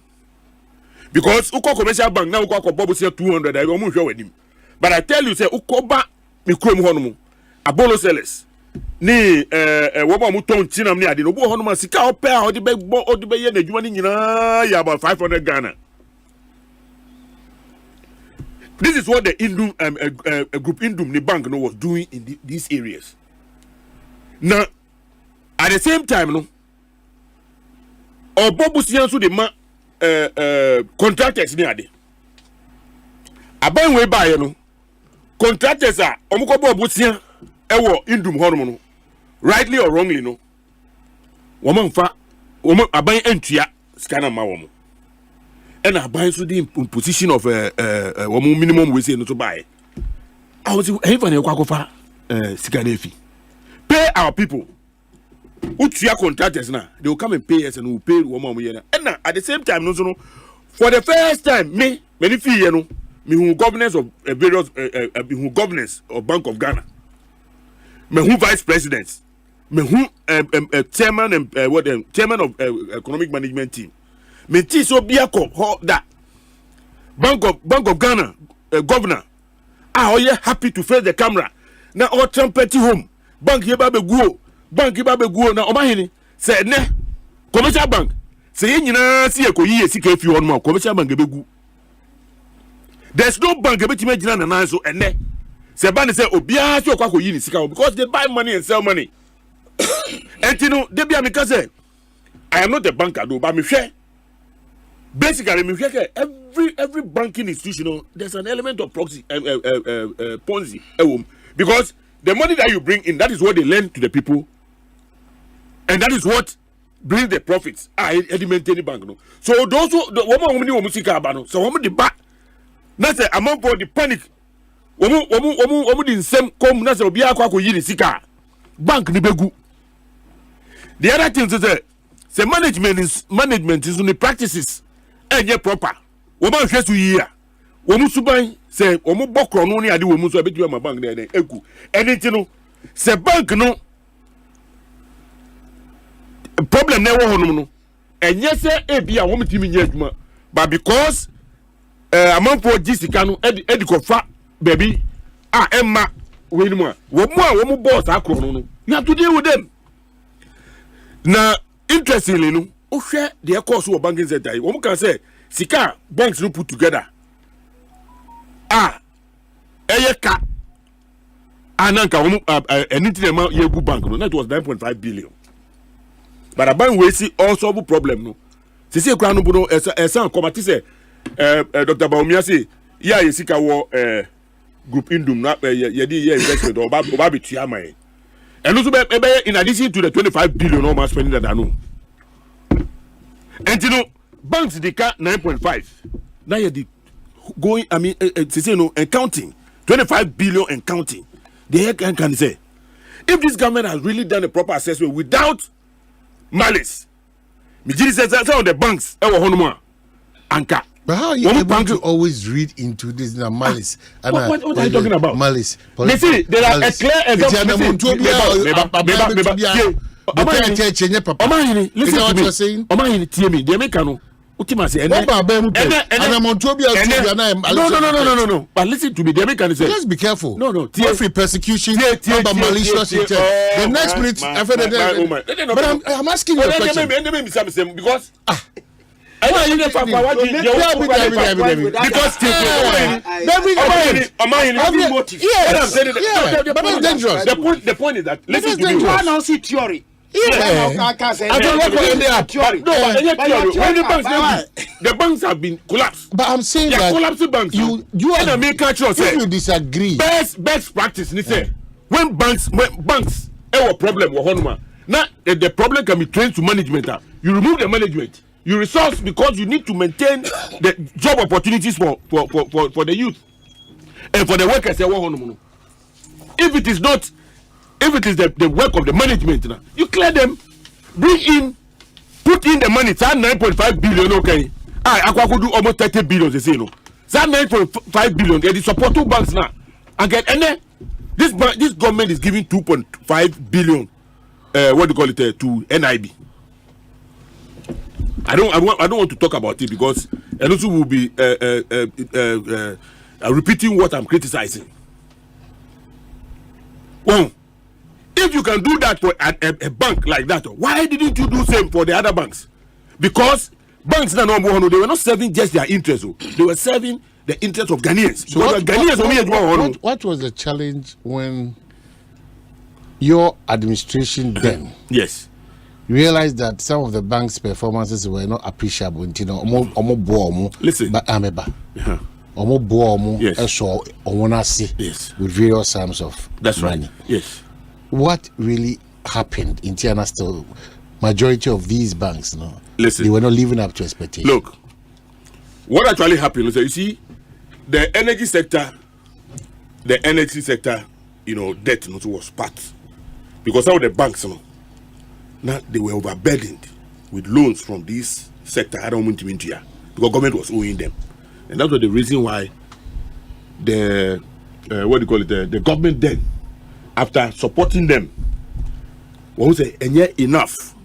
Because uko commercial bank now uko bobo say 200 I won't show with him. But I tell you say uko ba micro mu hono mu. Abolo sellers. Ni wo ba mu ton chinam ni ade no bo hono ma sika ope a odi be ye na adwuma ni nyina ya about 500 Ghana. This is what the Indum group Indum the bank no was doing in these areas. Now at the same time no or bobu siansu de ma contractors ni ade aban we ba ye no contractors a omuko bobu sian e wo Indum hono no rightly or wrongly no woman fa woman aban entua scanner ma woman and aban so the position of woman minimum we say no to buy I was even e kwa fa scanner fee pay our people. Utia contractors now, they will come and pay us and we will pay one more year. And now, at the same time, no, for the first time, me many fee you know me who governance of various who governance of Bank of Ghana, me who vice presidents, me who chairman and chairman of economic management team, me tea so be a that Bank of Ghana governor are you happy to face the camera now all trumpet home bank here babe go now Omanhene say ne commercial bank say nyina see ekoyi esika efi on ma commercial bank ebegu. There's no bank ebetime gina na nan so ene say ban say obia so kwa koyi ni sika because they buy money and sell money. And you know they be amika say I am not a banker though but me share basically me share every banking institution there's an element of proxy Ponzi because the money that you bring in, that is what they lend to the people, and that is what brings the profits. Maintain bank no. So those who the woman who musika abano, so woman the back. Na say among for the panic. Woman the same come na say obi akwa ko yiri sika. Bank ni begu. The other thing is say management is on the practices and proper. Woman hwe su yi a. Woman suban say woman bokro no ni ade woman so abetu ma bank na eku. Anything no say bank no problem na wo hono no enye say ebia wo metimi nya adwuma but because amount for gisika no edi kofa baby emma we no wo mu boss akro no you have to deal with them na interestingly no o hwe the course wo banking sector wo mu kan say sika banks no put together eyeka ananka wo anything amount ye go bank no that was 9.5 billion. But a bank we see all solve problem no. Se se kra no bu no esan komati say Dr. Baumia say ya yesika wo group indum na ye di investment oba betua man. And also in addition to the 25 billion no man spending that no. And you know banks dey ka 9.5. Now you the going se say no and counting 25 billion and counting. They can say if this government has really done a proper assessment without malice. Mijiri says that some of the banks anka. But how are you able to always read into this malice? What are you talking about? Malice. They see there are a clear example. Omanhene, listen to what you're saying. Omanhene, tell me. They make no. No. But listen to me. They make say. Let's be careful. No. Free persecution. Malicious intent. The next minute, but I'm asking you a question. Because the point is that listen to me. I don't see theory. I don't know the banks have been collapsed. But I'm saying that collapsing banks. You are make culture say you disagree. Best practice. Say when banks have a problem with Honma. Now the problem can be traced to management. You remove the management. You resource because you need to maintain the job opportunities for the youth and for the workers. If it is not. If it is the work of the management now, you clear them, bring in, put in the money. It's 9.5 billion, okay? I could do almost 30 billion. They say no. It's 9.5 billion. They support two banks now. And get and then this government is giving 2.5 billion. What do you call it to NIB? I don't want to talk about it because and also will be repeating what I'm criticizing. Well. If you can do that for a bank like that, why didn't you do same for the other banks? Because banks they were not serving just their interests, they were serving the interests of Ghanaians. So what was the challenge when your administration then realized that some of the bank's performances were not appreciable? Listen, but with various sums of money. Yes. What really happened in Tiana still? Majority of these banks, listen, they were not living up to expectations. Look, what actually happened is that you see, the energy sector, debt was part because some of the banks, now they were overburdened with loans from this sector. I don't want to because government was owing them. And that was the reason why the the government then, after supporting them, what was it? And yet enough,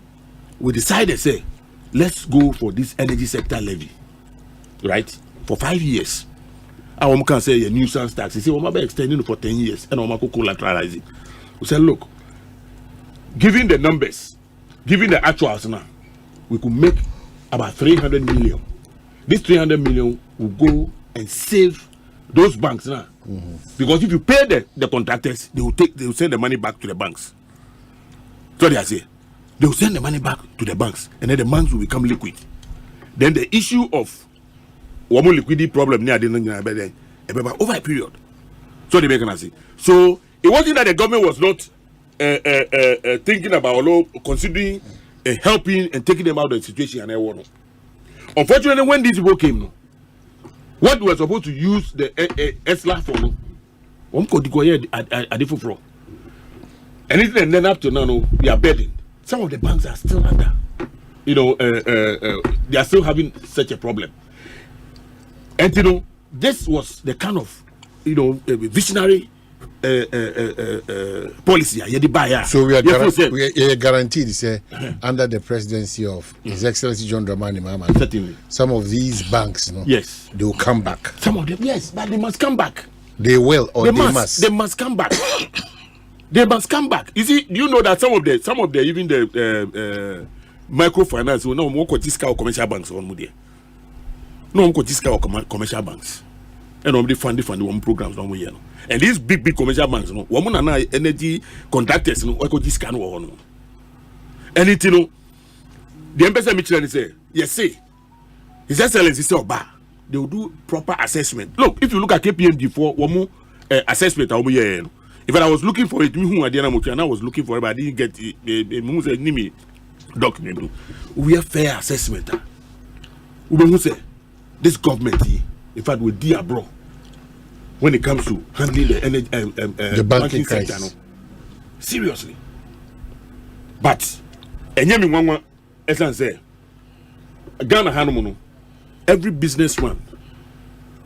we decided say, let's go for this energy sector levy, right? For 5 years. I can say a nuisance tax. He said, "Well, I'm extending it for 10 years, and I'm going to collateralize it." We said, "Look, given the numbers, given the actuals now, we could make about 300 million. This 300 million will go and save those banks now, because if you pay the contractors, they will send the money back to the banks. So they say they will send the money back to the banks, and then the banks will become liquid. Then the issue of one more liquidity problem near the over a period. So they make an say. So it wasn't that the government was not thinking about or considering helping and taking them out of the situation and everyone. Unfortunately, when these people came, what we were supposed to use the ESLA for, anything, and then up to now, we are bedding. Some of the banks are still under, they are still having such a problem. And this was the kind of visionary policy. So we are guaranteed, say, under the presidency of His Excellency John Dramani Mahama. Certainly, some of these banks, yes, they will come back. Some of them, yes, but they must come back. They will, or they must. They must come back. They must come back. You see, do you know that some of the even the microfinance will not work with discount commercial banks on Moody. No one could discount commercial banks. And nobody fund one programs no year. And these big commercial banks, no woman and I energy contractors, no could discount one. And it the embassy Michelin say, yes, say His Excellency say they will do proper assessment. Look, if you look at KPMG for one more assessment, if I was looking for it, I was looking for it, but I didn't get it. Document. We have fair assessment. We say this government, in fact, will dear bro when it comes to handling the energy, the banking sector. No? Seriously. But as I say, Ghana Hanumono, every businessman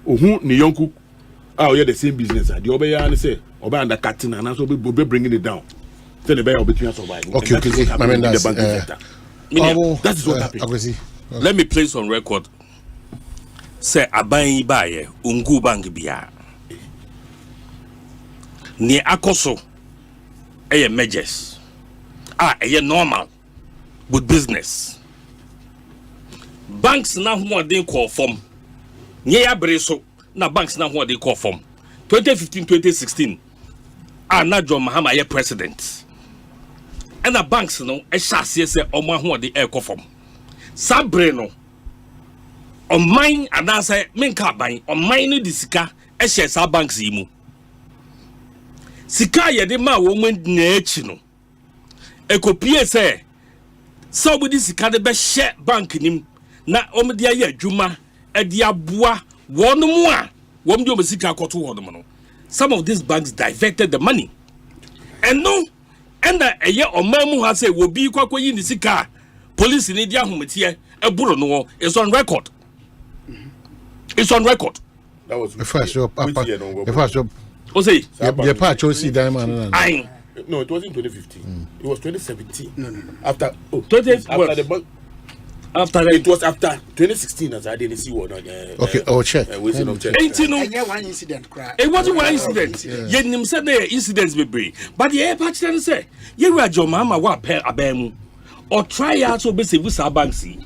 who ni yonku yeah, the same business. The Obeya and say Obeya and the cutting and also be bringing it down. Tell the Obeya between surviving. Okay, that is what happened. Let me place on record. Say aban baye ungu bank biya. Ni akoso eye measures. Eye normal with business. Banks na who they call form. Nye ya breso na banks na who they call form. 2015-2016. Na John Mahama ye president. And the banks no e shase say omo who they call form. Sabre no on mine and I say menka ban on mine the sika e share sa banks yi mu. Sika ye de ma wo mu na echi no. Ekopie say somebody sika de be share bank nim na om de aye adwuma e de aboa won mu a wom de om sika koto won no. Some of these banks diverted the money. And no and eye omamu ha say wo bi kwakoyi ni sika police ni dia hometie e buru no is on record. It's on record. That was the first up. O say the part Chelsea diamond. No, it wasn't 2015. It was 2017. No. After it was after 2016 as I didn't see what. Okay, I'll check. It wasn't one incident. It wasn't one incident. Yet nim said there incidents be brave. But the air patch then say, "You were your mama wa pair abemu or try out so basic with our banksy."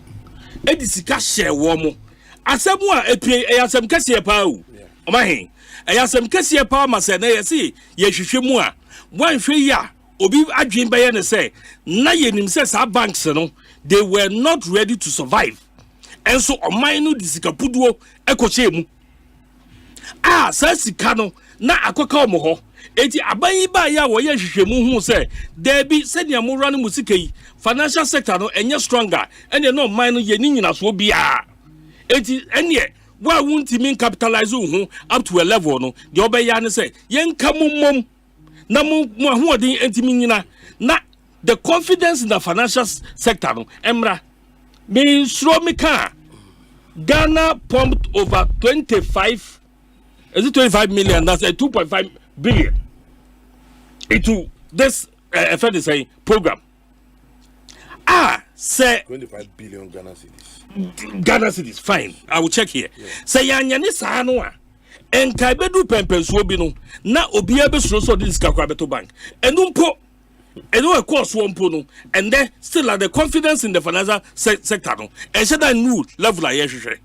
Edisika share warm. Asemu a epie eyasem kese pa o. Omanhene. Eyasem kese pa ma se na yesi ye hwehwe mu a wan hwe ya obi adwen be ye ne say na yenim say sa banks no they were not ready to survive. And so oman no disika puduo ekoche mu. Sa sika no na akoka omo ho. Eti aban ba ya wo ye hwehwe mu hu say there be said ya mo run musika yi financial sector no enye stronger ene no oman no ye ni nyina so bia. Eti enye wa won't mean capitalize up to a level no the obeya ne say yen kamumom na mo ahoden entimi nyina na the confidence in the financial sector no emra me suro me ka Ghana pumped over 25 million, that's a 2.5 billion into this program. Say 25 billion Ghana cedis. Ghana cedis, fine. I will check here. Say yanyane sanoa. En kaibedu pempensuo bi no na obi abesuro this Kwabena bank. Enumpo eno e course wompo no and then still at the confidence in the financial sector no. And say that new level aye hwehwe.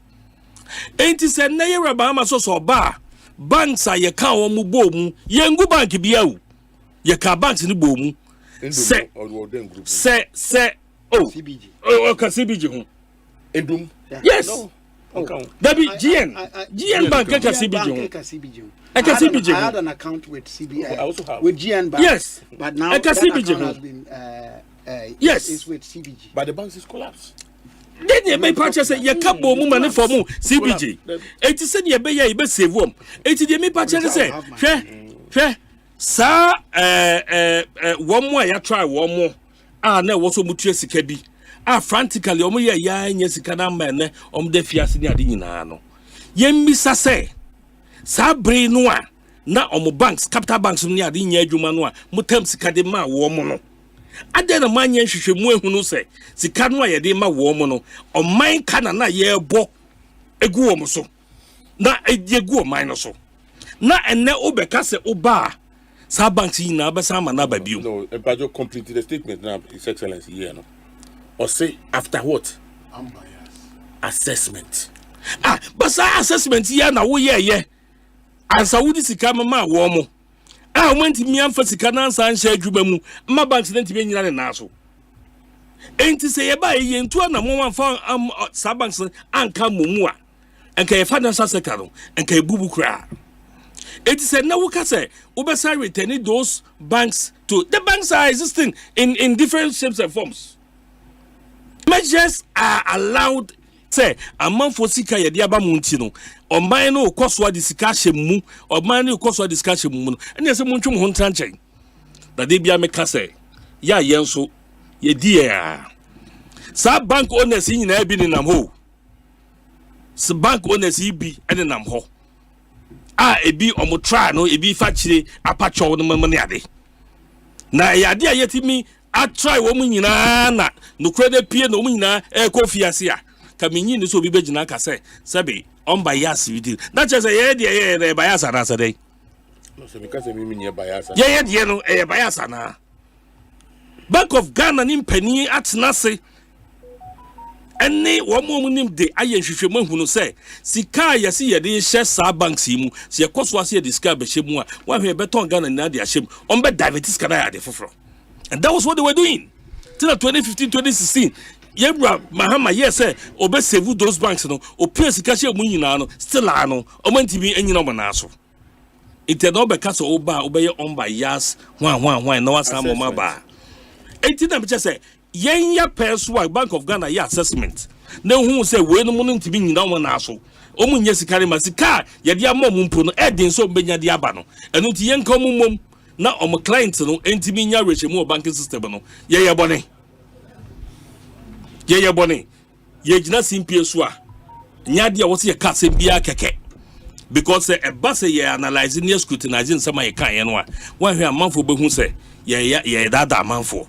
Enti se na ye raba ma so ba banks aye ka wo mu bo mu yengu bank bia o. Ye ka banks ni bo mu. Se CBG. CBG home. Endum. Yes. No. That be GN Bank. CBG. I had an account with CBI. I also have with GN Bank. Yes. But now that CBG account has been yes. It's with CBG. But the banks is collapsed. Then you may purchase a yakabo money for mu CBG. It is said you be save them. It is me purchase say. Fair. Sir, one more ya try one more. Na wo so mutu sika bi. Frantically omo ya nya sika na mene de fiase ni ade nyina no. Yemmisa say sa bre no a na omo banks, capital banks ni ade nya adwuma no a mutam sika de ma wo mo no. Ade na manya hwehwemu ehunu say sika no a ye de ma wo mo no. Oman kana na ye bo egu wo mo so. Na egu oman no so. Na enne obeka se oba sa banks yi na abesa ma na ba biu. No, Ebajo completed the statement now, His Excellency here no. Or say after what? Assessment. But sa assessment here na wo ye. Ansa wo di sika ma wo mo. Went mi amfa sika na ansa anhye adwuma mu. Ma banks na ntime nyina ne na so. Enti se ye ba ye ntu na mo amfa sa banks anka momu a. Enka ye financial sector no, enka e bubu kra. It is a now say Ubesa returning those banks to the banks are existing in different shapes and forms. Measures are allowed. Say a month for sika yadiaba muntino or mine no cost what discussion mu or mine no cost what discussion mu and there's a munchum huntranche. That they be a mecase. Ya yenso ye dear. Sa bank owners in Ebin in Namho. Sa bank owners be and in Namho. Ebi omo try no ebi fa chire apacho no mamane ade na yade ayetimi a try wo nyina na no krede pie no nyina e ko fiase a kaminyi ni so bi begina ka se sabe on bias with that just ye de bias na say no so because me nye bias ye de no e bias na Bank of Ghana ni mpani atena se ene wo mo nim de aye hwehwemu hunu se sika yesi ye de hye sa banks yi mu se ye koso ase de sika be hye mu a wa hwe beton Ghana na de ahye on be diabetes kana ya de foforo. And that was what they were doing till 2015 2016. Yebra Mahama yes obe save those banks no o pay sika hye mu nyina no still ano o mantimi anyina mo na so it no be kaso oba obeye on by yas hwan na wasam mo ba enti na be say yenya perso Bank of Ghana ya assessment na hu say we no mo ntimi nyina mo na so o mu nya sika ma sika ye de amom mpo no edin so benya de aba no enu ti yenka mum na o mo client no ntimi nya rehemu banking system no ye bone ye gina simpie so a nya de wo se ye ka se bia keke because a bus ye analyze near scrutinizing some ye kan ye no a wan hwe amanfo behu se ye dada amanfo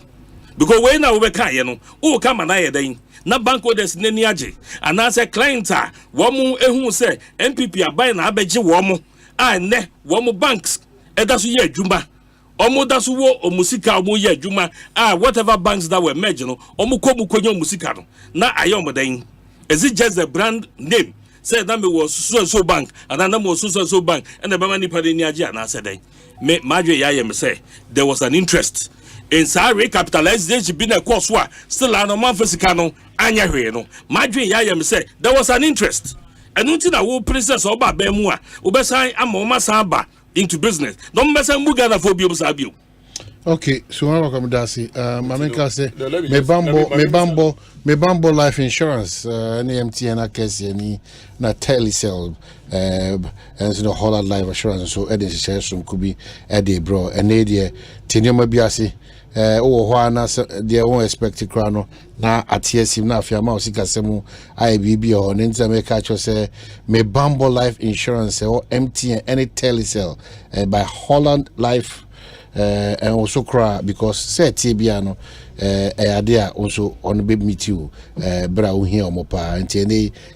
because when na we kan ye no o ka mana ye den na bank orders nani age and as a client a wo mu ehu se MPP abai na abeje wo mu a ne wo mu banks eda so ye adwuma omo da so wo omusika omo ye adwuma whatever banks that were merged no omo konyo omusika no na ayom den is it just the brand name say that me was so bank and then was so bank and the bama nipa de ni age na say den me madwe ya me say there was an interest in sa recapitalization be na course wa still an man fisika no anya hwe no madwe ya me say there was an interest and until na wo princess oba ba mu a obesan amoma san ba into business don't mess am Ghana for bio sabio. Okay, so I welcome Darcy. Mameka say me bambo life insurance MTN case any na telecell and so whole life insurance so edin share some could be ede bro and dey tinioma biase oh na they won't expect krano na atiesim na afia ma osikasemu IBB or nenta make catch say me Bumble Life Insurance or MTN any telecell by Holland Life and also cry because say Tibiano idea also on baby meet you bra here mopa and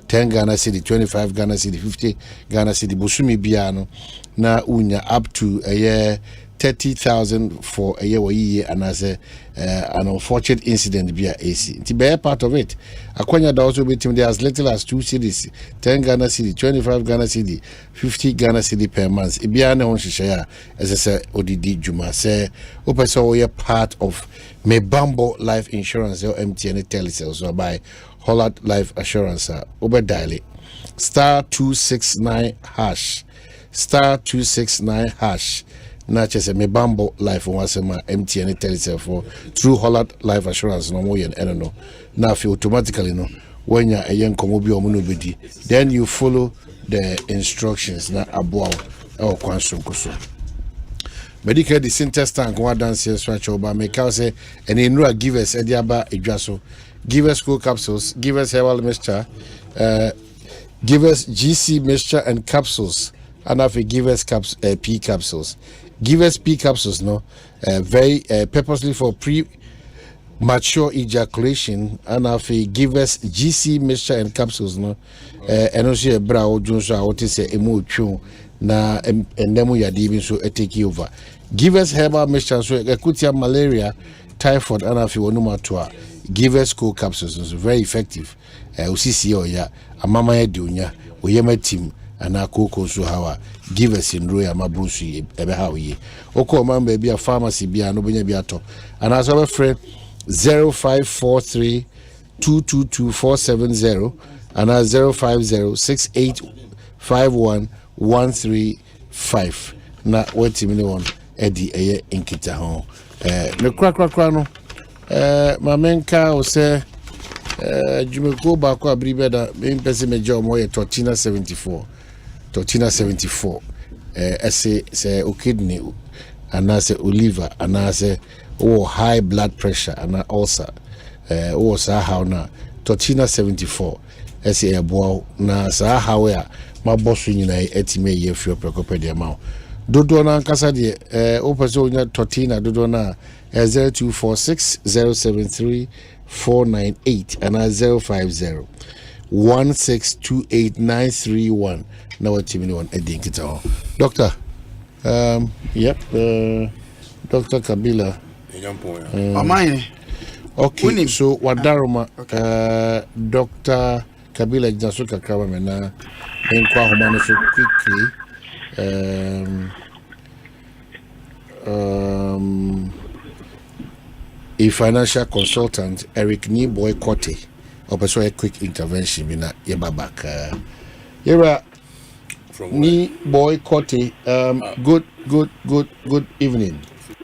10 Ghana city 25 Ghana city 50 Ghana city busumi biano na unya up to a year 30,000 for a year and as an unfortunate incident be a AC. To be a part of it, Akwanya da also between there as little as 2 cities, 10 Ghana city, 25 Ghana city, 50 Ghana city per month. Ibiana on share as I say ODD Juma say Opeso we are part of me Bumble Life Insurance or MTN telecell so by Holland Life Assurance over dial star 269 hash star 269 hash. Na chese me Bumble Life Wasema MTN telecell for through Holland Life Assurance no more yen no na fi automatically no when ya a young komobi omunobedi then you follow the instructions na aboa o kwansom koso medical the synthesis tank one dance here swatch over make out say and in give us ediaba edwaso give us cool capsules give us herbal mixture give us GC mixture and capsules and if you give us P capsules. Give us P capsules, no, very purposely for premature ejaculation, and if you give us GC mixture and capsules, no, and also a brow Jones, I want to say emu na and then we are diving so take over. Give us herbal mixture, so akutia malaria, typhoid, and if you want to give us cool capsules, so very effective. Usisi oya, amama ya dunya, uyema team. And a cocoa so how give us in Roya Mabrusi ebe how ye. Oko man baby a pharmacy be a no biato. And as our friend 0543 222 and 0506851 na wait me one Eddie eye inkita ho. No crack no. My menka o say Jumeko bako abribeda me pese meja o moye Tortina 74 say kidney and I say liver and I say high blood pressure and ulcer sa how na Tortina 74 say eboa na sa how ya ma boss nyina etime ye fio precopedia ma dodo na nkasa de opeso nya Tortina dodo na 0246073498 and 050 1628931 now what team one Eddie Kita. Doctor yep Dr. Kabila Omanhene okay so wadaroma Dr. Kabila Jasuka Kwabena enkwa homano so quickly a financial consultant Eric Niboy Kote also a quick intervention in back Yera Ni boy Kote good evening.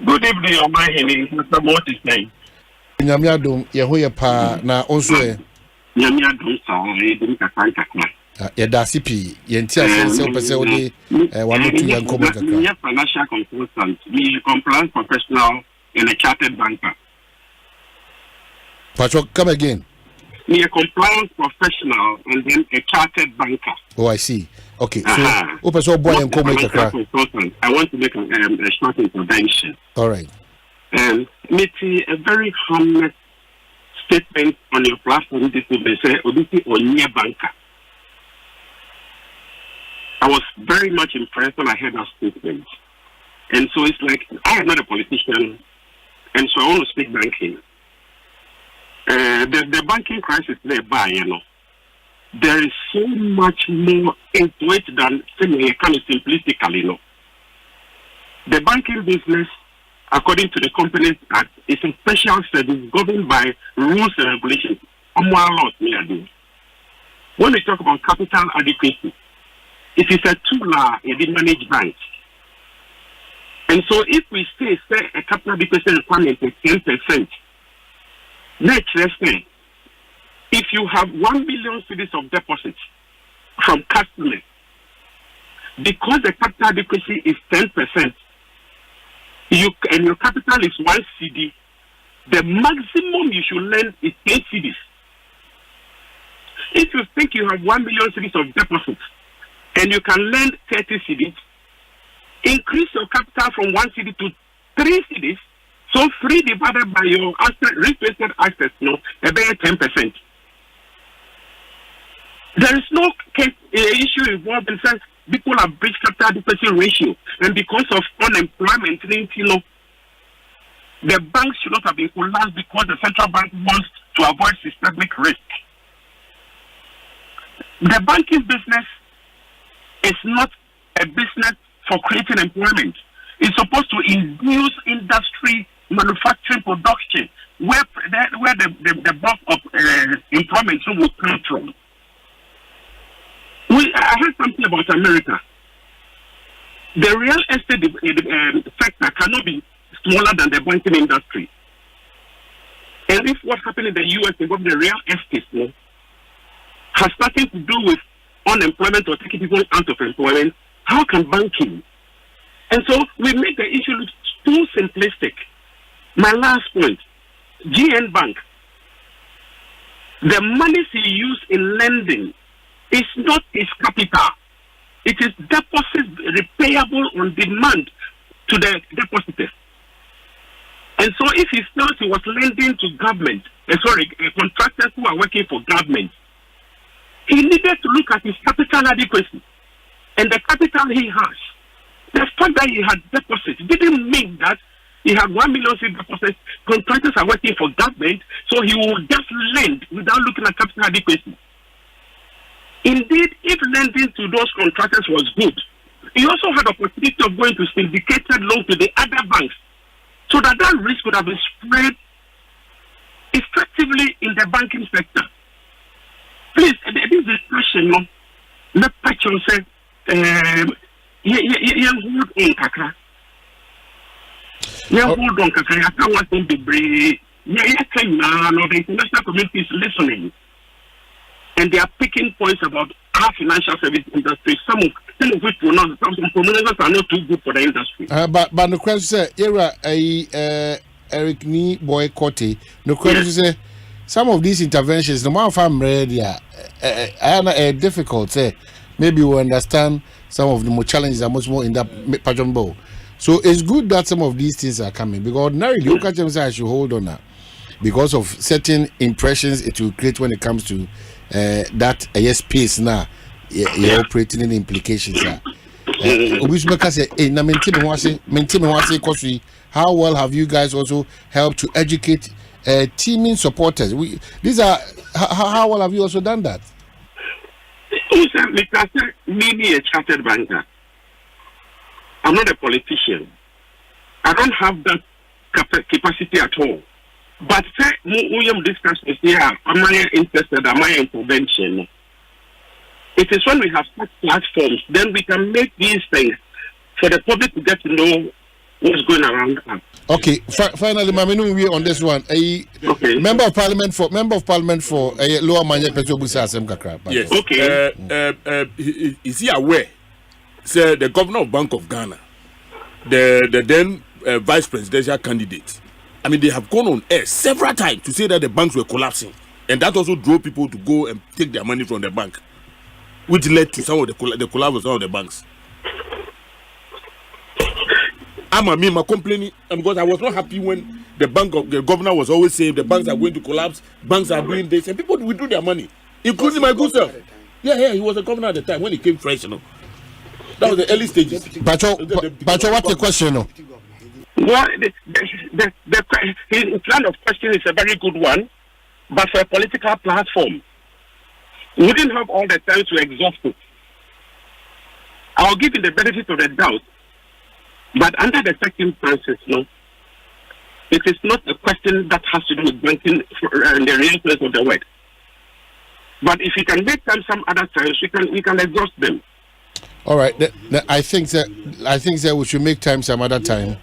Good evening, Omanhene. Mr. What is name? Nyamiadum yehoye pa na onso Nyamiadum sa yɛda pi yɛnti asɛnsɛ wopɛ sɛ wode wano to yɛnkɔmmɔ kakra financial consultant, be a compliance professional and a chartered banker. Patrick, come again. Me a compliance professional and then a chartered banker. Oh, I see. Okay, so wopɛ sɛ wobɔ yɛnkɔmmɔ kakra. I want to make a short intervention. All right. And Mitty, a very harmless statement on your platform this will be said, Odisi Onye banker. I was very much impressed when I heard that statement. And so it's like, I am not a politician, and so I want to speak banking. The banking crisis thereby, there is so much more into it than saying kind of simplistically, The banking business, according to the Companies Act, is a special service governed by rules and regulations. When we talk about capital adequacy, it is a tool in managed banks. And so if we say a capital adequacy requirement is 10%, let's say, if you have 1 million cedis of deposits from customers, because the capital adequacy is 10%, and your capital is 1 CD, the maximum you should lend is 8 cedis. If you think you have 1 million cedis of deposits and you can lend 30 cedis, increase your capital from 1 cedi to 3 cedis. So 3 divided by your risk-weighted assets, about 10%. There is no issue involved in sense people have breached capital adequacy ratio, and because of unemployment, the banks should not have been collapsed because the central bank wants to avoid systemic risk. The banking business is not a business for creating employment. It's supposed to induce industry, manufacturing, production, where the bulk of employment will come from. I heard something about America. The real estate sector cannot be smaller than the banking industry. And if what happened in the U.S. involved the real estate has nothing to do with unemployment or taking people out of employment, how can banking? And so we make the issue look too simplistic. My last point, GN Bank, the money he used in lending is not his capital. It is deposits repayable on demand to the depositors. And so if he felt he was lending to government, contractors who are working for government, he needed to look at his capital adequacy and the capital he has. The fact that he had deposits didn't mean that he had 1 million deposits. Contractors are working for government, so he will just lend without looking at capital adequacy. Indeed, if lending to those contractors was good, he also had opportunity of going to syndicated loan to the other banks, so that risk would have been spread effectively in the banking sector. Please, this discussion, let Patron say, hold on, Kaka. Hold on, Kaka. I can't want to be brave. The international community is listening. And they are picking points about our financial service industry. Some of which will not, some prominents are not too good for the industry. But the question is, Eric Ni boycotting. The question is, some of these interventions, no matter if I'm ready, are difficult. Maybe we understand some of the more challenges are much more in that pattern bowl. So it's good that some of these things are coming, because ordinarily, you can't say I should hold on now because of certain impressions it will create when it comes to that space now. You're operating in implications. How well have you guys also helped to educate teaming supporters? How well have you also done that? Me, a chartered banker. I'm not a politician. I don't have that capacity at all. But we have discussed this here. Am I interested? Am I intervention? It is when we have such platforms, then we can make these things for the public to get to know what's going around us. Okay. Finally, Maminu, we on this one. Member of Parliament for Lower Manya Petrobusa Asempa. Yes. Okay. Is he aware? Say the governor of Bank of Ghana, the then vice presidential candidate. I mean, they have gone on air several times to say that the banks were collapsing, and that also drove people to go and take their money from the bank, which led to some of the collapse of some of the banks. I'm complaining because I was not happy when the governor was always saying the banks are going to collapse, banks are doing this, and people withdrew their money, including my good self. Yeah, he was a governor at the time when he came fresh, That was the early stages. Bacho, what's the question? Well, his line of question is a very good one, but for a political platform, we wouldn't have all the time to exhaust it. I'll give you the benefit of the doubt, but under the circumstances, it is not a question that has to do with banking in the real sense of the word. But if you can make time some other times, we can exhaust them. All right, I think that we should make time some other time.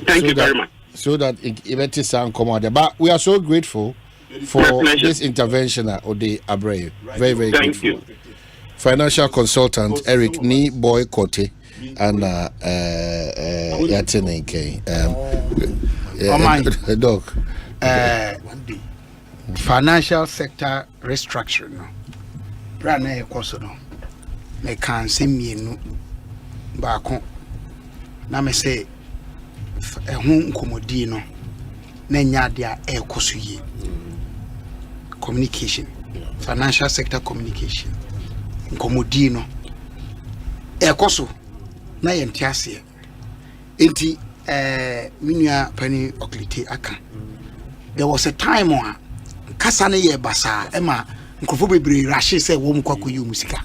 Thank you very much. So that event is come out. But we are so grateful for this intervention at Ode Abreu. Very, very Thank grateful. You. Financial consultant Eric Ni Boy Kote and Yatene K. Dog. financial sector restructuring no brand na ekoso no me kan se mienu baako na me say ehun nkomodi no na nya de a ekoso yi communication financial sector communication nkomodi no ekoso na yentiase enti minua pani oklite aka there was a time on kasa na ye basa ema nkrofo bebre rashe say wo mkwako yi musika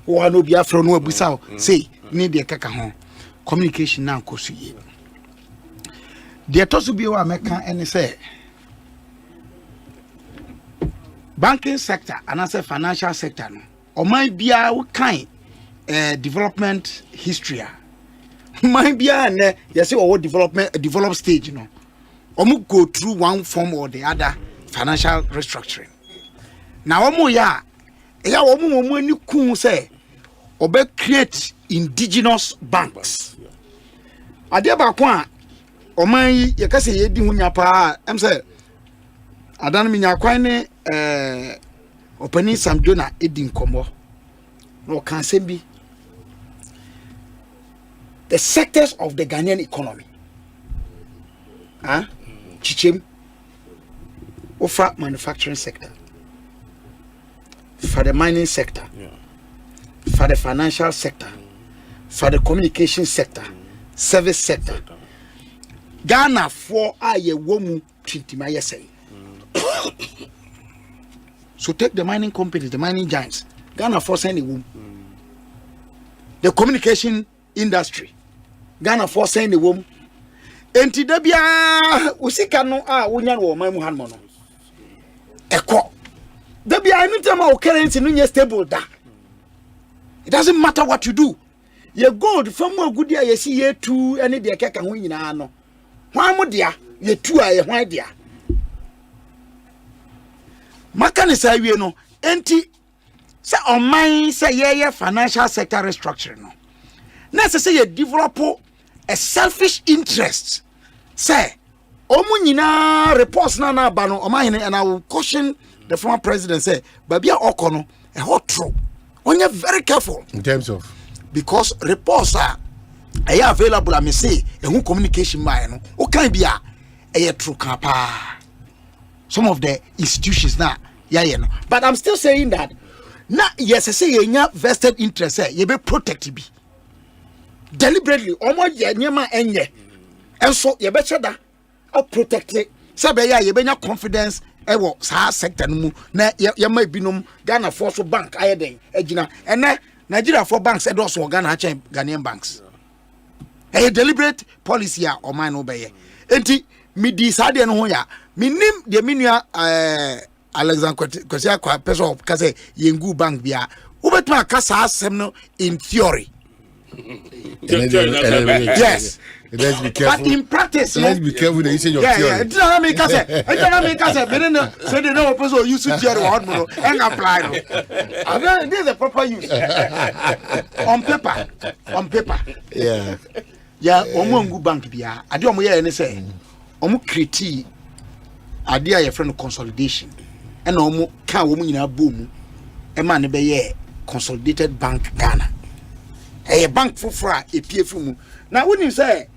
wo no bia fro no abusa say ni de kaka ho communication na nkoso yi de toso bi wa meka ene say banking sector and as a financial sector no o man bia wo kan development history man bia na you say o develop stage no omu go through one form or the other financial restructuring now omu ya omu ani kun say obe create indigenous banks ade ba ko a oman yi ye kase ye di hunya pa em say adan mi nya kwan ne opani samjona edi nkomo no kan sembi the sectors of the Ghanaian economy chichem offer manufacturing sector for the mining sector for the financial sector for the communication sector service sector Ghana for aye womu tintima yesay so take the mining companies the mining giants Ghana for send a womb the communication industry Ghana for send a womb enti da bia usika no a wonya no man mu han mo no eko da bia anytime our currency no nya stable da it doesn't matter what you do ye gold from agudi a ye si ye tu ene de keka ho nyina no hwan mo dia ye tu a ye hwan dia maka ne sa wie no enti se oman se ye financial sector restructuring no na se ye develop a selfish interest say omu nyina reports na ba no Omanhene, and I will caution the former president say babia okono a hot true onye very careful in terms of because reports are available I may say ehun communication by no o kan bia true kapa some of the institutions na no but I'm still saying that na yes say yenya vested interest say ye be protect bi deliberately omo ye nyema enye enso ye be cheda o protect say be ya ye be nya confidence ewo sa sector no mu na ye ma binom Ghana for so bank ayeden agina ene Nigeria for banks e do so Ghana cha Ghanaian banks a deliberate policy a o man no be ye enti mi di sa de no ho ya minim de minua Alexander Kosia kwa person ka say yengu bank bia ubetuma ka sa asem no in theory. Yes. Let's be careful. But in practice, let's be careful that you say your theory. Yeah, it doesn't make us say. It doesn't make us say. But then, so they know person use theory or no and apply no. This is a proper use on paper. On paper. Yeah. Yeah. Omongu bank bia. Adi omo ye ne say. Omo create. Adi a friend consolidation. And omo ka omo nyina boom. E ma ne be ye Consolidated Bank Ghana. A bank for fra a PFM. Now, when you say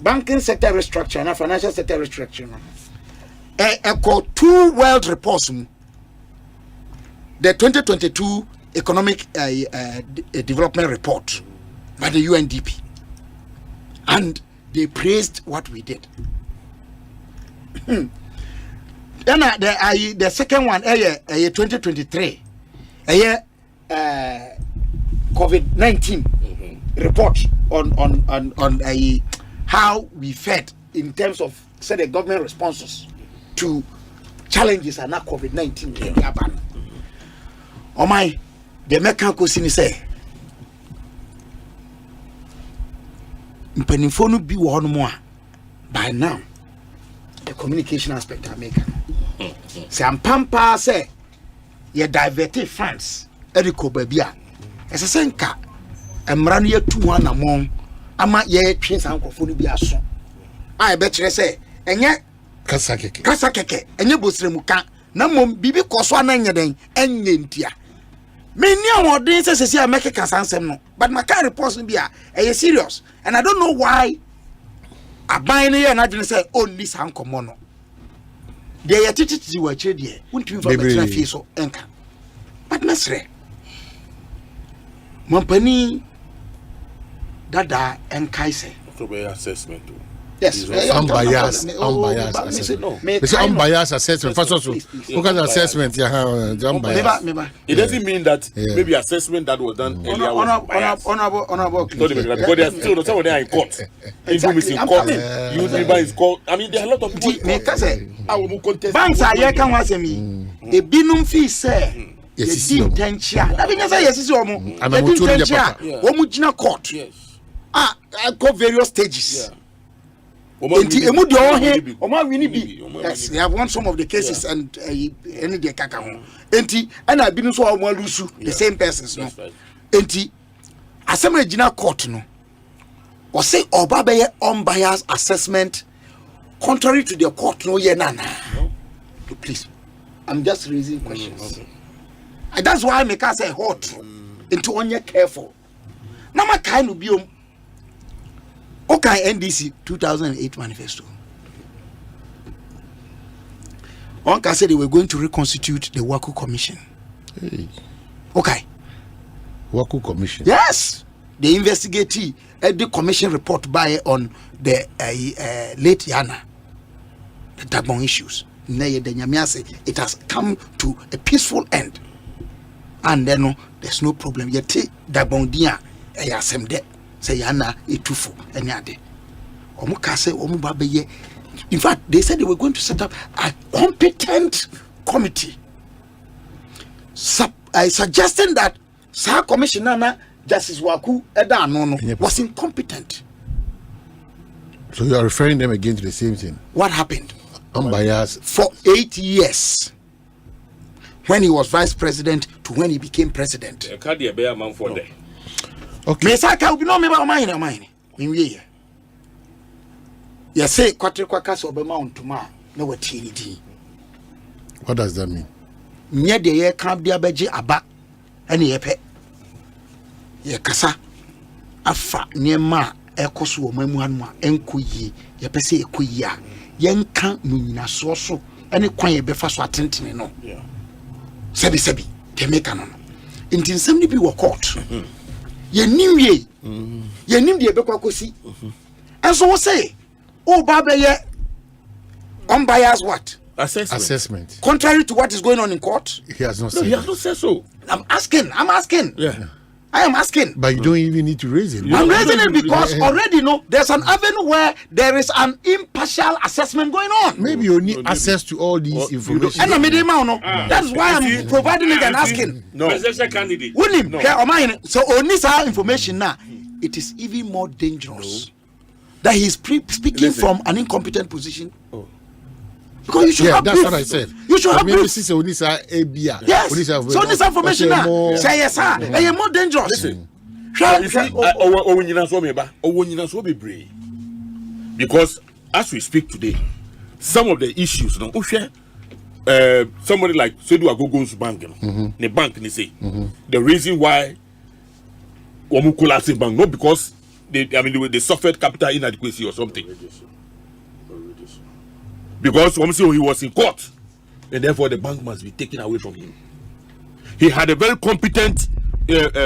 banking sector restructure and financial sector restructure, call two world reports. The 2022 Economic Development Report by the UNDP, and they praised what we did. Then the second one, 2023, COVID-19 report on how we fared in terms of say the government responses to challenges and COVID-19. Oh my, the mechanical scene say mpenifonu bi wo no mo by now the communication aspect I make say ampampa say ye diverted funds eriko babia esesenka emra no yatu anamon ama ye twen san kofo no bi aso a be kire say enye kasa keke enye bosremu ka na mom bibi koso ananye den enye ntia me ni awodin sesesi a make kasansem no but my car reports no bia e serious and I don't know why aban ne ye na dwene say only san komo no de ye tititi wa kire de wontumi fa betra fie so enka but nasre Mampani dada enkaise to be assessment. Yes, unbiased assessment. First also, look at the assessment. It doesn't mean that maybe assessment that was done earlier was biased. Honorable. Because they are still some of them are in court. Indum is in court. Uniba is court. I mean, there are a lot of people. Banks are here. Can watch me. A binum fee say. Yes, intention. That means yes, is omo. And omo court. Yes. I got various stages. Yes, they have won some of the cases and any de kaka ho. Enti and I been so omo lusu the same persons no. Enti Assemble Regional Court no. Or say oba be unbiased assessment contrary to the court no ye nana. Please. I'm just raising questions. Okay. And that's why I make us say hot into on ye careful. Now my kind of be okay, NDC 2008 manifesto. One can say they were going to reconstitute the Waku Commission. Hey. Okay. Waku Commission. Yes. The investigatee the commission report by on the late Yana. The Dagbon issues. It has come to a peaceful end. And then there's no problem. Yet Dagbon dia Asemde. Say Yana Etufu any other. Omukase Omubabeye. In fact, they said they were going to set up a competent committee. Suggesting that Sir Commissioner Justice Waku Edanono was incompetent. So you are referring them again to the same thing. What happened? Unbiased. For 8 years. When he was vice president to when he became president. Okay. Mesaka will be no member of mine. Yes, say Quatriquacas or Bemount to ma, no what TD. What does that mean? Near the air camp the abeji aba any epe. Ye kasa afa near ma ekosu mamuanma enkuyi, ye pese ekuya, yenka nuna so, any quay befa so attentin no. Sebi, they make an honor. Intin somebody be wa court. Ye nim ye nim the Ebequacosi. And so say, oh, Baba, ye unbiased what? Assessment. Contrary to what is going on in court? He has not said he has not said so. I'm asking. Yeah. I am asking. But you don't even need to raise it. I'm raising it because already there's an avenue where there is an impartial assessment going on. Maybe you need access to all these information. And that's why I'm providing it and asking. No. Presidential candidate. So on this information now, it is even more dangerous that he's speaking from an incompetent position. Because you should have that's proof. What I said. You should have proof. Yes. So this information now, say yes, sir. And you're more dangerous. Listen. Because as we speak today, some of the issues, somebody like Sedu Agogo's bank, the bank, they say the reason why Wamukula say bank, not because they suffered capital inadequacy or something. Because he was in court, and therefore the bank must be taken away from him. He had a very competent board.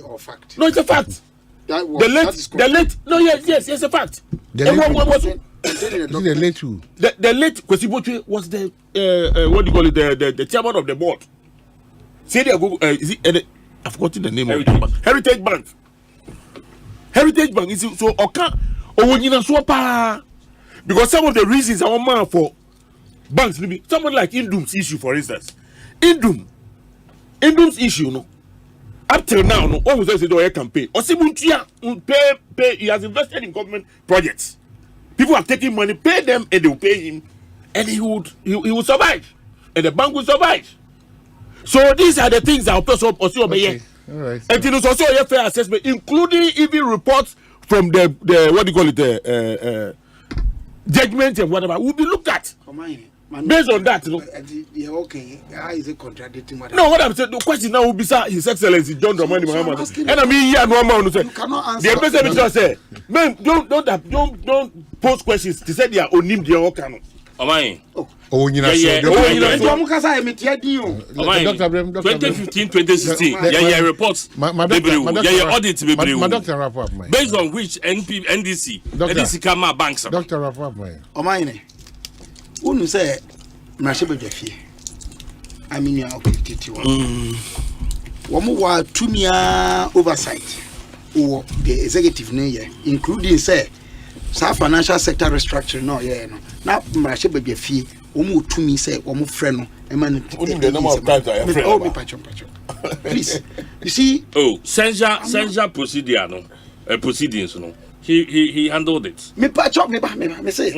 Or fact? No, it's a fact. The late who? The late Kwesiboche was the what do you call it? The chairman of the board. Say is it? I've forgotten the name of the bank. Heritage Bank. Heritage Bank is so Oka Owonyina Swapa. Because some of the reasons I want for banks, someone like Indum's issue, for instance. Indum's issue, up till now, almost says the campaign. Osibuntia pay. He has invested in government projects. People are taking money, pay them, and they will pay him, and he would survive, and the bank will survive. So these are the things that also obey. All right. And it is also a fair assessment, including even reports from the what do you call it judgment and whatever will be looked at. Based on that, yeah, okay. How is it contradicting what? No, what I'm saying, the question now will be, sir, His Excellency John Dramani Mahama. And I mean, yeah, no amount. You cannot answer. The president just say, man, don't pose questions. They said they are on him. They are okay. Omai. Oh, you know, Dr. 2015, 2016. Yeah, reports. Audit. Based on which NDC come out banks. Dr. Rapap, Omanhene. Unu say mrashebe dwafie. I mean you are competitive. Womu wa tumia oversight or the executive ne ye, including say financial sector restructuring no ye no. Na mrashebe dwafie womu tumi say womu frɛ no e man the number of times I have friend. Oh, me pacho. Please. You see? Oh, Senja procedure no. Proceedings no. He handled it. Me pacho me say.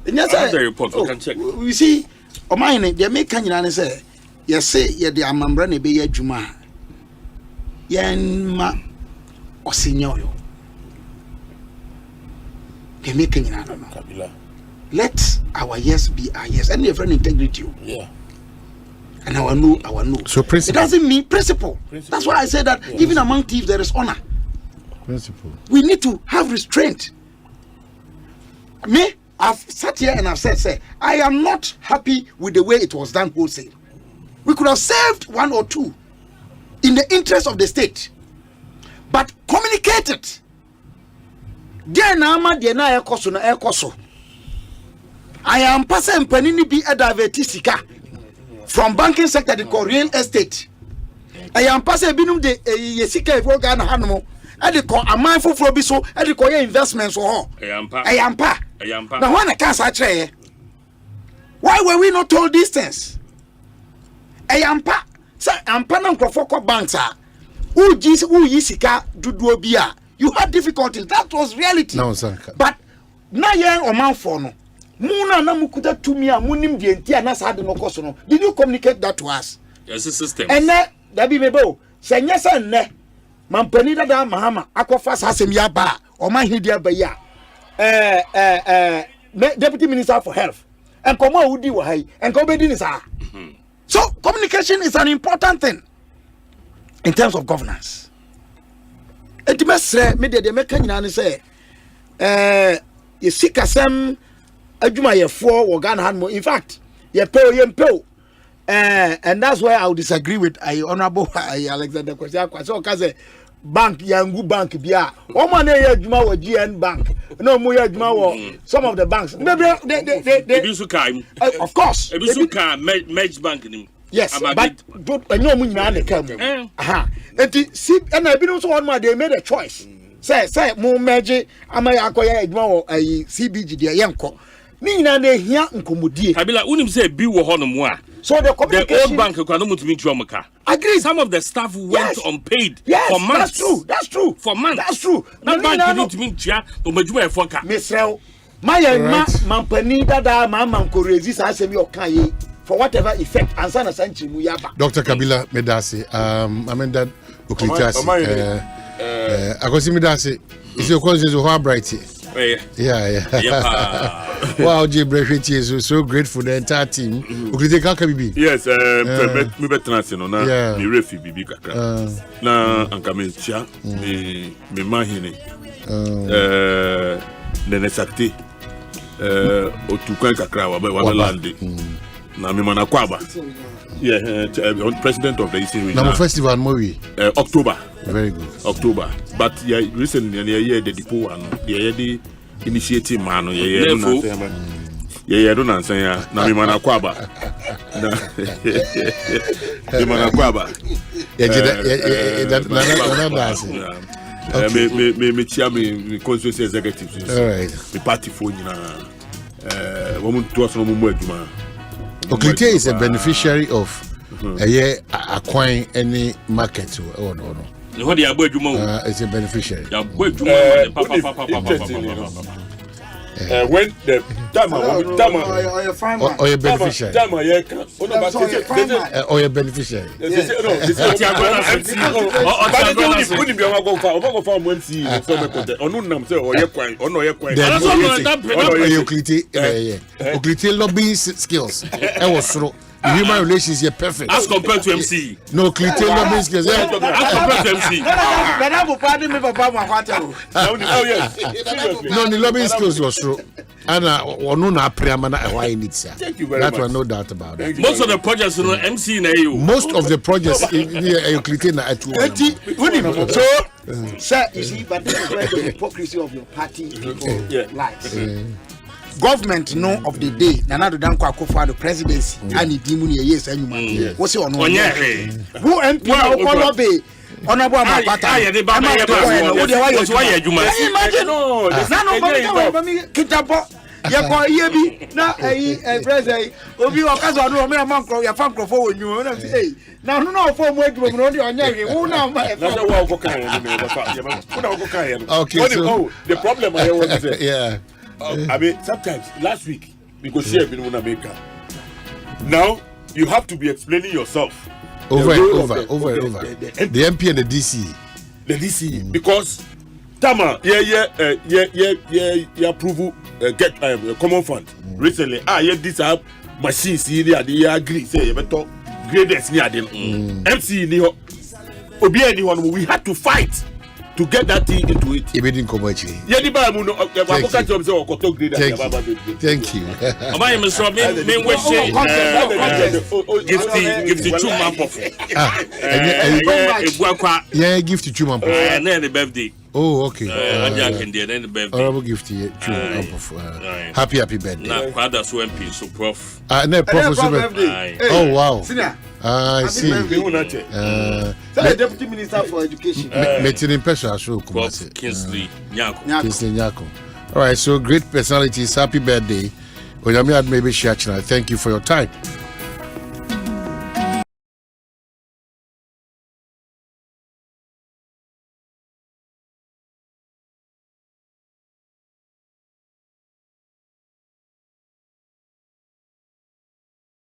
The report we can check. You see, Omanhene they make kanyina say, you say ye the amambra ne be ye adwuma. Yen ma osinyo. They make kanyina no. Kabila. Let our yes be our yes. And your friend integrity. Yeah. And our no. So principle. It doesn't mean principle. That's why I say that even among thieves there is honor. Principle. We need to have restraint. Me, I've sat here and I've said, I am not happy with the way it was done wholesale. We could have saved one or two in the interest of the state, but communicate it. I am passing penini be a divertisika from banking sector to real estate. I am passing binum de yesika evoga na hanomo. I call a mindful for biso, I call investments or I am pa. Now, when I can't say, why were we not told these things? I am pa. Say, I'm panam for banks. Who yisika do bia? You had difficulties. That was reality. No, sir. But now you're a man for no. Muna na mukuta to me, munim the entire Nasa no cosono. Did you communicate that to us? Yes, a system. And that be mebo. Say yes and ne. Mampani da Mahama akwafa sasem ya ba Omanhene dia ba ya deputy minister for health and come wudi wa hai and come be sa. So communication is an important thing in terms of governance. Etimesre me de make nyina ne say ye sikasem adwuma ye fo wo Ghana han mo. In fact ye pay and that's why I would disagree with honorable Alexander Kwasi. So kaze bank yangu bank bia omo na ye adwuma wo GN bank no mo ye adwuma wo some of the banks they of course merge bank nim. Yes, but no mo nyina na kam aha enti see and I been so on they made a choice say mo merge amay akoya adwuma wo CBG dia yenko ni nyina na hia nkomodie Kabila unim say bi wo honom a. So the old bank agree. Some of the staff went unpaid for months. That's true. For months. That's true. That bank need to mean chia to majuma efoka. Misrel. My mampani dada mama ko resist asemi okan for whatever effect answer na sanchi mu yaba. Dr. Kabila Medasi I mean that Oklitasi akosi Medasi is your conscience of how bright. Yeah. Wow, Jibrefiti is so grateful the entire team. Yes, me better no na me refi bibi kakra. Na anka me chia me Omanhene. Le nesakte otukan kakra wa lande. Na me mana Kwaba. Yeah, president of the Eastern Region. Now festival movie October. Very good. October. But yeah, recently the depot and the initiative man don't answer ya na me mana Kwaba. Me mana Kwaba. Me chia me constituency executives. All right. Me party for woman to us no more adwuma. Oklite is a beneficiary of acquiring any market or no. It's a beneficiary. when the or your beneficiary. Or your beneficiary. Lobbying skills. Human relations, you're perfect. As compared to MC. No, Clite lobbying skills. As compared to MC. No, the lobbying skills was true. And thank you very much. That one, no doubt about it. Most of the projects, you know, MC in AU. Most of the projects in Clite na at so, sir, you see, but this is where the hypocrisy of your party lies. Government know of the day Nana Danko Akufo the presidency and the money yes anyuma what's your no who MP na lobby honorable Amapata imagine no kitabo yako yebi na president obi okazo no me amankro ya fankro fo wonyu na say na no no fo mo adwo no de onye hu na ma na wa go kan okay so the problem I want to say yeah. I mean, sometimes last week we could see in America. Now you have to be explaining yourself over and over. The MP and the DC. The DC because Tama, approval get common fund recently. This machines here they agree say you better graders near them. MC we had to fight to get that thing into it. Thank you. Gift to Chuma. And then the birthday. Oh, okay. Honorable gift to you. Happy birthday. Now, Father so MP, so Prof. Birthday. Oh, wow. I see. Deputy Minister for Education. Kingsley Nyako. All right, so great personalities. Happy birthday. Thank you for your time.